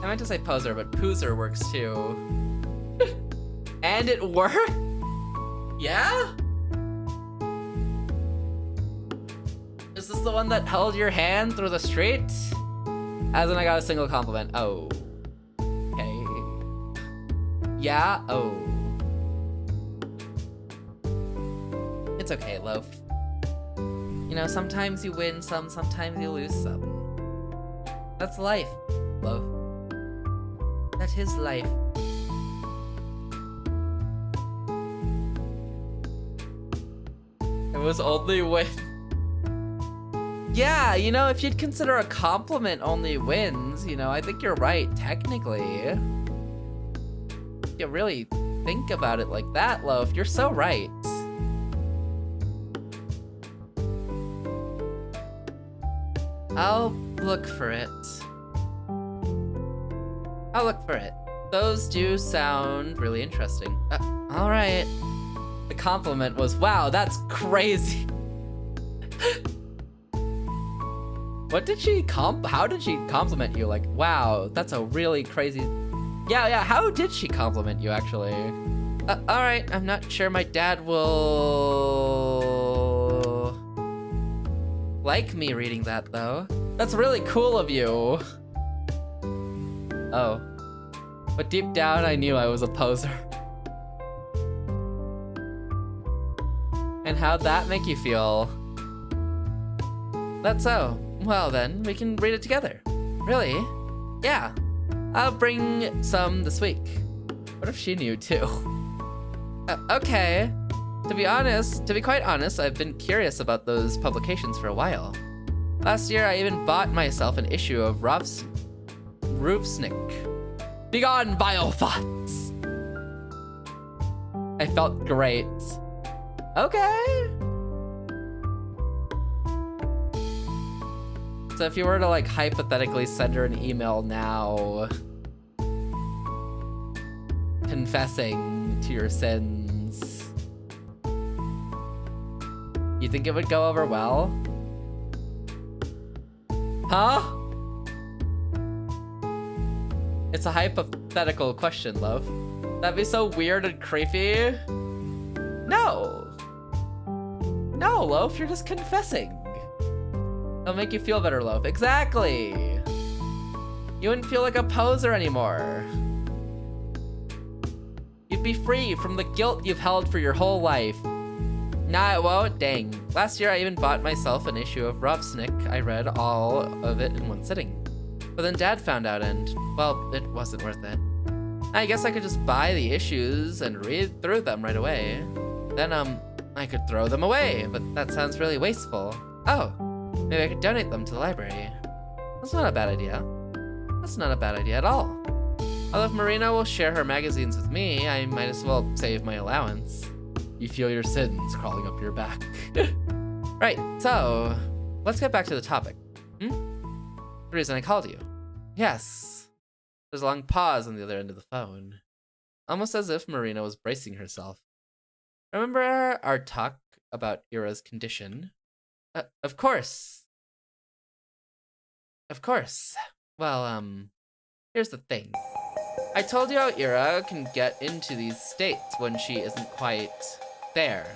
I meant to say poser, but poozer works too. And it worked? Yeah? Is this the one that held your hand through the street? As in I got a single compliment. Oh. Okay. Yeah? Oh. It's okay, Loaf. You know, sometimes you win some, sometimes you lose some. That's life, Loaf. That is life. It was only when... Yeah, you know, if you'd consider a compliment only wins, you know, I think you're right, technically. If you really think about it like that, Loaf, you're so right. I'll look for it. I'll look for it. Those do sound really interesting. All right. The compliment was, wow, that's crazy. What did she how did she compliment you? Like, wow, that's a really crazy... Yeah, how did she compliment you, actually? All right, I'm not sure my dad will... like me reading that, though. That's really cool of you. Oh. But deep down, I knew I was a poser. And how'd that make you feel? That's so. Well then, we can read it together. Really? Yeah. I'll bring some this week. What if she knew too? Okay. To be quite honest, I've been curious about those publications for a while. Last year, I even bought myself an issue of Roofsnick. Begone, vile thoughts! I felt great. Okay. So if you were to like hypothetically send her an email now, confessing to your sins, you think it would go over well? Huh? It's a hypothetical question, love. That'd be so weird and creepy. No. No, Loaf, you're just confessing. It'll make you feel better, Loaf. Exactly! You wouldn't feel like a poser anymore. You'd be free from the guilt you've held for your whole life. Nah, it won't. Dang. Last year I even bought myself an issue of Rovsnick. I read all of it in one sitting. But then Dad found out and, well, it wasn't worth it. I guess I could just buy the issues and read through them right away. Then, I could throw them away, but that sounds really wasteful. Oh, maybe I could donate them to the library. That's not a bad idea. That's not a bad idea at all. Although if Marina will share her magazines with me, I might as well save my allowance. You feel your sins crawling up your back. Right, so let's get back to the topic. The reason I called you. Yes. There's a long pause on the other end of the phone. Almost as if Marina was bracing herself. Remember our talk about Ira's condition? Of course. Of course. Well, here's the thing. I told you how Ira can get into these states when she isn't quite there.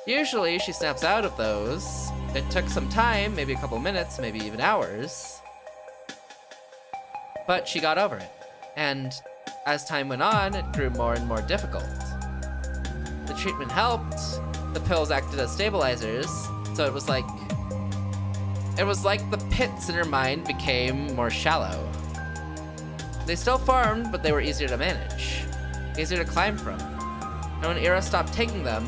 Usually she snaps out of those. It took some time, maybe a couple minutes, maybe even hours. But she got over it. And as time went on, it grew more and more difficult. The treatment helped. The pills acted as stabilizers. So it was like the pits in her mind became more shallow. They still formed, but they were easier to manage. Easier to climb from. And when Ira stopped taking them,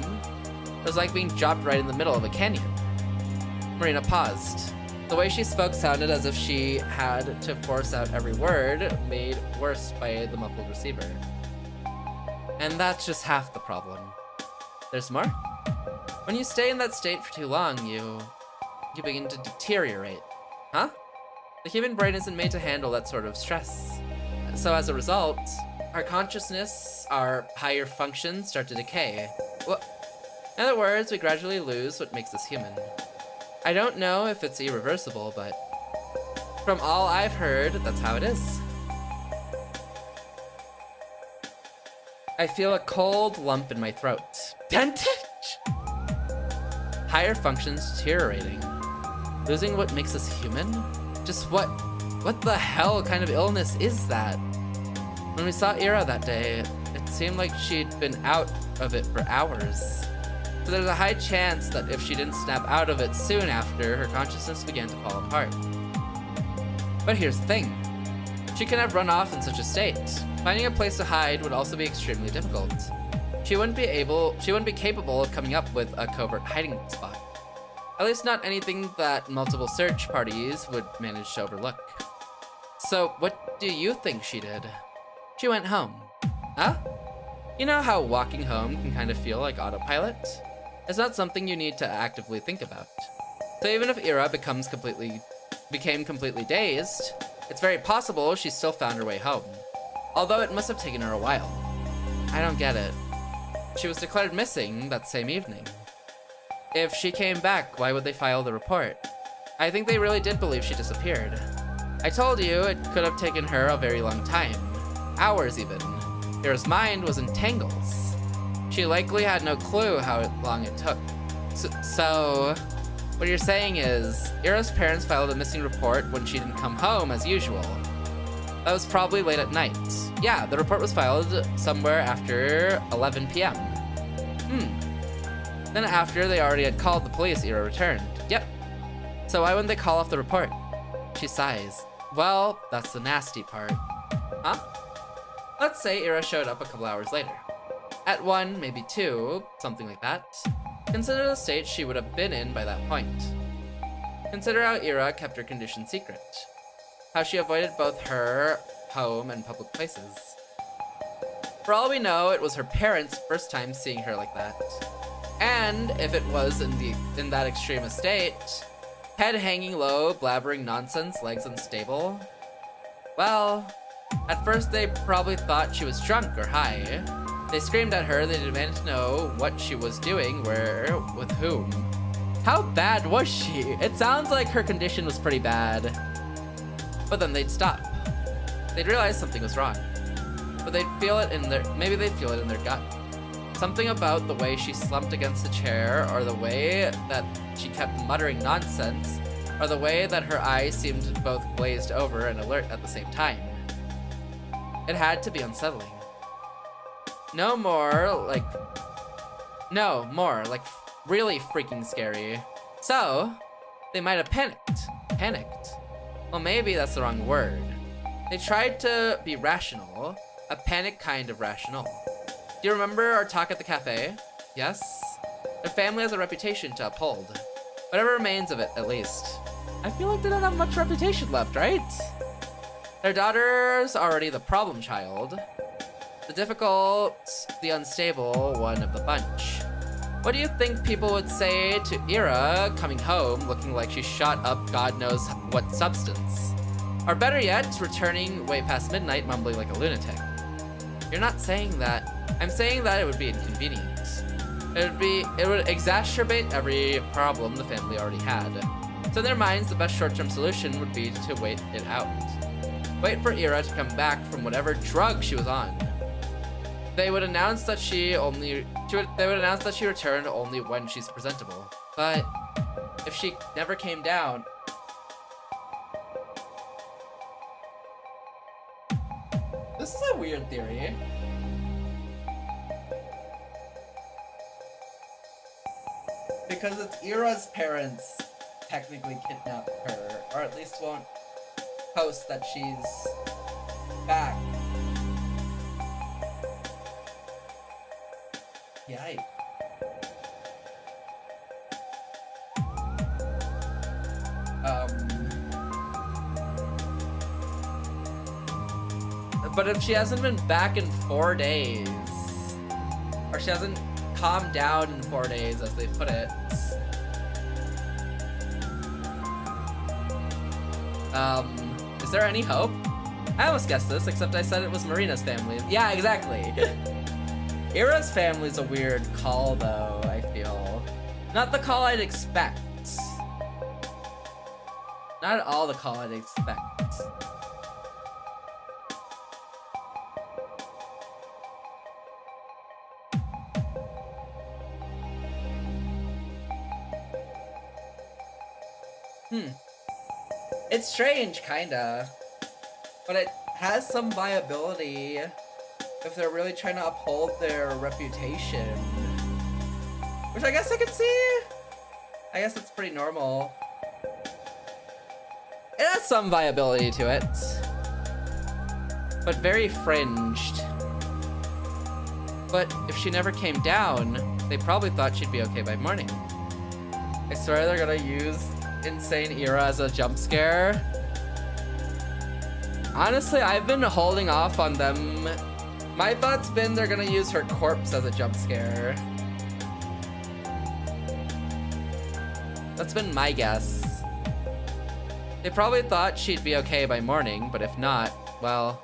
it was like being dropped right in the middle of a canyon. Marina paused. The way she spoke sounded as if she had to force out every word, made worse by the muffled receiver. And that's just half the problem. There's more? When you stay in that state for too long, you begin to deteriorate. Huh? The human brain isn't made to handle that sort of stress. So as a result, our consciousness, our higher functions start to decay. In other words, we gradually lose what makes us human. I don't know if it's irreversible, but from all I've heard, that's how it is. I feel a cold lump in my throat. Dentage! Higher functions deteriorating. Losing what makes us human? Just what the hell kind of illness is that? When we saw Ira that day, it seemed like she'd been out of it for hours. So there's a high chance that if she didn't snap out of it soon after, her consciousness began to fall apart. But here's the thing. She couldn't have run off in such a state. Finding a place to hide would also be extremely difficult. She wouldn't be capable of coming up with a covert hiding spot. At least not anything that multiple search parties would manage to overlook. So what do you think she did? She went home. Huh? You know how walking home can kind of feel like autopilot? It's not something you need to actively think about. So even if Ira became completely dazed, it's very possible she still found her way home. Although it must have taken her a while. I don't get it. She was declared missing that same evening. If she came back, why would they file the report? I think they really did believe she disappeared. I told you it could have taken her a very long time. Hours even. Ira's mind was in tangles. She likely had no clue how long it took. So what you're saying is, Ira's parents filed a missing report when she didn't come home as usual. That was probably late at night. Yeah, the report was filed somewhere after 11 p.m. Then after they already had called the police, Ira returned. Yep. So why wouldn't they call off the report? She sighs. Well, that's the nasty part. Huh? Let's say Ira showed up a couple hours later. At 1, maybe 2, something like that. Consider the state she would have been in by that point. Consider how Ira kept her condition secret. How she avoided both her home and public places. For all we know, it was her parents' first time seeing her like that. And if it was in that extreme state, head hanging low, blabbering nonsense, legs unstable, well, at first they probably thought she was drunk or high. They screamed at her, they demanded to know what she was doing, where, with whom. How bad was she? It sounds like her condition was pretty bad. But then they'd stop. They'd realize something was wrong. But maybe they'd feel it in their gut. Something about the way she slumped against the chair, or the way that she kept muttering nonsense, or the way that her eyes seemed both glazed over and alert at the same time. It had to be unsettling. No, more like really freaking scary. So, they might have panicked. Panicked? Well, maybe that's the wrong word. They tried to be rational, a panic kind of rational. Do you remember our talk at the cafe? Yes? Their family has a reputation to uphold. Whatever remains of it, at least. I feel like they don't have much reputation left, right? Their daughter's already the problem child. The difficult, the unstable one of the bunch. What do you think people would say to Ira coming home looking like she shot up God knows what substance? Or better yet, returning way past midnight mumbling like a lunatic? You're not saying that. I'm saying that it would be inconvenient. It would exacerbate every problem the family already had. So in their minds, the best short-term solution would be to wait it out. Wait for Ira to come back from whatever drug she was on. They would announce that she returned only when she's presentable. But if she never came down, this is a weird theory. Because it's Ira's parents technically kidnapped her, or at least won't post that she's back. Yikes. But if she hasn't been back in 4 days, or she hasn't calmed down in 4 days, as they put it, is there any hope? I almost guessed this, except I said it was Marina's family. Yeah, exactly. Ira's family's a weird call, though, I feel. Not the call I'd expect. Not at all the call I'd expect. It's strange, kinda. But it has some viability if they're really trying to uphold their reputation. Which I guess I could see. I guess it's pretty normal. It has some viability to it. But very fringed. But if she never came down, they probably thought she'd be okay by morning. I swear they're gonna use Insane Ira as a jump scare. Honestly, I've been holding off on them. My thought's been they're gonna use her corpse as a jump scare. That's been my guess. They probably thought she'd be okay by morning, but if not, well,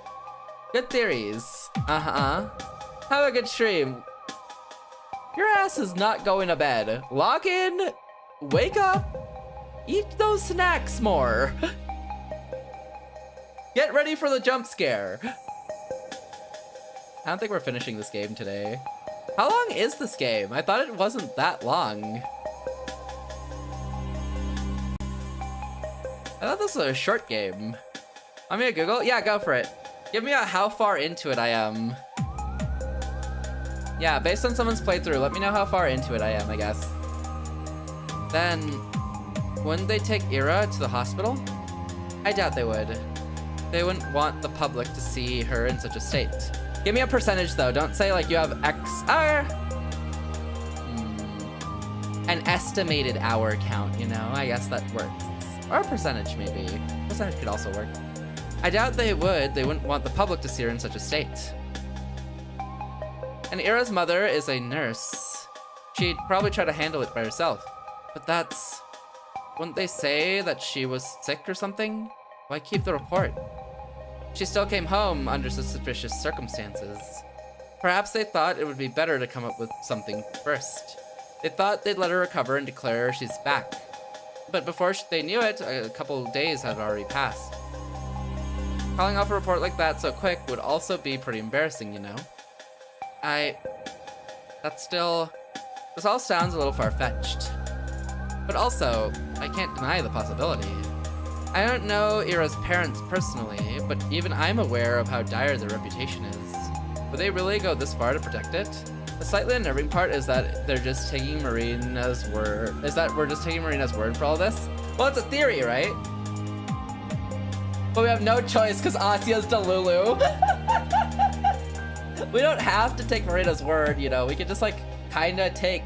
good theories. Have a good stream. Your ass is not going to bed. Log in, wake up, eat those snacks more. Get ready for the jump scare. I don't think we're finishing this game today. How long is this game? I thought it wasn't that long. I thought this was a short game. Want me to Google? Yeah, go for it. Give me a how far into it I am. Yeah, based on someone's playthrough, let me know how far into it I am, I guess. Then, wouldn't they take Ira to the hospital? I doubt they would. They wouldn't want the public to see her in such a state. Give me a percentage though, don't say like you have X, an estimated hour count, you know? I guess that works. Or a percentage maybe. Percentage could also work. I doubt they wouldn't want the public to see her in such a state. And Ira's mother is a nurse. She'd probably try to handle it by herself. But that's... Wouldn't they say that she was sick or something? Why keep the report? She still came home under suspicious circumstances. Perhaps they thought it would be better to come up with something first. They thought they'd let her recover and declare she's back. But before they knew it, a couple of days had already passed. Calling off a report like that so quick would also be pretty embarrassing, you know? This all sounds a little far-fetched. But also, I can't deny the possibility. I don't know Ira's parents personally, but even I'm aware of how dire their reputation is. Would they really go this far to protect it? The slightly unnerving part is that they're just taking Marina's word. Is that we're just taking Marina's word for all this? Well, it's a theory, right? But we have no choice because Asia's Delulu. We don't have to take Marina's word, you know. We could just like kind of take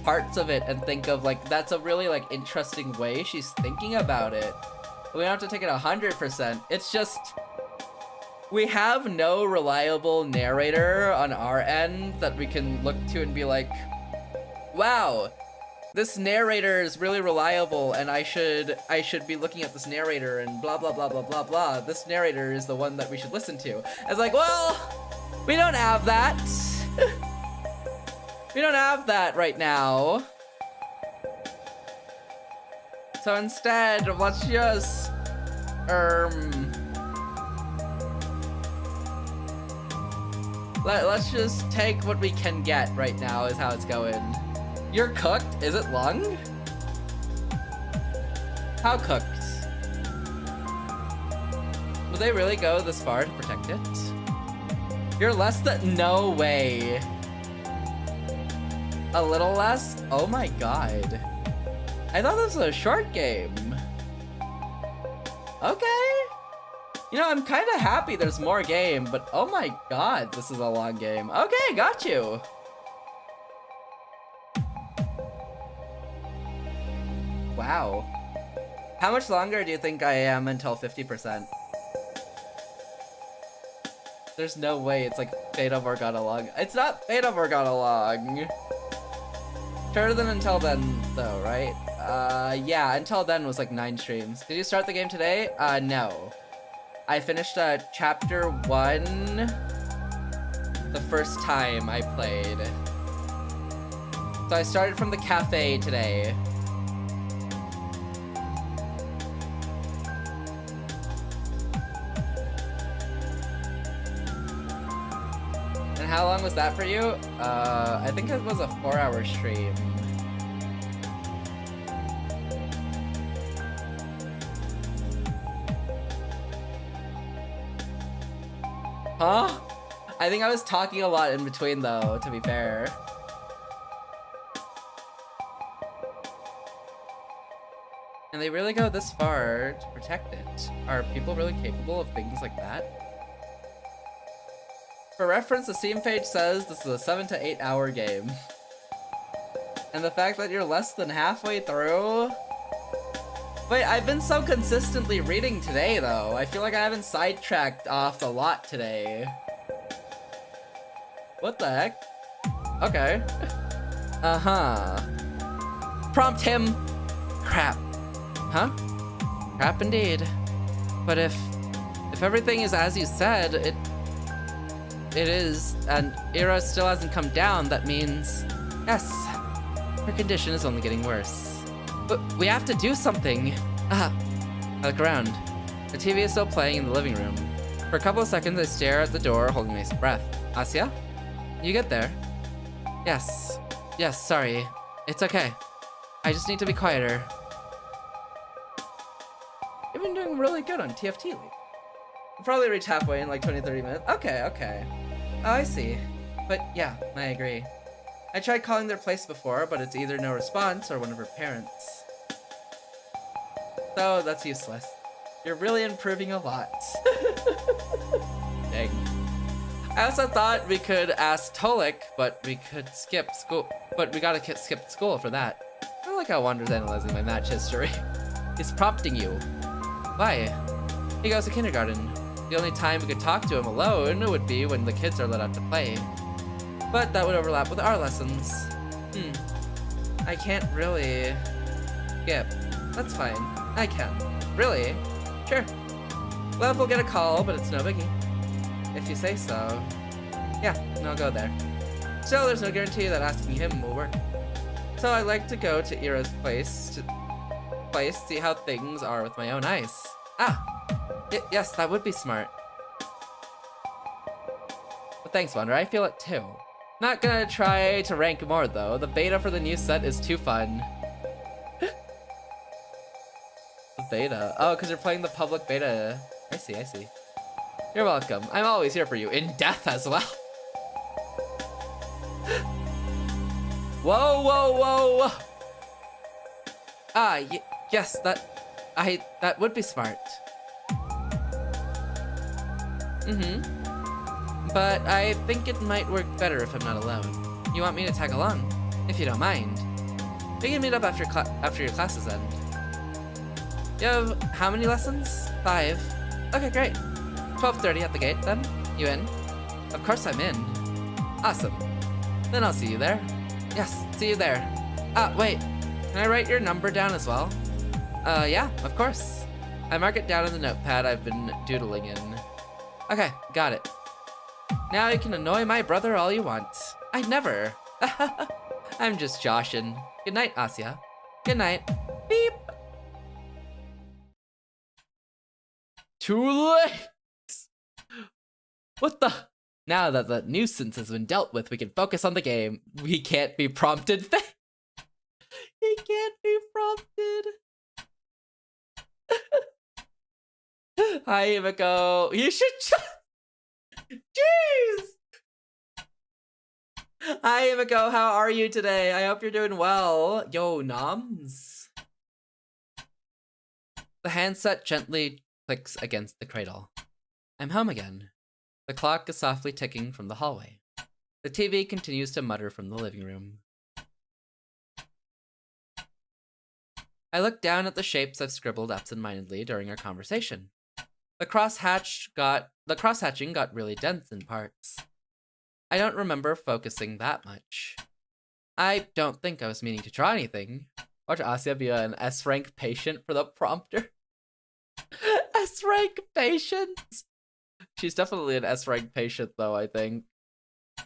parts of it and think of like that's a really like interesting way she's thinking about it. We don't have to take it 100%. It's just we have no reliable narrator on our end that we can look to and be like, wow, this narrator is really reliable and I should be looking at this narrator and blah blah blah blah blah blah. This narrator is the one that we should listen to. It's like, well, we don't have that. We don't have that right now. So instead, let's just let's just take what we can get right now is how it's going. You're cooked? Is it lung? How cooked? Will they really go this far to protect it? You're less than, no way. A little less? Oh my god. I thought this was a short game. Okay. You know, I'm kind of happy there's more game, but oh my god, this is a long game. Okay, got you. Wow. How much longer do you think I am until 50%? There's no way it's like Beta Morgana long. It's not Beta Morgana long. Shorter than Until Then, though, right? Yeah, Until Then was like 9 streams. Did you start the game today? No. I finished chapter 1 the first time I played. So I started from the cafe today. And how long was that for you? I think it was a 4-hour stream. Huh? I think I was talking a lot in between though, to be fair. And they really go this far to protect it. Are people really capable of things like that? For reference, the Steam page says this is a 7 to 8 hour game. And the fact that you're less than halfway through? Wait, I've been so consistently reading today though. I feel like I haven't sidetracked off a lot today. What the heck? Okay. Uh-huh. Prompt him. Crap. Huh? Crap indeed. But if everything is as you said, it is, and Ira still hasn't come down, that means, yes, her condition is only getting worse. But we have to do something. I look around. The TV is still playing in the living room. For a couple of seconds, I stare at the door, holding my breath. Asia? You get there? Yes. Yes, sorry. It's okay. I just need to be quieter. You've been doing really good on TFT lately. I'll probably reach halfway in like 20-30 minutes. Okay. Oh, I see. But yeah, I agree. I tried calling their place before, but it's either no response or one of her parents. So that's useless. You're really improving a lot. Dang. I also thought we could ask Tolik, but we could skip school. But we gotta skip school for that. I like how Wander's analyzing my match history. He's prompting you. Why? He goes to kindergarten. The only time we could talk to him alone would be when the kids are let out to play. But that would overlap with our lessons. I can't really skip. That's fine. I can. Really? Sure. Well, we'll get a call, but it's no biggie. If you say so. Yeah, I'll go there. Still, there's no guarantee that asking him will work. So I like to go to Ira's place to see how things are with my own eyes. Yes, that would be smart. But thanks, Wander. I feel it too. Not gonna try to rank more though. The beta for the new set is too fun. beta. Oh, because you're playing the public beta. I see, I see. You're welcome. I'm always here for you, in death as well. Whoa, whoa, whoa! Ah, yes, that would be smart. But I think it might work better if I'm not alone. You want me to tag along? If you don't mind. We can meet up after your classes end. You have how many lessons? 5. Okay, great. 12:30 at the gate then? You in? Of course I'm in. Awesome. Then I'll see you there. Yes, see you there. Ah, wait. Can I write your number down as well? Yeah, of course. I mark it down in the notepad I've been doodling in. Okay, got it. Now you can annoy my brother all you want. I'd never. I'm just joshing. Good night, Asya. Good night. Beep. Too late. What the? Now that the nuisance has been dealt with, we can focus on the game. We can't be prompted. He can't be prompted. Hi, Himiko. You should Jeez! Hi, Himiko. How are you today? I hope you're doing well. Yo, noms. The handset gently clicks against the cradle. I'm home again. The clock is softly ticking from the hallway. The TV continues to mutter from the living room. I look down at the shapes I've scribbled absentmindedly during our conversation. The crosshatching got really dense in parts. I don't remember focusing that much. I don't think I was meaning to draw anything. Watch Asya be an S-rank patient for the prompter. S-rank patient? She's definitely an S-rank patient though, I think.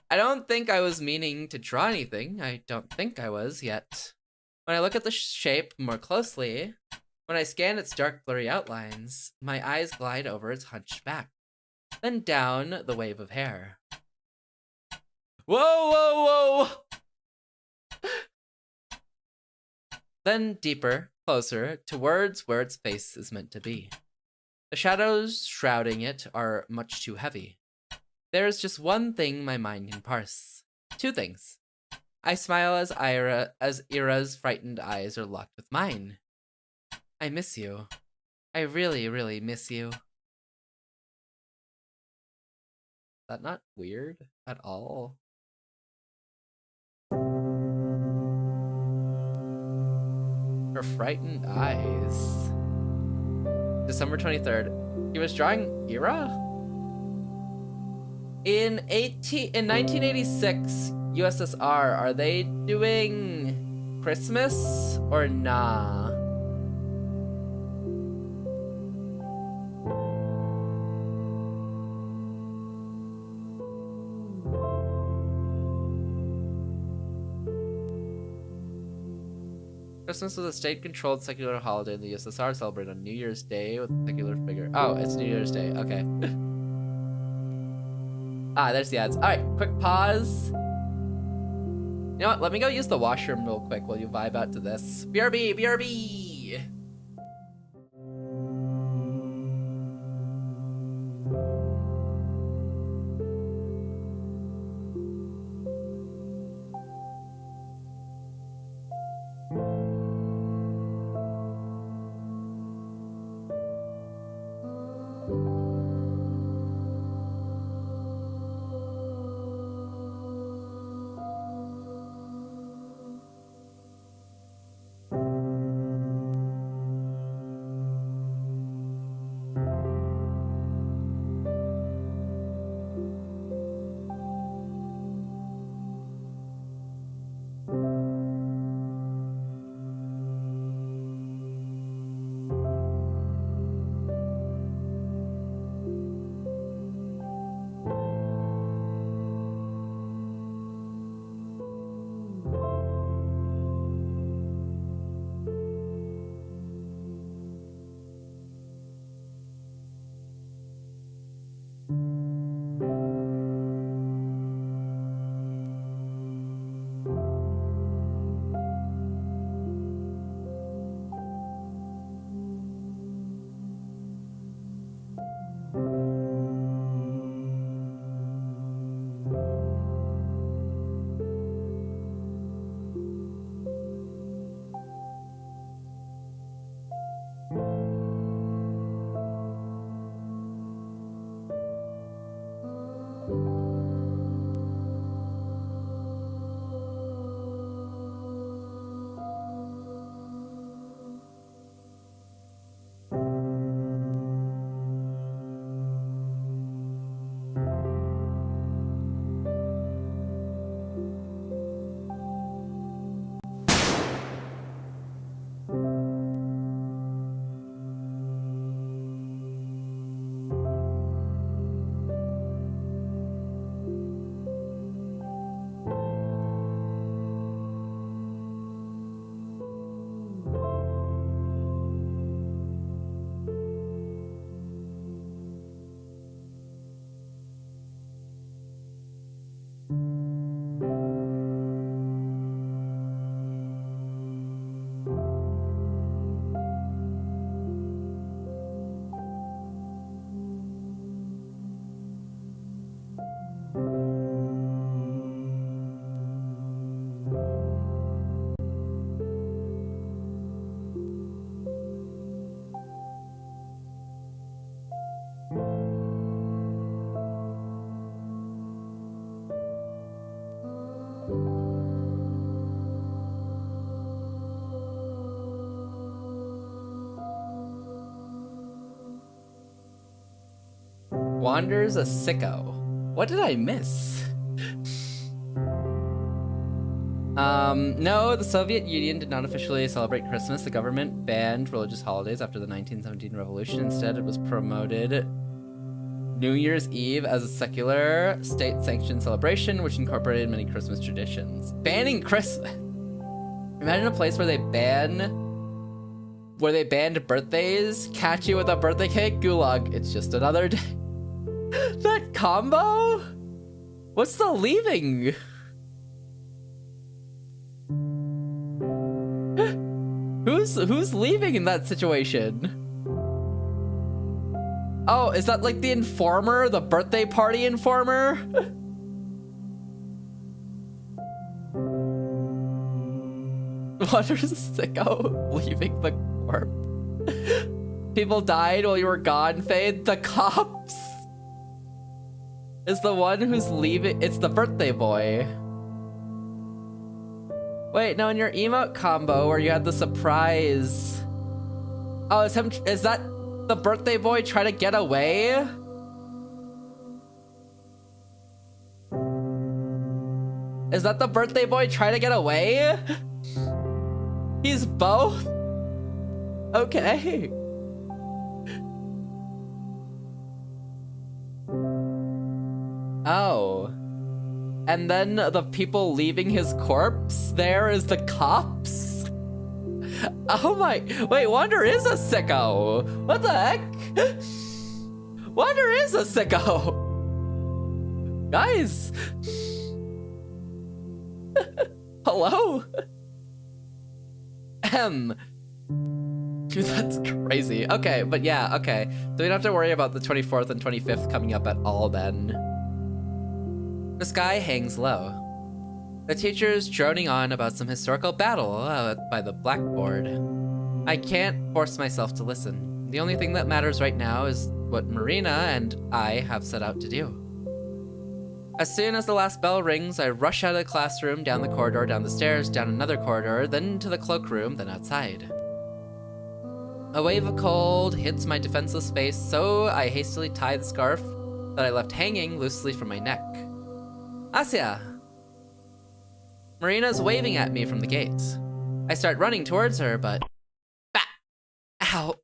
I don't think I was meaning to draw anything. I don't think I was yet. When I look at the shape more closely, when I scan its dark blurry outlines, my eyes glide over its hunched back, then down the wave of hair. Whoa, whoa, whoa! Then deeper, closer, towards where its face is meant to be. The shadows shrouding it are much too heavy. There is just one thing my mind can parse. 2 things. I smile as Ira's frightened eyes are locked with mine. I miss you. I really, really miss you. Is that not weird at all? Her frightened eyes. December 23rd. He was drawing Ira? In 1986, USSR, are they doing Christmas or nah? Christmas was a state-controlled secular holiday in the USSR, celebrated on New Year's Day with a secular figure. Oh, it's New Year's Day. Okay. Ah, there's the ads. All right, quick pause. You know what? Let me go use the washroom real quick while you vibe out to this. BRB, BRB. Wander's a sicko. What did I miss? No, the Soviet Union did not officially celebrate Christmas. The government banned religious holidays after the 1917 revolution. Instead, it was promoted New Year's Eve as a secular, state-sanctioned celebration, which incorporated many Christmas traditions. Banning Christmas. Imagine a place where they banned birthdays, catch you with a birthday cake, gulag. It's just another day. That combo? What's the leaving? Who's leaving in that situation? Oh, is that like the informer? The birthday party informer? Wander's a sicko leaving the corp. People died while you were gone, Fade. The cops is the one who's leaving. It's the birthday boy. Wait, no, in your emote combo where you had the surprise. Oh, is him? Is that the birthday boy trying to get away? Is that the birthday boy trying to get away? He's both? Okay. Oh. And then the people leaving his corpse there is the cops? Oh my, wait, Wander is a sicko. What the heck? Wander is a sicko. Guys. Hello? Dude, that's crazy. Okay, but yeah, okay. So we don't have to worry about the 24th and 25th coming up at all then. The sky hangs low. The teacher's droning on about some historical battle by the blackboard. I can't force myself to listen. The only thing that matters right now is what Marina and I have set out to do. As soon as the last bell rings, I rush out of the classroom, down the corridor, down the stairs, down another corridor, then to the cloakroom, then outside. A wave of cold hits my defenseless face, so I hastily tie the scarf that I left hanging loosely from my neck. Asya! Marina's waving at me from the gate. I start running towards her, but... Bah! Ow!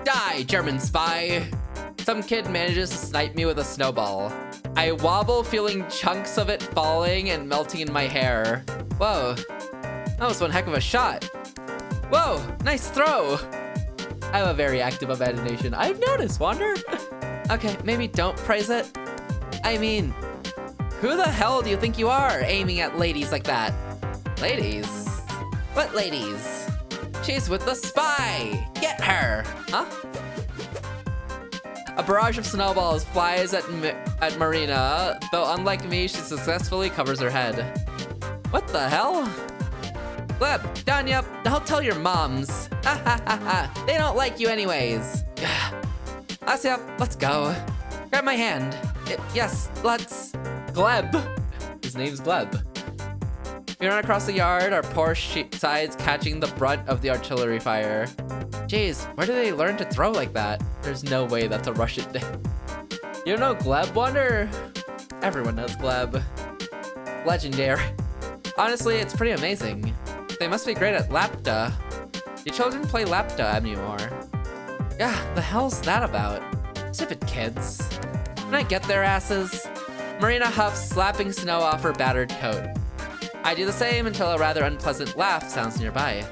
Die, German spy! Some kid manages to snipe me with a snowball. I wobble, feeling chunks of it falling and melting in my hair. Whoa, that was one heck of a shot. Whoa, nice throw! I have a very active imagination. I've noticed, Wander. Okay, maybe don't praise it. I mean, who the hell do you think you are, aiming at ladies like that? Ladies? What ladies? She's with the spy! Get her! Huh? A barrage of snowballs flies at Marina, though unlike me, she successfully covers her head. What the hell? Gleb, Danya, don't tell your moms. Ha ha ha ha, they don't like you anyways. Asya, let's go. Grab my hand. Yes, let's. Gleb. His name's Gleb. We run across the yard, our poor sides catching the brunt of the artillery fire. Jeez, where do they learn to throw like that? There's no way that's a Russian thing. You don't know Gleb, Wonder? Everyone knows Gleb. Legendary. Honestly, it's pretty amazing. They must be great at Lapta. Do children play Lapta anymore? Yeah, the hell's that about? Stupid kids. Can I get their asses? Marina huffs, slapping snow off her battered coat. I do the same until a rather unpleasant laugh sounds nearby.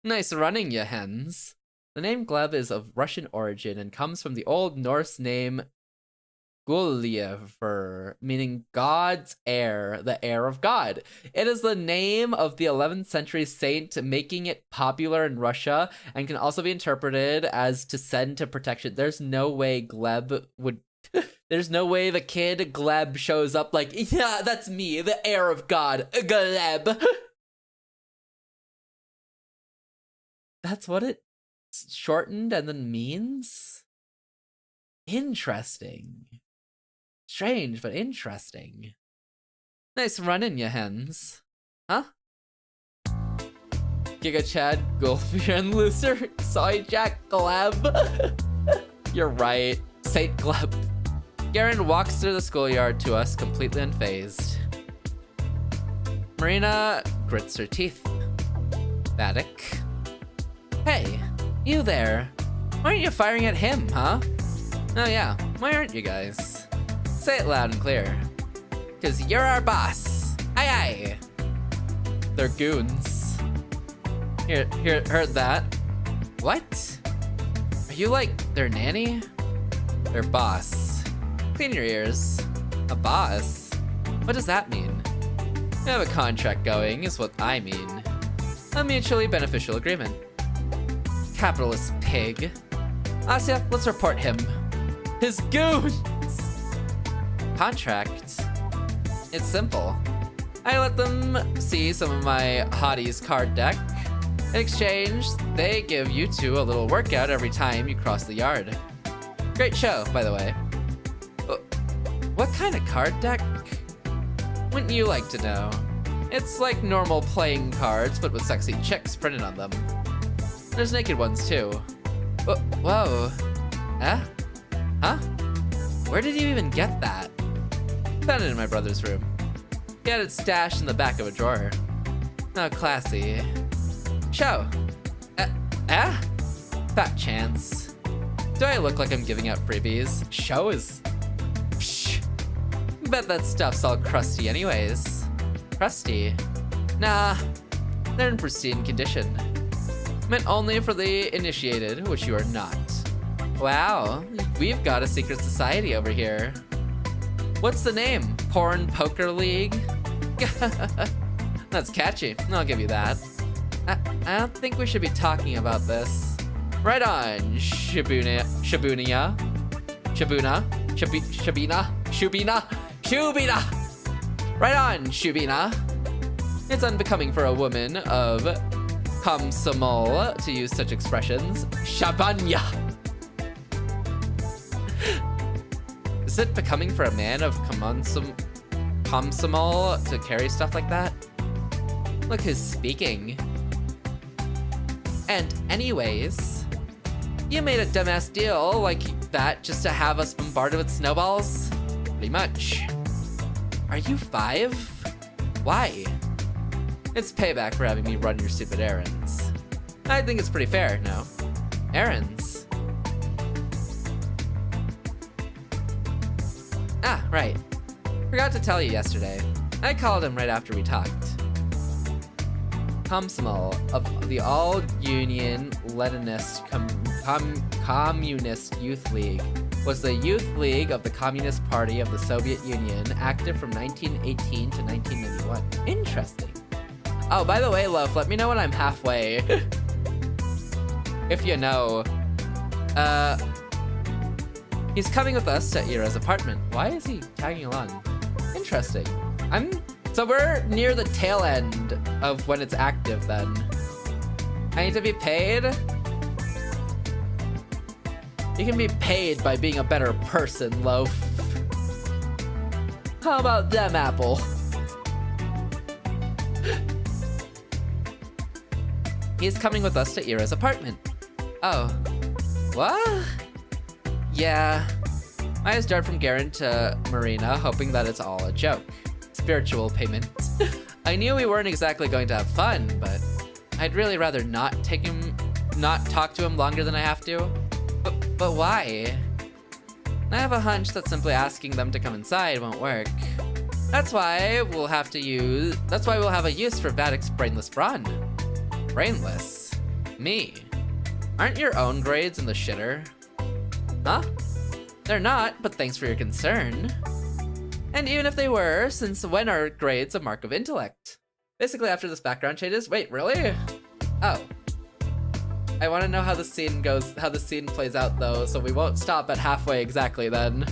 Nice running, ya hens. The name Gleb is of Russian origin and comes from the Old Norse name Gulliver, meaning God's heir, the heir of God. It is the name of the 11th century saint, making it popular in Russia, and can also be interpreted as to send to protection. There's no way Gleb would... There's no way the kid Gleb shows up like, yeah, that's me, the heir of God, Gleb. That's what it's shortened and then means? Interesting. Strange, but interesting. Nice running, ya hens. Huh? Giga Chad, Gulfier, and Looser, Soy Jack, Gleb. You're right. Saint Gleb. Garen walks through the schoolyard to us completely unfazed. Marina grits her teeth. Vatic. Hey, you there. Why aren't you firing at him, huh? Oh yeah, why aren't you guys? Say it loud and clear. 'Cause you're our boss. Aye aye. They're goons. Heard that. What? Are you like their nanny? Their boss. Clean your ears. A boss? What does that mean? We have a contract going, is what I mean. A mutually beneficial agreement. Capitalist pig. Asya, let's report him. His goons! Contract? It's simple. I let them see some of my hotties card deck. In exchange, they give you two a little workout every time you cross the yard. Great show, by the way. What kind of card deck? Wouldn't you like to know? It's like normal playing cards, but with sexy chicks printed on them. There's naked ones too. Whoa. Huh? Where did you even get that? Found it in my brother's room. He had it stashed in the back of a drawer. Oh, classy. Show. Fat chance. Do I look like I'm giving out freebies? Show is... Psh. Bet that stuff's all crusty anyways. Crusty? Nah, they're in pristine condition. Meant only for the initiated, which you are not. Wow, we've got a secret society over here. What's the name? Porn Poker League? That's catchy, I'll give you that. I don't think we should be talking about this. Right on, Shibuna. Right on, Shubina. It's unbecoming for a woman of Komsomol to use such expressions. Shabanya. Is it becoming for a man of Komsomol to carry stuff like that? Look who's speaking. And anyways, you made a dumbass deal like that just to have us bombarded with snowballs? Pretty much. Are you 5? Why? It's payback for having me run your stupid errands. I think it's pretty fair, no? Errands? Ah, right. Forgot to tell you yesterday. I called him right after we talked. Komsomol of the All-Union Leninist Communist Youth League was the youth league of the Communist Party of the Soviet Union, active from 1918 to 1991. Interesting. Oh, by the way, love, let me know when I'm halfway. If you know. He's coming with us to Ira's apartment. Why is he tagging along? Interesting. So we're near the tail end of when it's active then. I need to be paid? You can be paid by being a better person, Loaf. How about them, Apple? He's coming with us to Ira's apartment. Oh. What? Yeah. I just dart from Garen to Marina, hoping that it's all a joke. Spiritual payment. I knew we weren't exactly going to have fun, but I'd really rather not talk to him longer than I have to. But why? I have a hunch that simply asking them to come inside won't work. That's why we'll have a use for Vatic's brainless brawn. Brainless? Me? Aren't your own grades in the shitter? Huh? They're not, but thanks for your concern. And even if they were, since when are grades a mark of intellect? Basically after this background changes. Wait, really? Oh. I want to know how the scene plays out though, so we won't stop at halfway exactly then.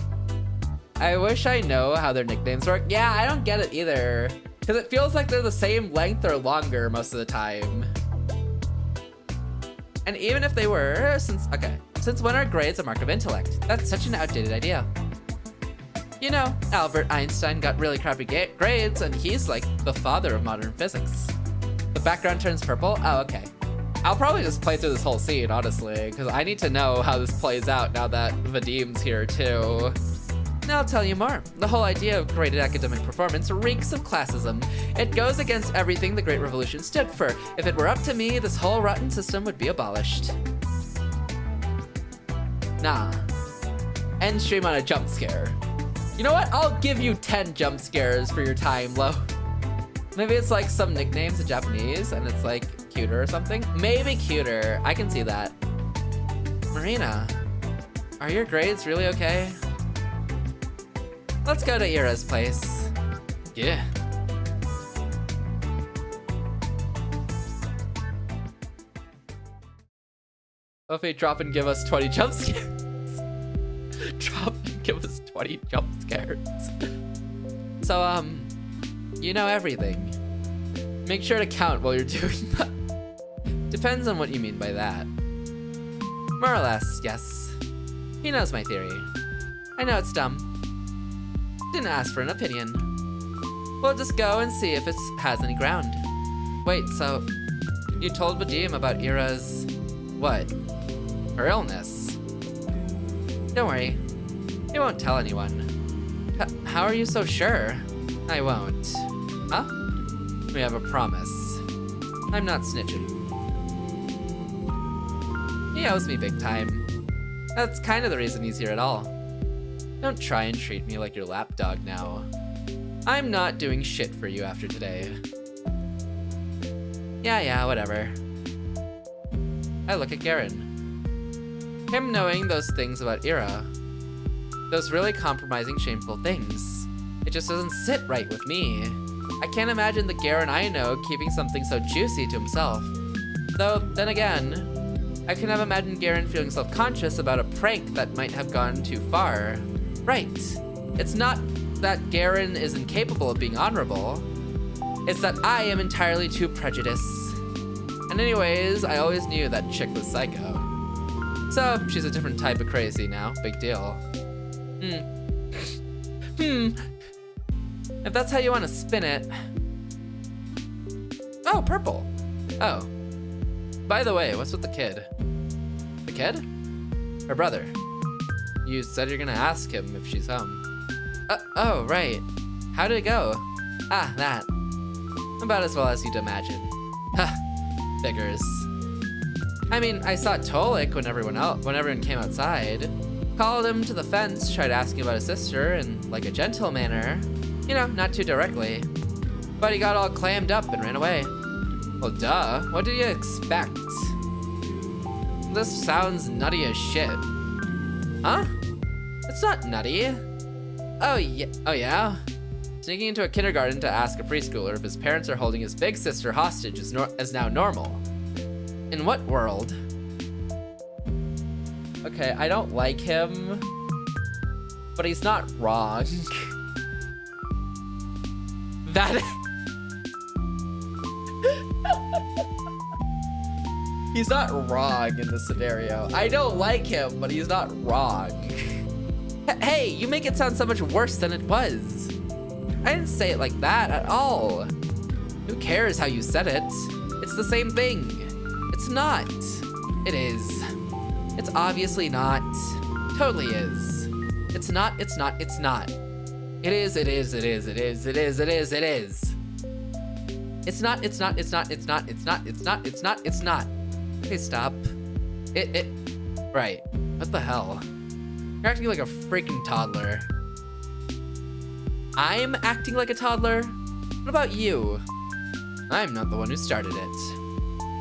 I wish I know how their nicknames work. Yeah, I don't get it either. Because it feels like they're the same length or longer most of the time. And even if they were, since when are grades a mark of intellect? That's such an outdated idea. You know, Albert Einstein got really crappy grades, and he's like the father of modern physics. The background turns purple? Oh, okay. I'll probably just play through this whole scene, honestly, because I need to know how this plays out now that Vadim's here, too. Now I'll tell you more. The whole idea of graded academic performance reeks of classism. It goes against everything the Great Revolution stood for. If it were up to me, this whole rotten system would be abolished. Nah. End stream on a jump scare. You know what? I'll give you 10 jump scares for your time, Lo. Maybe it's like some nicknames in Japanese and it's like cuter or something. Maybe cuter. I can see that. Marina, are your grades really okay? Let's go to Ira's place. Yeah. Hopefully drop and give us 20 jump scares. Drop and give us 20 jump scares. So, you know everything. Make sure to count while you're doing that. Depends on what you mean by that. More or less, yes. He knows my theory. I know it's dumb. Didn't ask for an opinion. We'll just go and see if it has any ground. Wait, so you told Vadim about Ira's... what? Her illness? Don't worry. He won't tell anyone. How are you so sure? I won't. Huh? We have a promise. I'm not snitching. He owes me big time. That's kind of the reason he's here at all. Don't try and treat me like your lapdog now. I'm not doing shit for you after today. Yeah, whatever. I look at Garen. Him knowing those things about Ira. Those really compromising, shameful things. It just doesn't sit right with me. I can't imagine the Garen I know keeping something so juicy to himself. Though, then again, I cannot imagine Garen feeling self-conscious about a prank that might have gone too far. Right. It's not that Garen is incapable of being honorable. It's that I am entirely too prejudiced. And anyways, I always knew that chick was psycho. So, she's a different type of crazy now. Big deal. If that's how you want to spin it. Oh, purple. Oh. By the way, what's with the kid? The kid? Her brother. You said you're gonna ask him if she's home. Oh, right. How did it go? Ah, that. About as well as you'd imagine. Ha, figures. I mean, I saw Tolik when everyone came outside. Called him to the fence, tried asking about his sister in like a gentle manner. You know, not too directly. But he got all clammed up and ran away. Well, duh. What did you expect? This sounds nutty as shit. Huh? It's not nutty. Oh yeah? Sneaking into a kindergarten to ask a preschooler if his parents are holding his big sister hostage is now normal. In what world? Okay, I don't like him, but he's not wrong. That... He's not wrong in this scenario. I don't like him, but he's not wrong. Hey, you make it sound so much worse than it was. I didn't say it like that at all. Who cares how you said it? It's the same thing. It's not. It is. It's obviously not. Totally is. It's not, it's not, it's not. It is, it is, it is, it is, it is, it is, it is. It's not, it's not, it's not, it's not, it's not, it's not, it's not, it's not. Okay, stop. Right. What the hell? You're acting like a freaking toddler. I'm acting like a toddler? What about you? I'm not the one who started it.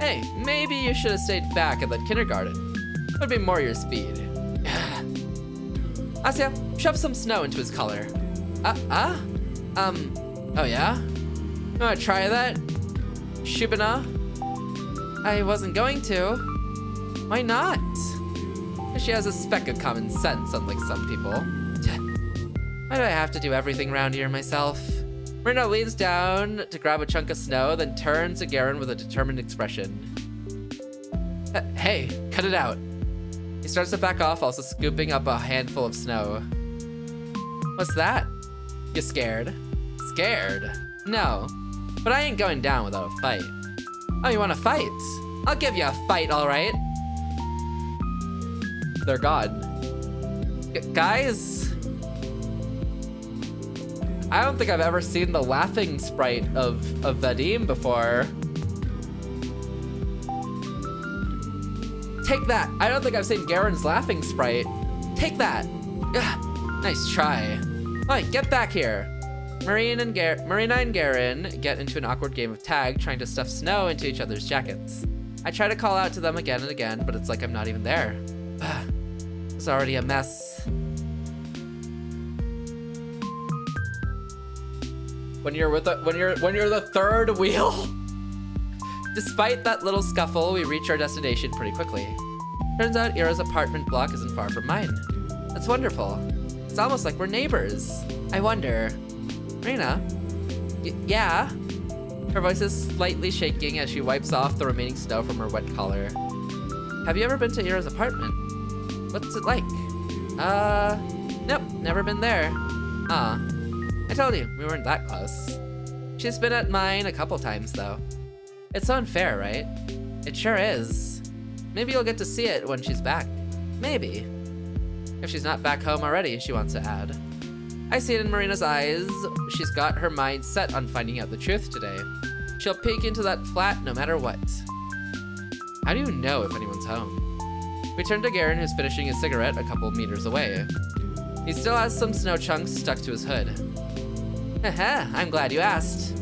Hey, maybe you should have stayed back at that kindergarten. Would be more your speed. Asya, shove some snow into his collar. Oh yeah? You wanna try that? Shubana? I wasn't going to. Why not? She has a speck of common sense, unlike some people. Why do I have to do everything around here myself? Marina leans down to grab a chunk of snow, then turns to Garen with a determined expression. Hey, cut it out. He starts to back off, also scooping up a handful of snow. What's that? You scared? Scared? No, but I ain't going down without a fight. Oh, you want to fight? I'll give you a fight, all right? They're gone. Guys? I don't think I've ever seen the laughing sprite of Vadim before. Take that. I don't think I've seen Garen's laughing sprite. Take that. Ugh, nice try. Alright, get back here. Marina and Garen get into an awkward game of tag, trying to stuff snow into each other's jackets. I try to call out to them again and again, but it's like I'm not even there. Ugh, it's already a mess. When you're the third wheel. Despite that little scuffle, we reach our destination pretty quickly. Turns out Ira's apartment block isn't far from mine. That's wonderful. It's almost like we're neighbors. I wonder. Marina? Yeah? Her voice is slightly shaking as she wipes off the remaining snow from her wet collar. Have you ever been to Ira's apartment? What's it like? Nope, never been there. Aw. I told you, we weren't that close. She's been at mine a couple times, though. It's unfair, right? It sure is. Maybe you'll get to see it when she's back. Maybe. If she's not back home already, she wants to add. I see it in Marina's eyes. She's got her mind set on finding out the truth today. She'll peek into that flat no matter what. How do you know if anyone's home? We turn to Garen, who's finishing his cigarette a couple meters away. He still has some snow chunks stuck to his hood. Haha, I'm glad you asked.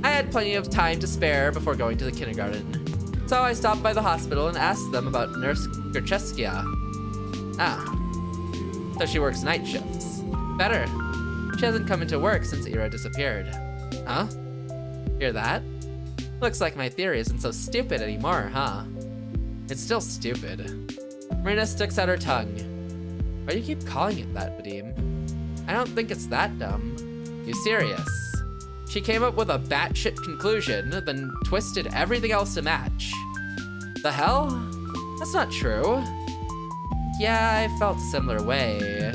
I had plenty of time to spare before going to the kindergarten. So I stopped by the hospital and asked them about Nurse Gercheskia. Ah, so she works night shifts. Better. She hasn't come into work since Ira disappeared. Huh? Hear that? Looks like my theory isn't so stupid anymore, huh? It's still stupid. Marina sticks out her tongue. Why do you keep calling it that, Vadim? I don't think it's that dumb. You serious? She came up with a batshit conclusion, then twisted everything else to match. The hell? That's not true. Yeah, I felt a similar way.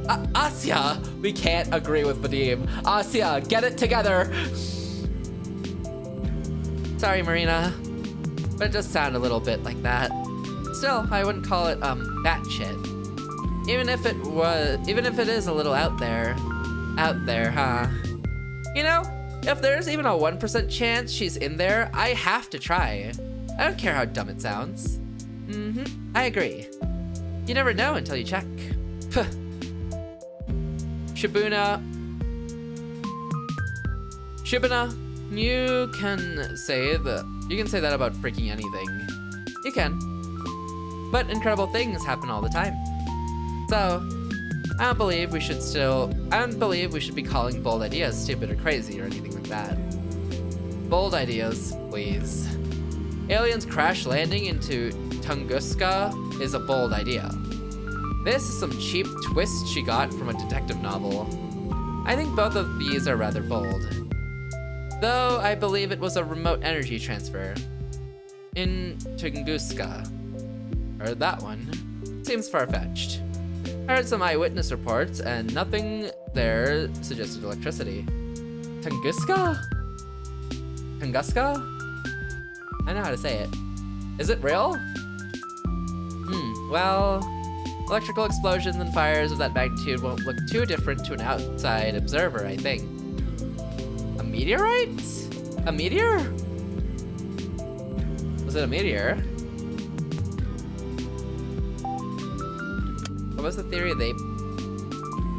Asya! We can't agree with Vadim. Asya, get it together! Sorry, Marina. But it does sound a little bit like that. Still, I wouldn't call it, batshit. Even if it is a little out there, huh? You know, if there's even a 1% chance she's in there, I have to try. I don't care how dumb it sounds. I agree. You never know until you check. Puh. Shibuna, you can say that about freaking anything. You can. But incredible things happen all the time. So, I don't believe we should be calling bold ideas stupid or crazy or anything like that. Bold ideas, please. Aliens crash landing into Tunguska is a bold idea. This is some cheap twist she got from a detective novel. I think both of these are rather bold. Though I believe it was a remote energy transfer. In Tunguska. Or that one. Seems far-fetched. I heard some eyewitness reports, and nothing there suggested electricity. Tunguska? Tunguska? I know how to say it. Is it real? Well, electrical explosions and fires of that magnitude won't look too different to an outside observer, I think. A meteorite? A meteor? Was it a meteor? What was the theory they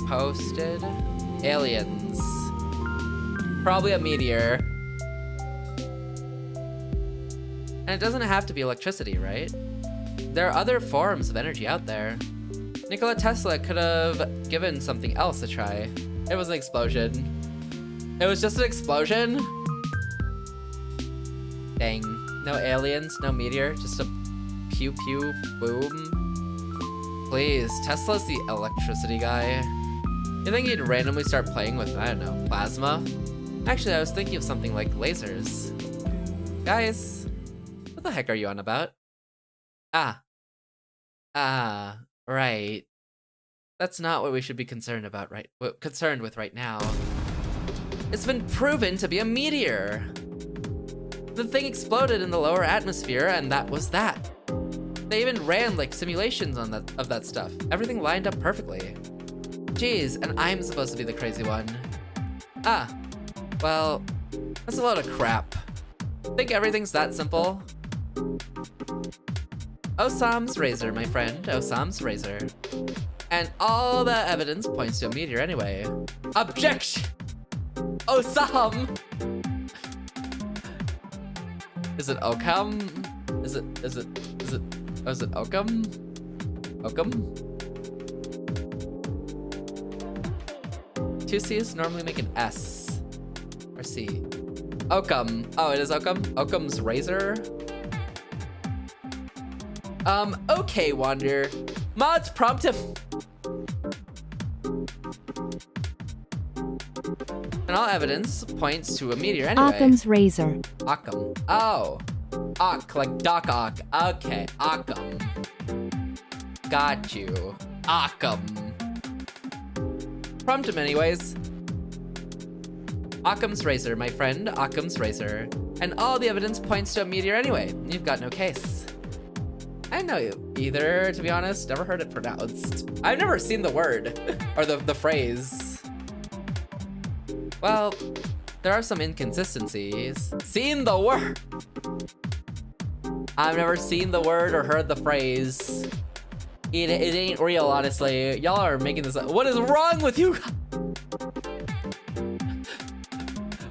posted? Aliens. Probably a meteor. And it doesn't have to be electricity, right? There are other forms of energy out there. Nikola Tesla could have given something else a try. It was an explosion. It was just an explosion? Dang. No aliens, no meteor, just a pew pew boom. Please, Tesla's the electricity guy. You think he'd randomly start playing with, I don't know, plasma? Actually, I was thinking of something like lasers. Guys, what the heck are you on about? Right. That's not what we should be concerned with right now. It's been proven to be a meteor. The thing exploded in the lower atmosphere, and that was that. They even ran like simulations on of that stuff. Everything lined up perfectly. Jeez, and I'm supposed to be the crazy one. Ah, well, that's a load of crap. Think everything's that simple? Osam's razor, my friend, Osam's razor. And all the evidence points to a meteor anyway. Objection! Osam! Is it Okam? Is it Okam? Okam? Two C's normally make an S. Or C. Okam. Oh, it is Okam? Okam's razor? Okay, Wander. Mods prompt him. And all evidence points to a meteor anyway. Occam's razor. Occam. Oh. Ock, like Doc Ock. Okay, Occam. Got you. Occam. Prompt him anyways. Occam's razor, my friend. Occam's razor. And all the evidence points to a meteor anyway. You've got no case. I didn't know you either, to be honest. Never heard it pronounced. I've never seen the word. Or the phrase. Well, there are some inconsistencies. Seen the word! I've never seen the word or heard the phrase. It ain't real, honestly. Y'all are making this up. What is wrong with you?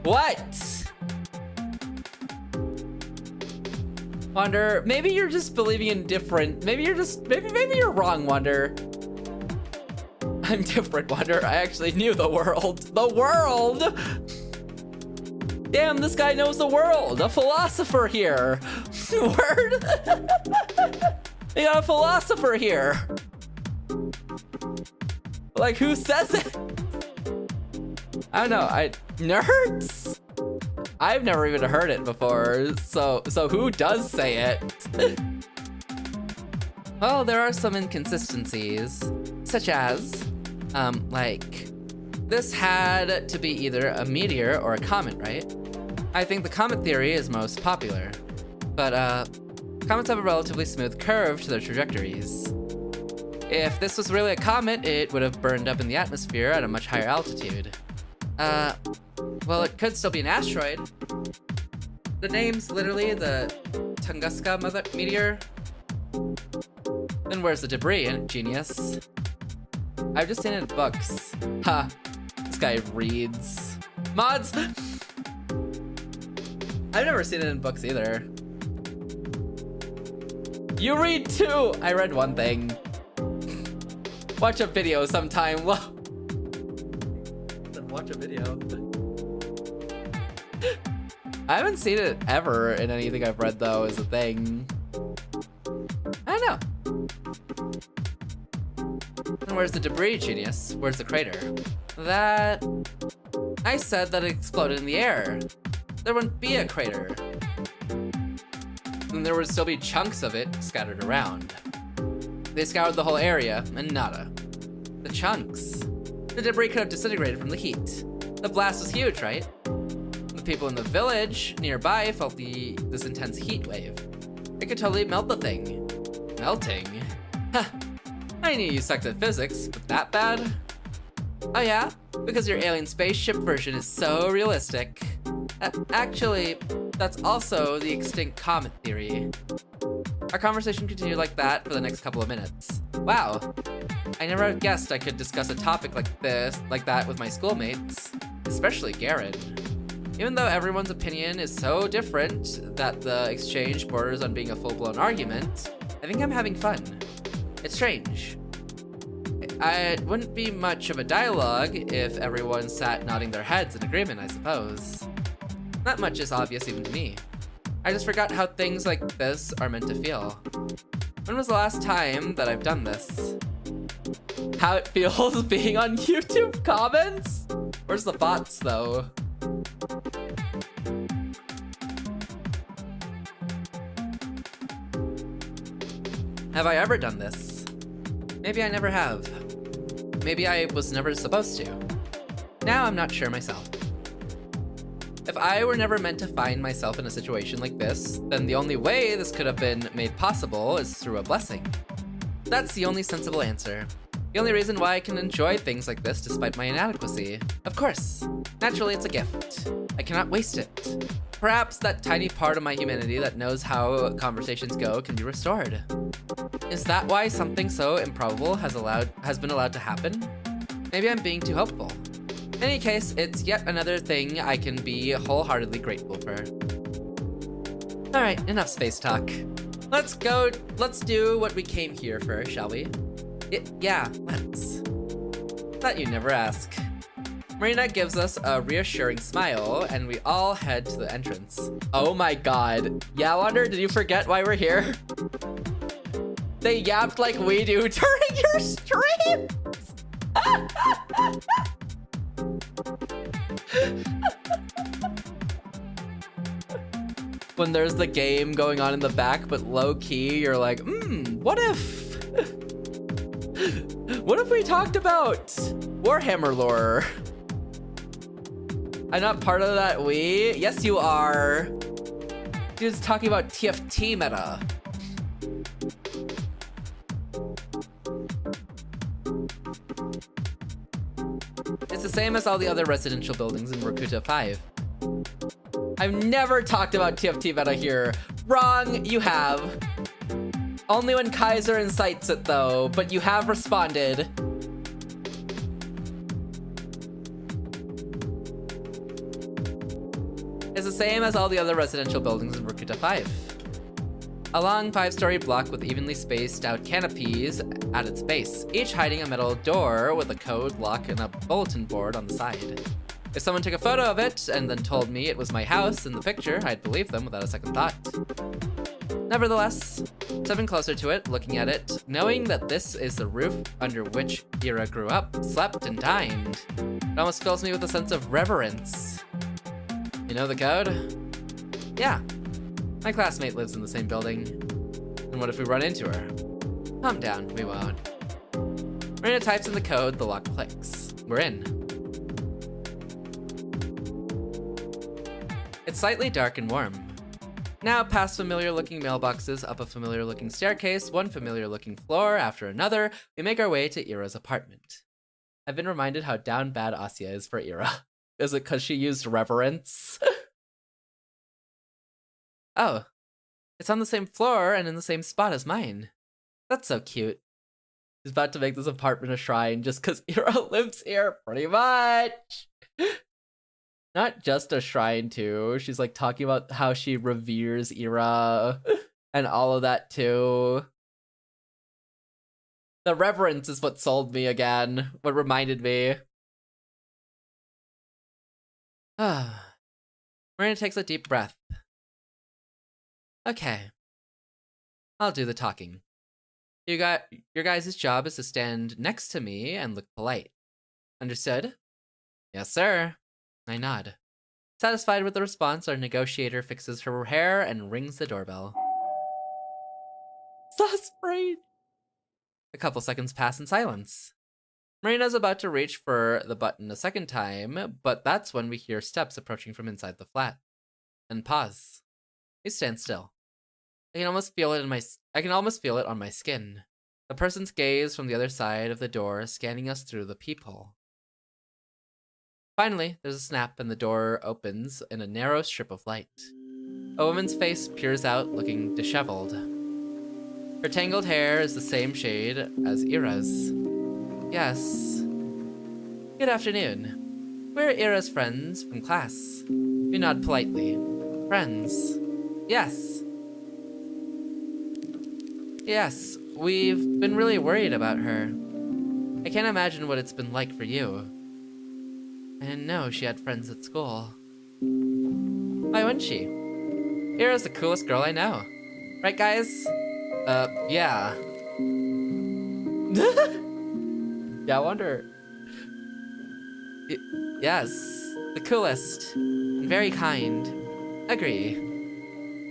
What? Wonder, maybe you're just believing in different. Maybe you're wrong, Wonder. I'm different, Wonder. I actually knew the world. The world? Damn, this guy knows the world. A philosopher here. Word? We got a philosopher here. Like, who says it? I don't know. Nerds? I've never even heard it before. So who does say it? Well, there are some inconsistencies, such as, like, this had to be either a meteor or a comet, right? I think the comet theory is most popular, but comets have a relatively smooth curve to their trajectories. If this was really a comet, it would have burned up in the atmosphere at a much higher altitude. Well, it could still be an asteroid. The name's literally the Tunguska meteor. Then where's the debris, genius? I've just seen it in books. Ha, this guy reads. Mods! I've never seen it in books either. You read too! I read one thing. Watch a video sometime. Then watch a video. I haven't seen it ever in anything I've read though, is a thing. I don't know. And where's the debris, genius? Where's the crater? That... I said that it exploded in the air. There wouldn't be a crater. And there would still be chunks of it scattered around. They scoured the whole area, and nada. The chunks. The debris could have disintegrated from the heat. The blast was huge, right? The people in the village nearby felt this intense heat wave. It could totally melt the thing. Melting? Huh. I knew you sucked at physics, but that bad? Oh yeah? Because your alien spaceship version is so realistic. Actually, that's also the extinct comet theory. Our conversation continued like that for the next couple of minutes. Wow, I never guessed I could discuss a topic like that with my schoolmates, especially Garen. Even though everyone's opinion is so different that the exchange borders on being a full-blown argument, I think I'm having fun. It's strange. It wouldn't be much of a dialogue if everyone sat nodding their heads in agreement, I suppose. Not much is obvious even to me. I just forgot how things like this are meant to feel. When was the last time that I've done this? How it feels being on YouTube comments? Where's the bots though? Have I ever done this? Maybe I never have. Maybe I was never supposed to. Now I'm not sure myself. If I were never meant to find myself in a situation like this, then the only way this could have been made possible is through a blessing. That's the only sensible answer. The only reason why I can enjoy things like this despite my inadequacy. Of course, naturally it's a gift. I cannot waste it. Perhaps that tiny part of my humanity that knows how conversations go can be restored. Is that why something so improbable has been allowed to happen? Maybe I'm being too hopeful. In any case, it's yet another thing I can be wholeheartedly grateful for. Alright, enough space talk. Let's do what we came here for, shall we? Yeah, let's. Thought you'd never ask. Marina gives us a reassuring smile, and we all head to the entrance. Oh my god. Yeah, Wonder, did you forget why we're here? They yapped like we do during your stream! When there's the game going on in the back, but low-key, you're like, what if... What if we talked about Warhammer lore? I'm not part of that we. Yes, you are. Dude's talking about TFT meta. It's the same as all the other residential buildings in Rakuta 5. I've never talked about TFT meta here. Wrong, you have. Only when Kaiser incites it though, but you have responded. It's the same as all the other residential buildings in Rakuta 5. A long 5-story block with evenly spaced out canopies at its base, each hiding a metal door with a code, lock, and a bulletin board on the side. If someone took a photo of it and then told me it was my house in the picture, I'd believe them without a second thought. Nevertheless, stepping closer to it, looking at it, knowing that this is the roof under which Ira grew up, slept, and dined, it almost fills me with a sense of reverence. You know the code? Yeah. My classmate lives in the same building. And what if we run into her? Calm down, we won't. Marina types in the code, the lock clicks. We're in. It's slightly dark and warm. Now, past familiar-looking mailboxes, up a familiar-looking staircase, one familiar-looking floor after another, we make our way to Ira's apartment. I've been reminded how down bad Asya is for Ira. Is it because she used reverence? Oh, it's on the same floor and in the same spot as mine. That's so cute. She's about to make this apartment a shrine just because Ira lives here, pretty much. Not just a shrine too. She's like talking about how she reveres Ira and all of that too. The reverence is what sold me again, what reminded me. Marina takes a deep breath. Okay. I'll do the talking. Your guys' job is to stand next to me and look polite. Understood? Yes, sir. I nod. Satisfied with the response, our negotiator fixes her hair and rings the doorbell. Sauce brain! A couple seconds pass in silence. Marina's about to reach for the button a second time, but that's when we hear steps approaching from inside the flat. And pause. We stand still. I can almost feel it on my skin. The person's gaze from the other side of the door, scanning us through the peephole. Finally, there's a snap and the door opens in a narrow strip of light. A woman's face peers out, looking disheveled. Her tangled hair is the same shade as Ira's. Yes. Good afternoon. We're Ira's friends from class. We nod politely. Friends. Yes. Yes, we've been really worried about her. I can't imagine what it's been like for you. I didn't know she had friends at school. Why wouldn't she? Ira's the coolest girl I know. Right, guys? Yeah. Yeah, I wonder. Yes, the coolest. And very kind. Agree.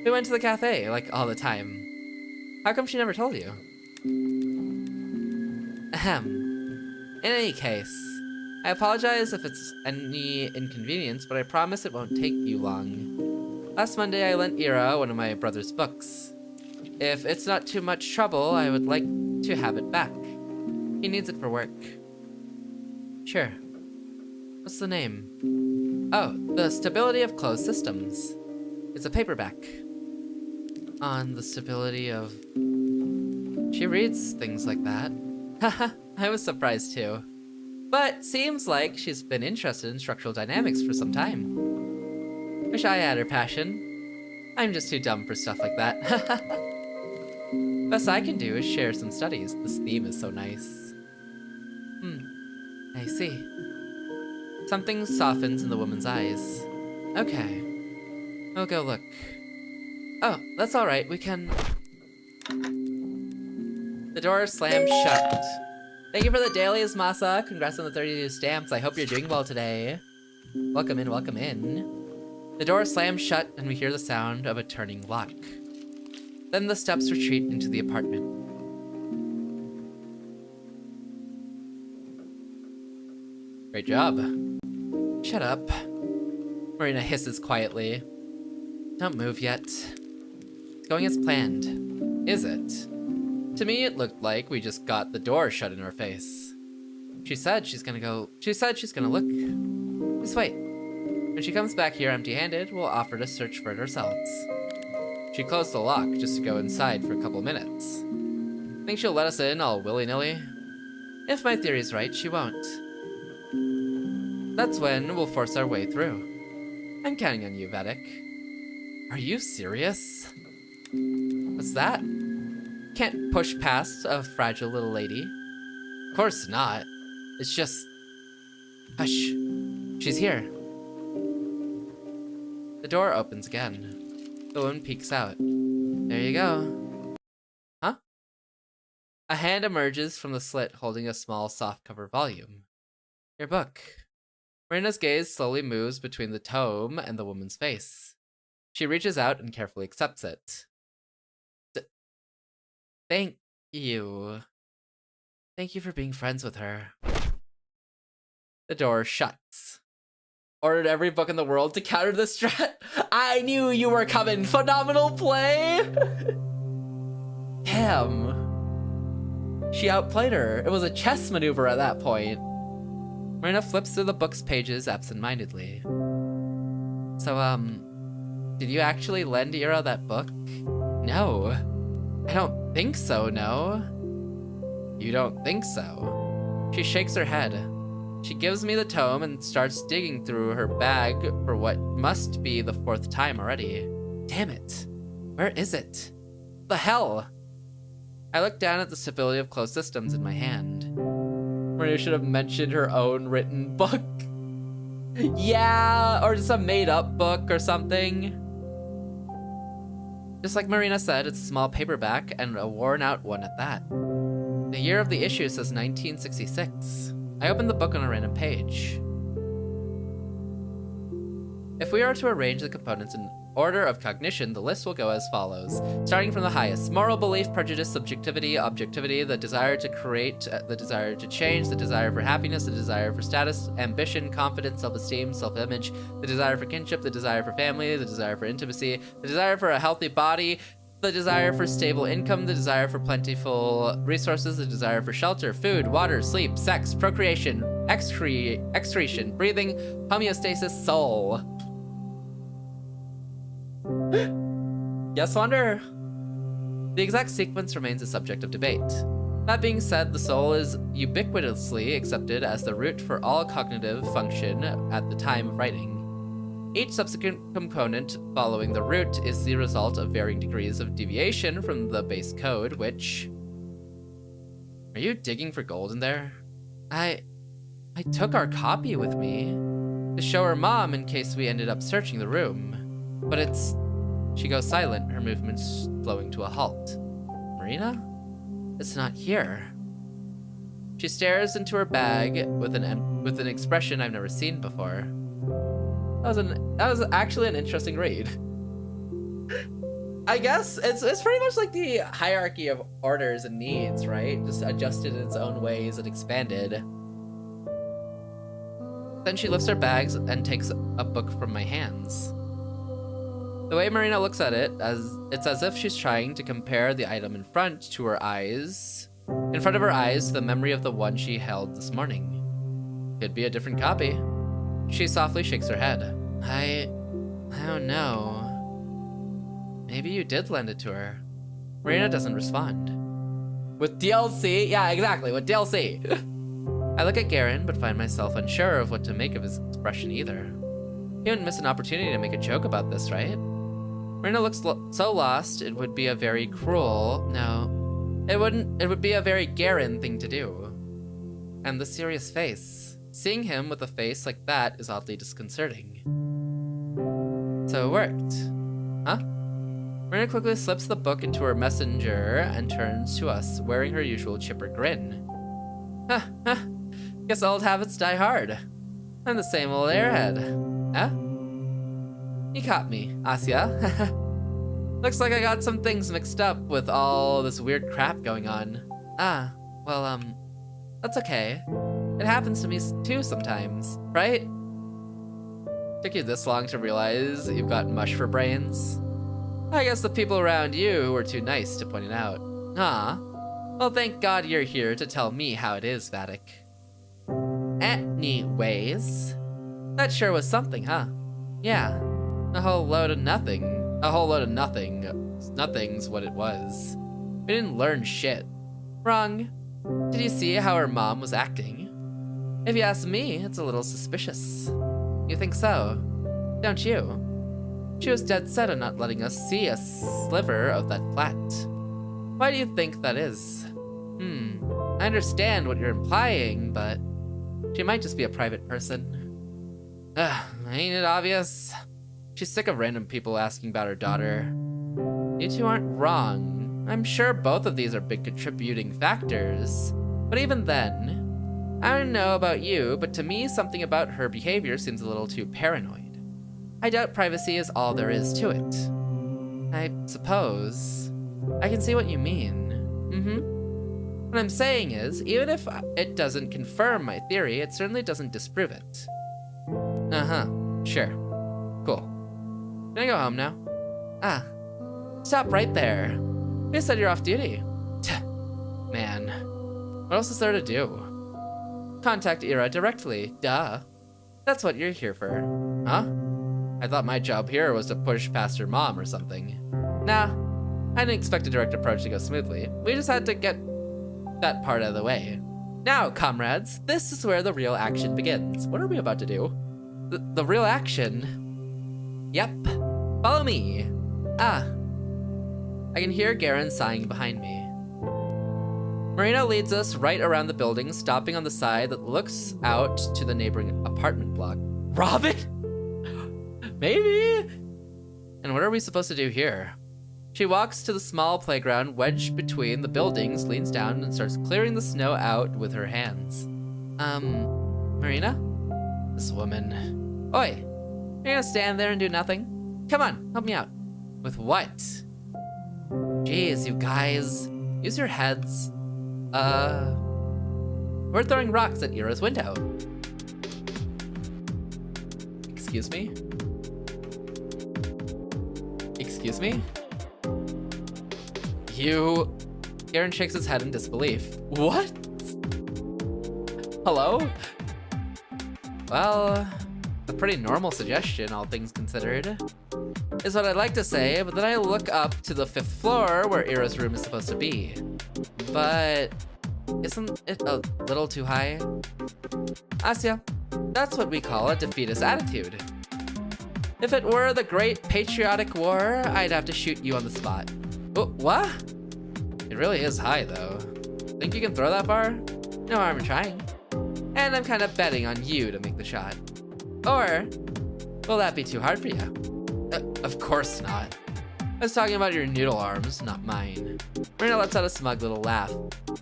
We went to the cafe, like, all the time. How come she never told you? Ahem. In any case, I apologize if it's any inconvenience, but I promise it won't take you long. Last Monday, I lent Ira one of my brother's books. If it's not too much trouble, I would like to have it back. He needs it for work. Sure. What's the name? Oh, The Stability of Closed Systems. It's a paperback. On the stability of... She reads things like that. Haha, I was surprised too. But seems like she's been interested in structural dynamics for some time. Wish I had her passion. I'm just too dumb for stuff like that. Best I can do is share some studies. This theme is so nice. I see. Something softens in the woman's eyes. Okay. We'll go look. Oh, that's alright, we can... The door slammed shut. Thank you for the dailies, Masa. Congrats on the 32 stamps. I hope you're doing well today. Welcome in, welcome in. The door slams shut and we hear the sound of a turning lock. Then the steps retreat into the apartment. Great job. Shut up. Marina hisses quietly. Don't move yet. It's going as planned. Is it? To me, it looked like we just got the door shut in our face. She said she's gonna look. Just wait. When she comes back here empty-handed, we'll offer to search for it ourselves. She closed the lock just to go inside for a couple minutes. Think she'll let us in all willy-nilly? If my theory's right, she won't. That's when we'll force our way through. I'm counting on you, Vedic. Are you serious? What's that? Can't push past a fragile little lady. Of course not. It's just... Hush. She's here. The door opens again. The woman peeks out. There you go. Huh? A hand emerges from the slit holding a small softcover volume. Your book. Marina's gaze slowly moves between the tome and the woman's face. She reaches out and carefully accepts it. Thank you. Thank you for being friends with her. The door shuts. Ordered every book in the world to counter this threat. I knew you were coming. Phenomenal play. Damn. She outplayed her. It was a chess maneuver at that point. Marina flips through the book's pages absentmindedly. So, did you actually lend Ira that book? No. I don't think so, no. You don't think so? She shakes her head. She gives me the tome and starts digging through her bag for what must be the 4th time already. Damn it. Where is it? The hell? I look down at the stability of closed systems in my hand. Maria should have mentioned her own written book. Yeah, or just a made-up book or something. Just like Marina said, it's a small paperback and a worn-out one at that. The year of the issue says 1966. I opened the book on a random page. If we are to arrange the components in order of cognition, the list will go as follows. Starting from the highest: moral belief, prejudice, subjectivity, objectivity, the desire to create, the desire to change, the desire for happiness, the desire for status, ambition, confidence, self-esteem, self-image, the desire for kinship, the desire for family, the desire for intimacy, the desire for a healthy body, the desire for stable income, the desire for plentiful resources, the desire for shelter, food, water, sleep, sex, procreation, excretion, breathing, homeostasis, soul. Yes, wonder. The exact sequence remains a subject of debate. That being said, the soul is ubiquitously accepted as the root for all cognitive function at the time of writing. Each subsequent component following the root is the result of varying degrees of deviation from the base code, which... Are you digging for gold in there? I took our copy with me to show her mom in case we ended up searching the room. But it's... She goes silent, her movements slowing to a halt. Marina? It's not here. She stares into her bag with an expression I've never seen before. That was actually an interesting read. I guess it's pretty much like the hierarchy of orders and needs, right? Just adjusted in its own ways and expanded. Then she lifts her bags and takes a book from my hands. The way Marina looks at it, it's as if she's trying to compare the item in front of her eyes to the memory of the one she held this morning. Could be a different copy. She softly shakes her head. I don't know. Maybe you did lend it to her. Marina doesn't respond. With DLC? Yeah, exactly, with DLC. I look at Garen, but find myself unsure of what to make of his expression either. He wouldn't miss an opportunity to make a joke about this, right? Marina looks so lost, it would be a very it would be a very Garen thing to do. And the serious face. Seeing him with a face like that is oddly disconcerting. So it worked. Huh? Marina quickly slips the book into her messenger and turns to us, wearing her usual chipper grin. Guess old habits die hard. I'm the same old airhead. Huh? You caught me, Asya. Looks like I got some things mixed up with all this weird crap going on. Well, that's okay. It happens to me too sometimes, right? Took you this long to realize you've got mush for brains? I guess the people around you were too nice to point it out. Well, thank God you're here to tell me how it is, V.A.T.O. Anyways, that sure was something, huh? Yeah, a whole load of nothing. A whole load of nothing. Nothing's what it was. We didn't learn shit. Wrong. Did you see how her mom was acting? If you ask me, it's a little suspicious. You think so? Don't you? She was dead set on not letting us see a sliver of that flat. Why do you think that is? I understand what you're implying, but she might just be a private person. Ain't it obvious? She's sick of random people asking about her daughter. You two aren't wrong. I'm sure both of these are big contributing factors. But even then, I don't know about you, but to me, something about her behavior seems a little too paranoid. I doubt privacy is all there is to it. I suppose. I can see what you mean. What I'm saying is, even if it doesn't confirm my theory, it certainly doesn't disprove it. Sure. Cool. Can I go home now? Stop right there. Who said you're off duty? Man, what else is there to do? Contact Ira directly, duh. That's what you're here for. Huh? I thought my job here was to push past your mom or something. Nah, I didn't expect a direct approach to go smoothly. We just had to get that part out of the way. Now, comrades, this is where the real action begins. What are we about to do? The real action? Yep. Follow me. I can hear Garen sighing behind me. Marina leads us right around the building, stopping on the side that looks out to the neighboring apartment block. Robin? Maybe? And what are we supposed to do here? She walks to the small playground wedged between the buildings, leans down, and starts clearing the snow out with her hands. Marina? This woman. Oi, you're gonna stand there and do nothing? Come on, help me out. With what? Jeez, you guys. Use your heads. We're throwing rocks at Ira's window. Excuse me? Excuse me? You... Garen shakes his head in disbelief. What? Hello? Well, a pretty normal suggestion, all things considered, is what I'd like to say, but then I look up to the 5th floor where Ira's room is supposed to be. But isn't it a little too high? Asya, that's what we call a defeatist attitude. If it were the Great Patriotic War, I'd have to shoot you on the spot. Oh, what? It really is high, though. Think you can throw that far? No harm in trying. And I'm kind of betting on you to make the shot. Or, will that be too hard for you? Of course not. I was talking about your noodle arms, not mine. Marina lets out a smug little laugh.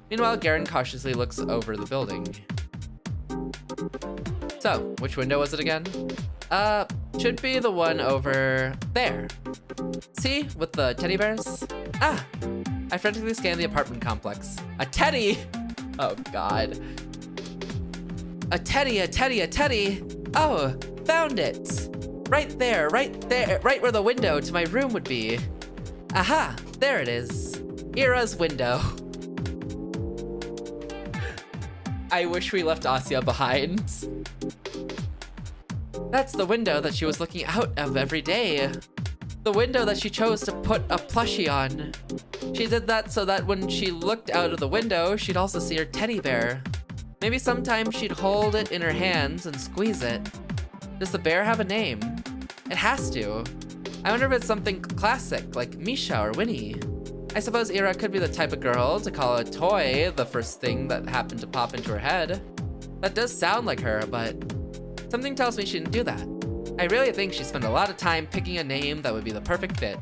Meanwhile, Garen cautiously looks over the building. So, which window was it again? Should be the one over there. See, with the teddy bears? I frantically scan the apartment complex. A teddy? Oh, God. A teddy, a teddy, a teddy. Oh, found it. Right there, right where the window to my room would be. Aha, there it is. Ira's window. I wish we left Asya behind. That's the window that she was looking out of every day. The window that she chose to put a plushie on. She did that so that when she looked out of the window, she'd also see her teddy bear. Maybe sometimes she'd hold it in her hands and squeeze it. Does the bear have a name? It has to. I wonder if it's something classic, like Misha or Winnie. I suppose Ira could be the type of girl to call a toy the first thing that happened to pop into her head. That does sound like her, but something tells me she didn't do that. I really think she spent a lot of time picking a name that would be the perfect fit.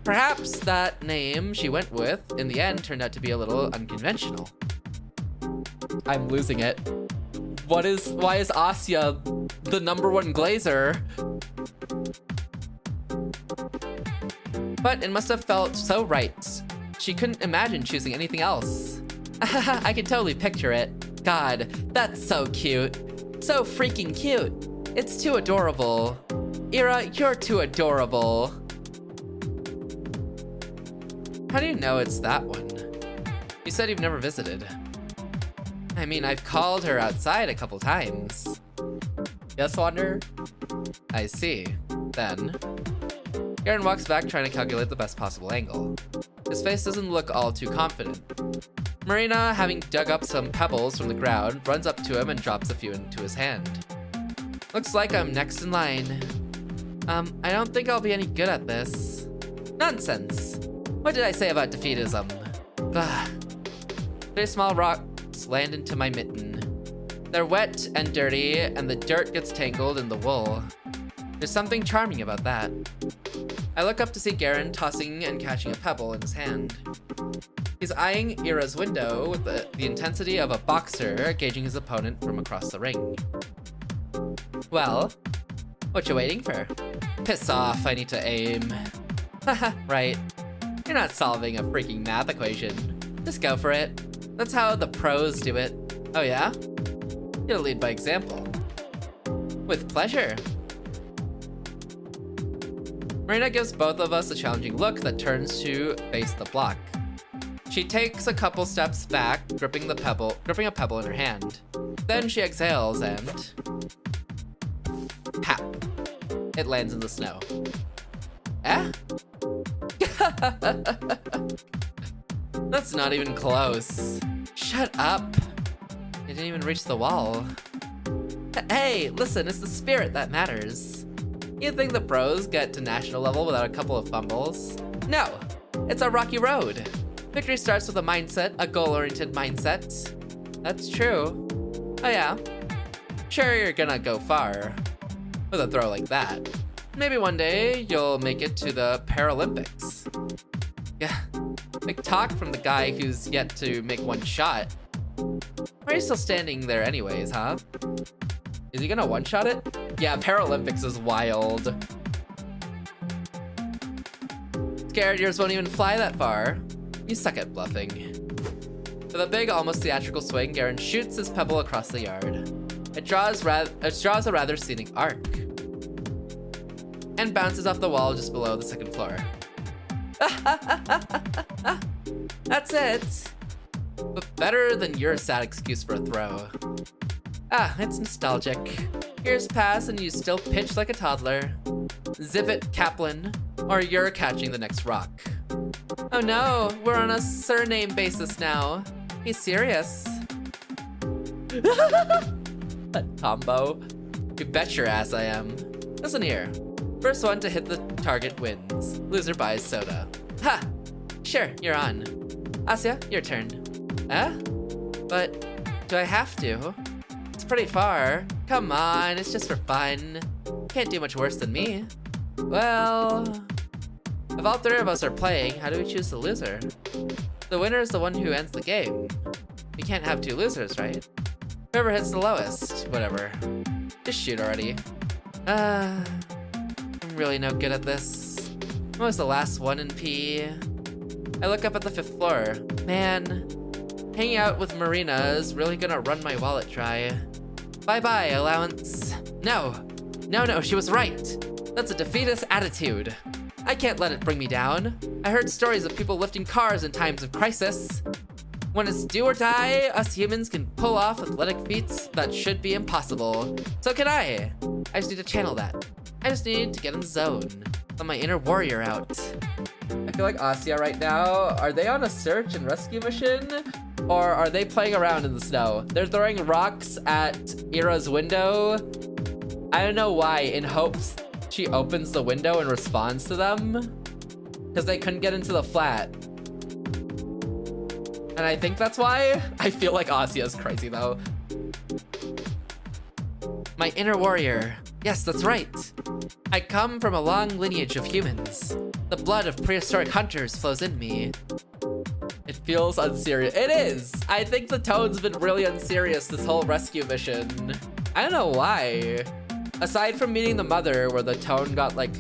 Perhaps that name she went with, in the end, turned out to be a little unconventional. I'm losing it. Why is Asya the #1 glazer? But it must have felt so right. She couldn't imagine choosing anything else. I can totally picture it. God, that's so cute. So freaking cute. It's too adorable. Ira, you're too adorable. How do you know it's that one? You said you've never visited. I mean, I've called her outside a couple times. Yes, Wander? I see. Then Garen walks back trying to calculate the best possible angle. His face doesn't look all too confident. Marina, having dug up some pebbles from the ground, runs up to him and drops a few into his hand. Looks like I'm next in line. I don't think I'll be any good at this. Nonsense. What did I say about defeatism? Ugh. 3 small rocks land into my mitten. They're wet and dirty, and the dirt gets tangled in the wool. There's something charming about that. I look up to see Garen tossing and catching a pebble in his hand. He's eyeing Ira's window with the intensity of a boxer gauging his opponent from across the ring. Well, what you waiting for? Piss off, I need to aim. Haha, right. You're not solving a freaking math equation. Just go for it. That's how the pros do it. Oh yeah? You'll lead by example. With pleasure. Marina gives both of us a challenging look that turns to face the block. She takes a couple steps back, gripping a pebble in her hand. Then she exhales and pap. It lands in the snow. Eh? That's not even close. Shut up. It didn't even reach the wall. Hey, listen, it's the spirit that matters. You think the pros get to national level without a couple of fumbles? No, it's a rocky road. Victory starts with a mindset, a goal-oriented mindset. That's true. Oh yeah? Sure, you're gonna go far with a throw like that. Maybe one day you'll make it to the Paralympics. Yeah, big talk from the guy who's yet to make one shot. Why are you still standing there anyways, huh? Is he gonna one-shot it? Yeah, Paralympics is wild. Scared yours won't even fly that far. You suck at bluffing. With a big, almost theatrical swing, Garen shoots his pebble across the yard. It draws a rather scenic arc and bounces off the wall just below the second floor. That's it. But better than your sad excuse for a throw. Ah, it's nostalgic. Years pass and you still pitch like a toddler. Zip it, Kaplan, or you're catching the next rock. Oh no, we're on a surname basis now. He's serious. That combo. You bet your ass I am. Listen here. First one to hit the target wins. Loser buys soda. Ha! Sure, you're on. Asya, your turn. Huh? But do I have to? It's pretty far. Come on, it's just for fun. Can't do much worse than me. Well, if all 3 of us are playing, how do we choose the loser? The winner is the one who ends the game. You can't have 2 losers, right? Whoever hits the lowest, whatever. Just shoot already. I'm really no good at this. I was the last one in P. I look up at the 5th floor. Man, hanging out with Marina is really gonna run my wallet dry. Bye-bye, allowance. No, she was right. That's a defeatist attitude. I can't let it bring me down. I heard stories of people lifting cars in times of crisis. When it's do or die, us humans can pull off athletic feats that should be impossible. So can I. I just need to channel that. I just need to get in the zone. Let my inner warrior out. I feel like Asya right now, are they on a search and rescue mission? Or are they playing around in the snow? They're throwing rocks at Ira's window. I don't know why, in hopes she opens the window and responds to them. Because they couldn't get into the flat. And I think that's why. I feel like Asya's crazy though. My inner warrior. Yes, that's right. I come from a long lineage of humans. The blood of prehistoric hunters flows in me. It feels unserious. It is! I think the tone's been really unserious this whole rescue mission. I don't know why. Aside from meeting the mother where the tone got like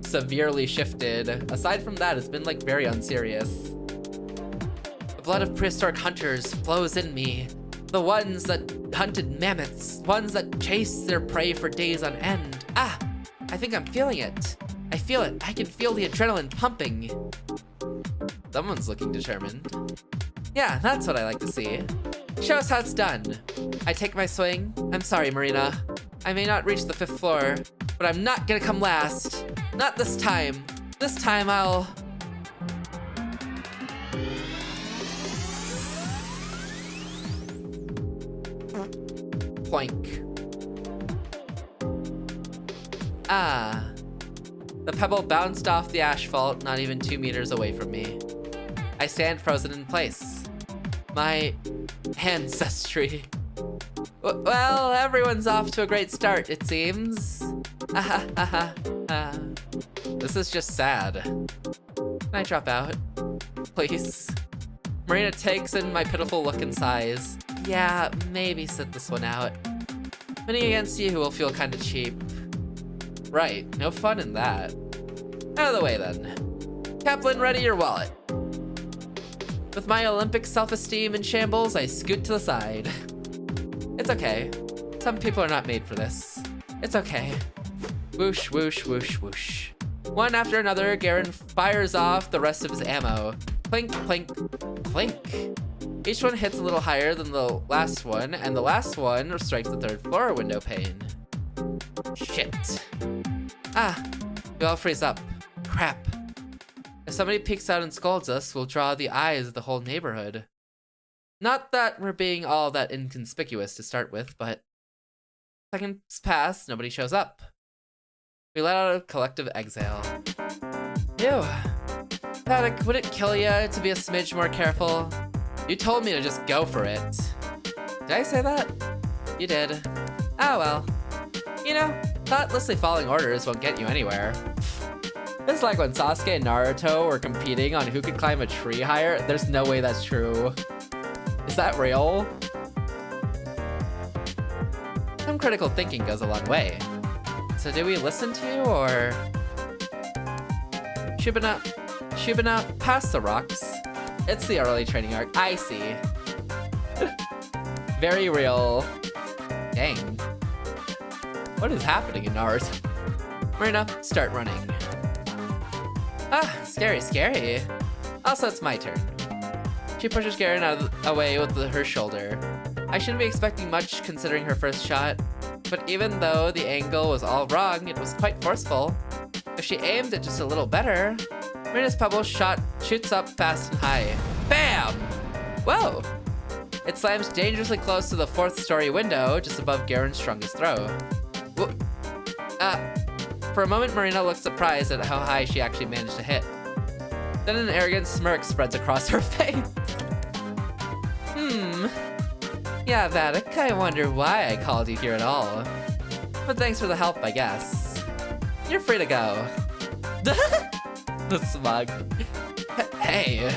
severely shifted, aside from that, it's been like very unserious. The blood of prehistoric hunters flows in me. The ones that hunted mammoths, ones that chased their prey for days on end. Ah, I think I'm feeling it. I feel it. I can feel the adrenaline pumping. Someone's looking determined. Yeah, that's what I like to see. Show us how it's done. I take my swing. I'm sorry, Marina. I may not reach the 5th floor, but I'm not gonna come last. Not this time. This time I'll... Ploink. Ah. The pebble bounced off the asphalt not even 2 meters away from me. I stand frozen in place. My ancestry. Well, everyone's off to a great start, it seems. This is just sad. Can I drop out? Please. Marina takes in my pitiful look and sighs. Yeah, maybe sit this one out. Winning against you will feel kinda cheap. Right, no fun in that. Out of the way then. Kaplan, ready your wallet. With my Olympic self-esteem in shambles, I scoot to the side. It's okay. Some people are not made for this. It's okay. Whoosh, whoosh, whoosh, whoosh. One after another, Garen fires off the rest of his ammo. Clink, clink, clink. Each one hits a little higher than the last one, and the last one strikes the 3rd floor window pane. Shit. Ah, we all freeze up. Crap. If somebody peeks out and scolds us, we'll draw the eyes of the whole neighborhood. Not that we're being all that inconspicuous to start with, but seconds pass, nobody shows up. We let out a collective exhale. Ew. Paddock, would it kill you to be a smidge more careful? You told me to just go for it. Did I say that? You did. Oh well. You know, thoughtlessly following orders won't get you anywhere. It's like when Sasuke and Naruto were competing on who could climb a tree higher. There's no way that's true. Is that real? Some critical thinking goes a long way. So do we listen to you, or... Shubana, past the rocks. It's the early training arc. I see. Very real. Dang. What is happening in Naruto? Marina, start running. Ah, scary, scary. Also, it's my turn. She pushes Garen away with her shoulder. I shouldn't be expecting much considering her first shot, but even though the angle was all wrong, it was quite forceful. If she aimed it just a little better, Marina's pebble shoots up fast and high. Bam! Whoa! It slams dangerously close to the 4th story window, just above Garen's strongest throw. Whoa. For a moment, Marina looks surprised at how high she actually managed to hit. Then an arrogant smirk spreads across her face. Yeah, Vatic, I wonder why I called you here at all. But thanks for the help, I guess. You're free to go. The smug. Hey.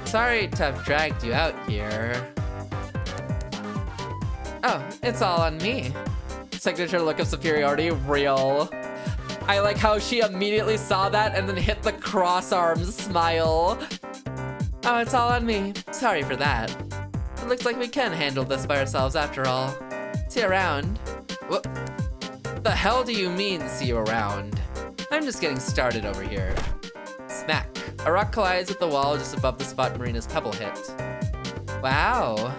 Sorry to have dragged you out here. Oh, it's all on me. Signature look of superiority, real. I like how she immediately saw that and then hit the cross arms smile. Oh, it's all on me. Sorry for that. looks like we can handle this by ourselves after all. See you around. What the hell do you mean, see you around? I'm just getting started over here. Smack. A rock collides with the wall just above the spot Marina's pebble hit. Wow.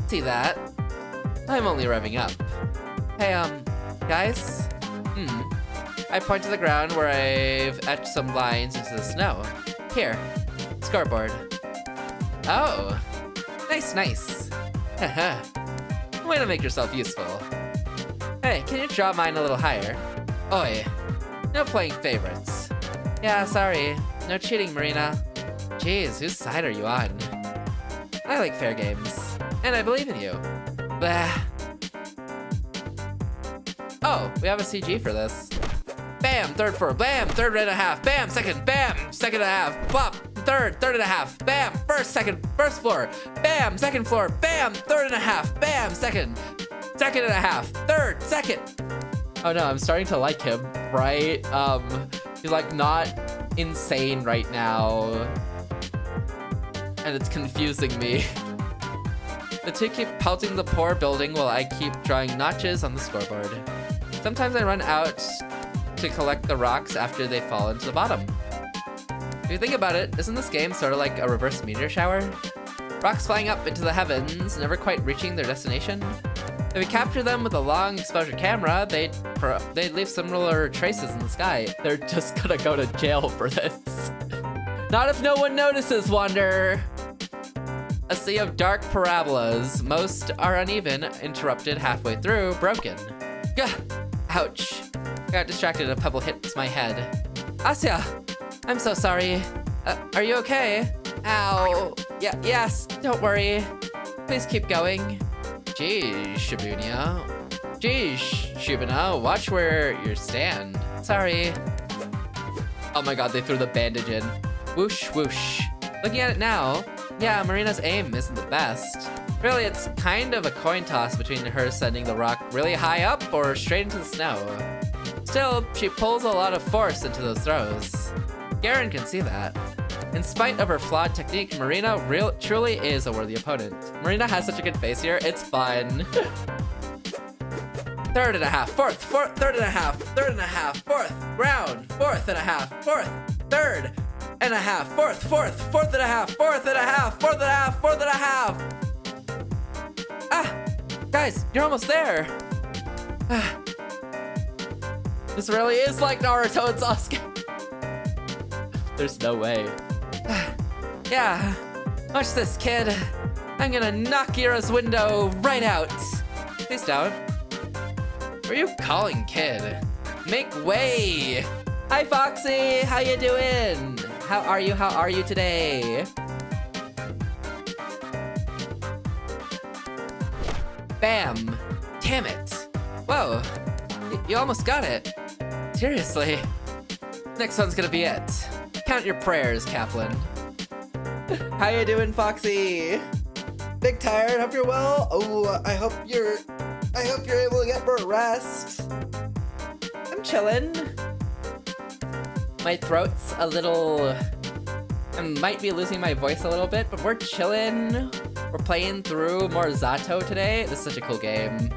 See that? I'm only revving up. Hey, guys? I point to the ground where I've etched some lines into the snow. Here, scoreboard. Oh, nice, nice. Haha. Way to make yourself useful. Hey, can you draw mine a little higher? Oi, no playing favorites. Yeah, sorry. No cheating, Marina. Jeez, whose side are you on? I like fair games, and I believe in you. Blah. Oh, we have a CG for this. Bam, third floor, bam, third and a half, bam, second, bam, second and a half, bop, third and a half, bam, first floor, bam, second floor, bam, third and a half, bam, second and a half, third, second. Oh no, I'm starting to like him, right? He's like not insane right now. And it's confusing me. The two keep pelting the poor building while I keep drawing notches on the scoreboard. Sometimes I run out to collect the rocks after they fall into the bottom. If you think about it, isn't this game sort of like a reverse meteor shower? Rocks flying up into the heavens, never quite reaching their destination. If we capture them with a long exposure camera, they'd leave similar traces in the sky. They're just gonna go to jail for this. Not if no one notices, Wander. A sea of dark parabolas. Most are uneven, interrupted halfway through, broken. Gah! Ouch. Got distracted and a pebble hit my head. Asya! I'm so sorry. Are you okay? Ow. Yeah, yes, don't worry. Please keep going. Jeez, Shibuya. Jeez, Shibuna, watch where you stand. Sorry. Oh my god, they threw the bandage in. Whoosh, whoosh. Looking at it now, yeah, Marina's aim isn't the best. Really, it's kind of a coin toss between her sending the rock really high up or straight into the snow. Still, she pulls a lot of force into those throws. Garen can see that. In spite of her flawed technique, Marina truly is a worthy opponent. Marina has such a good face here, it's fun. Third and a half, fourth, third and a half, third and a half, fourth, ground, fourth and a half, fourth, third and a half, fourth and a half, fourth and a half, fourth and a half, fourth and a half. Ah, guys, you're almost there. Ah. This really is like Naruto and Sasuke. There's no way. Yeah, watch this, kid. I'm gonna knock Yura's window right out. Please don't. What are you calling, kid? Make way. Hi, Foxy. How you doing? How are you today? Bam. Damn it. Whoa. You almost got it. Seriously. Next one's gonna be it. Count your prayers, Kaplan. How you doing, Foxy? Big tired, hope you're well. Oh, I hope you're able to get more rest. I'm chillin'. My throat's a little... I might be losing my voice a little bit, but we're chillin'. We're playing through more Z.A.T.O today. This is such a cool game.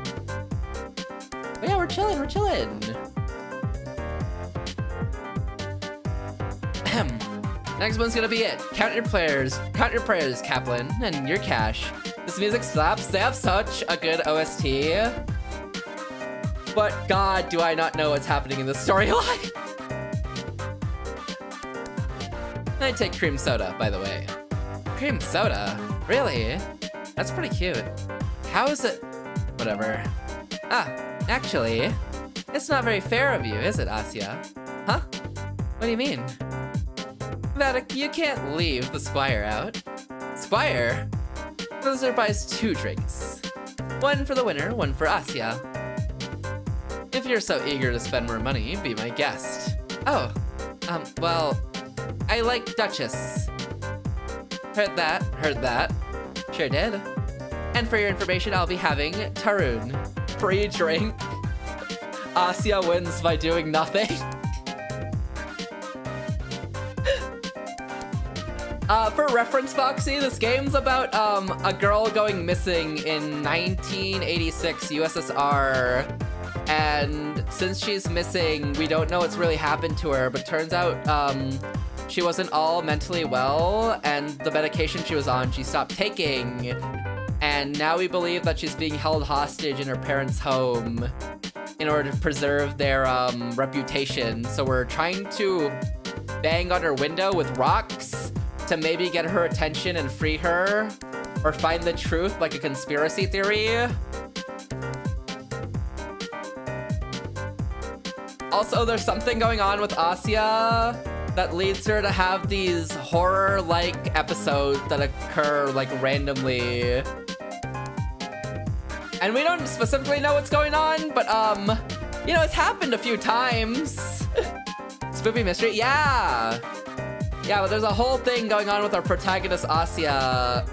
But yeah, we're chillin', we're chillin'. Next one's gonna be it. Count your prayers, Kaplan, and your cash. This music slaps. They have such a good OST. But god, do I not know what's happening in the storyline. I take cream soda, by the way. Cream soda? Really? That's pretty cute. How is it? Whatever. Ah, actually, it's not very fair of you, is it, Asya? Huh? What do you mean? Vatic, you can't leave the Squire out. Squire? The Wizard buys 2 drinks. One for the winner, one for Asya. If you're so eager to spend more money, be my guest. Oh, well, I like Duchess. Heard that. Sure did. And for your information, I'll be having Tarun. Free drink. Asya wins by doing nothing. For reference, Foxy, this game's about a girl going missing in 1986 USSR. And since she's missing, we don't know what's really happened to her, but turns out she wasn't all mentally well, and the medication she was on, she stopped taking. And now we believe that she's being held hostage in her parents' home in order to preserve their reputation. So we're trying to bang on her window with rocks to maybe get her attention and free her, or find the truth like a conspiracy theory. Also, there's something going on with Asya that leads her to have these horror-like episodes that occur like randomly. And we don't specifically know what's going on, but you know, it's happened a few times. Spooky mystery, yeah. Yeah, but there's a whole thing going on with our protagonist, Asya.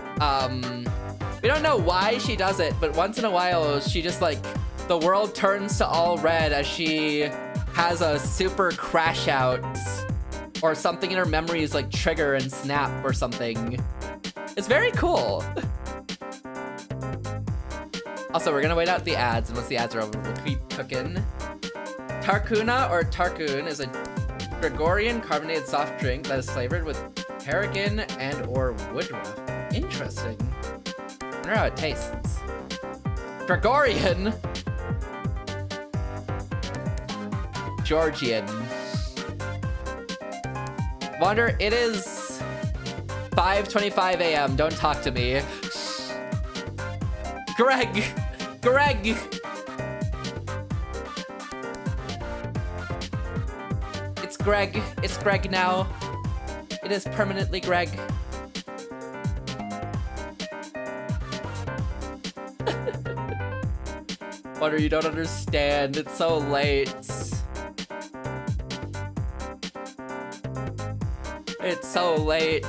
We don't know why she does it, but once in a while, she just like, the world turns to all red as she has a super crash out, or something in her memories like trigger and snap or something. It's very cool. Also, we're gonna wait out the ads, and once the ads are over, we'll keep cooking. Tarkuna or Tarkun is a Gregorian carbonated soft drink that is flavored with tarragon and or woodruff. Interesting. I wonder how it tastes. Gregorian? Georgian. Wander, it is 5:25 a.m. Don't talk to me. Greg! Greg! It's Greg. It's Greg now. It is permanently Greg. Wander, you don't understand. It's so late. It's so late.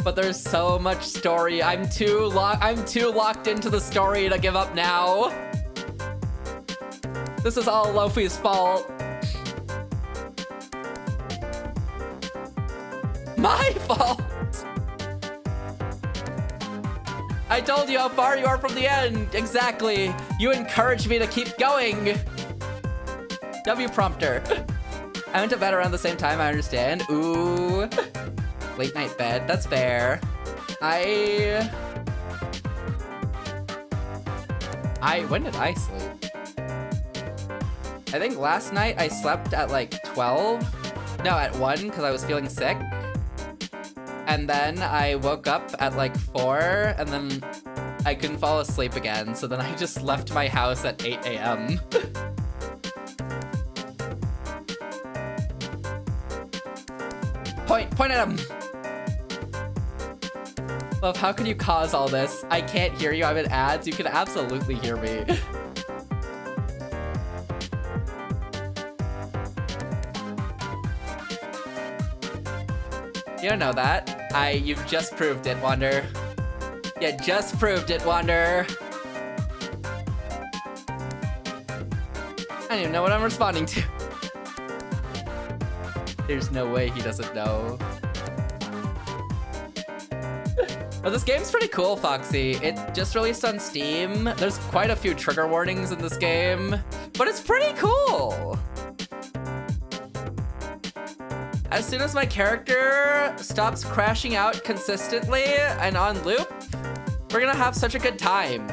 But there's so much story. I'm too locked into the story to give up now. This is all Lofi's fault. My fault! I told you how far you are from the end. Exactly. You encouraged me to keep going. W prompter. I went to bed around the same time, I understand. Ooh. Late night bed, that's fair. When did I sleep? I think last night I slept at like 12. No, at 1, because I was feeling sick. And then I woke up at like 4, and then I couldn't fall asleep again. So then I just left my house at 8 a.m. Point at him! Love, how could you cause all this? I can't hear you, I'm in ads. You can absolutely hear me. You don't know that. You've just proved it, Wander. You just proved it, Wander. I don't even know what I'm responding to. There's no way he doesn't know. But this game's pretty cool, Foxy. It just released on Steam. There's quite a few trigger warnings in this game, but it's pretty cool. As soon as my character stops crashing out consistently and on loop, we're gonna have such a good time.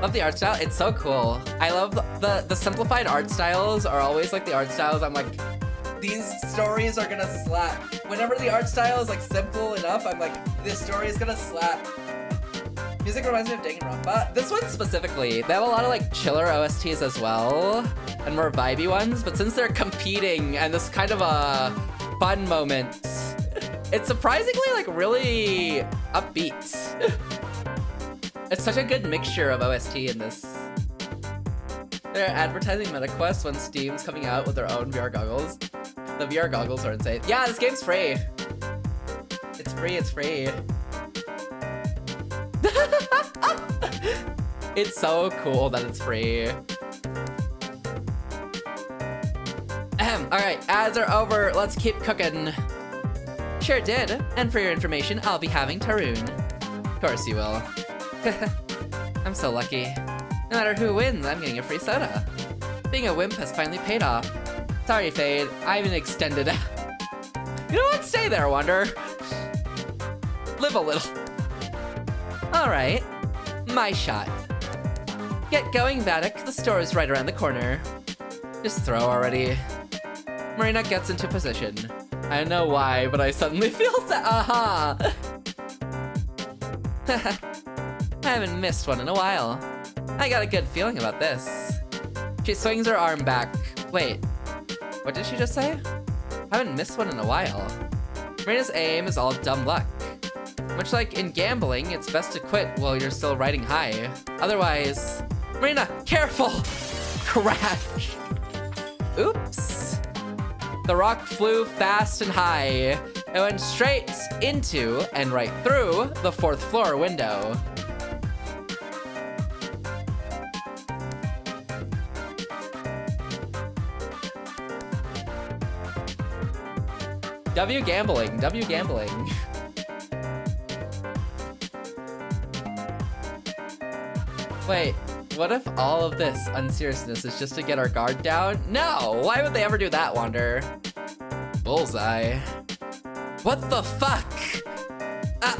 Love the art style. It's so cool. I love the simplified art styles are always like the art styles I'm like, these stories are gonna slap. Whenever the art style is like simple enough, I'm like, this story is gonna slap. Music reminds me of Danganronpa. This one specifically, they have a lot of like chiller OSTs as well, and more vibey ones, but since they're competing and this kind of a fun moment, it's surprisingly like really upbeat. It's such a good mixture of OST in this. They're advertising MetaQuest when Steam's coming out with their own VR goggles. The VR goggles are insane. Yeah, this game's free. It's free, it's free. It's so cool that it's free. Alright, ads are over. Let's keep cooking. Sure did. And for your information, I'll be having Tarun. Of course you will. I'm so lucky. No matter who wins, I'm getting a free soda. Being a wimp has finally paid off. Sorry, Fade. I even extended. You know what? Stay there, Wonder. Live a little. Alright. My shot. Get going, Vatic. The store is right around the corner. Just throw already. Marina gets into position. I don't know why, but I suddenly feel sad. Aha! I haven't missed one in a while. I got a good feeling about this. She swings her arm back. Wait, what did she just say? I haven't missed one in a while. Marina's aim is all dumb luck. Much like in gambling, it's best to quit while you're still riding high. Otherwise... Marina, careful! Crash! Oops. The rock flew fast and high. It went straight into and right through the 4th floor window. W gambling, W gambling. Wait, what if all of this unseriousness is just to get our guard down? No, why would they ever do that, Wander? Bullseye. What the fuck? Ah,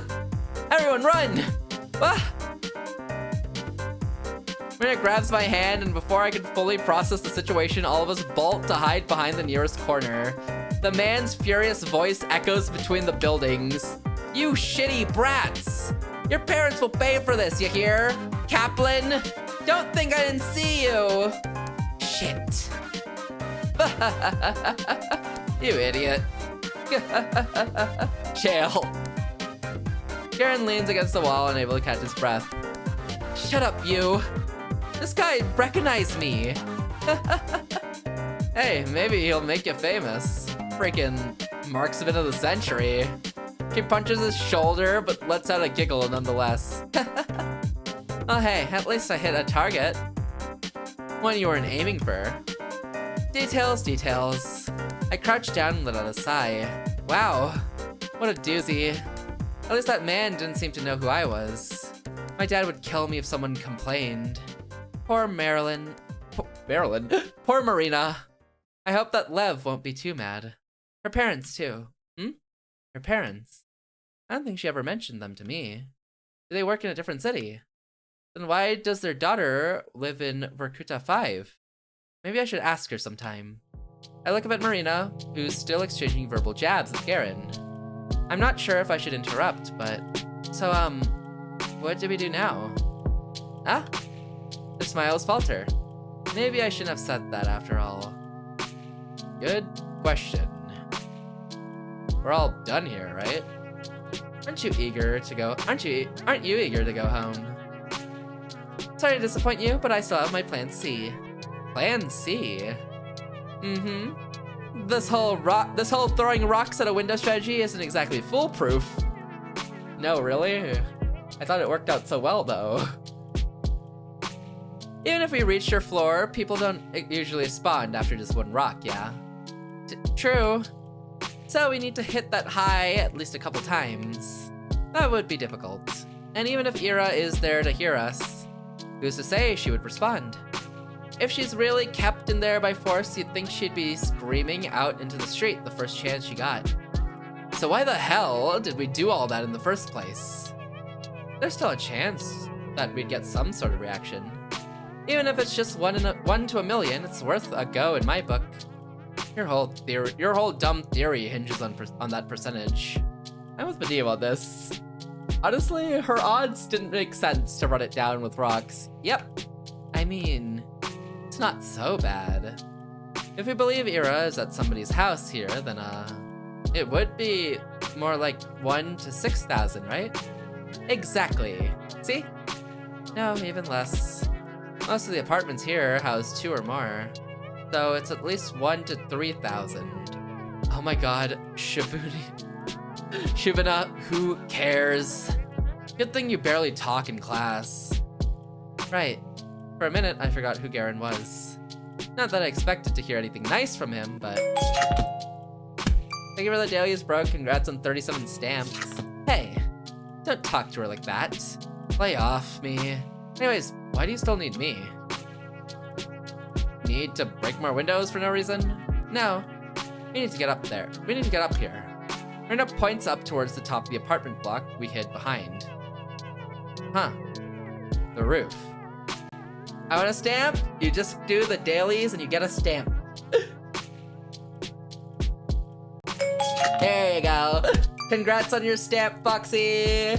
everyone run! Ah! Marina grabs my hand, and before I can fully process the situation, all of us bolt to hide behind the nearest corner. The man's furious voice echoes between the buildings. You shitty brats! Your parents will pay for this, you hear? Kaplan? Don't think I didn't see you! Shit. You idiot. Jail. Garen leans against the wall, unable to catch his breath. Shut up, you. This guy recognized me. Hey, maybe he'll make you famous. Freaking marksman of the century. He punches his shoulder, but lets out a giggle nonetheless. Oh hey, at least I hit a target. One you weren't aiming for. Details, details. I crouched down and let out a sigh. Wow, what a doozy. At least that man didn't seem to know who I was. My dad would kill me if someone complained. Poor Marilyn. Poor Marina. I hope that Lev won't be too mad. Her parents, too. Her parents? I don't think she ever mentioned them to me. Do they work in a different city? Then why does their daughter live in Vorkuta 5? Maybe I should ask her sometime. I look up at Marina, who's still exchanging verbal jabs with Garen. I'm not sure if I should interrupt, but... So, what do we do now? Ah? Her smiles falter. Maybe I shouldn't have said that after all. Good question. We're all done here, right? Aren't you eager to go? Aren't you eager to go home? Sorry to disappoint you, but I still have my plan C. Plan C? This whole throwing rocks at a window strategy isn't exactly foolproof. No, really? I thought it worked out so well, though. Even if we reached your floor, people don't usually spawn after just one rock, yeah? True. So we need to hit that high at least a couple times. That would be difficult. And even if Ira is there to hear us, who's to say she would respond? If she's really kept in there by force, you'd think she'd be screaming out into the street the first chance she got. So why the hell did we do all that in the first place? There's still a chance that we'd get some sort of reaction. Even if it's just 1 to a million, it's worth a go in my book. Your whole dumb theory hinges on that percentage. I'm with Medea about this. Honestly, her odds didn't make sense to run it down with rocks. Yep. I mean, it's not so bad. If we believe Ira is at somebody's house here, then it would be more like 1 to 6,000, right? Exactly. See? No, even less. Most of the apartments here house 2 or more. So it's at least 1 to 3,000. Oh my god, Shibuna, who cares? Good thing you barely talk in class. Right. For a minute, I forgot who Garen was. Not that I expected to hear anything nice from him, but... Thank you for the dailies, bro. Congrats on 37 stamps. Hey, don't talk to her like that. Lay off me. Anyways, why do you still need me? Need to break more windows for no reason? No. We need to get up there. We need to get up here. Mirna points up towards the top of the apartment block we hid behind. Huh. The roof. I want a stamp? You just do the dailies and you get a stamp. There you go. Congrats on your stamp, Foxy.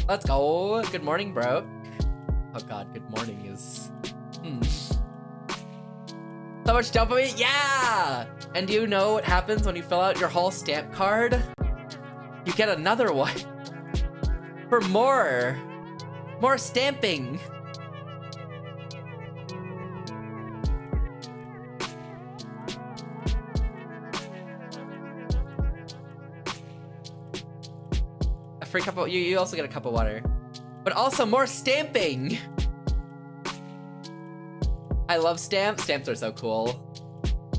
Let's go. Good morning, bro. Oh god, good morning is... So much dopamine? Yeah! And do you know what happens when you fill out your whole stamp card? You get another one. For more stamping. A free cup of, you also get a cup of water. But also more stamping. I love stamps. Stamps are so cool.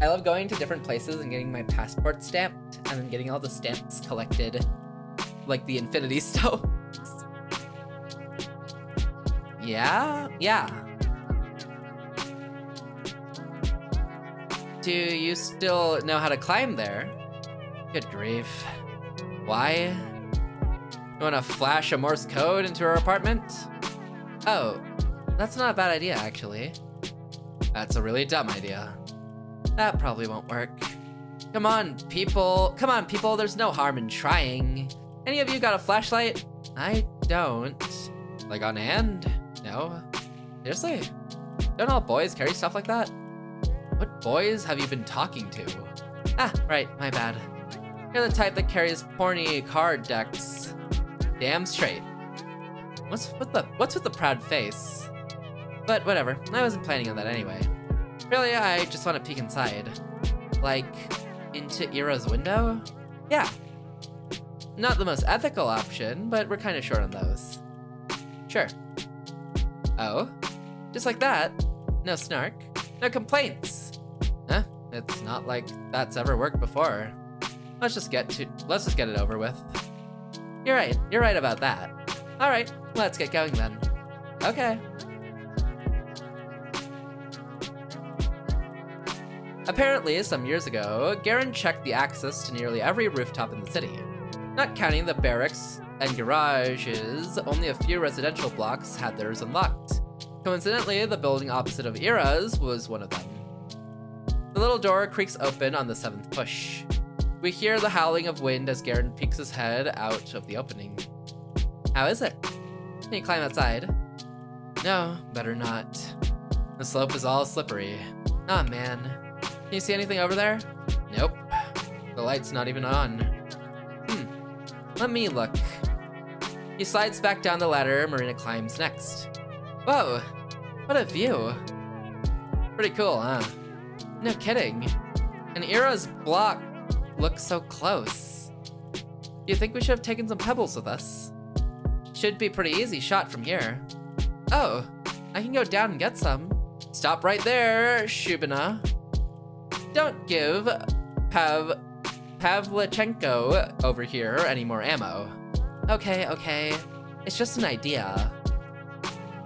I love going to different places and getting my passport stamped and then getting all the stamps collected. Like the Infinity Stone. Yeah? Yeah. Do you still know how to climb there? Good grief. Why? You wanna flash a Morse code into her apartment? Oh, that's not a bad idea, actually. That's a really dumb idea. That probably won't work. Come on, people. Come on, people. There's no harm in trying. Any of you got a flashlight? I don't. Like on hand? No. Seriously? Don't all boys carry stuff like that? What boys have you been talking to? Ah, right, my bad. You're the type that carries porny card decks. Damn straight. What's with the proud face? But whatever, I wasn't planning on that anyway. Really, I just want to peek inside. Like, into Ira's window? Yeah. Not the most ethical option, but we're kind of short on those. Sure. Oh? Just like that? No snark? No complaints? Huh? It's not like that's ever worked before. Let's just get it over with. You're right about that. Alright, let's get going then. Okay. Apparently, some years ago, Garen checked the access to nearly every rooftop in the city. Not counting the barracks and garages, only a few residential blocks had theirs unlocked. Coincidentally, the building opposite of Ira's was one of them. The little door creaks open on the 7th push. We hear the howling of wind as Garen peeks his head out of the opening. How is it? Can you climb outside? No, better not. The slope is all slippery. Aw, man. Can you see anything over there? Nope. The light's not even on. Let me look. He slides back down the ladder. Marina climbs next. Whoa, what a view. Pretty cool, huh? No kidding. And Ira's block looks so close. Do you think we should have taken some pebbles with us? Should be pretty easy shot from here. Oh, I can go down and get some. Stop right there, Shubina. Don't give Pavlichenko over here any more ammo. Okay. It's just an idea.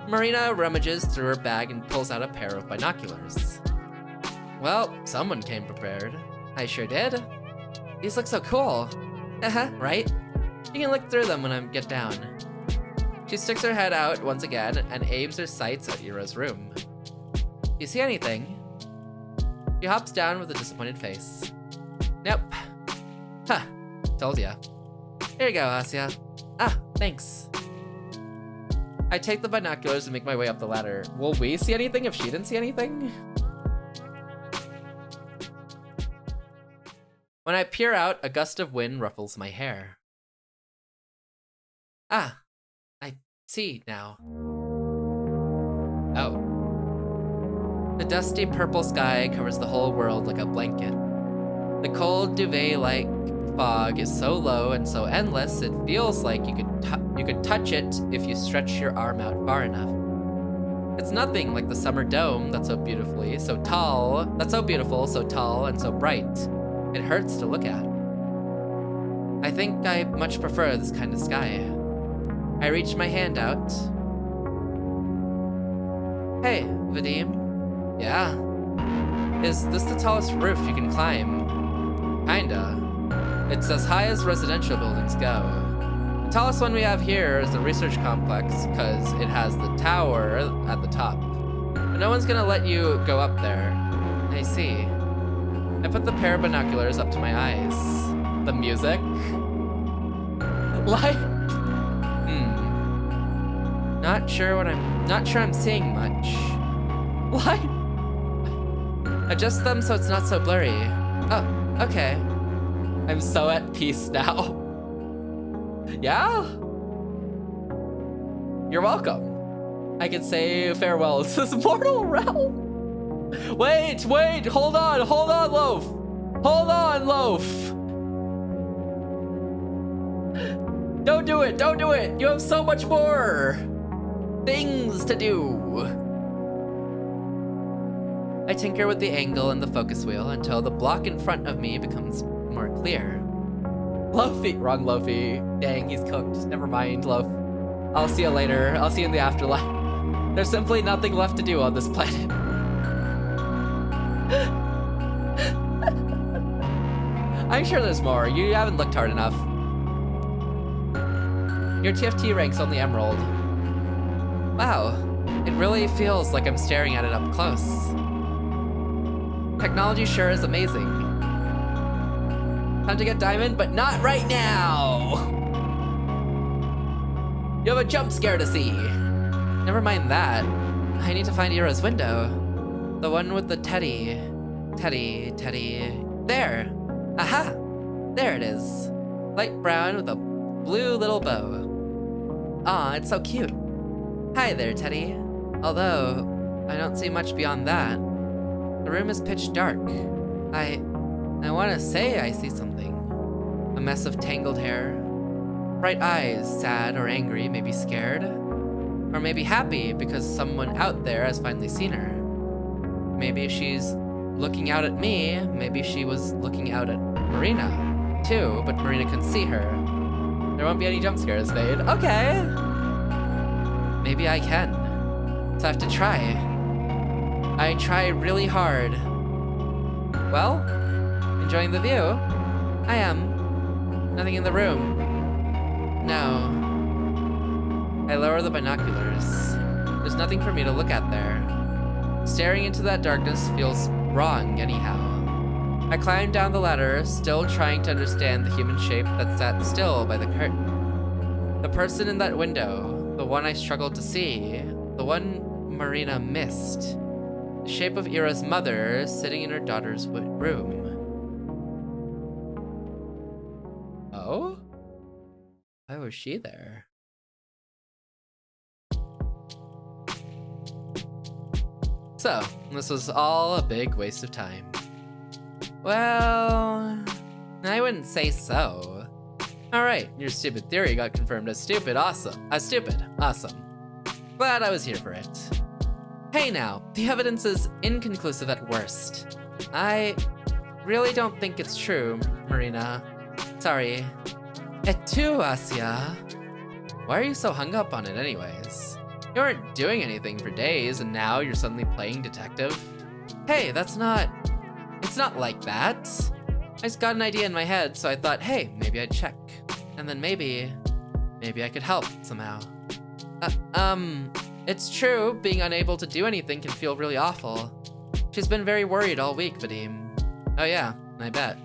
Marina rummages through her bag and pulls out a pair of binoculars. Well, someone came prepared. I sure did. These look so cool. Right? You can look through them when I get down. She sticks her head out once again and aims her sights at Ira's room. Do you see anything? She hops down with a disappointed face. Nope. Huh. Told ya. Here you go, Asya. Ah, thanks. I take the binoculars and make my way up the ladder. Will we see anything if she didn't see anything? When I peer out, a gust of wind ruffles my hair. Ah, I see now. Oh. The dusty purple sky covers the whole world like a blanket. The cold duvet-like fog is so low and so endless, it feels like you could touch it if you stretch your arm out far enough. It's nothing like the summer dome that's so beautiful, so tall, and so bright. It hurts to look at. I think I much prefer this kind of sky. I reach my hand out. Hey, Vadim. Yeah? Is this the tallest roof you can climb? Kinda. It's as high as residential buildings go. The tallest one we have here is the research complex because it has the tower at the top. But no one's gonna let you go up there. I see. I put the pair of binoculars up to my eyes. The music? Like? Not sure I'm seeing much. What? Adjust them so it's not so blurry. Oh, okay. I'm so at peace now. Yeah? You're welcome. I can say farewell to this mortal realm. Wait, hold on, Loaf. Hold on, Loaf. Don't do it. You have so much more things to do. I tinker with the angle and the focus wheel until the block in front of me becomes more clear. Loafy, wrong Loafy. Dang, he's cooked. Never mind, Loaf. I'll see you later. I'll see you in the afterlife. There's simply nothing left to do on this planet. I'm sure there's more. You haven't looked hard enough. Your TFT rank's only Emerald. Wow, it really feels like I'm staring at it up close. Technology sure is amazing. Time to get Diamond, but not right now! You have a jump scare to see. Never mind that. I need to find Ira's window. The one with the teddy. There! Aha! There it is. Light brown with a blue little bow. Aw, it's so cute. Hi there, Teddy. Although, I don't see much beyond that. The room is pitch dark. I want to say I see something. A mess of tangled hair. Bright eyes, sad or angry, maybe scared. Or maybe happy because someone out there has finally seen her. Maybe she's looking out at me. Maybe she was looking out at Marina, too, but Marina couldn't see her. There won't be any jump scares, Fade. Okay. Maybe I can. So I have to try. I try really hard. Well, enjoying the view? I am. Nothing in the room. No. I lower the binoculars. There's nothing for me to look at there. Staring into that darkness feels wrong anyhow. I climb down the ladder, still trying to understand the human shape that sat still by the curtain. The person in that window, the one I struggled to see, the one Marina missed. The shape of Ira's mother sitting in her daughter's room. Oh? Why was she there? So, this was all a big waste of time. Well, I wouldn't say so. Alright, your stupid theory got confirmed as stupid. Awesome. Glad I was here for it. Hey now, the evidence is inconclusive at worst. I really don't think it's true, Marina. Sorry. Et tu, Asya? Why are you so hung up on it anyways? You weren't doing anything for days and now you're suddenly playing detective? Hey, it's not like that. I just got an idea in my head, so I thought, hey, maybe I'd check. And then maybe I could help somehow. It's true, being unable to do anything can feel really awful. She's been very worried all week, Vadim. Oh yeah, I bet.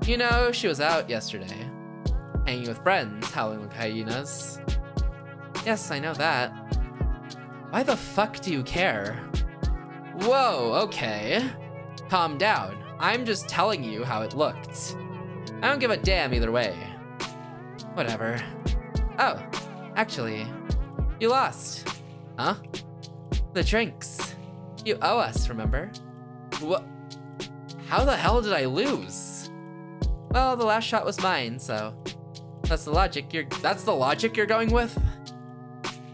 You know, she was out yesterday. Hanging with friends, howling like hyenas. Yes, I know that. Why the fuck do you care? Whoa, okay. Calm down. I'm just telling you how it looked. I don't give a damn either way. Whatever. Oh, actually, you lost. Huh? The drinks. You owe us, remember? What? How the hell did I lose? Well, the last shot was mine, so that's the logic you're going with?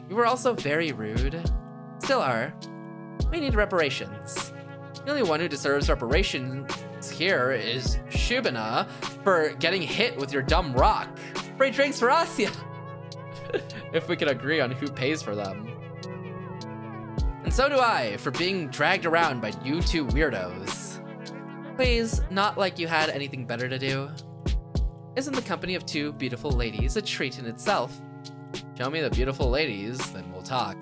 You were also very rude. Still are. We need reparations. The only one who deserves reparations here is Shubina for getting hit with your dumb rock. Free drinks for Asya! If we can agree on who pays for them. And so do I, for being dragged around by you two weirdos. Please, not like you had anything better to do. Isn't the company of two beautiful ladies a treat in itself? Show me the beautiful ladies, then we'll talk.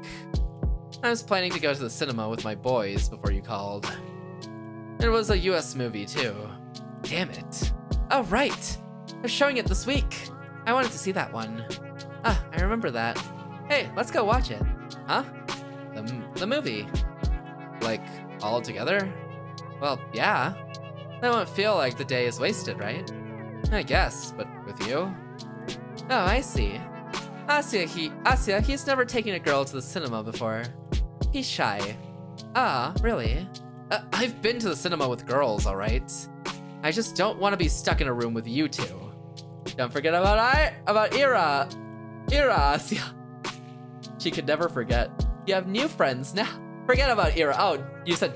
I was planning to go to the cinema with my boys before you called. It was a US movie, too. Damn it. Oh, right! They're showing it this week. I wanted to see that one. Ah, I remember that. Hey, let's go watch it. Huh? The movie. Like, all together? Well, yeah. That won't feel like the day is wasted, right? I guess, but with you? Oh, I see. Asya, he's never taken a girl to the cinema before. He's shy. Ah, really? I've been to the cinema with girls, alright? I just don't want to be stuck in a room with you two. Don't forget about Ira, Asya. She could never forget. You have new friends now. Forget about Ira. Oh, you said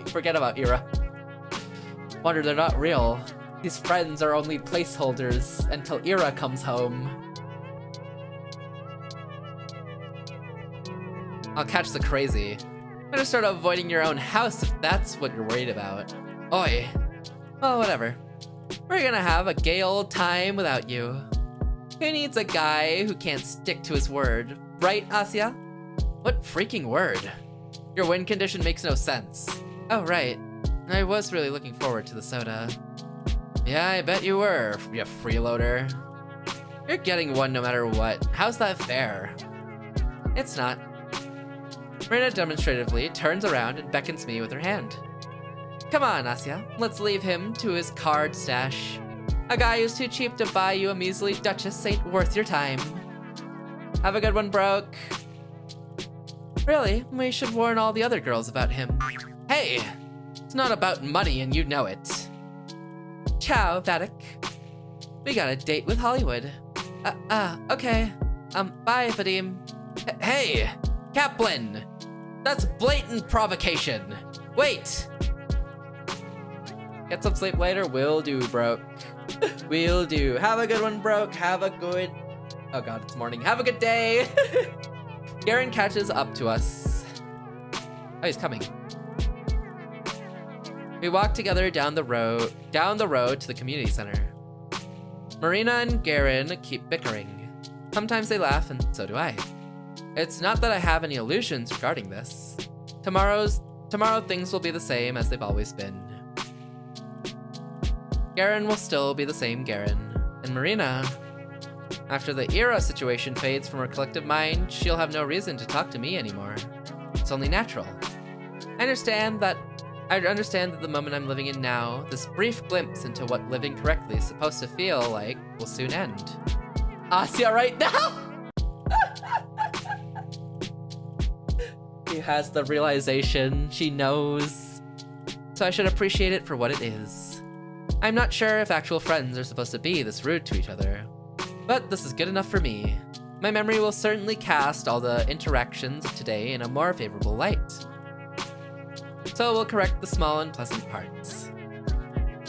forget about Ira. Wonder they're not real. These friends are only placeholders until Ira comes home. I'll catch the crazy. Better start avoiding your own house if that's what you're worried about. Oi. Well, whatever. We're gonna have a gay old time without you. Who needs a guy who can't stick to his word? Right, Asya? What freaking word? Your win condition makes no sense. Oh, right. I was really looking forward to the soda. Yeah, I bet you were, you freeloader. You're getting one no matter what. How's that fair? It's not. Marina demonstratively turns around and beckons me with her hand. Come on, Asya. Let's leave him to his card stash. A guy who's too cheap to buy you a measly duchess ain't worth your time. Have a good one, Broke. Really, we should warn all the other girls about him. Hey! It's not about money and you know it. Ciao, Vatic. We got a date with Hollywood. Okay. Bye, Vadim. Hey! Kaplan! That's blatant provocation. Wait! Get some sleep later? Will do, Broke. Will do. Have a good one, Broke. Have a good... Oh god, it's morning. Have a good day! Garen catches up to us. Oh, he's coming. We walk together down the road to the community center. Marina and Garen keep bickering. Sometimes they laugh, and so do I. It's not that I have any illusions regarding this. Tomorrow things will be the same as they've always been. Garen will still be the same Garen. And Marina, after the Ira situation fades from her collective mind, she'll have no reason to talk to me anymore. It's only natural. I understand that the moment I'm living in now, this brief glimpse into what living correctly is supposed to feel like, will soon end. Asya right now? She has the realization, she knows. So I should appreciate it for what it is. I'm not sure if actual friends are supposed to be this rude to each other, but this is good enough for me. My memory will certainly cast all the interactions of today in a more favorable light. So we'll correct the small and pleasant parts.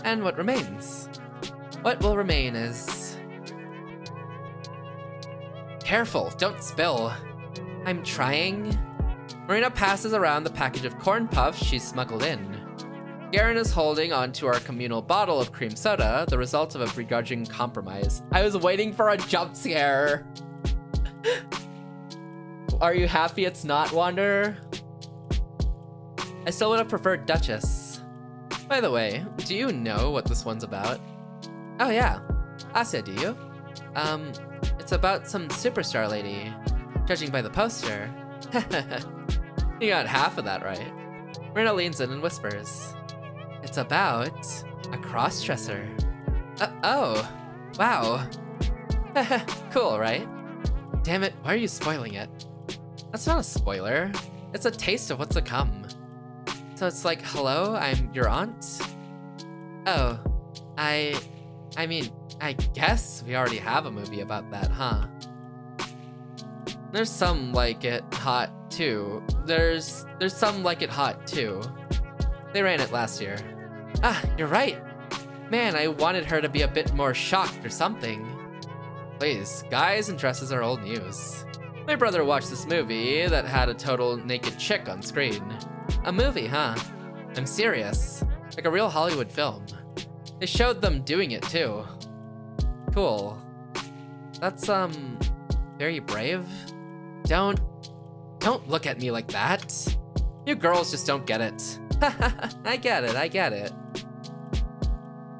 And what remains? What will remain is... Careful, don't spill. I'm trying. Marina passes around the package of corn puffs she's smuggled in. Garen is holding onto our communal bottle of cream soda, the result of a begrudging compromise. I was waiting for a jump scare. Are you happy it's not Wanderer? I still would have preferred Duchess. By the way, do you know what this one's about? Oh yeah. Asya, do you? It's about some superstar lady. Judging by the poster. You got half of that right. Marina leans in and whispers. It's about a cross-dresser. Oh, wow. Cool, right? Damn it, why are you spoiling it? That's not a spoiler. It's a taste of what's to come. So it's like, hello, I'm your aunt? Oh, I mean, I guess we already have a movie about that, huh? There's some like it hot too. There's some like it hot too. They ran it last year. Ah, you're right. Man, I wanted her to be a bit more shocked or something. Please, guys in dresses are old news. My brother watched this movie that had a total naked chick on screen. A movie, huh? I'm serious. Like a real Hollywood film. They showed them doing it too. Cool. That's, very brave. Don't look at me like that. You girls just don't get it. I get it.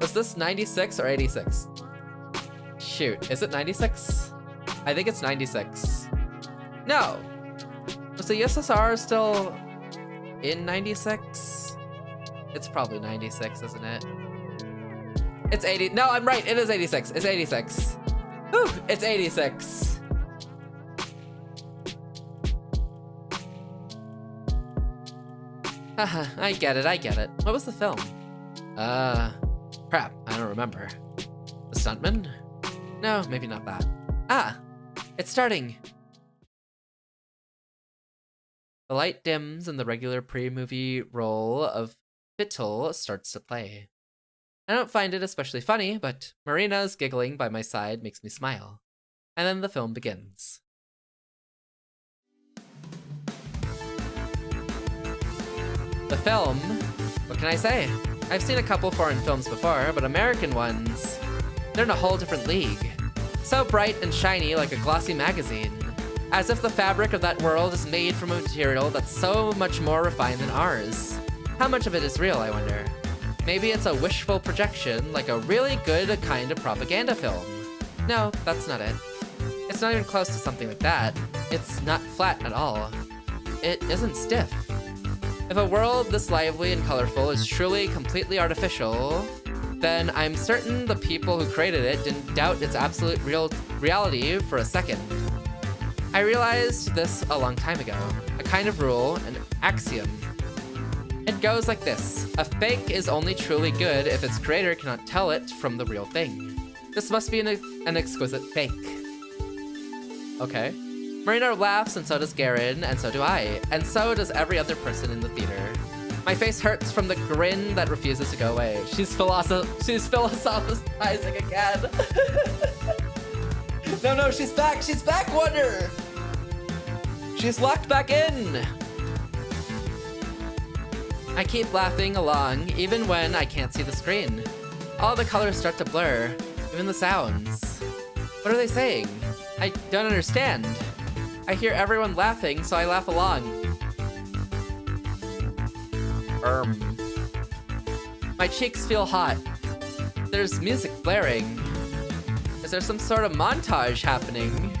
Was this 96 or 86? Shoot, is it 96? I think it's 96. No! Was the USSR still in 96? It's probably 96, isn't it? It's 80. No, I'm right. It is 86. It's 86. Whew, it's 86. Haha, I get it. What was the film? Crap, I don't remember. The Stuntman? No, maybe not that. Ah, it's starting. The light dims and the regular pre-movie roll of Fiddle starts to play. I don't find it especially funny, but Marina's giggling by my side makes me smile. And then the film begins. The film? What can I say? I've seen a couple foreign films before, but American ones, they're in a whole different league. So bright and shiny like a glossy magazine. As if the fabric of that world is made from a material that's so much more refined than ours. How much of it is real, I wonder? Maybe it's a wishful projection, like a really good kind of propaganda film. No, that's not it. It's not even close to something like that. It's not flat at all. It isn't stiff. If a world this lively and colorful is truly completely artificial, then I'm certain the people who created it didn't doubt its absolute reality for a second. I realized this a long time ago. A kind of rule, an axiom. It goes like this. A fake is only truly good if its creator cannot tell it from the real thing. This must be an exquisite fake. Okay. Marina laughs, and so does Garen, and so do I, and so does every other person in the theater. My face hurts from the grin that refuses to go away. She's philosophizing again. No, she's back, Wonder! She's locked back in! I keep laughing along, even when I can't see the screen. All the colors start to blur, even the sounds. What are they saying? I don't understand. I hear everyone laughing, so I laugh along. My cheeks feel hot. There's music blaring. Is there some sort of montage happening?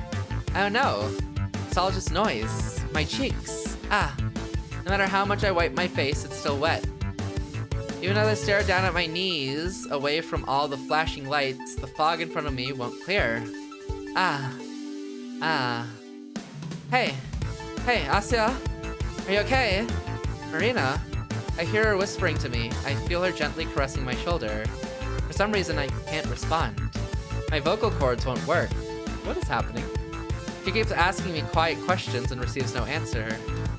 I don't know. It's all just noise. My cheeks. Ah. No matter how much I wipe my face, it's still wet. Even as I stare down at my knees, away from all the flashing lights, the fog in front of me won't clear. Ah. Hey, Asya, are you okay? Marina, I hear her whispering to me. I feel her gently caressing my shoulder. For some reason, I can't respond. My vocal cords won't work. What is happening? She keeps asking me quiet questions and receives no answer.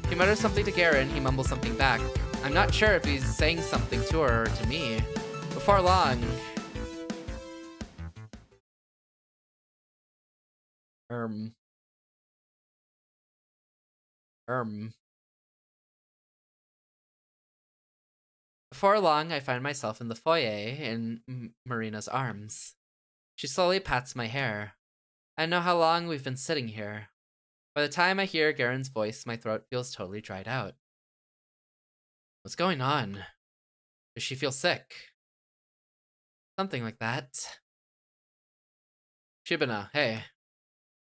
He mutters something to Garen, he mumbles something back. I'm not sure if he's saying something to her or to me. Before long... Before long, I find myself in the foyer in Marina's arms. She slowly pats my hair. I know how long we've been sitting here. By the time I hear Garen's voice, my throat feels totally dried out. What's going on? Does she feel sick? Something like that. Shibana, hey.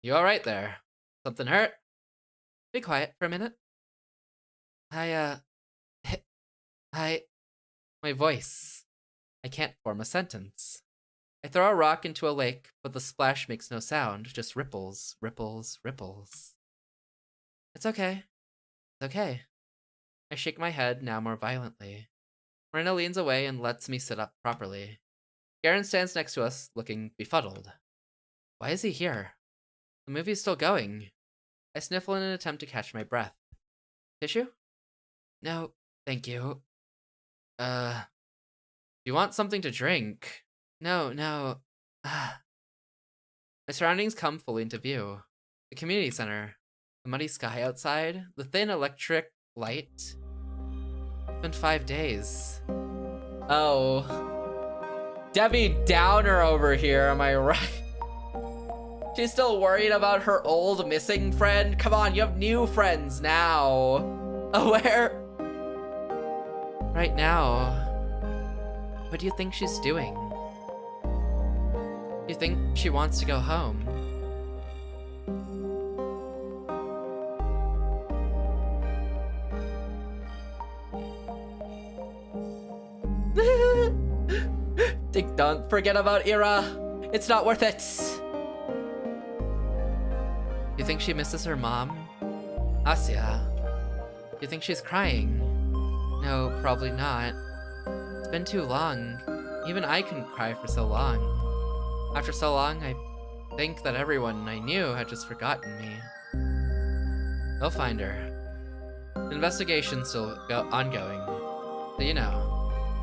You alright there? Something hurt? Be quiet for a minute. My voice. I can't form a sentence. I throw a rock into a lake, but the splash makes no sound, just ripples, ripples, ripples. It's okay. It's okay. I shake my head, now more violently. Marina leans away and lets me sit up properly. Garen stands next to us, looking befuddled. Why is he here? The movie's still going. I sniffle in an attempt to catch my breath. Tissue? No, thank you. You want something to drink? No. My surroundings come fully into view. The community center, the muddy sky outside, the thin electric light. It's been 5 days. Oh. Debbie Downer over here, am I right? She's still worried about her old missing friend? Come on, you have new friends now. Where? Right now. What do you think she's doing? Do you think she wants to go home? Dick, don't forget about Ira. It's not worth it. You think she misses her mom? Asya. You think she's crying? No, probably not. It's been too long. Even I couldn't cry for so long. After so long, I think that everyone I knew had just forgotten me. They'll find her. The investigation's still ongoing. So you know.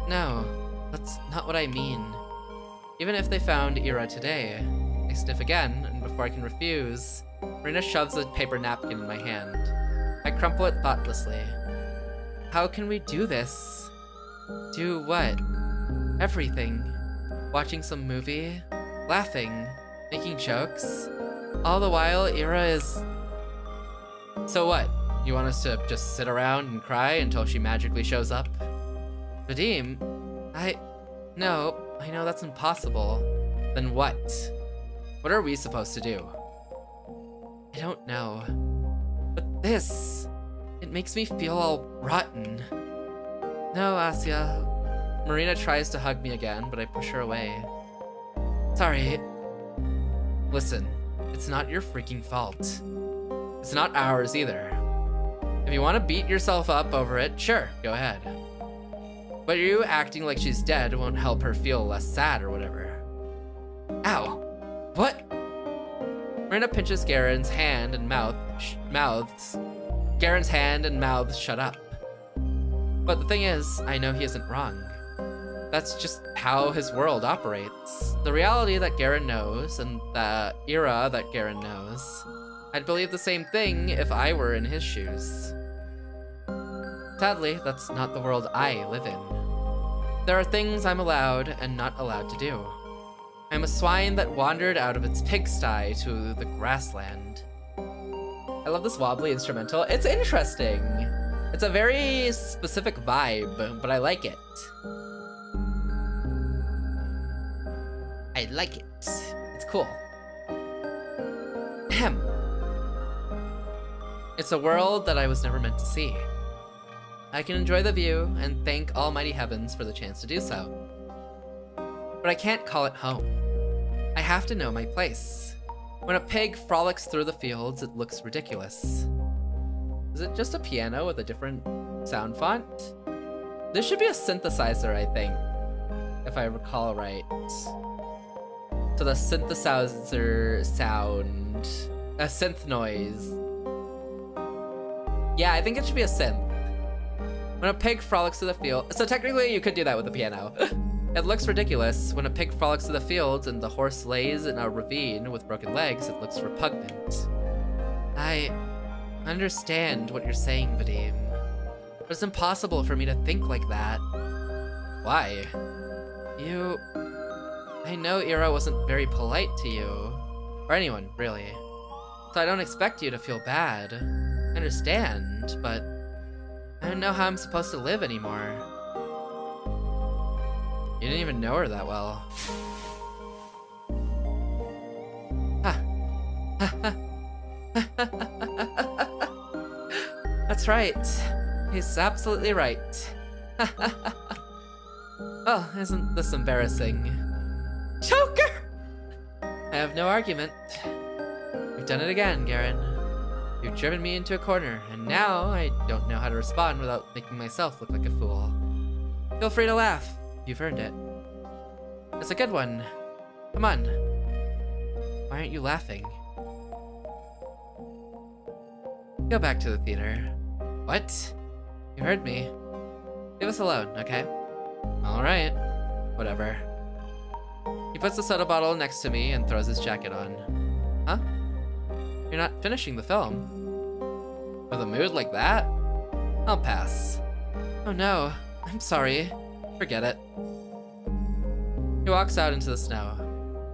No, that's not what I mean. Even if they found Ira today, I sniff again, and before I can refuse, Marina shoves a paper napkin in my hand. I crumple it thoughtlessly. How can we do this? Do what? Everything. Watching some movie, laughing, making jokes. All the while, Ira is... So what? You want us to just sit around and cry until she magically shows up? Vadim, No, I know that's impossible. Then what? What are we supposed to do? I don't know. But this... It makes me feel all rotten. No, Asya. Marina tries to hug me again, but I push her away. Sorry. Listen, it's not your freaking fault. It's not ours either. If you want to beat yourself up over it, sure, go ahead. But you acting like she's dead won't help her feel less sad or whatever. Ow. What? Marina pinches Garen's hand and mouths. Garen's hand and mouths shut up. But the thing is, I know he isn't wrong. That's just how his world operates. The reality that Garen knows, and the era that Garen knows. I'd believe the same thing if I were in his shoes. Sadly, that's not the world I live in. There are things I'm allowed and not allowed to do. I'm a swine that wandered out of its pigsty to the grassland. I love this wobbly instrumental. It's interesting. It's a very specific vibe, but I like it. I like it. It's cool. Ahem. It's a world that I was never meant to see. I can enjoy the view and thank almighty heavens for the chance to do so. But I can't call it home. I have to know my place. When a pig frolics through the fields, it looks ridiculous. Is it just a piano with a different sound font? This should be a synthesizer, I think, if I recall right. So the synthesizer sound, a synth noise. Yeah, I think it should be a synth. When a pig frolics through the field, so technically you could do that with a piano. It looks ridiculous. When a pig frolics through the fields and the horse lays in a ravine with broken legs, it looks repugnant. I understand what you're saying, Vadim, but it's impossible for me to think like that. Why? I know Ira wasn't very polite to you, or anyone, really, so I don't expect you to feel bad. I understand, but I don't know how I'm supposed to live anymore. You didn't even know her that well. That's right. He's absolutely right. Well, isn't this embarrassing? Joker! I have no argument. You've done it again, Garen. You've driven me into a corner, and now I don't know how to respond without making myself look like a fool. Feel free to laugh. You've earned it. It's a good one. Come on. Why aren't you laughing? Go back to the theater. What? You heard me. Leave us alone, okay? Alright. Whatever. He puts the soda bottle next to me and throws his jacket on. Huh? You're not finishing the film. With a mood like that? I'll pass. Oh no, I'm sorry. Forget it. He walks out into the snow.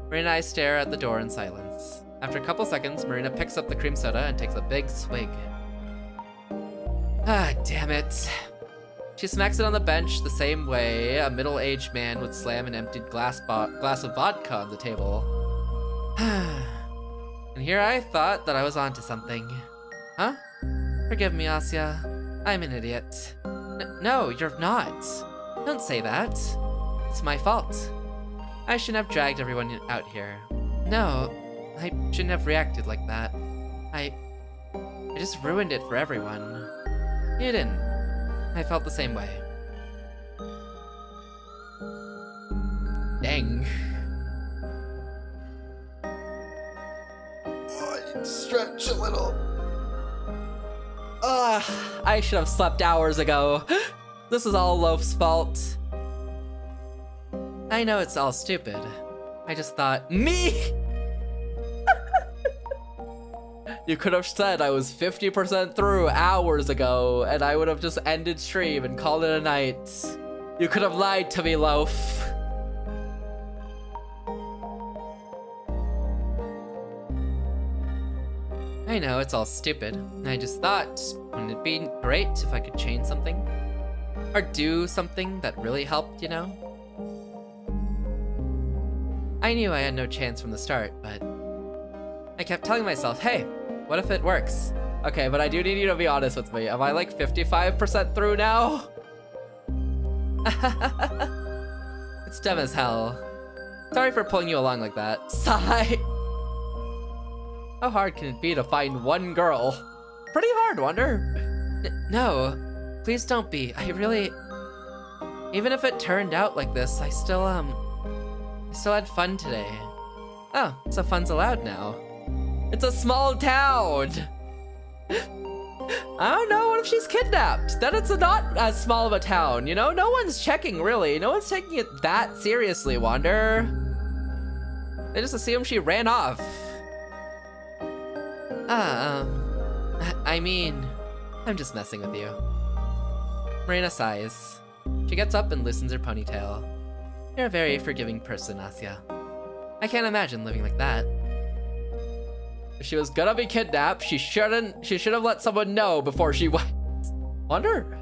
Marina and I stare at the door in silence. After a couple seconds, Marina picks up the cream soda and takes a big swig. Ah, damn it. She smacks it on the bench the same way a middle-aged man would slam an emptied glass of vodka on the table. And here I thought that I was onto something. Huh? Forgive me, Asya. I'm an idiot. No, you're not. Don't say that. It's my fault. I shouldn't have dragged everyone out here. No, I shouldn't have reacted like that. I just ruined it for everyone. You didn't. I felt the same way. Dang. Oh, I need to stretch a little. I should have slept hours ago. This is all Loaf's fault. I know it's all stupid. I just thought, me? You could have said I was 50% through hours ago, and I would have just ended stream and called it a night. You could have lied to me, Loaf. I know, it's all stupid. I just thought, wouldn't it be great if I could change something? Or do something that really helped, you know? I knew I had no chance from the start, but I kept telling myself, hey, what if it works? Okay, but I do need you to be honest with me. Am I like 55% through now? It's dumb as hell. Sorry for pulling you along like that. Sigh. How hard can it be to find one girl? Pretty hard, Wonder. No, please don't be. I really... Even if it turned out like this, I still had fun today. Oh, so fun's allowed now. It's a small town! I don't know, what if she's kidnapped? Then it's not as small of a town, you know? No one's checking, really. No one's taking it that seriously, Wander. They just assume she ran off. I mean, I'm just messing with you. Marina sighs. She gets up and loosens her ponytail. You're a very forgiving person, Asya. I can't imagine living like that. If she was gonna be kidnapped, she should have let someone know before she went. Wonder.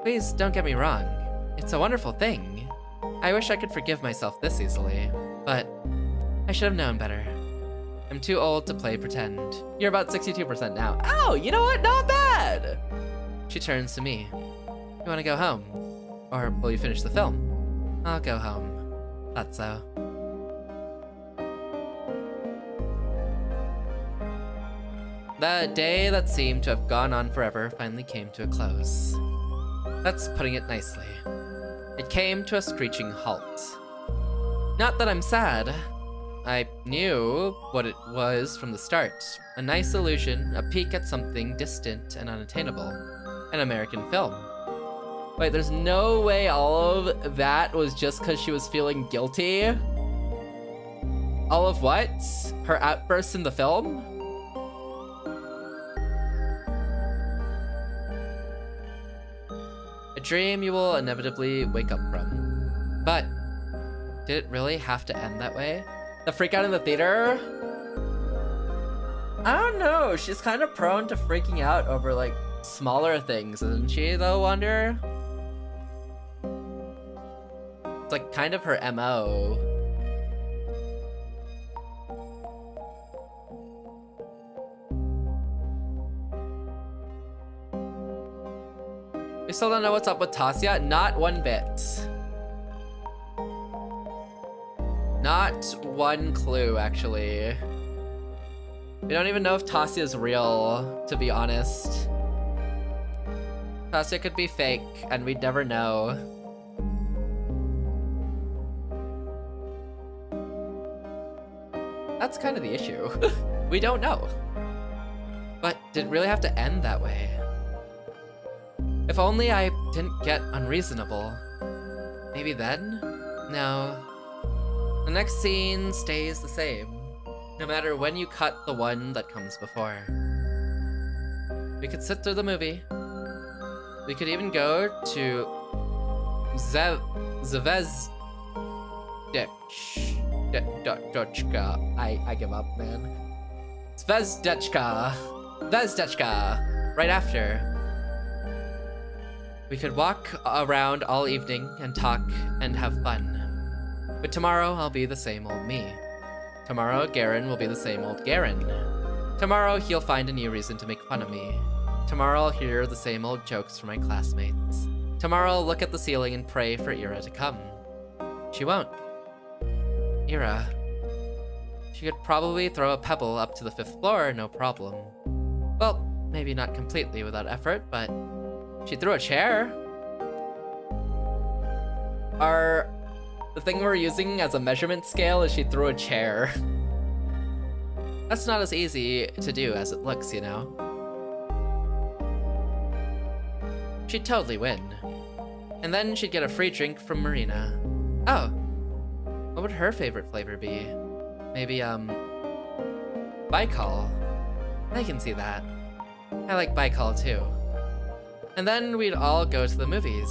Please don't get me wrong. It's a wonderful thing. I wish I could forgive myself this easily, but I should have known better. I'm too old to play pretend. You're about 62% now. Oh, you know what? Not bad! She turns to me. You wanna go home? Or will you finish the film? I'll go home. Thought so. The day that seemed to have gone on forever finally came to a close. That's putting it nicely. It came to a screeching halt. Not that I'm sad. I knew what it was from the start. A nice illusion, a peek at something distant and unattainable. An American film. Wait, there's no way all of that was just because she was feeling guilty? All of what? Her outbursts in the film? A dream you will inevitably wake up from. But did it really have to end that way? The freak out in the theater? I don't know, she's kind of prone to freaking out over like smaller things, isn't she though, Wonder? It's like kind of her MO. We still don't know what's up with Tasya, not one bit. Not one clue, actually. We don't even know if Tasya is real, to be honest. Tasya could be fake, and we'd never know. That's kind of the issue. We don't know. But did it really have to end that way? If only I didn't get unreasonable. Maybe then? No. The next scene stays the same, no matter when you cut the one that comes before. We could sit through the movie. We could even go to Zvezdochka. I give up, man. Zvezdochka. Right after. We could walk around all evening and talk and have fun. But tomorrow I'll be the same old me. Tomorrow Garen will be the same old Garen. Tomorrow he'll find a new reason to make fun of me. Tomorrow I'll hear the same old jokes from my classmates. Tomorrow I'll look at the ceiling and pray for Ira to come. She won't. Ira. She could probably throw a pebble up to the 5th floor, no problem. Well, maybe not completely without effort, but she threw a chair. The thing we're using as a measurement scale is she threw a chair. That's not as easy to do as it looks, you know? She'd totally win. And then she'd get a free drink from Marina. Oh, what would her favorite flavor be? Maybe, Baikal. I can see that. I like Baikal too. And then we'd all go to the movies.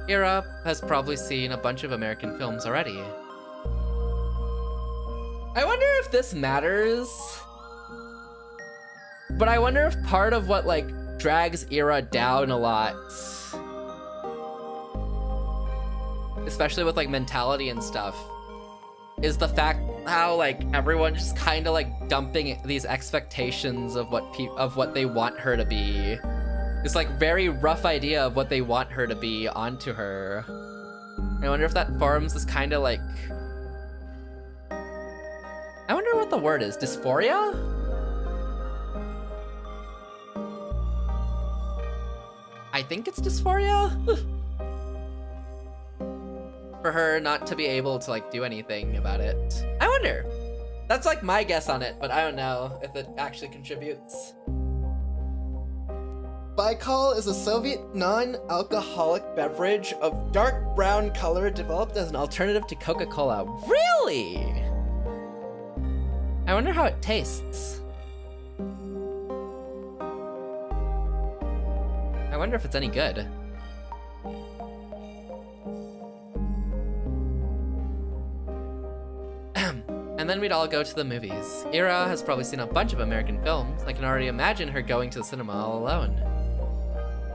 Ira has probably seen a bunch of American films already. I wonder if this matters. But I wonder if part of what, like, drags Ira down a lot, especially with, like, mentality and stuff, is the fact how, like, everyone's just kind of, like, dumping these expectations of what they want her to be. This, like, very rough idea of what they want her to be onto her. I wonder if that forms this kind of, like... I wonder what the word is. Dysphoria? I think it's dysphoria? For her not to be able to, like, do anything about it. I wonder. That's, like, my guess on it, but I don't know if it actually contributes. Baikal is a Soviet non-alcoholic beverage of dark brown color developed as an alternative to Coca-Cola. Really? I wonder how it tastes. I wonder if it's any good. And then we'd all go to the movies. Ira has probably seen a bunch of American films. I can already imagine her going to the cinema all alone.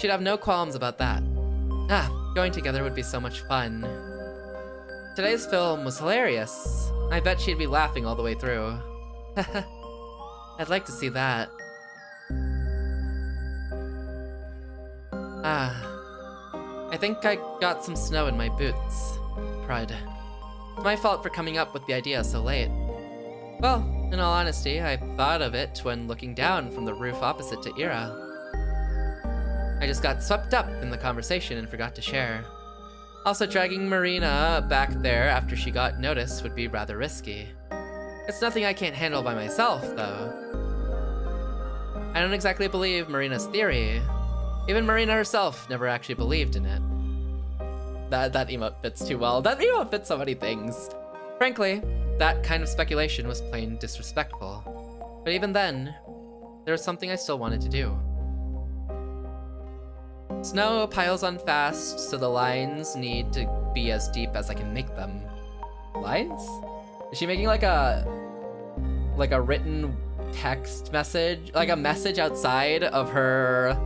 She'd have no qualms about that. Going together would be so much fun. Today's film was hilarious. I bet she'd be laughing all the way through. I'd like to see that. I think I got some snow in my boots. Crud. It's my fault for coming up with the idea so late. Well, in all honesty, I thought of it when looking down from the roof opposite to Ira. I just got swept up in the conversation and forgot to share. Also, dragging Marina back there after she got noticed would be rather risky. It's nothing I can't handle by myself, though. I don't exactly believe Marina's theory. Even Marina herself never actually believed in it. That emote fits too well. That emote fits so many things. Frankly, that kind of speculation was plain disrespectful. But even then, there was something I still wanted to do. Snow piles on fast, so the lines need to be as deep as I can make them. Lines? Is she making like a written text message? Like a message outside of her,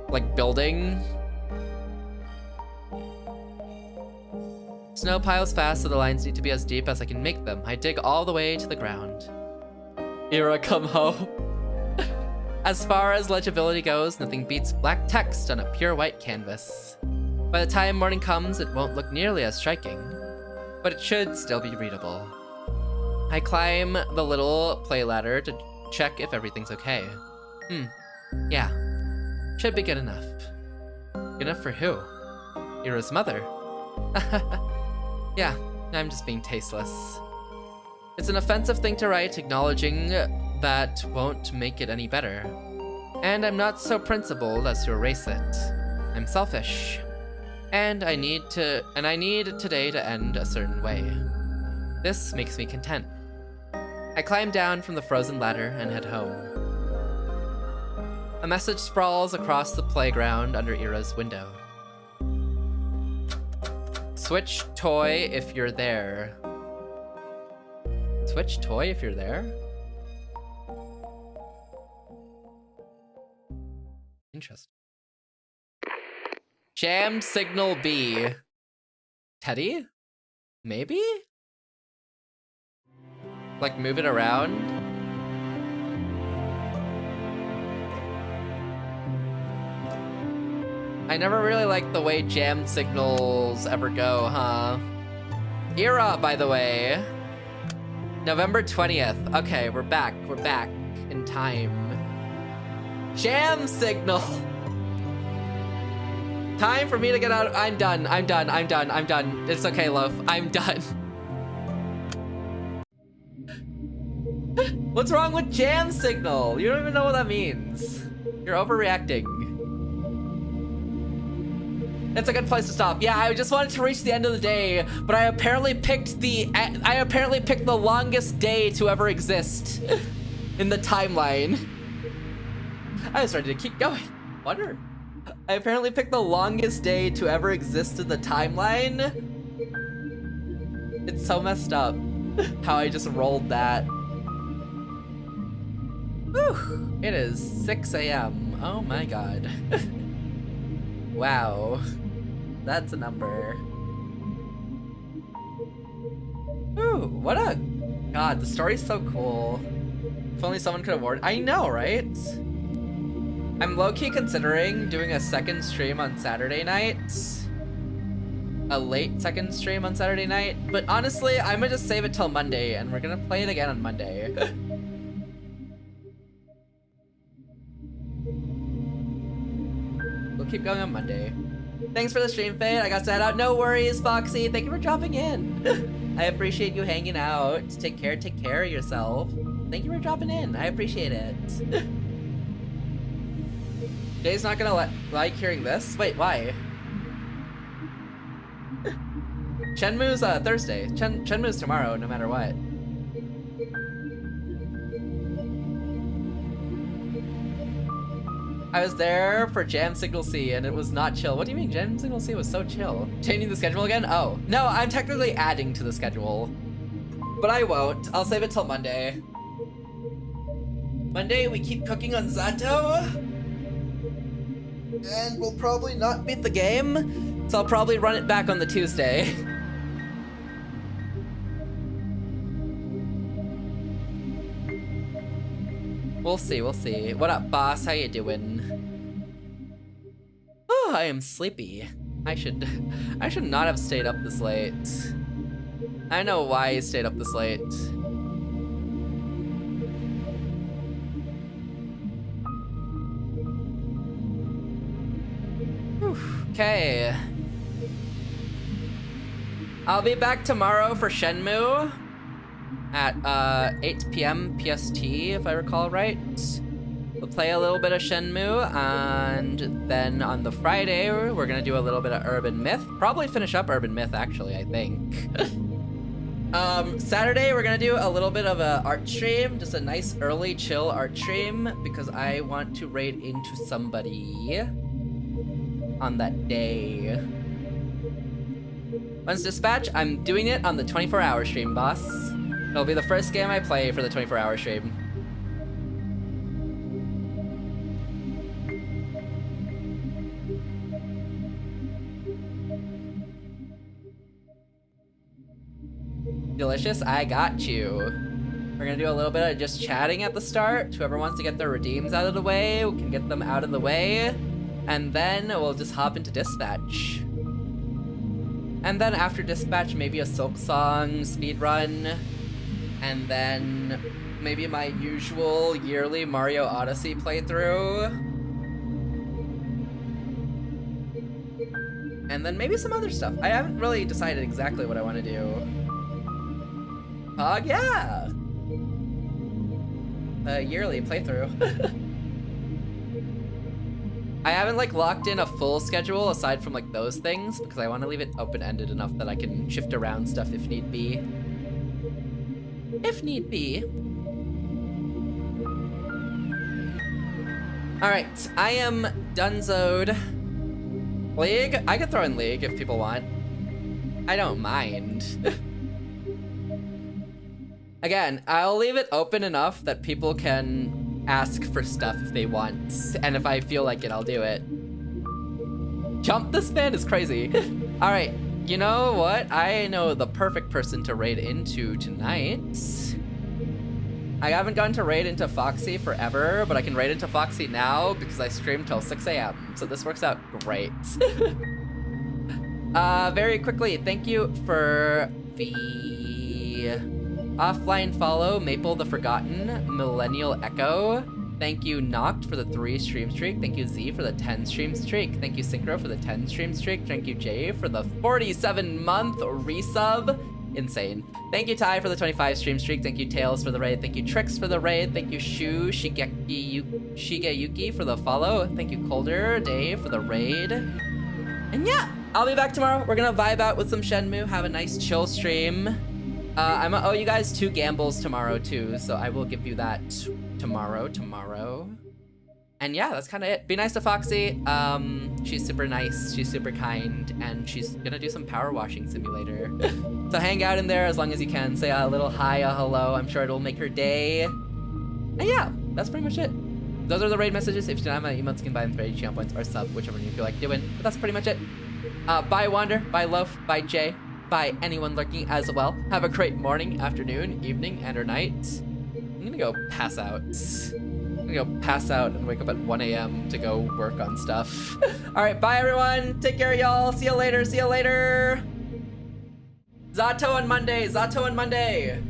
like, building? Snow piles fast, so the lines need to be as deep as I can make them. I dig all the way to the ground. Ira, come home. As far as legibility goes, nothing beats black text on a pure white canvas. By the time morning comes, it won't look nearly as striking, but it should still be readable. I climb the little play ladder to check if everything's okay. Yeah. Should be good enough. Good enough for who? Ira's mother. Yeah, I'm just being tasteless. It's an offensive thing to write, acknowledging that won't make it any better. And I'm not so principled as to erase it. I'm selfish. And I need today to end a certain way. This makes me content. I climb down from the frozen ladder and head home. A message sprawls across the playground under Ira's window. Switch toy if you're there. Switch toy if you're there? Interesting. Jammed signal B. Teddy? Maybe? Like move it around? I never really liked the way jammed signals ever go, huh? Ira, by the way. November 20th. Okay, we're back. We're back in time. Jam signal. Time for me to get out. I'm done. I'm done. I'm done. I'm done. It's okay, love. I'm done. What's wrong with jam signal? You don't even know what that means. You're overreacting. It's a good place to stop. Yeah, I just wanted to reach the end of the day, but I apparently picked the longest day to ever exist in the timeline. I was ready to keep going. Wonder. I apparently picked the longest day to ever exist in the timeline. It's so messed up how I just rolled that. Whew. It is 6 a.m. Oh my god. Wow. That's a number. Ooh, what a... God, the story's so cool. If only someone could award... I know, right? I'm low-key considering doing a second stream on Saturday night. A late second stream on Saturday night. But honestly, I'm gonna just save it till Monday, and we're gonna play it again on Monday. We'll keep going on Monday. Thanks for the stream, Fade. I got Z.A.T.O. No worries, Foxy. Thank you for dropping in. I appreciate you hanging out. Take care of yourself. Thank you for dropping in. I appreciate it. Jay's not gonna like hearing this? Wait, why? Shenmue's Thursday. Shenmue's tomorrow, no matter what. I was there for Jam Signal C and it was not chill. What do you mean Jam Signal C was so chill? Changing the schedule again? Oh. No, I'm technically adding to the schedule. But I won't. I'll save it till Monday. Monday, we keep cooking on Z.A.T.O. And we'll probably not beat the game. So I'll probably run it back on the Tuesday. We'll see, we'll see. What up, boss? How you doing? Oh, I am sleepy. I should not have stayed up this late. I know why I stayed up this late. Okay. I'll be back tomorrow for Shenmue at 8 p.m. PST, if I recall right. We'll play a little bit of Shenmue, and then on the Friday, we're gonna do a little bit of Urban Myth. Probably finish up Urban Myth, actually, I think. Saturday, we're gonna do a little bit of a art stream, just a nice early chill art stream, because I want to raid into somebody on that day. When's Dispatch? I'm doing it on the 24-hour stream, boss. It'll be the first game I play for the 24-hour stream. Delicious, I got you. We're gonna do a little bit of just chatting at the start. Whoever wants to get their redeems out of the way, we can get them out of the way. And then we'll just hop into Dispatch. And then after Dispatch, maybe a Silk Song speedrun. And then maybe my usual yearly Mario Odyssey playthrough. And then maybe some other stuff. I haven't really decided exactly what I want to do. Pog, yeah. A yearly playthrough. I haven't like locked in a full schedule aside from like those things because I want to leave it open-ended enough that I can shift around stuff if need be. If need be. All right, I am donezoed. League? I could throw in League if people want. I don't mind. Again, I'll leave it open enough that people can ask for stuff if they want, and if I feel like it, I'll do it. Jump this man is crazy. All right, you know what? I know the perfect person to raid into tonight. I haven't gone to raid into Foxy forever, but I can raid into Foxy now because I stream till 6 a.m. So this works out great. Very quickly, thank you for the offline follow, Maple the Forgotten, Millennial Echo. Thank you, Noct, for the 3 stream streak. Thank you, Z, for the 10 stream streak. Thank you, Synchro, for the 10 stream streak. Thank you, Jay, for the 47-month resub. Insane. Thank you, Ty, for the 25 stream streak. Thank you, Tails, for the raid. Thank you, Trix, for the raid. Thank you, Shigeyuki, for the follow. Thank you, Colder, Dave, for the raid. And yeah, I'll be back tomorrow. We're gonna vibe out with some Shenmue, have a nice chill stream. I'm gonna owe you guys 2 gambles tomorrow too, so I will give you that tomorrow. And yeah, that's kind of it. Be nice to Foxy. She's super nice, she's super kind, and she's gonna do some power washing simulator. So hang out in there as long as you can. Say a little hi, a hello. I'm sure it'll make her day. And yeah, that's pretty much it. Those are the raid messages. If you don't have my emotes, you can buy them for 80 channel points or sub, whichever you feel like doing. But that's pretty much it. Bye Wander, bye Loaf, bye Jay, bye anyone lurking as well. Have a great morning, afternoon, evening, and or night. I'm gonna go pass out. I'm gonna go pass out and wake up at 1 a.m. to go work on stuff. All right, bye everyone. Take care, y'all. See you later. See you later. Z.A.T.O on Monday. Z.A.T.O on Monday.